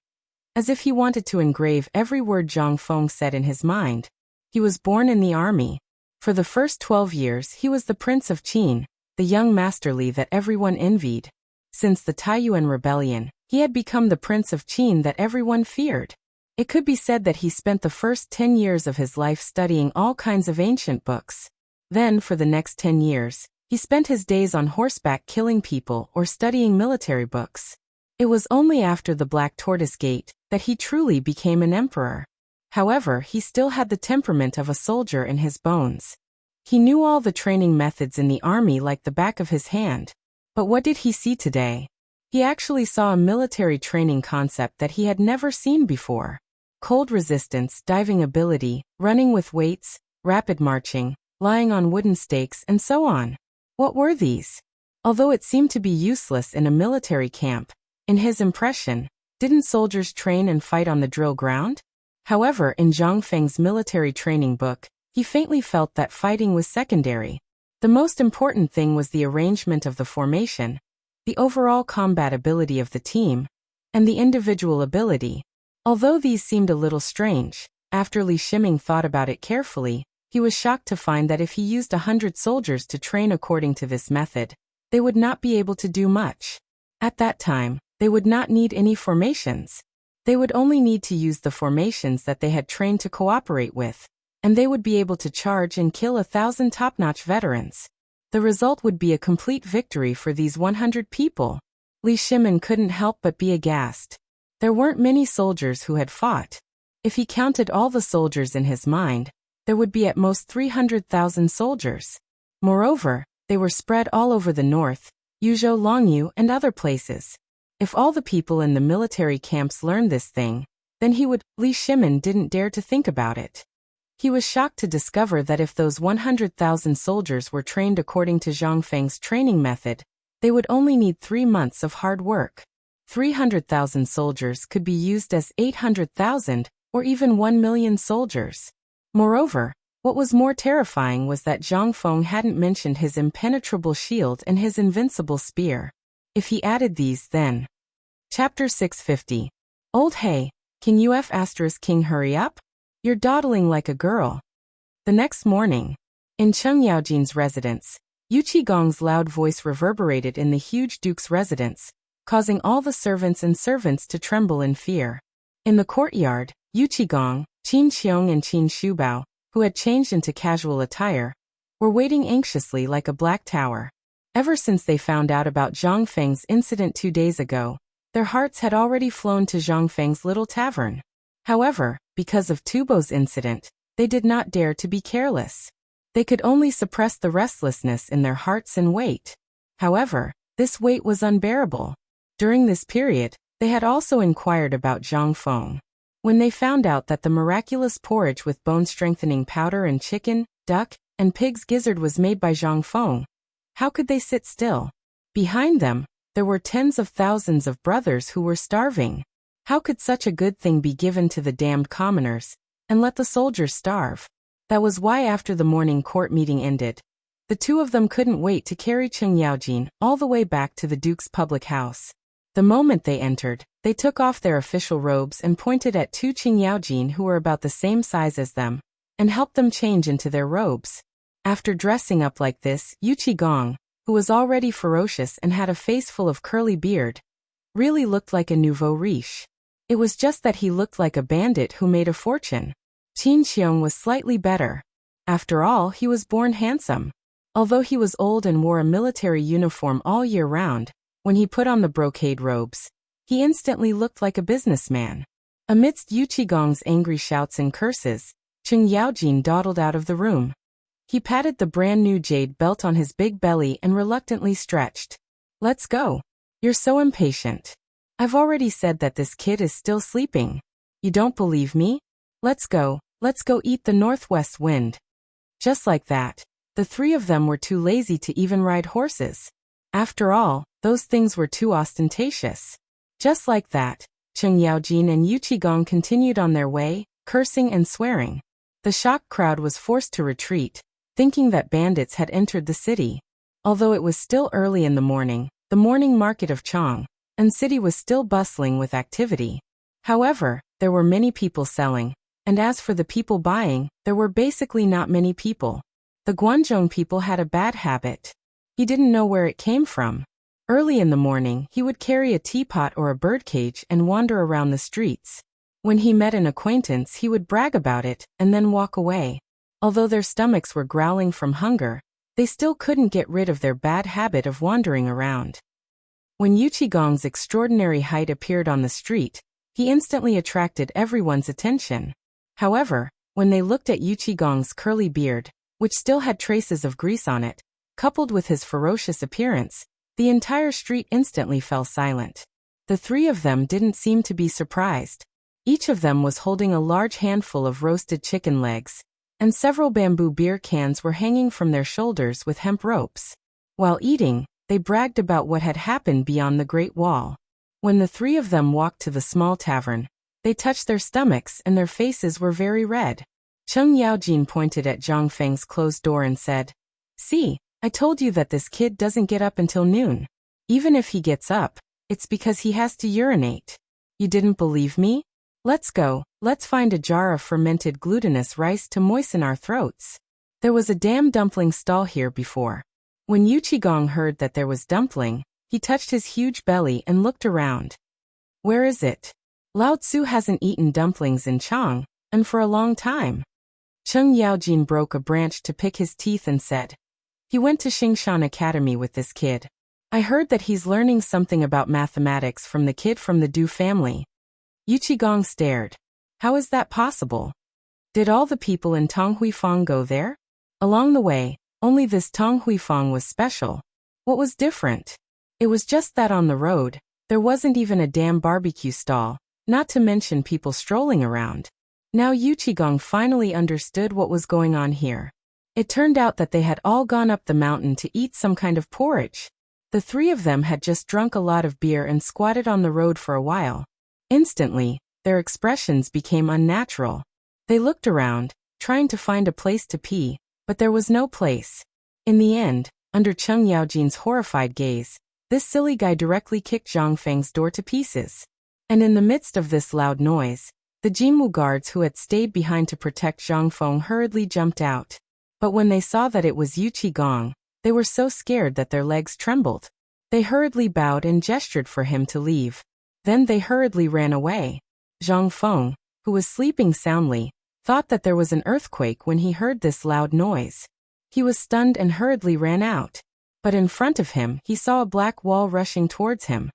as if he wanted to engrave every word Zhang Feng said in his mind. He was born in the army. For the first 12 years he was the Prince of Qin, the young masterly that everyone envied. Since the Taiyuan rebellion, he had become the Prince of Qin that everyone feared. It could be said that he spent the first 10 years of his life studying all kinds of ancient books. Then, for the next 10 years, he spent his days on horseback killing people or studying military books. It was only after the Black Tortoise Gate that he truly became an emperor. However, he still had the temperament of a soldier in his bones. He knew all the training methods in the army like the back of his hand. But what did he see today? He actually saw a military training concept that he had never seen before. Cold resistance, diving ability, running with weights, rapid marching, lying on wooden stakes, and so on. What were these? Although it seemed to be useless in a military camp, in his impression, didn't soldiers train and fight on the drill ground? However, in Zhang Feng's military training book, he faintly felt that fighting was secondary. The most important thing was the arrangement of the formation, the overall combat ability of the team, and the individual ability. Although these seemed a little strange, after Li Shimin thought about it carefully, he was shocked to find that if he used 100 soldiers to train according to this method, they would not be able to do much. At that time, they would not need any formations. They would only need to use the formations that they had trained to cooperate with, and they would be able to charge and kill 1,000 top-notch veterans. The result would be a complete victory for these 100 people. Li Shimin couldn't help but be aghast. There weren't many soldiers who had fought. If he counted all the soldiers in his mind, there would be at most 300,000 soldiers. Moreover, they were spread all over the north, Yuzhou, Longyu, and other places. If all the people in the military camps learned this thing, then he would. Li Shimin didn't dare to think about it. He was shocked to discover that if those 100,000 soldiers were trained according to Zhang Feng's training method, they would only need 3 months of hard work. 300,000 soldiers could be used as 800,000 or even 1 million soldiers. Moreover, what was more terrifying was that Zhang Feng hadn't mentioned his impenetrable shield and his invincible spear. If he added these, then... Chapter 650. Old Hey, can UF * King hurry up? You're dawdling like a girl. The next morning, in Cheng Yaojin's residence, Yu Qigong's loud voice reverberated in the huge duke's residence, causing all the servants to tremble in fear. In the courtyard, Yu Qigong, Qin Qiong and Qin Shubao, who had changed into casual attire, were waiting anxiously like a black tower. Ever since they found out about Zhang Feng's incident 2 days ago, their hearts had already flown to Zhang Feng's little tavern. However, because of Tubo's incident, they did not dare to be careless. They could only suppress the restlessness in their hearts and wait. However, this wait was unbearable. During this period, they had also inquired about Zhang Feng. When they found out that the miraculous porridge with bone-strengthening powder and chicken, duck, and pig's gizzard was made by Zhang Feng, how could they sit still? Behind them, there were tens of thousands of brothers who were starving. How could such a good thing be given to the damned commoners, and let the soldiers starve? That was why after the morning court meeting ended, the two of them couldn't wait to carry Cheng Yaojin all the way back to the Duke's public house. The moment they entered, they took off their official robes and pointed at two Cheng Yaojin who were about the same size as them, and helped them change into their robes. After dressing up like this, Yu Qigong, who was already ferocious and had a face full of curly beard, really looked like a nouveau riche. It was just that he looked like a bandit who made a fortune. Qin Qiong was slightly better. After all, he was born handsome. Although he was old and wore a military uniform all year round, when he put on the brocade robes, he instantly looked like a businessman. Amidst Yu Qigong's angry shouts and curses, Cheng Yaojin dawdled out of the room. He patted the brand-new jade belt on his big belly and reluctantly stretched. "Let's go. You're so impatient. I've already said that this kid is still sleeping. You don't believe me? Let's go eat the northwest wind." Just like that, the three of them were too lazy to even ride horses. After all, those things were too ostentatious. Just like that, Cheng Yaojin and Yu Qigong continued on their way, cursing and swearing. The shocked crowd was forced to retreat, thinking that bandits had entered the city. Although it was still early in the morning market of Chang, and city was still bustling with activity. However, there were many people selling, and as for the people buying, there were basically not many people. The Guanzhong people had a bad habit. He didn't know where it came from. Early in the morning, he would carry a teapot or a birdcage and wander around the streets. When he met an acquaintance, he would brag about it and then walk away. Although their stomachs were growling from hunger, they still couldn't get rid of their bad habit of wandering around. When Yu Qigong's extraordinary height appeared on the street, he instantly attracted everyone's attention. However, when they looked at Yu Qigong's curly beard, which still had traces of grease on it, coupled with his ferocious appearance, the entire street instantly fell silent. The three of them didn't seem to be surprised. Each of them was holding a large handful of roasted chicken legs, and several bamboo beer cans were hanging from their shoulders with hemp ropes. While eating, they bragged about what had happened beyond the Great Wall. When the three of them walked to the small tavern, they touched their stomachs and their faces were very red. Cheng Yaojin pointed at Zhang Feng's closed door and said, "See, I told you that this kid doesn't get up until noon. Even if he gets up, it's because he has to urinate. You didn't believe me? Let's go, let's find a jar of fermented glutinous rice to moisten our throats. There was a damn dumpling stall here before." When Yu Qigong heard that there was dumpling, he touched his huge belly and looked around. "Where is it? Lao Tzu hasn't eaten dumplings in Chang, and for a long time." Cheng Yaojin broke a branch to pick his teeth and said, "He went to Xingshan Academy with this kid. I heard that he's learning something about mathematics from the kid from the Du family." Yu Qigong stared. How is that possible? Did all the people in Tang Huifang go there? Along the way, only this Tang Huifang was special. What was different? It was just that on the road, there wasn't even a damn barbecue stall, not to mention people strolling around. Now Yu Qigong finally understood what was going on here. It turned out that they had all gone up the mountain to eat some kind of porridge. The three of them had just drunk a lot of beer and squatted on the road for a while. Instantly, their expressions became unnatural. They looked around, trying to find a place to pee, but there was no place. In the end, under Cheng Yaojin's horrified gaze, this silly guy directly kicked Zhang Feng's door to pieces. And in the midst of this loud noise, the Jinwu guards who had stayed behind to protect Zhang Feng hurriedly jumped out. But when they saw that it was Yu Qigong, they were so scared that their legs trembled. They hurriedly bowed and gestured for him to leave. Then they hurriedly ran away. Zhang Feng, who was sleeping soundly, thought that there was an earthquake when he heard this loud noise. He was stunned and hurriedly ran out. But in front of him he saw a black wall rushing towards him.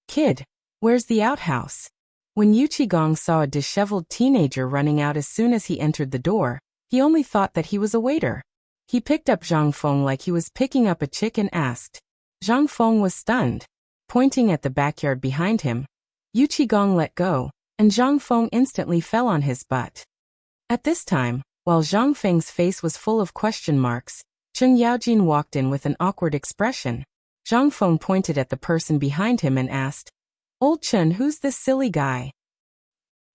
"Kid, where's the outhouse?" When Yuqigong saw a disheveled teenager running out as soon as he entered the door, he only thought that he was a waiter. He picked up Zhang Feng like he was picking up a chick and asked. Zhang Feng was stunned. Pointing at the backyard behind him, Yuqigong let go, and Zhang Feng instantly fell on his butt. At this time, while Zhang Feng's face was full of question marks, Cheng Yaojin walked in with an awkward expression. Zhang Feng pointed at the person behind him and asked, "Old Chen, who's this silly guy?"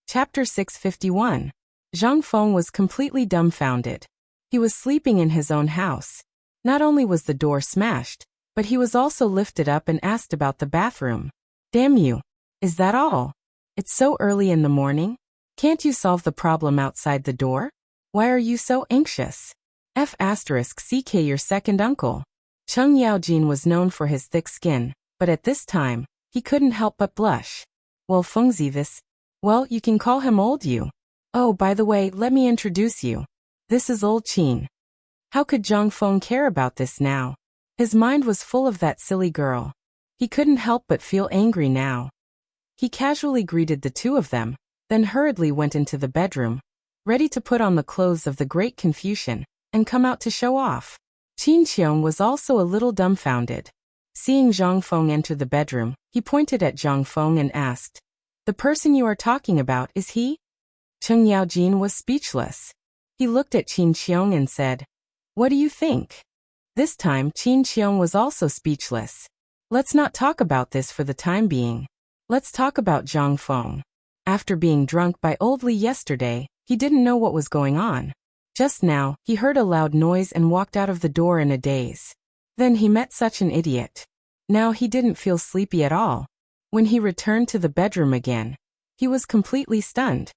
Chapter 651. Zhang Feng was completely dumbfounded. He was sleeping in his own house. Not only was the door smashed, but he was also lifted up and asked about the bathroom. "Damn you. Is that all? It's so early in the morning? Can't you solve the problem outside the door? Why are you so anxious? F***ck your second uncle." Cheng Yaojin was known for his thick skin, but at this time, he couldn't help but blush. "Well, Fengzi this. Well, you can call him Old You. Oh, by the way, let me introduce you. This is Old Qin." How could Zhang Feng care about this now? His mind was full of that silly girl. He couldn't help but feel angry now. He casually greeted the two of them, then hurriedly went into the bedroom, ready to put on the clothes of the Great Confucian, and come out to show off. Qin Qiong was also a little dumbfounded. Seeing Zhang Feng enter the bedroom, he pointed at Zhang Feng and asked, "The person you are talking about, is he?" Cheng Yaojin was speechless. He looked at Qin Qiong and said, "What do you think?" This time Qin Qiong was also speechless. "Let's not talk about this for the time being. Let's talk about Zhang Feng. After being drunk by Old Li yesterday, he didn't know what was going on. Just now, he heard a loud noise and walked out of the door in a daze. Then he met such an idiot. Now he didn't feel sleepy at all. When he returned to the bedroom again, he was completely stunned.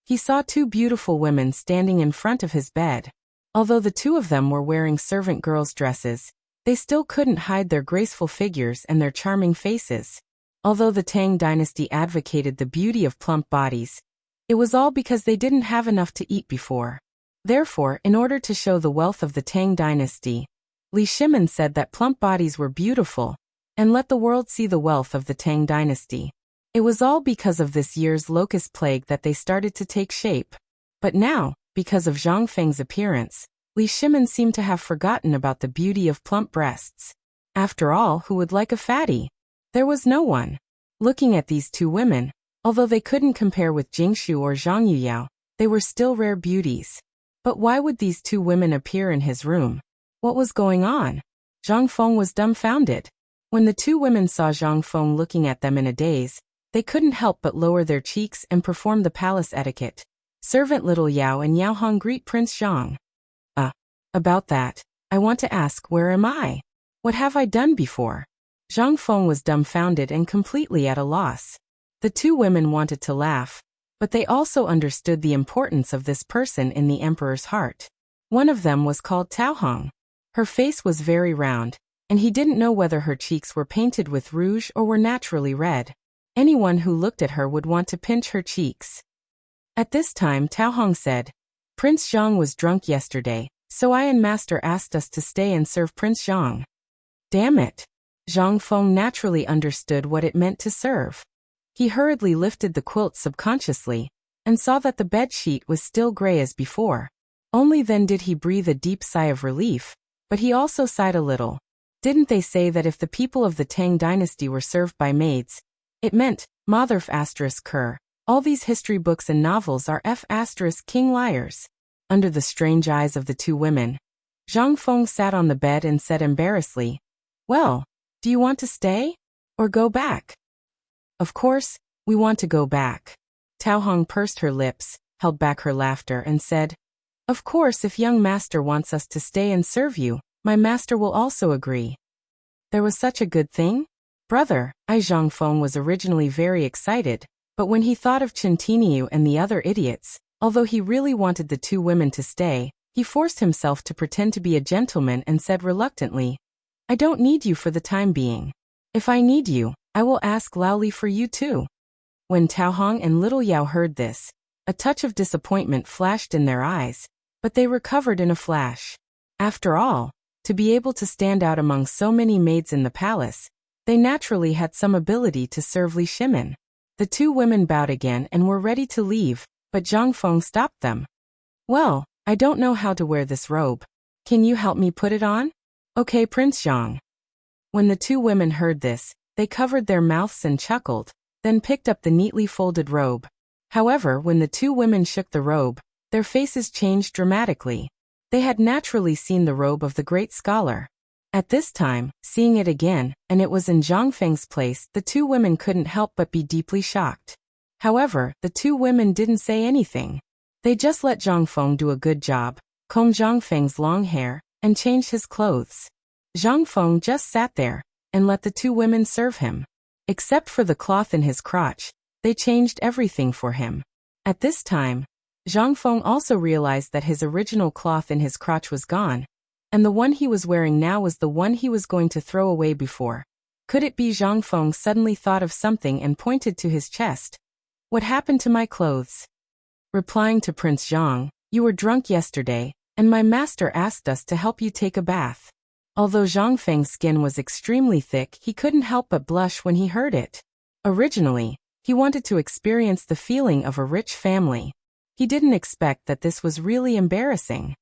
He saw two beautiful women standing in front of his bed. Although the two of them were wearing servant girls' dresses, they still couldn't hide their graceful figures and their charming faces. Although the Tang dynasty advocated the beauty of plump bodies, it was all because they didn't have enough to eat before. Therefore, in order to show the wealth of the Tang dynasty, Li Shimin said that plump bodies were beautiful, and let the world see the wealth of the Tang dynasty. It was all because of this year's locust plague that they started to take shape. But now, because of Zhang Feng's appearance, Li Shimin seemed to have forgotten about the beauty of plump breasts. After all, who would like a fatty? There was no one. Looking at these two women, although they couldn't compare with Jingshu or Zhang Yuyao, they were still rare beauties. But why would these two women appear in his room? What was going on? Zhang Feng was dumbfounded. When the two women saw Zhang Feng looking at them in a daze, they couldn't help but lower their cheeks and perform the palace etiquette. Servant Little Yao and Yao Hong greet Prince Zhang. About that, I want to ask, where am I? What have I done before?" Zhang Feng was dumbfounded and completely at a loss. The two women wanted to laugh, but they also understood the importance of this person in the emperor's heart. One of them was called Tao Hong. Her face was very round, and he didn't know whether her cheeks were painted with rouge or were naturally red. Anyone who looked at her would want to pinch her cheeks. At this time Tao Hong said, "Prince Zhang was drunk yesterday, so I and Master asked us to stay and serve Prince Zhang." Damn it! Zhang Feng naturally understood what it meant to serve. He hurriedly lifted the quilt subconsciously, and saw that the bed sheet was still gray as before. Only then did he breathe a deep sigh of relief, but he also sighed a little. Didn't they say that if the people of the Tang dynasty were served by maids, it meant, Mother*****. All these history books and novels are ****king liars. Under the strange eyes of the two women, Zhang Feng sat on the bed and said embarrassedly, "Well, do you want to stay? Or go back?" "Of course, we want to go back." Tao Hong pursed her lips, held back her laughter and said, "Of course, if young master wants us to stay and serve you, my master will also agree." There was such a good thing? Brother, Zhang Feng was originally very excited, but when he thought of Chen Tiniu and the other idiots, although he really wanted the two women to stay, he forced himself to pretend to be a gentleman and said reluctantly, "I don't need you for the time being." If I need you, I will ask loudly for you too. When Tao Hong and Little Yao heard this, a touch of disappointment flashed in their eyes, but they recovered in a flash. After all, to be able to stand out among so many maids in the palace, they naturally had some ability to serve Li Shimin. The two women bowed again and were ready to leave, but Zhang Feng stopped them. Well, I don't know how to wear this robe. Can you help me put it on? Okay, Prince Zhang. When the two women heard this, they covered their mouths and chuckled, then picked up the neatly folded robe. However, when the two women shook the robe, their faces changed dramatically. They had naturally seen the robe of the great scholar. At this time, seeing it again, and it was in Zhang Feng's place, the two women couldn't help but be deeply shocked. However, the two women didn't say anything. They just let Zhang Feng do a good job, comb Zhang Feng's long hair, and change his clothes. Zhang Feng just sat there, and let the two women serve him. Except for the cloth in his crotch, they changed everything for him. At this time, Zhang Feng also realized that his original cloth in his crotch was gone, and the one he was wearing now was the one he was going to throw away before. Could it be? Zhang Feng suddenly thought of something and pointed to his chest. What happened to my clothes? Replying to Prince Zhang, you were drunk yesterday, and my master asked us to help you take a bath. Although Zhang Feng's skin was extremely thick, he couldn't help but blush when he heard it. Originally, he wanted to experience the feeling of a rich family. He didn't expect that this was really embarrassing.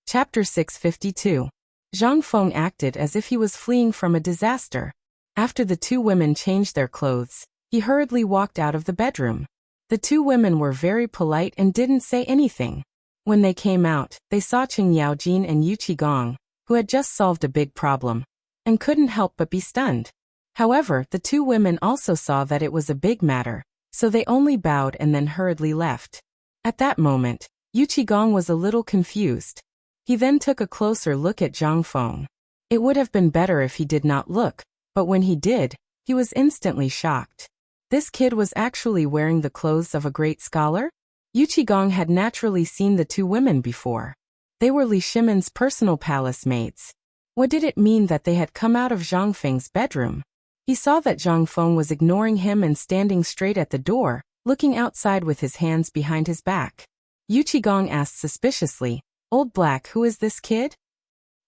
Chapter 652. Zhang Feng acted as if he was fleeing from a disaster. After the two women changed their clothes, he hurriedly walked out of the bedroom. The two women were very polite and didn't say anything. When they came out, they saw Qing Yaojin and Yu Qigong, who had just solved a big problem, and couldn't help but be stunned. However, the two women also saw that it was a big matter, so they only bowed and then hurriedly left. At that moment, Yu Qigong was a little confused. He then took a closer look at Zhang Feng. It would have been better if he did not look, but when he did, he was instantly shocked. This kid was actually wearing the clothes of a great scholar? Yu Qigong had naturally seen the two women before. They were Li Shimin's personal palace maids. What did it mean that they had come out of Zhang Feng's bedroom? He saw that Zhang Feng was ignoring him and standing straight at the door, looking outside with his hands behind his back. Yu Qigong asked suspiciously, "Old Black, who is this kid?"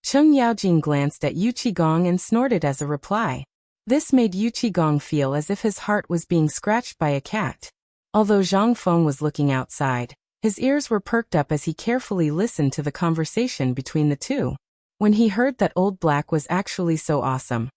Qing Yaojin glanced at Yu Qigong and snorted as a reply. This made Yu Qigong feel as if his heart was being scratched by a cat. Although Zhang Feng was looking outside, his ears were perked up as he carefully listened to the conversation between the two. When he heard that Old Black was actually so awesome,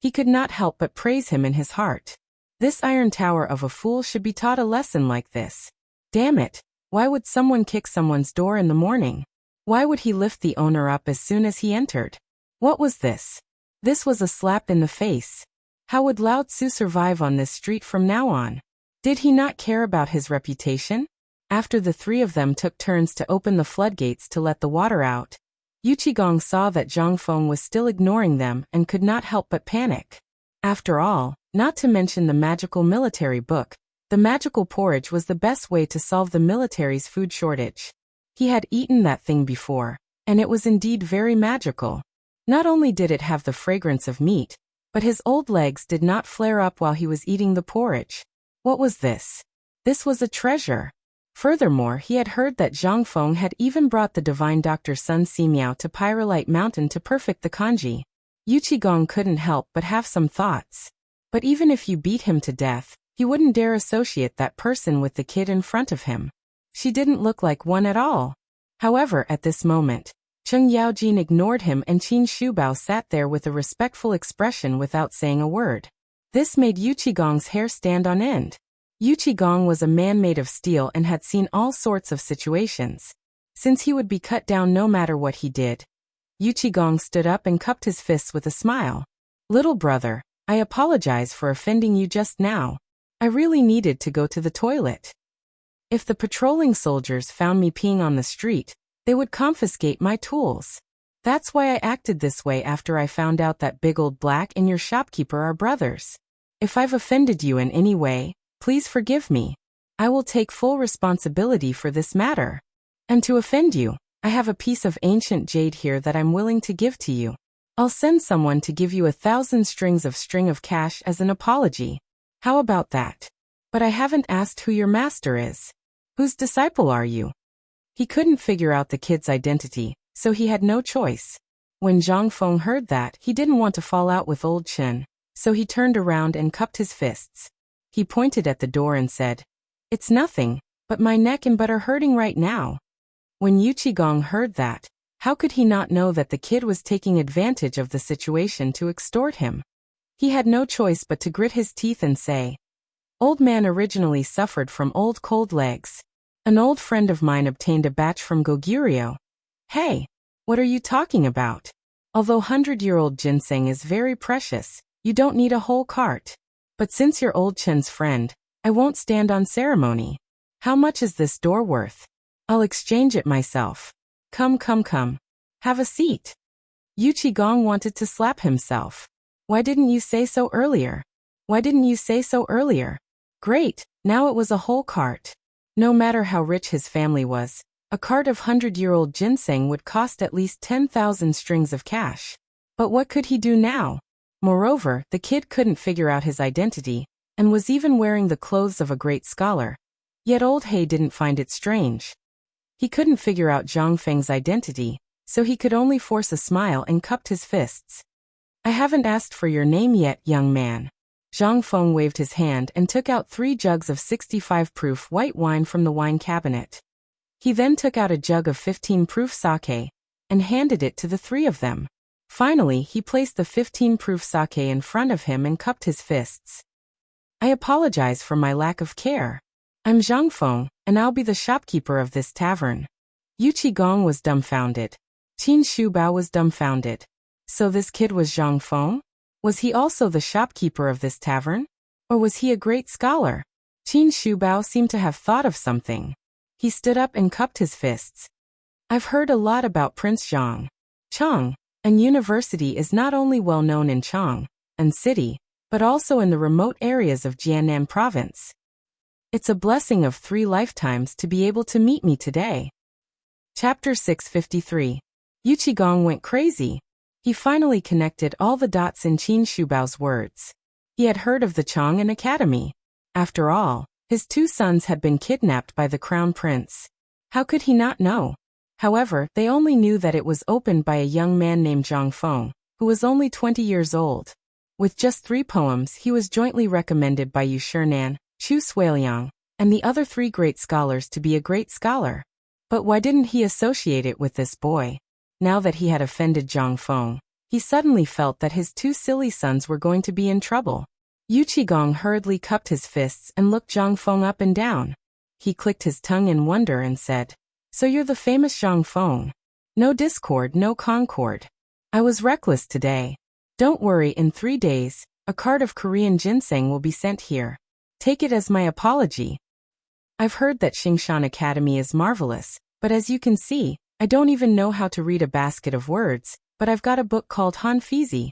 he could not help but praise him in his heart. This iron tower of a fool should be taught a lesson like this. Damn it, why would someone kick someone's door in the morning? Why would he lift the owner up as soon as he entered? What was this? This was a slap in the face. How would Lao Tzu survive on this street from now on? Did he not care about his reputation? After the three of them took turns to open the floodgates to let the water out, Yu Qigong saw that Zhang Feng was still ignoring them and could not help but panic. After all, not to mention the magical military book, the magical porridge was the best way to solve the military's food shortage. He had eaten that thing before, and it was indeed very magical. Not only did it have the fragrance of meat, but his old legs did not flare up while he was eating the porridge. What was this? This was a treasure. Furthermore, he had heard that Zhang Feng had even brought the divine Dr. Sun Simiao to Pyrolite Mountain to perfect the kanji. Yu Qigong couldn't help but have some thoughts. But even if you beat him to death, he wouldn't dare associate that person with the kid in front of him. She didn't look like one at all. However, at this moment, Qing Yaojin ignored him and Qin Shubao sat there with a respectful expression without saying a word. This made Yu Qigong's hair stand on end. Yu Qigong was a man made of steel and had seen all sorts of situations. Since he would be cut down no matter what he did, Yu Qigong stood up and cupped his fists with a smile. "Little brother, I apologize for offending you just now. I really needed to go to the toilet. If the patrolling soldiers found me peeing on the street, they would confiscate my tools. That's why I acted this way after I found out that Big Old Black and your shopkeeper are brothers. If I've offended you in any way, please forgive me. I will take full responsibility for this matter. And to offend you, I have a piece of ancient jade here that I'm willing to give to you. I'll send someone to give you 1,000 strings of cash as an apology. How about that? But I haven't asked who your master is. Whose disciple are you? He couldn't figure out the kid's identity, so he had no choice. When Zhang Feng heard that, he didn't want to fall out with old Chen, so he turned around and cupped his fists. He pointed at the door and said, "It's nothing, but my neck and butt are hurting right now." When Yu Qigong heard that, how could he not know that the kid was taking advantage of the situation to extort him? He had no choice but to grit his teeth and say, "Old man originally suffered from old cold legs. An old friend of mine obtained a batch from Goguryeo." Hey, what are you talking about? Although 100-year-old ginseng is very precious, you don't need a whole cart. But since you're old Chen's friend, I won't stand on ceremony. How much is this door worth? I'll exchange it myself. Come. Have a seat. Yu Qigong wanted to slap himself. Why didn't you say so earlier? Great, now it was a whole cart. No matter how rich his family was, a cart of 100-year-old ginseng would cost at least 10,000 strings of cash. But what could he do now? Moreover, the kid couldn't figure out his identity, and was even wearing the clothes of a great scholar. Yet old He didn't find it strange. He couldn't figure out Zhang Feng's identity, so he could only force a smile and cupped his fists. I haven't asked for your name yet, young man. Zhang Feng waved his hand and took out 3 jugs of 65 proof white wine from the wine cabinet. He then took out a jug of 15 proof sake, and handed it to the 3 of them. Finally, he placed the 15 proof sake in front of him and cupped his fists. I apologize for my lack of care. I'm Zhang Feng, and I'll be the shopkeeper of this tavern. Yu Qigong was dumbfounded. Qin Shubao was dumbfounded. So this kid was Zhang Feng? Was he also the shopkeeper of this tavern? Or was he a great scholar? Qin Shubao seemed to have thought of something. He stood up and cupped his fists. I've heard a lot about Prince Zhang. Chang, and university is not only well known in Chang, and city, but also in the remote areas of Jiannan province. It's a blessing of 3 lifetimes to be able to meet me today. Chapter 653. Yu Qigong went crazy. He finally connected all the dots in Qin Shubao's words. He had heard of the Chang'an Academy. After all, his 2 sons had been kidnapped by the crown prince. How could he not know? However, they only knew that it was opened by a young man named Zhang Feng, who was only 20 years old. With just 3 poems, he was jointly recommended by Yu Shinan, Chu Suiliang, and the other 3 great scholars to be a great scholar. But why didn't he associate it with this boy? Now that he had offended Zhang Feng, he suddenly felt that his 2 silly sons were going to be in trouble. Yu Qigong hurriedly cupped his fists and looked Zhang Feng up and down. He clicked his tongue in wonder and said, "So you're the famous Zhang Feng. No discord, no concord. I was reckless today. Don't worry, in 3 days, a cart of Korean ginseng will be sent here. Take it as my apology. I've heard that Xingshan Academy is marvelous, but as you can see, I don't even know how to read a basket of words, but I've got a book called Hanfizi.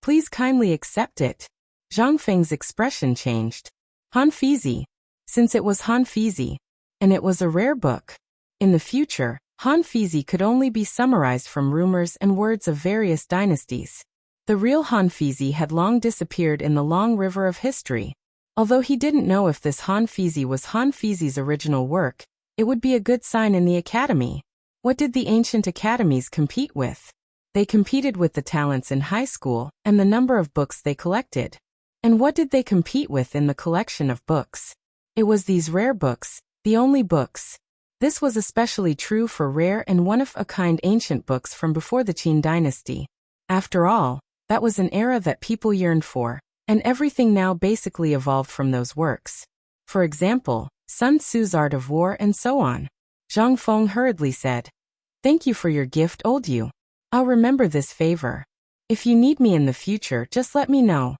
Please kindly accept it." Zhang Feng's expression changed. Hanfizi. Since it was Hanfizi, and it was a rare book. In the future, Hanfizi could only be summarized from rumors and words of various dynasties. The real Hanfizi had long disappeared in the long river of history. Although he didn't know if this Hanfizi was Hanfizi's original work, it would be a good sign in the academy. What did the ancient academies compete with? They competed with the talents in high school and the number of books they collected. And what did they compete with in the collection of books? It was these rare books, the only books. This was especially true for rare and one-of-a-kind ancient books from before the Qin dynasty. After all, that was an era that people yearned for, and everything now basically evolved from those works. For example, Sun Tzu's Art of War and so on. Zhang Feng hurriedly said, "Thank you for your gift, old Yu. I'll remember this favor. If you need me in the future, just let me know."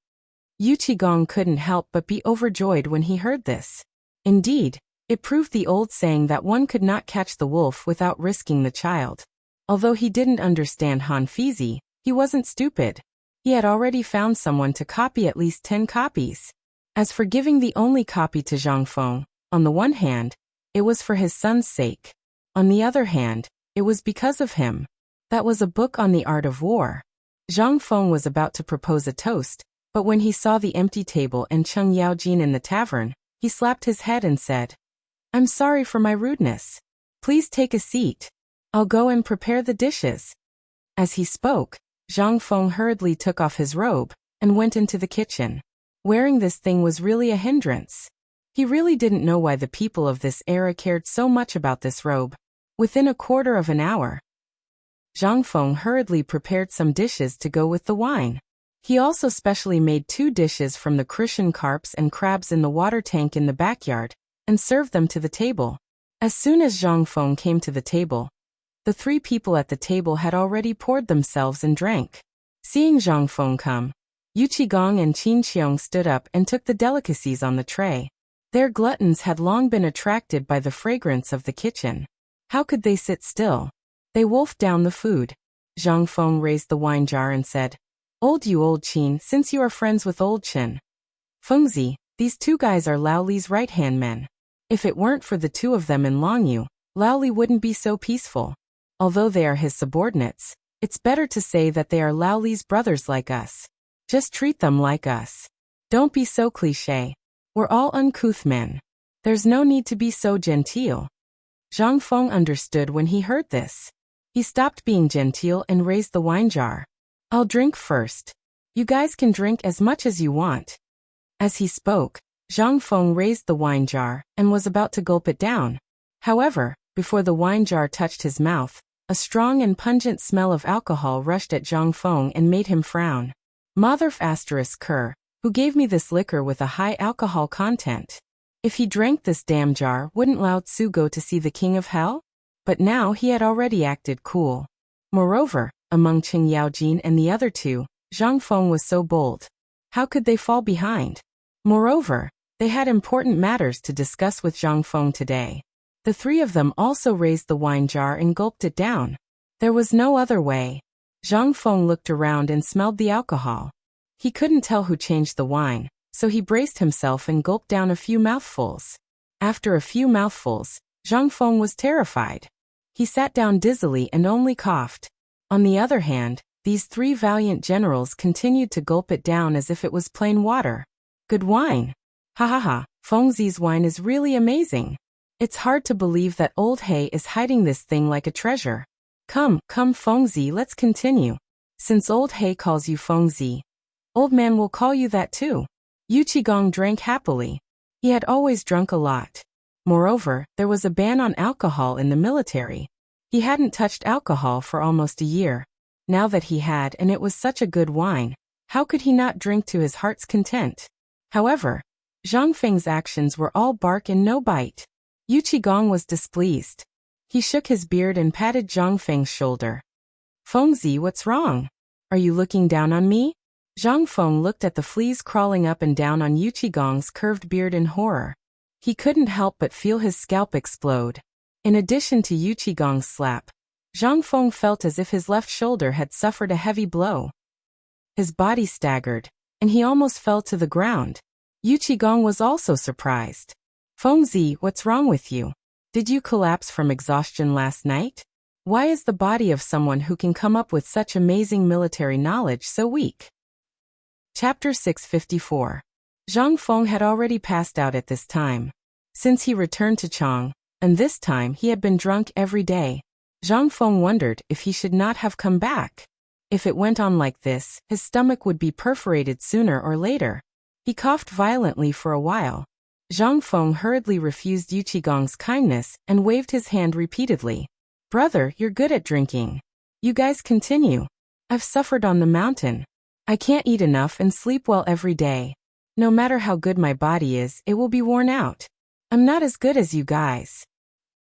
Yu Qigong couldn't help but be overjoyed when he heard this. Indeed, it proved the old saying that one could not catch the wolf without risking the child. Although he didn't understand Hanfizi, he wasn't stupid. He had already found someone to copy at least 10 copies. As for giving the only copy to Zhang Feng, on the one hand, it was for his son's sake. On the other hand, it was because of him. That was a book on the art of war. Zhang Feng was about to propose a toast, but when he saw the empty table and Cheng Yaojin in the tavern, he slapped his head and said, "I'm sorry for my rudeness. Please take a seat. I'll go and prepare the dishes." As he spoke, Zhang Feng hurriedly took off his robe and went into the kitchen. Wearing this thing was really a hindrance. He really didn't know why the people of this era cared so much about this robe. Within a quarter of an hour, Zhang Feng hurriedly prepared some dishes to go with the wine. He also specially made 2 dishes from the crucian carps and crabs in the water tank in the backyard, and served them to the table. As soon as Zhang Feng came to the table, the 3 people at the table had already poured themselves and drank. Seeing Zhang Feng come, Yu Qigong and Qin Qiong stood up and took the delicacies on the tray. Their gluttons had long been attracted by the fragrance of the kitchen. How could they sit still? They wolfed down the food. Zhang Feng raised the wine jar and said, "Old Qin, since you are friends with old Chen Fengzi, these 2 guys are Lao Li's right-hand men. If it weren't for the 2 of them in Longyu, Lao Li wouldn't be so peaceful. Although they are his subordinates, it's better to say that they are Lao Li's brothers like us. Just treat them like us. Don't be so cliché. We're all uncouth men. There's no need to be so genteel." Zhang Feng understood when he heard this. He stopped being genteel and raised the wine jar. "I'll drink first. You guys can drink as much as you want." As he spoke, Zhang Feng raised the wine jar and was about to gulp it down. However, before the wine jar touched his mouth, a strong and pungent smell of alcohol rushed at Zhang Feng and made him frown. "Mother Kerr, who gave me this liquor with a high alcohol content? If he drank this damn jar, wouldn't Lao Tzu go to see the king of hell?" But now he had already acted cool. Moreover, among Cheng Yaojin and the other 2, Zhang Feng was so bold. How could they fall behind? Moreover, they had important matters to discuss with Zhang Feng today. The 3 of them also raised the wine jar and gulped it down. There was no other way. Zhang Feng looked around and smelled the alcohol. He couldn't tell who changed the wine, so he braced himself and gulped down a few mouthfuls. After a few mouthfuls, Zhang Feng was terrified. He sat down dizzily and only coughed. On the other hand, these 3 valiant generals continued to gulp it down as if it was plain water. "Good wine. Ha ha ha, Fengzi's wine is really amazing. It's hard to believe that old He is hiding this thing like a treasure. Come, Fengzi, let's continue. Since old He calls you Fengzi, old man will call you that too." Yu Qigong drank happily. He had always drunk a lot. Moreover, there was a ban on alcohol in the military. He hadn't touched alcohol for almost a year. Now that he had, and it was such a good wine, how could he not drink to his heart's content? However, Zhang Feng's actions were all bark and no bite. Yu Qigong was displeased. He shook his beard and patted Zhang Feng's shoulder. "Fengzi, what's wrong? Are you looking down on me?" Zhang Feng looked at the fleas crawling up and down on Yu Qigong's curved beard in horror. He couldn't help but feel his scalp explode. In addition to Yu Qigong's slap, Zhang Feng felt as if his left shoulder had suffered a heavy blow. His body staggered, and he almost fell to the ground. Yu Qigong was also surprised. "Fengzi, what's wrong with you? Did you collapse from exhaustion last night? Why is the body of someone who can come up with such amazing military knowledge so weak?" Chapter 654. Zhang Feng had already passed out at this time. Since he returned to Chang, and this time he had been drunk every day, Zhang Feng wondered if he should not have come back. If it went on like this, his stomach would be perforated sooner or later. He coughed violently for a while. Zhang Feng hurriedly refused Yu Qigong's kindness and waved his hand repeatedly. "Brother, you're good at drinking. You guys continue. I've suffered on the mountain. I can't eat enough and sleep well every day. No matter how good my body is, it will be worn out. I'm not as good as you guys.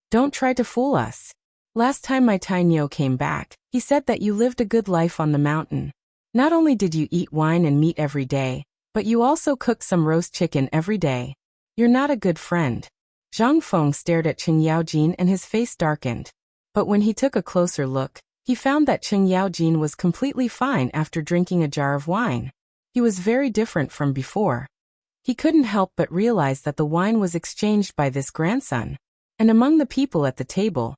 Don't try to fool us. Last time my Tainyo came back, he said that you lived a good life on the mountain. Not only did you eat wine and meat every day, but you also cooked some roast chicken every day. You're not a good friend." Zhang Feng stared at Cheng Yaojin and his face darkened. But when he took a closer look, he found that Cheng Yaojin was completely fine after drinking a jar of wine. He was very different from before. He couldn't help but realize that the wine was exchanged by this grandson. And among the people at the table,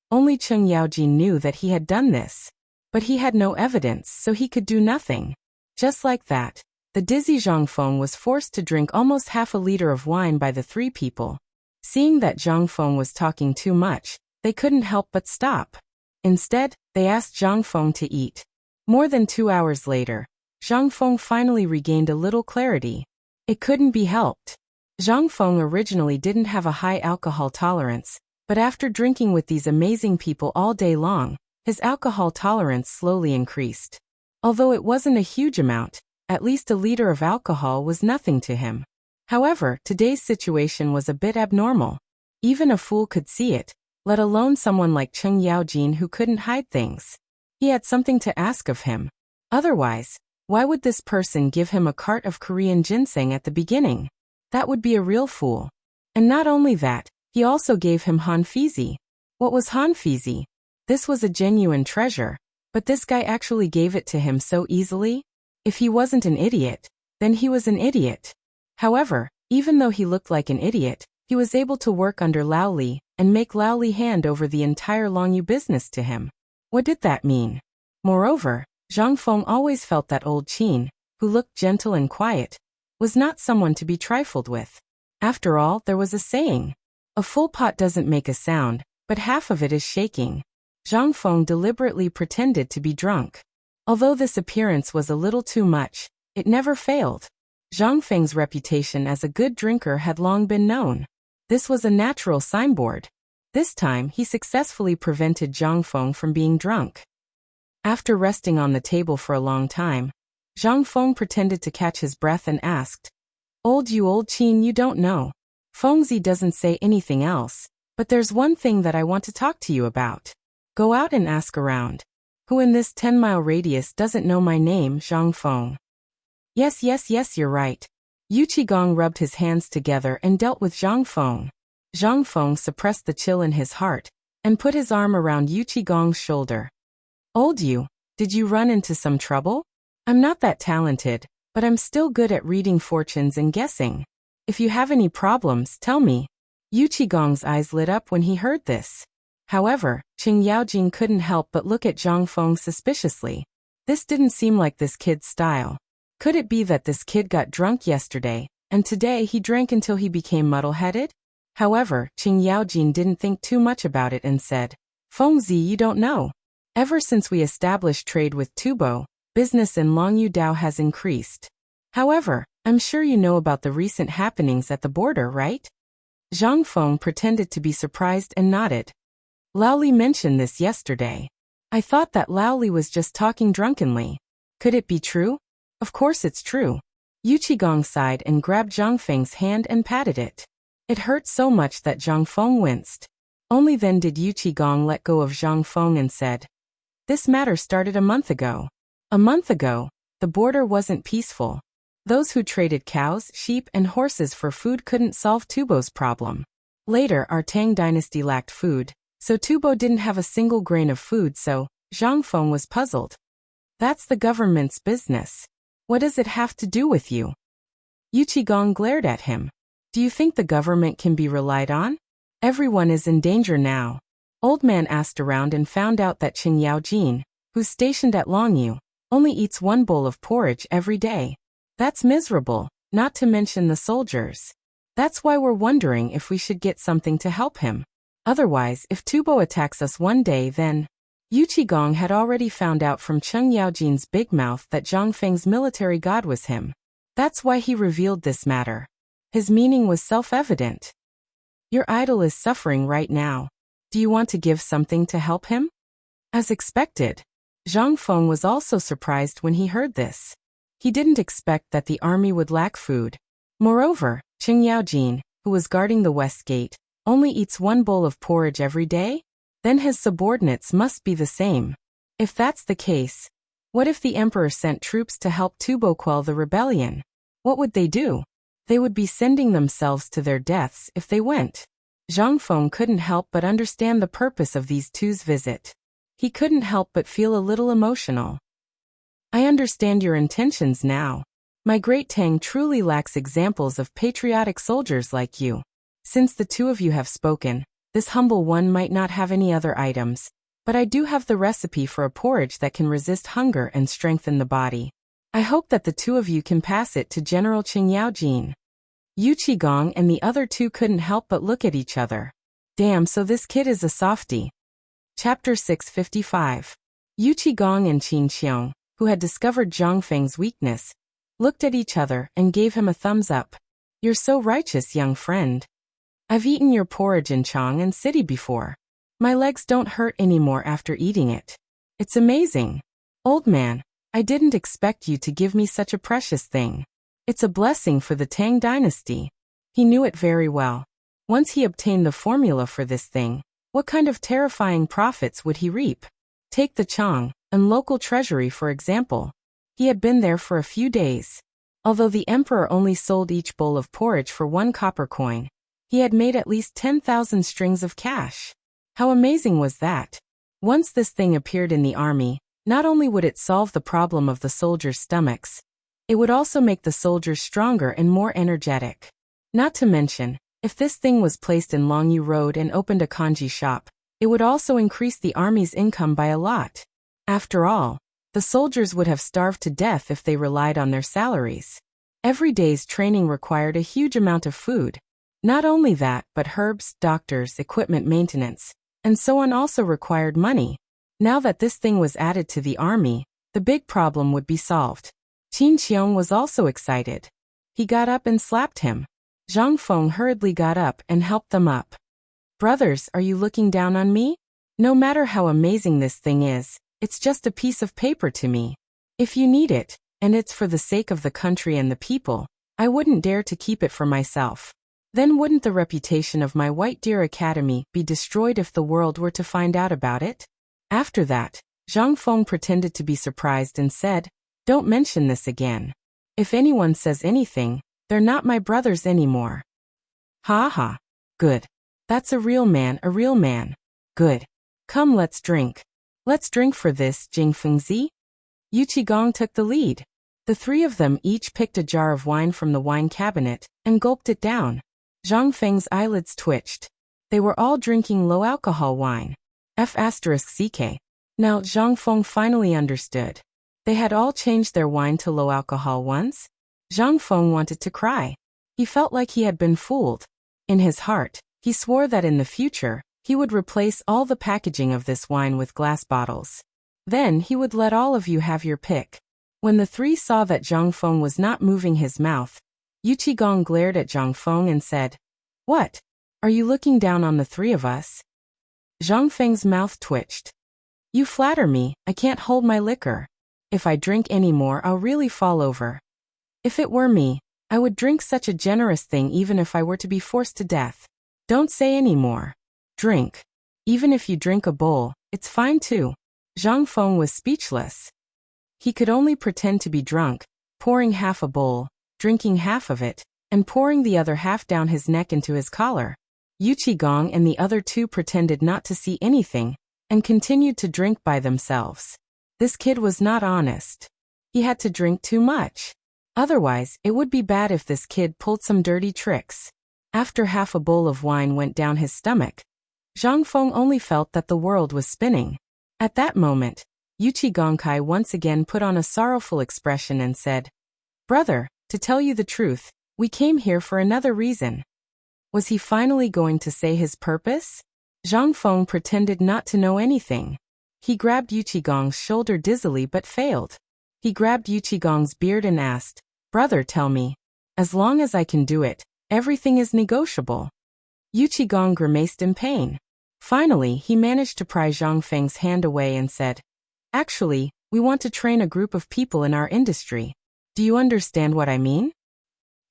only Cheng Yaojin knew that he had done this. But he had no evidence, so he could do nothing. Just like that, the dizzy Zhang Feng was forced to drink almost half a liter of wine by the three people. Seeing that Zhang Feng was talking too much, they couldn't help but stop. Instead, they asked Zhang Feng to eat. More than 2 hours later, Zhang Feng finally regained a little clarity. It couldn't be helped. Zhang Feng originally didn't have a high alcohol tolerance, but after drinking with these amazing people all day long, his alcohol tolerance slowly increased. Although it wasn't a huge amount, at least a liter of alcohol was nothing to him. However, today's situation was a bit abnormal. Even a fool could see it, let alone someone like Cheng Yaojin who couldn't hide things. He had something to ask of him. Otherwise, why would this person give him a cart of Korean ginseng at the beginning? That would be a real fool. And not only that, he also gave him hanfizi. What was hanfizi? This was a genuine treasure, but this guy actually gave it to him so easily? If he wasn't an idiot, then he was an idiot. However, even though he looked like an idiot, he was able to work under Lao Li and make Lao Li hand over the entire Longyu business to him. What did that mean? Moreover, Zhang Feng always felt that old Qin, who looked gentle and quiet, was not someone to be trifled with. After all, there was a saying, a full pot doesn't make a sound, but half of it is shaking. Zhang Feng deliberately pretended to be drunk. Although this appearance was a little too much, it never failed. Zhang Feng's reputation as a good drinker had long been known. This was a natural signboard. This time, he successfully prevented Zhang Feng from being drunk. After resting on the table for a long time, Zhang Feng pretended to catch his breath and asked, old Qin, you don't know. Fengzi doesn't say anything else, but there's one thing that I want to talk to you about. Go out and ask around. Who in this 10-mile radius doesn't know my name, Zhang Feng? Yes, you're right. Yu Qigong rubbed his hands together and dealt with Zhang Feng. Zhang Feng suppressed the chill in his heart and put his arm around Yu Qigong's shoulder. Old Yu, did you run into some trouble? I'm not that talented, but I'm still good at reading fortunes and guessing. If you have any problems, tell me. Yu Qigong's eyes lit up when he heard this. However, Cheng Yaojin couldn't help but look at Zhang Feng suspiciously. This didn't seem like this kid's style. Could it be that this kid got drunk yesterday, and today he drank until he became muddle-headed? However, Cheng Yaojin didn't think too much about it and said, Fengzi, you don't know. Ever since we established trade with Tubo, business in Longyu Dao has increased. However, I'm sure you know about the recent happenings at the border, right? Zhang Feng pretended to be surprised and nodded. Lao Li mentioned this yesterday. I thought that Lao Li was just talking drunkenly. Could it be true? Of course it's true. Yu Qigong sighed and grabbed Zhang Feng's hand and patted it. It hurt so much that Zhang Feng winced. Only then did Yu Qigong let go of Zhang Feng and said, this matter started a month ago. A month ago, the border wasn't peaceful. Those who traded cows, sheep, and horses for food couldn't solve Tubo's problem. Later, our Tang dynasty lacked food, so Tubo didn't have a single grain of food, so Zhang Feng was puzzled. That's the government's business. What does it have to do with you? Yu Qigong glared at him. Do you think the government can be relied on? Everyone is in danger now. Old man asked around and found out that Cheng Yaojin, who's stationed at Longyu, only eats one bowl of porridge every day. That's miserable, not to mention the soldiers. That's why we're wondering if we should get something to help him. Otherwise, if Tubo attacks us one day, then... Yu Qigong had already found out from Cheng Yaojin's big mouth that Zhang Feng's military god was him. That's why he revealed this matter. His meaning was self-evident. Your idol is suffering right now. Do you want to give something to help him? As expected, Zhang Feng was also surprised when he heard this. He didn't expect that the army would lack food. Moreover, Cheng Yaojin, who was guarding the west gate, only eats one bowl of porridge every day? Then his subordinates must be the same. If that's the case, what if the emperor sent troops to help Tubo quell the rebellion? What would they do? They would be sending themselves to their deaths if they went. Zhang Feng couldn't help but understand the purpose of these two's visit. He couldn't help but feel a little emotional. I understand your intentions now. My great Tang truly lacks examples of patriotic soldiers like you. Since the two of you have spoken, this humble one might not have any other items, but I do have the recipe for a porridge that can resist hunger and strengthen the body. I hope that the two of you can pass it to General Qing Yaojin." Yu Qigong and the other two couldn't help but look at each other. Damn, so this kid is a softie. Chapter 655. Yu Qigong and Qin Qiong, who had discovered Zhang Feng's weakness, looked at each other and gave him a thumbs up. "You're so righteous, young friend. I've eaten your porridge in Chang and City before. My legs don't hurt anymore after eating it. It's amazing. Old man, I didn't expect you to give me such a precious thing. It's a blessing for the Tang dynasty." He knew it very well. Once he obtained the formula for this thing, what kind of terrifying profits would he reap? Take the Chang and local treasury for example. He had been there for a few days. Although the emperor only sold each bowl of porridge for 1 copper coin, he had made at least 10,000 strings of cash. How amazing was that? Once this thing appeared in the army, not only would it solve the problem of the soldiers' stomachs, it would also make the soldiers stronger and more energetic. Not to mention, if this thing was placed in Longyu Road and opened a kanji shop, it would also increase the army's income by a lot. After all, the soldiers would have starved to death if they relied on their salaries. Every day's training required a huge amount of food. Not only that, but herbs, doctors, equipment maintenance, and so on also required money. Now that this thing was added to the army, the big problem would be solved. Qin Qiong was also excited. He got up and slapped him. Zhang Feng hurriedly got up and helped them up. "Brothers, are you looking down on me? No matter how amazing this thing is, it's just a piece of paper to me. If you need it, and it's for the sake of the country and the people, I wouldn't dare to keep it for myself. Then wouldn't the reputation of my White Deer Academy be destroyed if the world were to find out about it?" After that, Zhang Feng pretended to be surprised and said, "Don't mention this again. If anyone says anything, they're not my brothers anymore." "Ha ha. Good. That's a real man, a real man. Good. Come, let's drink. Let's drink for this, Jing Fengzi." Yu Qigong took the lead. The three of them each picked a jar of wine from the wine cabinet and gulped it down. Zhang Feng's eyelids twitched. They were all drinking low-alcohol wine. F***CK. Now Zhang Feng finally understood. They had all changed their wine to low-alcohol ones. Zhang Feng wanted to cry. He felt like he had been fooled. In his heart, he swore that in the future, he would replace all the packaging of this wine with glass bottles. Then he would let all of you have your pick. When the three saw that Zhang Feng was not moving his mouth, Yu Qigong glared at Zhang Feng and said, "What? Are you looking down on the three of us?" Zhang Feng's mouth twitched. "You flatter me, I can't hold my liquor. If I drink any more, I'll really fall over. If it were me, I would drink such a generous thing even if I were to be forced to death. Don't say any more. Drink. Even if you drink a bowl, it's fine too." Zhang Feng was speechless. He could only pretend to be drunk, pouring half a bowl, drinking half of it, and pouring the other half down his neck into his collar. Yu Qigong and the other two pretended not to see anything, and continued to drink by themselves. This kid was not honest. He had to drink too much. Otherwise, it would be bad if this kid pulled some dirty tricks. After half a bowl of wine went down his stomach, Zhang Feng only felt that the world was spinning. At that moment, Yu Qigong once again put on a sorrowful expression and said, "Brother, to tell you the truth, we came here for another reason." Was he finally going to say his purpose? Zhang Feng pretended not to know anything. He grabbed Yu Qigong's shoulder dizzily but failed. He grabbed Yu Qigong's beard and asked, "Brother, tell me. As long as I can do it, everything is negotiable." Yu Qigong grimaced in pain. Finally, he managed to pry Zhang Feng's hand away and said, "Actually, we want to train a group of people in our industry. Do you understand what I mean?"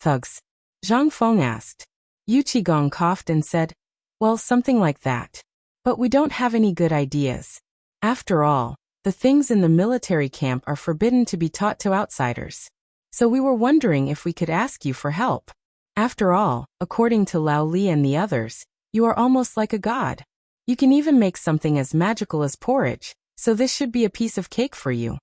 "Thugs?" Zhang Feng asked. Yu Qigong coughed and said, "Well, something like that. But we don't have any good ideas. After all, the things in the military camp are forbidden to be taught to outsiders. So we were wondering if we could ask you for help. After all, according to Lao Li and the others, you are almost like a god. You can even make something as magical as porridge, so this should be a piece of cake for you."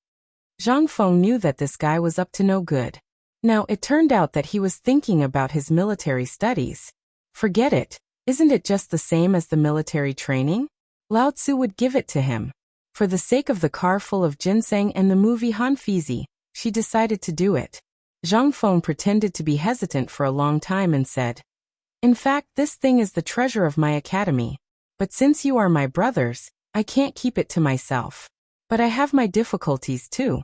Zhang Feng knew that this guy was up to no good. Now, it turned out that he was thinking about his military studies. Forget it. Isn't it just the same as the military training? Lao Tzu would give it to him. For the sake of the car full of ginseng and the movie Hanfizi, she decided to do it. Zhang Feng pretended to be hesitant for a long time and said, "In fact, this thing is the treasure of my academy. But since you are my brothers, I can't keep it to myself. But I have my difficulties too."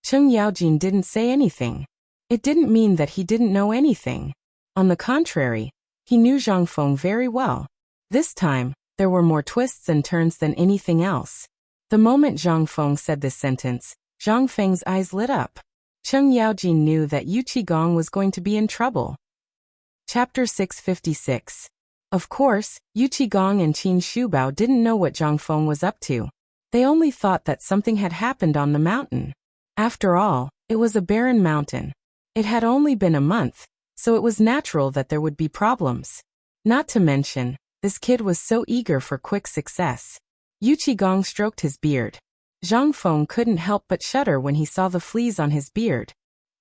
Cheng Yaojin didn't say anything. It didn't mean that he didn't know anything. On the contrary, he knew Zhang Feng very well. This time, there were more twists and turns than anything else. The moment Zhang Feng said this sentence, Zhang Feng's eyes lit up. Cheng Yaojin knew that Yu Qigong was going to be in trouble. Chapter 656. Of course, Yu Qigong and Qin Shubao didn't know what Zhang Feng was up to. They only thought that something had happened on the mountain. After all, it was a barren mountain. It had only been a month, so it was natural that there would be problems. Not to mention, this kid was so eager for quick success. Yu Qigong stroked his beard. Zhang Feng couldn't help but shudder when he saw the fleas on his beard.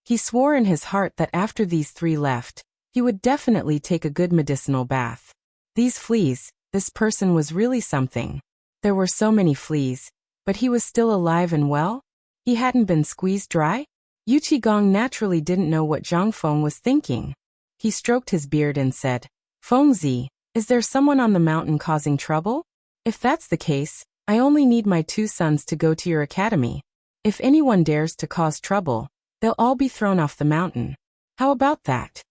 He swore in his heart that after these three left, he would definitely take a good medicinal bath. These fleas, this person was really something. There were so many fleas, but he was still alive and well? He hadn't been squeezed dry? Yu Qigong naturally didn't know what Zhang Feng was thinking. He stroked his beard and said, "Fengzi, is there someone on the mountain causing trouble? If that's the case, I only need my 2 sons to go to your academy. If anyone dares to cause trouble, they'll all be thrown off the mountain. How about that?"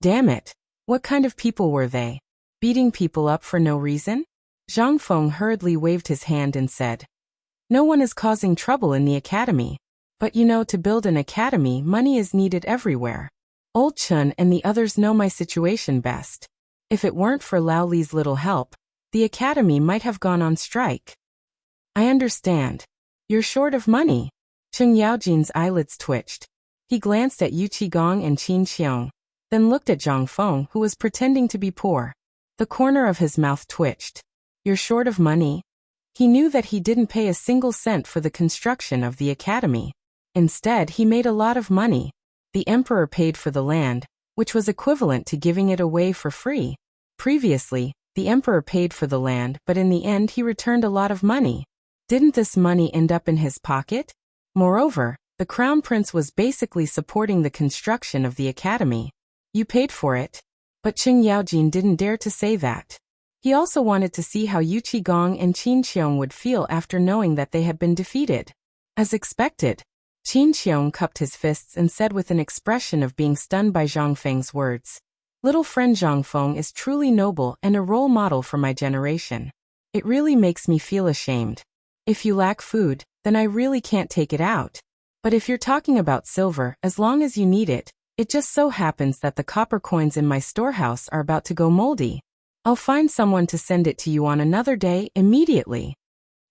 Damn it. What kind of people were they? Beating people up for no reason? Zhang Feng hurriedly waved his hand and said, "No one is causing trouble in the academy. But you know, to build an academy, money is needed everywhere. Old Chun and the others know my situation best. If it weren't for Lao Li's little help, the academy might have gone on strike." "I understand. You're short of money." Cheng Yaojin's eyelids twitched. He glanced at Yu Qigong and Qin Xiong, then looked at Zhang Feng, who was pretending to be poor. The corner of his mouth twitched. "You're short of money?" He knew that he didn't pay a single cent for the construction of the academy. Instead, he made a lot of money. The emperor paid for the land, which was equivalent to giving it away for free. Previously, the emperor paid for the land, but in the end he returned a lot of money. Didn't this money end up in his pocket? Moreover, the crown prince was basically supporting the construction of the academy. "You paid for it." But Cheng Yaojin didn't dare to say that. He also wanted to see how Yu Qigong and Qin Xiong would feel after knowing that they had been defeated. As expected, Qin Xiong cupped his fists and said with an expression of being stunned by Zhang Feng's words, "Little friend Zhang Feng is truly noble and a role model for my generation. It really makes me feel ashamed. If you lack food, then I really can't take it out. But if you're talking about silver, as long as you need it, it just so happens that the copper coins in my storehouse are about to go moldy. I'll find someone to send it to you on another day immediately."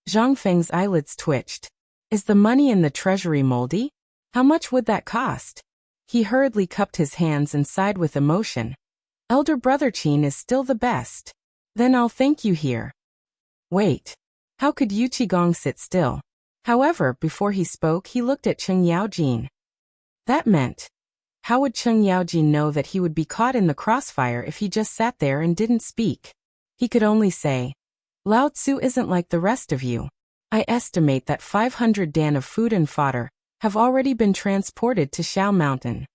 Zhang Feng's eyelids twitched. "Is the money in the treasury moldy? How much would that cost?" He hurriedly cupped his hands and sighed with emotion. "Elder brother Qin is still the best. Then I'll thank you here." Wait. How could Yu Qigong sit still? However, before he spoke, he looked at Cheng Yaojin. That meant, how would Cheng Yaojin know that he would be caught in the crossfire if he just sat there and didn't speak? He could only say, "Lao Tzu isn't like the rest of you. I estimate that 500 dan of food and fodder have already been transported to Shao Mountain."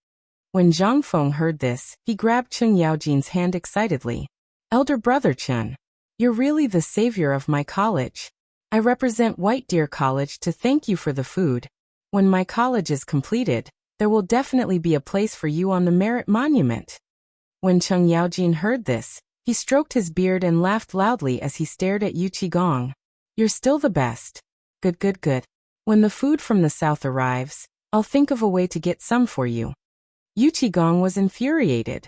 When Zhang Feng heard this, he grabbed Cheng Yaojin's hand excitedly. "Elder brother Chen, you're really the savior of my college. I represent White Deer College to thank you for the food. When my college is completed, there will definitely be a place for you on the Merit Monument." When Cheng Yaojin heard this, he stroked his beard and laughed loudly as he stared at Yu Qigong. "You're still the best. Good, good, good. When the food from the south arrives, I'll think of a way to get some for you." Yu Qigong was infuriated.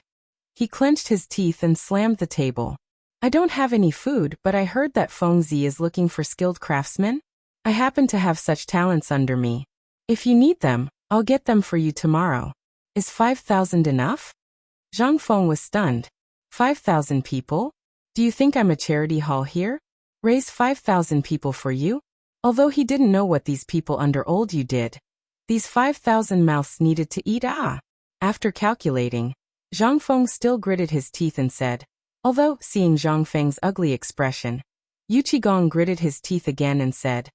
He clenched his teeth and slammed the table. "I don't have any food, but I heard that Fengzi is looking for skilled craftsmen. I happen to have such talents under me. If you need them, I'll get them for you tomorrow. Is 5,000 enough?" Zhang Feng was stunned. 5,000 people? Do you think I'm a charity hall here? Raise 5,000 people for you? Although he didn't know what these people under Old Yu did. These 5,000 mouths needed to eat. After calculating, Zhang Feng still gritted his teeth and said, although, seeing Zhang Feng's ugly expression, Yuqigong gritted his teeth again and said,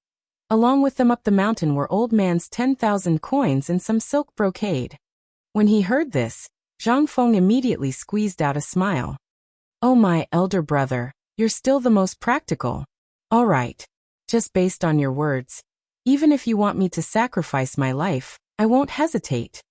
"Along with them up the mountain were old man's 10,000 coins and some silk brocade." When he heard this, Zhang Feng immediately squeezed out a smile. "Oh, my elder brother, you're still the most practical. All right. Just based on your words. Even if you want me to sacrifice my life, I won't hesitate."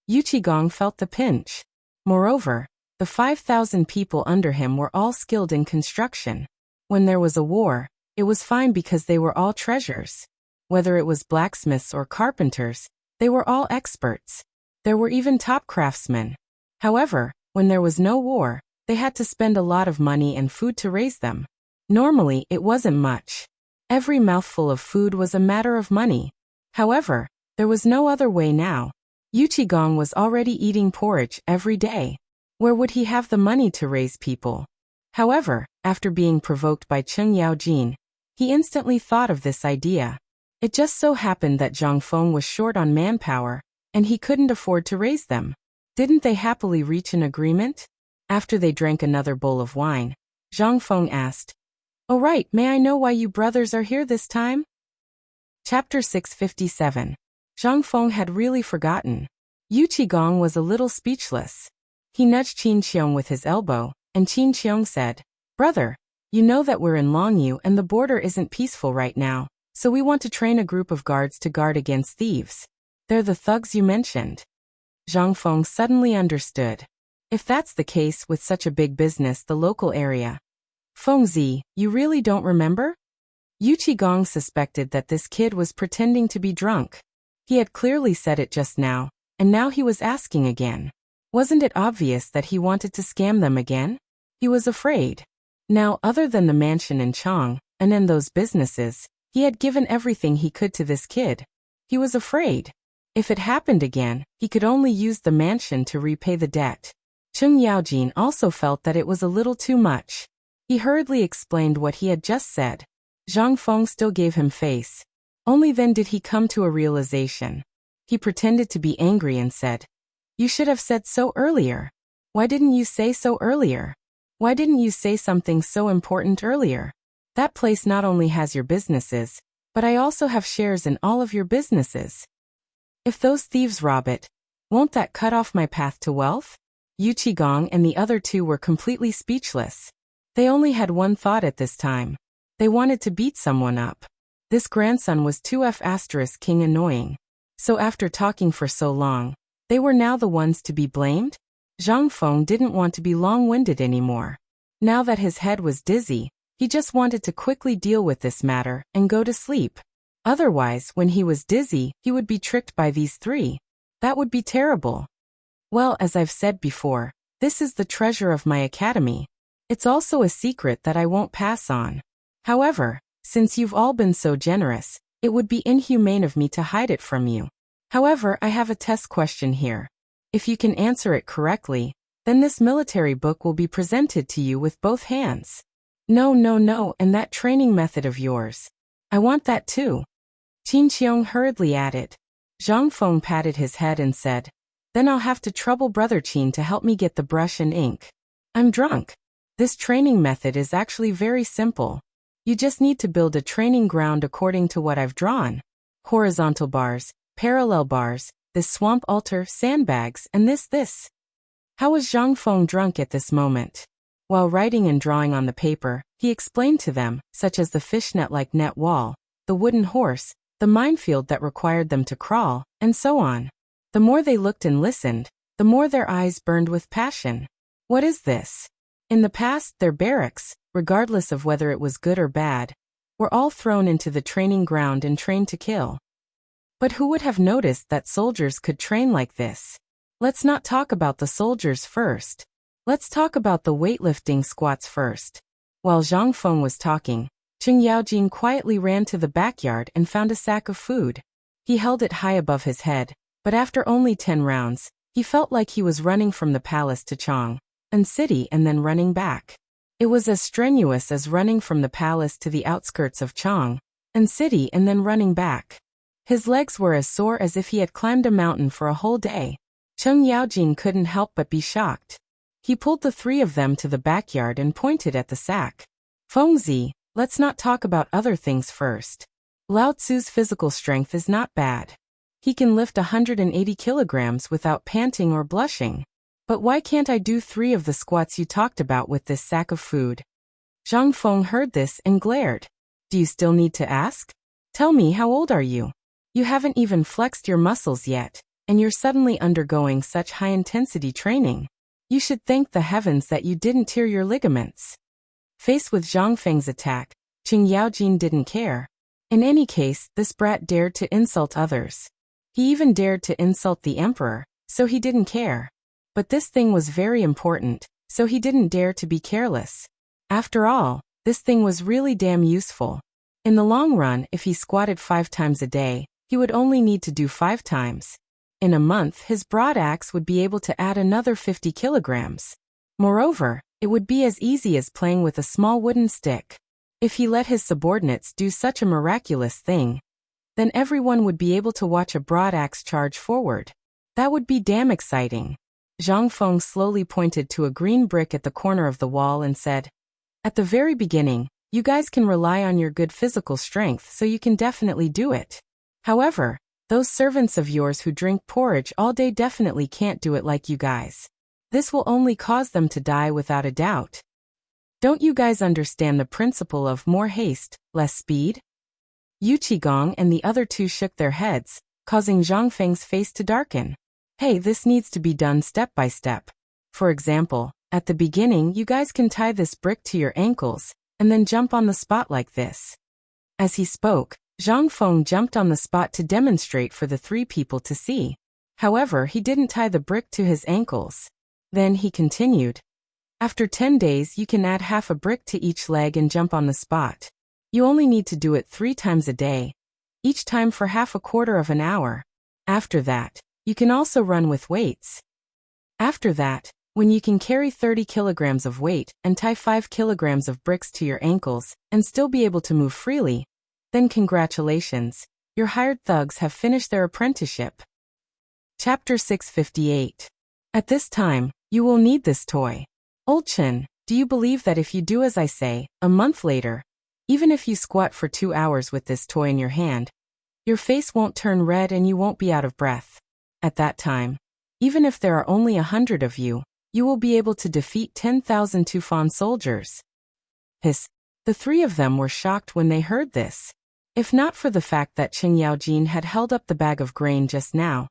Yuqigong felt the pinch. Moreover, the 5,000 people under him were all skilled in construction. When there was a war, it was fine because they were all treasures. Whether it was blacksmiths or carpenters, they were all experts. There were even top craftsmen. However, when there was no war, they had to spend a lot of money and food to raise them. Normally, it wasn't much. Every mouthful of food was a matter of money. However, there was no other way now. Yuqigong was already eating porridge every day. Where would he have the money to raise people? However, after being provoked by Cheng Yaojin, he instantly thought of this idea. It just so happened that Zhang Feng was short on manpower, and he couldn't afford to raise them. Didn't they happily reach an agreement? After they drank another bowl of wine, Zhang Feng asked, "Oh right, may I know why you brothers are here this time?" Chapter 657. Zhang Feng had really forgotten. Yuqigong was a little speechless. He nudged Qin Qiong with his elbow, and Qin Qiong said, "Brother, you know that we're in Longyu and the border isn't peaceful right now, so we want to train a group of guards to guard against thieves. They're the thugs you mentioned." Zhang Feng suddenly understood. If that's the case with such a big business, the local area. "Fengzi, you really don't remember?" Yuqigong suspected that this kid was pretending to be drunk. He had clearly said it just now, and now he was asking again. Wasn't it obvious that he wanted to scam them again? He was afraid. Now, other than the mansion in Chang, and in those businesses, he had given everything he could to this kid. He was afraid. If it happened again, he could only use the mansion to repay the debt. Cheng Yaojin also felt that it was a little too much. He hurriedly explained what he had just said. Zhang Feng still gave him face. Only then did he come to a realization. He pretended to be angry and said, "You should have said so earlier. Why didn't you say so earlier? Why didn't you say something so important earlier? That place not only has your businesses, but I also have shares in all of your businesses. If those thieves rob it, won't that cut off my path to wealth?" Yuqigong and the other two were completely speechless. They only had one thought at this time. They wanted to beat someone up. This grandson was 2F** king annoying. So after talking for so long, they were now the ones to be blamed? Zhang Feng didn't want to be long-winded anymore. Now that his head was dizzy, he just wanted to quickly deal with this matter and go to sleep. Otherwise, when he was dizzy, he would be tricked by these three. That would be terrible. Well, as I've said before, this is the treasure of my academy. It's also a secret that I won't pass on. However, since you've all been so generous, it would be inhumane of me to hide it from you. However, I have a test question here. If you can answer it correctly, then this military book will be presented to you with both hands. No, and that training method of yours. I want that too. Qin Qiong hurriedly added. Zhang Feng patted his head and said, "Then I'll have to trouble Brother Qin to help me get the brush and ink. I'm drunk. This training method is actually very simple. You just need to build a training ground according to what I've drawn. Horizontal bars, parallel bars, this swamp altar, sandbags, and this. How was Zhang Feng drunk at this moment? While writing and drawing on the paper, he explained to them, such as the fishnet-like net wall, the wooden horse, the minefield that required them to crawl, and so on. The more they looked and listened, the more their eyes burned with passion. What is this? In the past, their barracks, regardless of whether it was good or bad, were all thrown into the training ground and trained to kill. But who would have noticed that soldiers could train like this? Let's not talk about the soldiers first. Let's talk about the weightlifting squats first. While Zhang Feng was talking, Cheng Yaojin quietly ran to the backyard and found a sack of food. He held it high above his head, but after only 10 rounds, he felt like he was running from the palace to Chang and city and then running back. It was as strenuous as running from the palace to the outskirts of Chang and city and then running back. His legs were as sore as if he had climbed a mountain for a whole day. Cheng Yaojin couldn't help but be shocked. He pulled the three of them to the backyard and pointed at the sack. "Fengzi, let's not talk about other things first. Lao Tzu's physical strength is not bad. He can lift 180 kilograms without panting or blushing. But why can't I do 3 of the squats you talked about with this sack of food? Zhang Feng heard this and glared. Do you still need to ask? Tell me, how old are you? You haven't even flexed your muscles yet, and you're suddenly undergoing such high-intensity training. You should thank the heavens that you didn't tear your ligaments. Faced with Zhang Feng's attack, Qing Yaojin didn't care. In any case, this brat dared to insult others. He even dared to insult the emperor, so he didn't care. But this thing was very important, so he didn't dare to be careless. After all, this thing was really damn useful. In the long run, if he squatted 5 times a day, he would only need to do 5 times. In a month, his broad axe would be able to add another 50 kilograms. Moreover, it would be as easy as playing with a small wooden stick. If he let his subordinates do such a miraculous thing, then everyone would be able to watch a broad axe charge forward. That would be damn exciting. Zhang Feng slowly pointed to a green brick at the corner of the wall and said, at the very beginning, you guys can rely on your good physical strength, so you can definitely do it. However, those servants of yours who drink porridge all day definitely can't do it like you guys. This will only cause them to die without a doubt. Don't you guys understand the principle of more haste, less speed? Yu Qigong and the other 2 shook their heads, causing Zhang Feng's face to darken. Hey, this needs to be done step by step. For example, at the beginning you guys can tie this brick to your ankles, and then jump on the spot like this. As he spoke, Zhang Feng jumped on the spot to demonstrate for the 3 people to see. However, he didn't tie the brick to his ankles. Then he continued. After 10 days you can add half a brick to each leg and jump on the spot. You only need to do it 3 times a day, each time for half a quarter of an hour. After that, you can also run with weights. After that, when you can carry 30 kilograms of weight and tie 5 kilograms of bricks to your ankles and still be able to move freely, then congratulations, your hired thugs have finished their apprenticeship. Chapter 658. At this time, you will need this toy. Old Chen, do you believe that if you do as I say, a month later, even if you squat for 2 hours with this toy in your hand, your face won't turn red and you won't be out of breath? At that time, even if there are only 100 of you, you will be able to defeat 10,000 Tufan soldiers. Hiss. The 3 of them were shocked when they heard this. If not for the fact that Qing Yaojin had held up the bag of grain just now,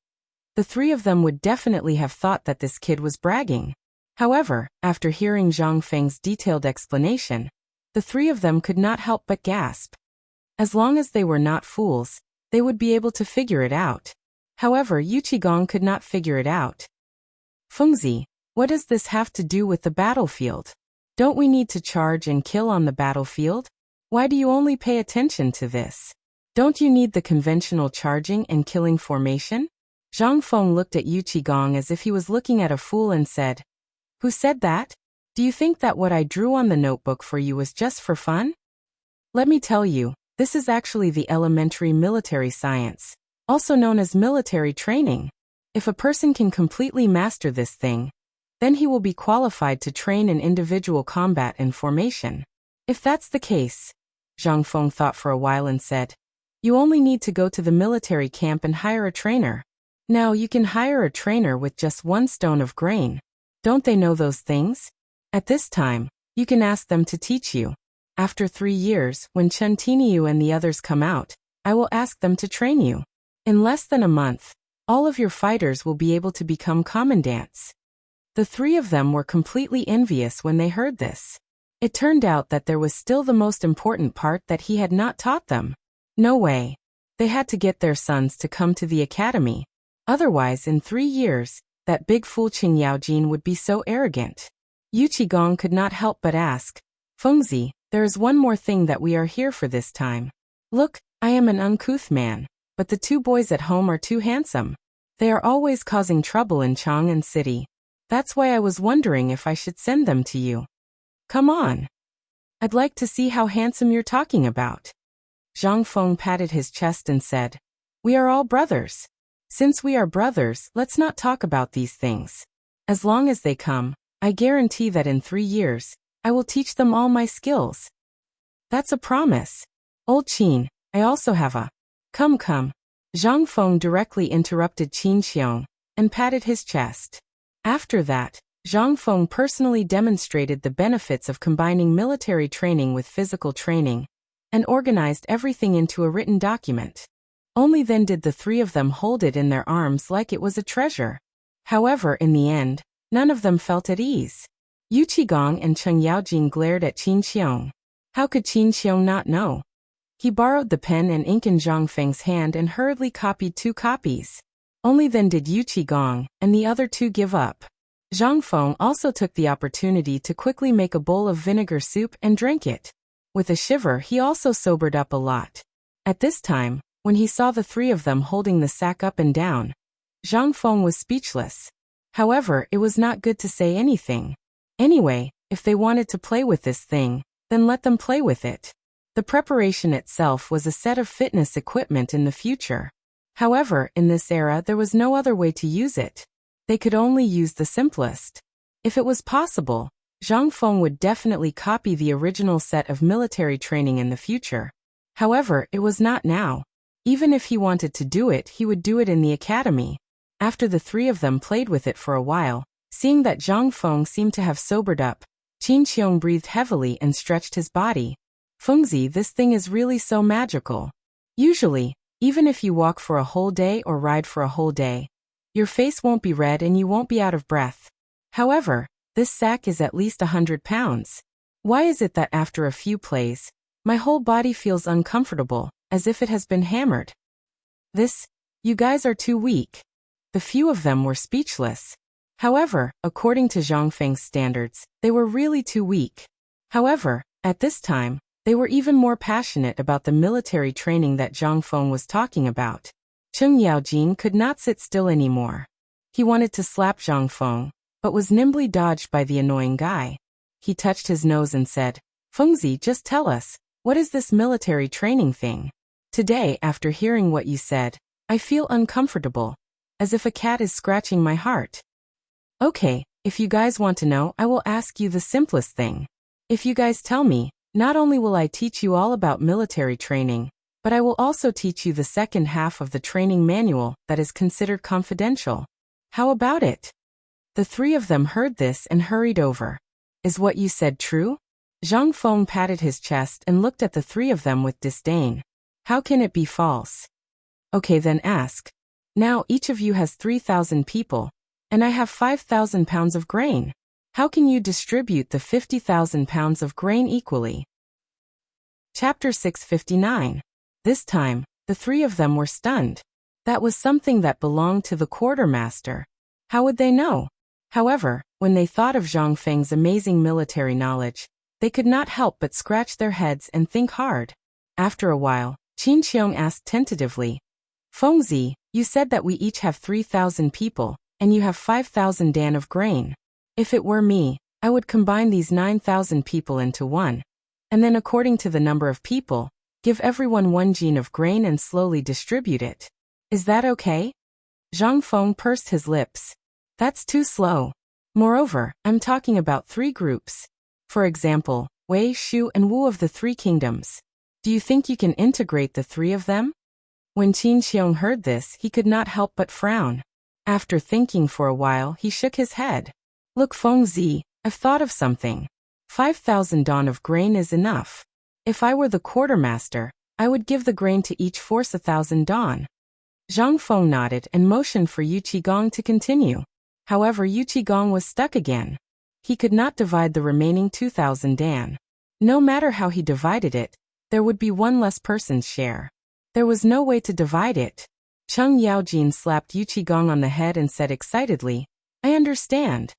the 3 of them would definitely have thought that this kid was bragging. However, after hearing Zhang Feng's detailed explanation, the 3 of them could not help but gasp. As long as they were not fools, they would be able to figure it out. However, Yu Qigong could not figure it out. Fengzi, what does this have to do with the battlefield? Don't we need to charge and kill on the battlefield? Why do you only pay attention to this? Don't you need the conventional charging and killing formation? Zhang Feng looked at Yu Qigong as if he was looking at a fool and said, who said that? Do you think that what I drew on the notebook for you was just for fun? Let me tell you, this is actually the elementary military science, also known as military training. If a person can completely master this thing, then he will be qualified to train in individual combat and formation. If that's the case, Zhang Feng thought for a while and said, you only need to go to the military camp and hire a trainer. Now you can hire a trainer with just 1 stone of grain. Don't they know those things? At this time, you can ask them to teach you. After 3 years, when Chen Tiniu and the others come out, I will ask them to train you. In less than a month, all of your fighters will be able to become commandants. The 3 of them were completely envious when they heard this. It turned out that there was still the most important part that he had not taught them. No way. They had to get their sons to come to the academy. Otherwise, in 3 years, that big fool Qing Yaojin would be so arrogant. Yu Qigong could not help but ask, Fengzi, there is one more thing that we are here for this time. Look, I am an uncouth man, but the 2 boys at home are too handsome. They are always causing trouble in Chang'an City. That's why I was wondering if I should send them to you. Come on. I'd like to see how handsome you're talking about. Zhang Feng patted his chest and said, we are all brothers. Since we are brothers, let's not talk about these things. As long as they come, I guarantee that in 3 years, I will teach them all my skills. That's a promise. Old Qin, I also have a. Come. Zhang Feng directly interrupted Qin Xiong and patted his chest. After that, Zhang Feng personally demonstrated the benefits of combining military training with physical training and organized everything into a written document. Only then did the three of them hold it in their arms like it was a treasure. However, in the end, none of them felt at ease. Yu Qigong and Cheng Yaojing glared at Qin Xiong. How could Qin Xiong not know? He borrowed the pen and ink in Zhang Feng's hand and hurriedly copied 2 copies. Only then did Yu Qigong and the other 2 give up. Zhang Feng also took the opportunity to quickly make a bowl of vinegar soup and drank it. With a shiver, he also sobered up a lot. At this time, when he saw the 3 of them holding the sack up and down, Zhang Feng was speechless. However, it was not good to say anything. Anyway, if they wanted to play with this thing, then let them play with it. The preparation itself was a set of fitness equipment in the future. However, in this era there was no other way to use it. They could only use the simplest. If it was possible, Zhang Feng would definitely copy the original set of military training in the future. However, it was not now. Even if he wanted to do it, he would do it in the academy. After the 3 of them played with it for a while, seeing that Zhang Feng seemed to have sobered up, Qin Xiong breathed heavily and stretched his body. Fengzi, this thing is really so magical. Usually, even if you walk for a whole day or ride for a whole day, your face won't be red and you won't be out of breath. However, this sack is at least 100 pounds. Why is it that after a few plays, my whole body feels uncomfortable, as if it has been hammered? You guys are too weak. The few of them were speechless. However, according to Zhang Feng's standards, they were really too weak. However, at this time, they were even more passionate about the military training that Zhang Feng was talking about. Cheng Yaojing could not sit still anymore. He wanted to slap Zhang Feng, but was nimbly dodged by the annoying guy. He touched his nose and said, Fengzi, just tell us, what is this military training thing? Today, after hearing what you said, I feel uncomfortable, as if a cat is scratching my heart. Okay, if you guys want to know, I will ask you the simplest thing. If you guys tell me, not only will I teach you all about military training, but I will also teach you the second half of the training manual that is considered confidential. How about it? The 3 of them heard this and hurried over. Is what you said true? Zhang Feng patted his chest and looked at the 3 of them with disdain. How can it be false? Okay, then ask. Now each of you has 3,000 people, and I have 5,000 pounds of grain. How can you distribute the 50,000 pounds of grain equally? Chapter 659. This time, the 3 of them were stunned. That was something that belonged to the quartermaster. How would they know? However, when they thought of Zhang Feng's amazing military knowledge, they could not help but scratch their heads and think hard. After a while, Qin Xiong asked tentatively, Fengzi, you said that we each have 3,000 people, and you have 5,000 dan of grain. If it were me, I would combine these 9,000 people into one, and then according to the number of people, give everyone 1 jin of grain and slowly distribute it. Is that okay? Zhang Feng pursed his lips. That's too slow. Moreover, I'm talking about 3 groups. For example, Wei, Shu and Wu of the 3 kingdoms. Do you think you can integrate the 3 of them? When Qin Xiong heard this, he could not help but frown. After thinking for a while, he shook his head. Look, Fengzi, I've thought of something. 5,000 dan of grain is enough. If I were the quartermaster, I would give the grain to each force 1,000 dan. Zhang Feng nodded and motioned for Yu Qigong to continue. However, Yu Qigong was stuck again. He could not divide the remaining 2,000 dan. No matter how he divided it, there would be 1 less person's share. There was no way to divide it. Cheng Yaojin slapped Yu Qigong on the head and said excitedly, I understand.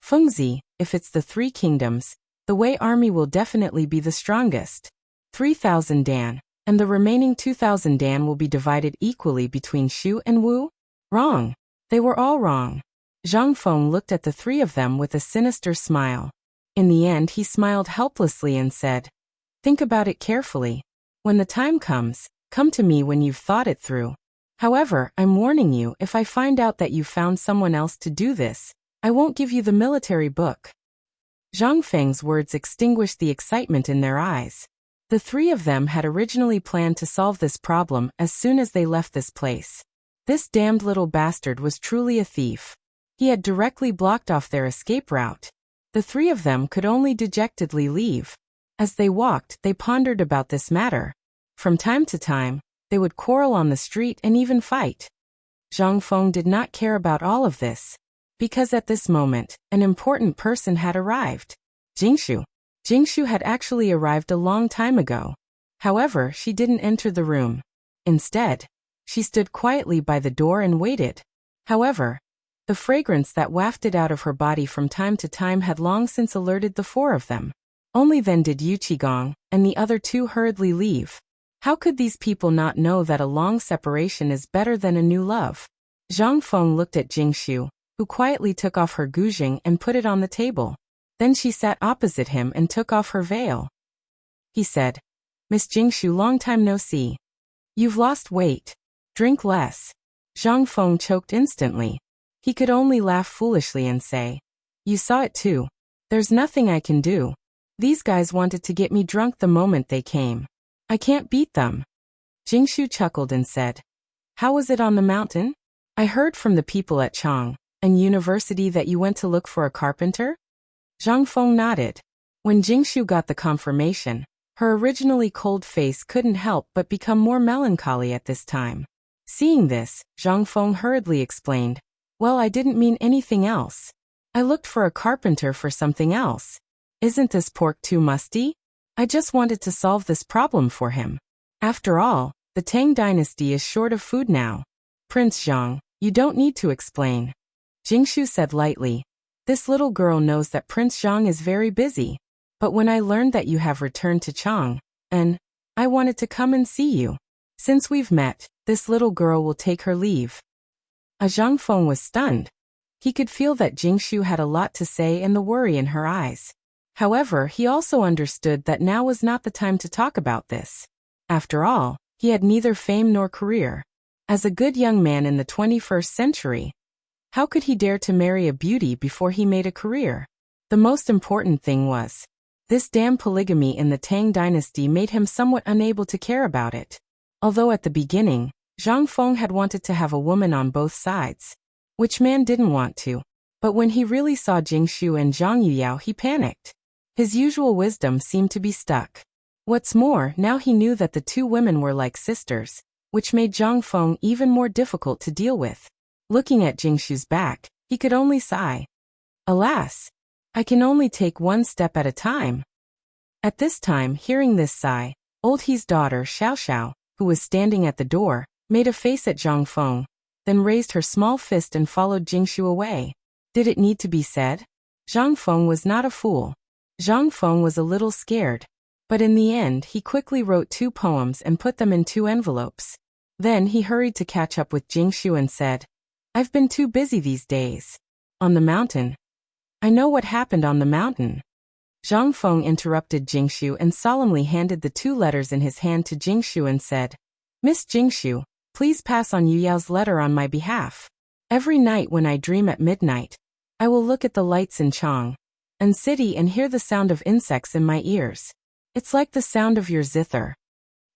Fengzi, if it's the 3 kingdoms, the Wei army will definitely be the strongest. 3,000 dan, and the remaining 2,000 dan will be divided equally between Shu and Wu? Wrong. They were all wrong. Zhang Feng looked at the 3 of them with a sinister smile. In the end, he smiled helplessly and said, Think about it carefully. When the time comes, come to me when you've thought it through. However, I'm warning you, if I find out that you found someone else to do this, I won't give you the military book. Zhang Feng's words extinguished the excitement in their eyes. The three of them had originally planned to solve this problem as soon as they left this place. This damned little bastard was truly a thief. He had directly blocked off their escape route. The three of them could only dejectedly leave. As they walked, they pondered about this matter. From time to time, they would quarrel on the street and even fight. Zhang Feng did not care about all of this, because at this moment, an important person had arrived. Jingshu. Jingshu had actually arrived a long time ago. However, she didn't enter the room. Instead, she stood quietly by the door and waited. However, the fragrance that wafted out of her body from time to time had long since alerted the four of them. Only then did Yu Qigong and the other two hurriedly leave. How could these people not know that a long separation is better than a new love? Zhang Feng looked at Jingshu, who quietly took off her guzheng and put it on the table. Then she sat opposite him and took off her veil. He said, "Miss Jingshu, long time no see. You've lost weight. Drink less." Zhang Feng choked instantly. He could only laugh foolishly and say, "You saw it too. There's nothing I can do. These guys wanted to get me drunk the moment they came. I can't beat them." Jingshu chuckled and said, "How was it on the mountain? I heard from the people at Chang and University that you went to look for a carpenter?" Zhang Feng nodded. When Jingshu got the confirmation, her originally cold face couldn't help but become more melancholy at this time. Seeing this, Zhang Feng hurriedly explained, "Well, I didn't mean anything else. I looked for a carpenter for something else. Isn't this pork too musty? I just wanted to solve this problem for him. After all, the Tang dynasty is short of food now. Prince Zhang, you don't need to explain." Jingshu said lightly, "This little girl knows that Prince Zhang is very busy. But when I learned that you have returned to Chang, and I wanted to come and see you. Since we've met, this little girl will take her leave." Zhang Feng was stunned. He could feel that Jingshu had a lot to say and the worry in her eyes. However, he also understood that now was not the time to talk about this. After all, he had neither fame nor career. As a good young man in the 21st century, how could he dare to marry a beauty before he made a career? The most important thing was, this damn polygamy in the Tang dynasty made him somewhat unable to care about it. Although at the beginning, Zhang Feng had wanted to have a woman on both sides. Which man didn't want to? But when he really saw Jingshu and Zhang Yuyao, he panicked. His usual wisdom seemed to be stuck. What's more, now he knew that the two women were like sisters, which made Zhang Feng even more difficult to deal with. Looking at Jingshu's back, he could only sigh. "Alas, I can only take one step at a time." At this time, hearing this sigh, old He's daughter Xiao Xiao, who was standing at the door, made a face at Zhang Feng, then raised her small fist and followed Jingshu away. Did it need to be said? Zhang Feng was not a fool. Zhang Feng was a little scared. But in the end, he quickly wrote 2 poems and put them in 2 envelopes. Then he hurried to catch up with Jingshu and said, "I've been too busy these days. On the mountain. I know what happened on the mountain." Zhang Feng interrupted Jingshu and solemnly handed the 2 letters in his hand to Jingshu and said, "Miss Jingshu, please pass on Yuyao's letter on my behalf. Every night when I dream at midnight, I will look at the lights in Chang and city and hear the sound of insects in my ears. It's like the sound of your zither."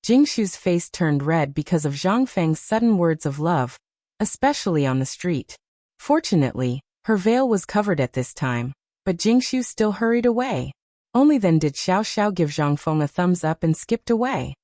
Jingshu's face turned red because of Zhang Feng's sudden words of love, especially on the street. Fortunately, her veil was covered at this time, but Jingshu still hurried away. Only then did Xiao Xiao give Zhang Feng a thumbs up and skipped away.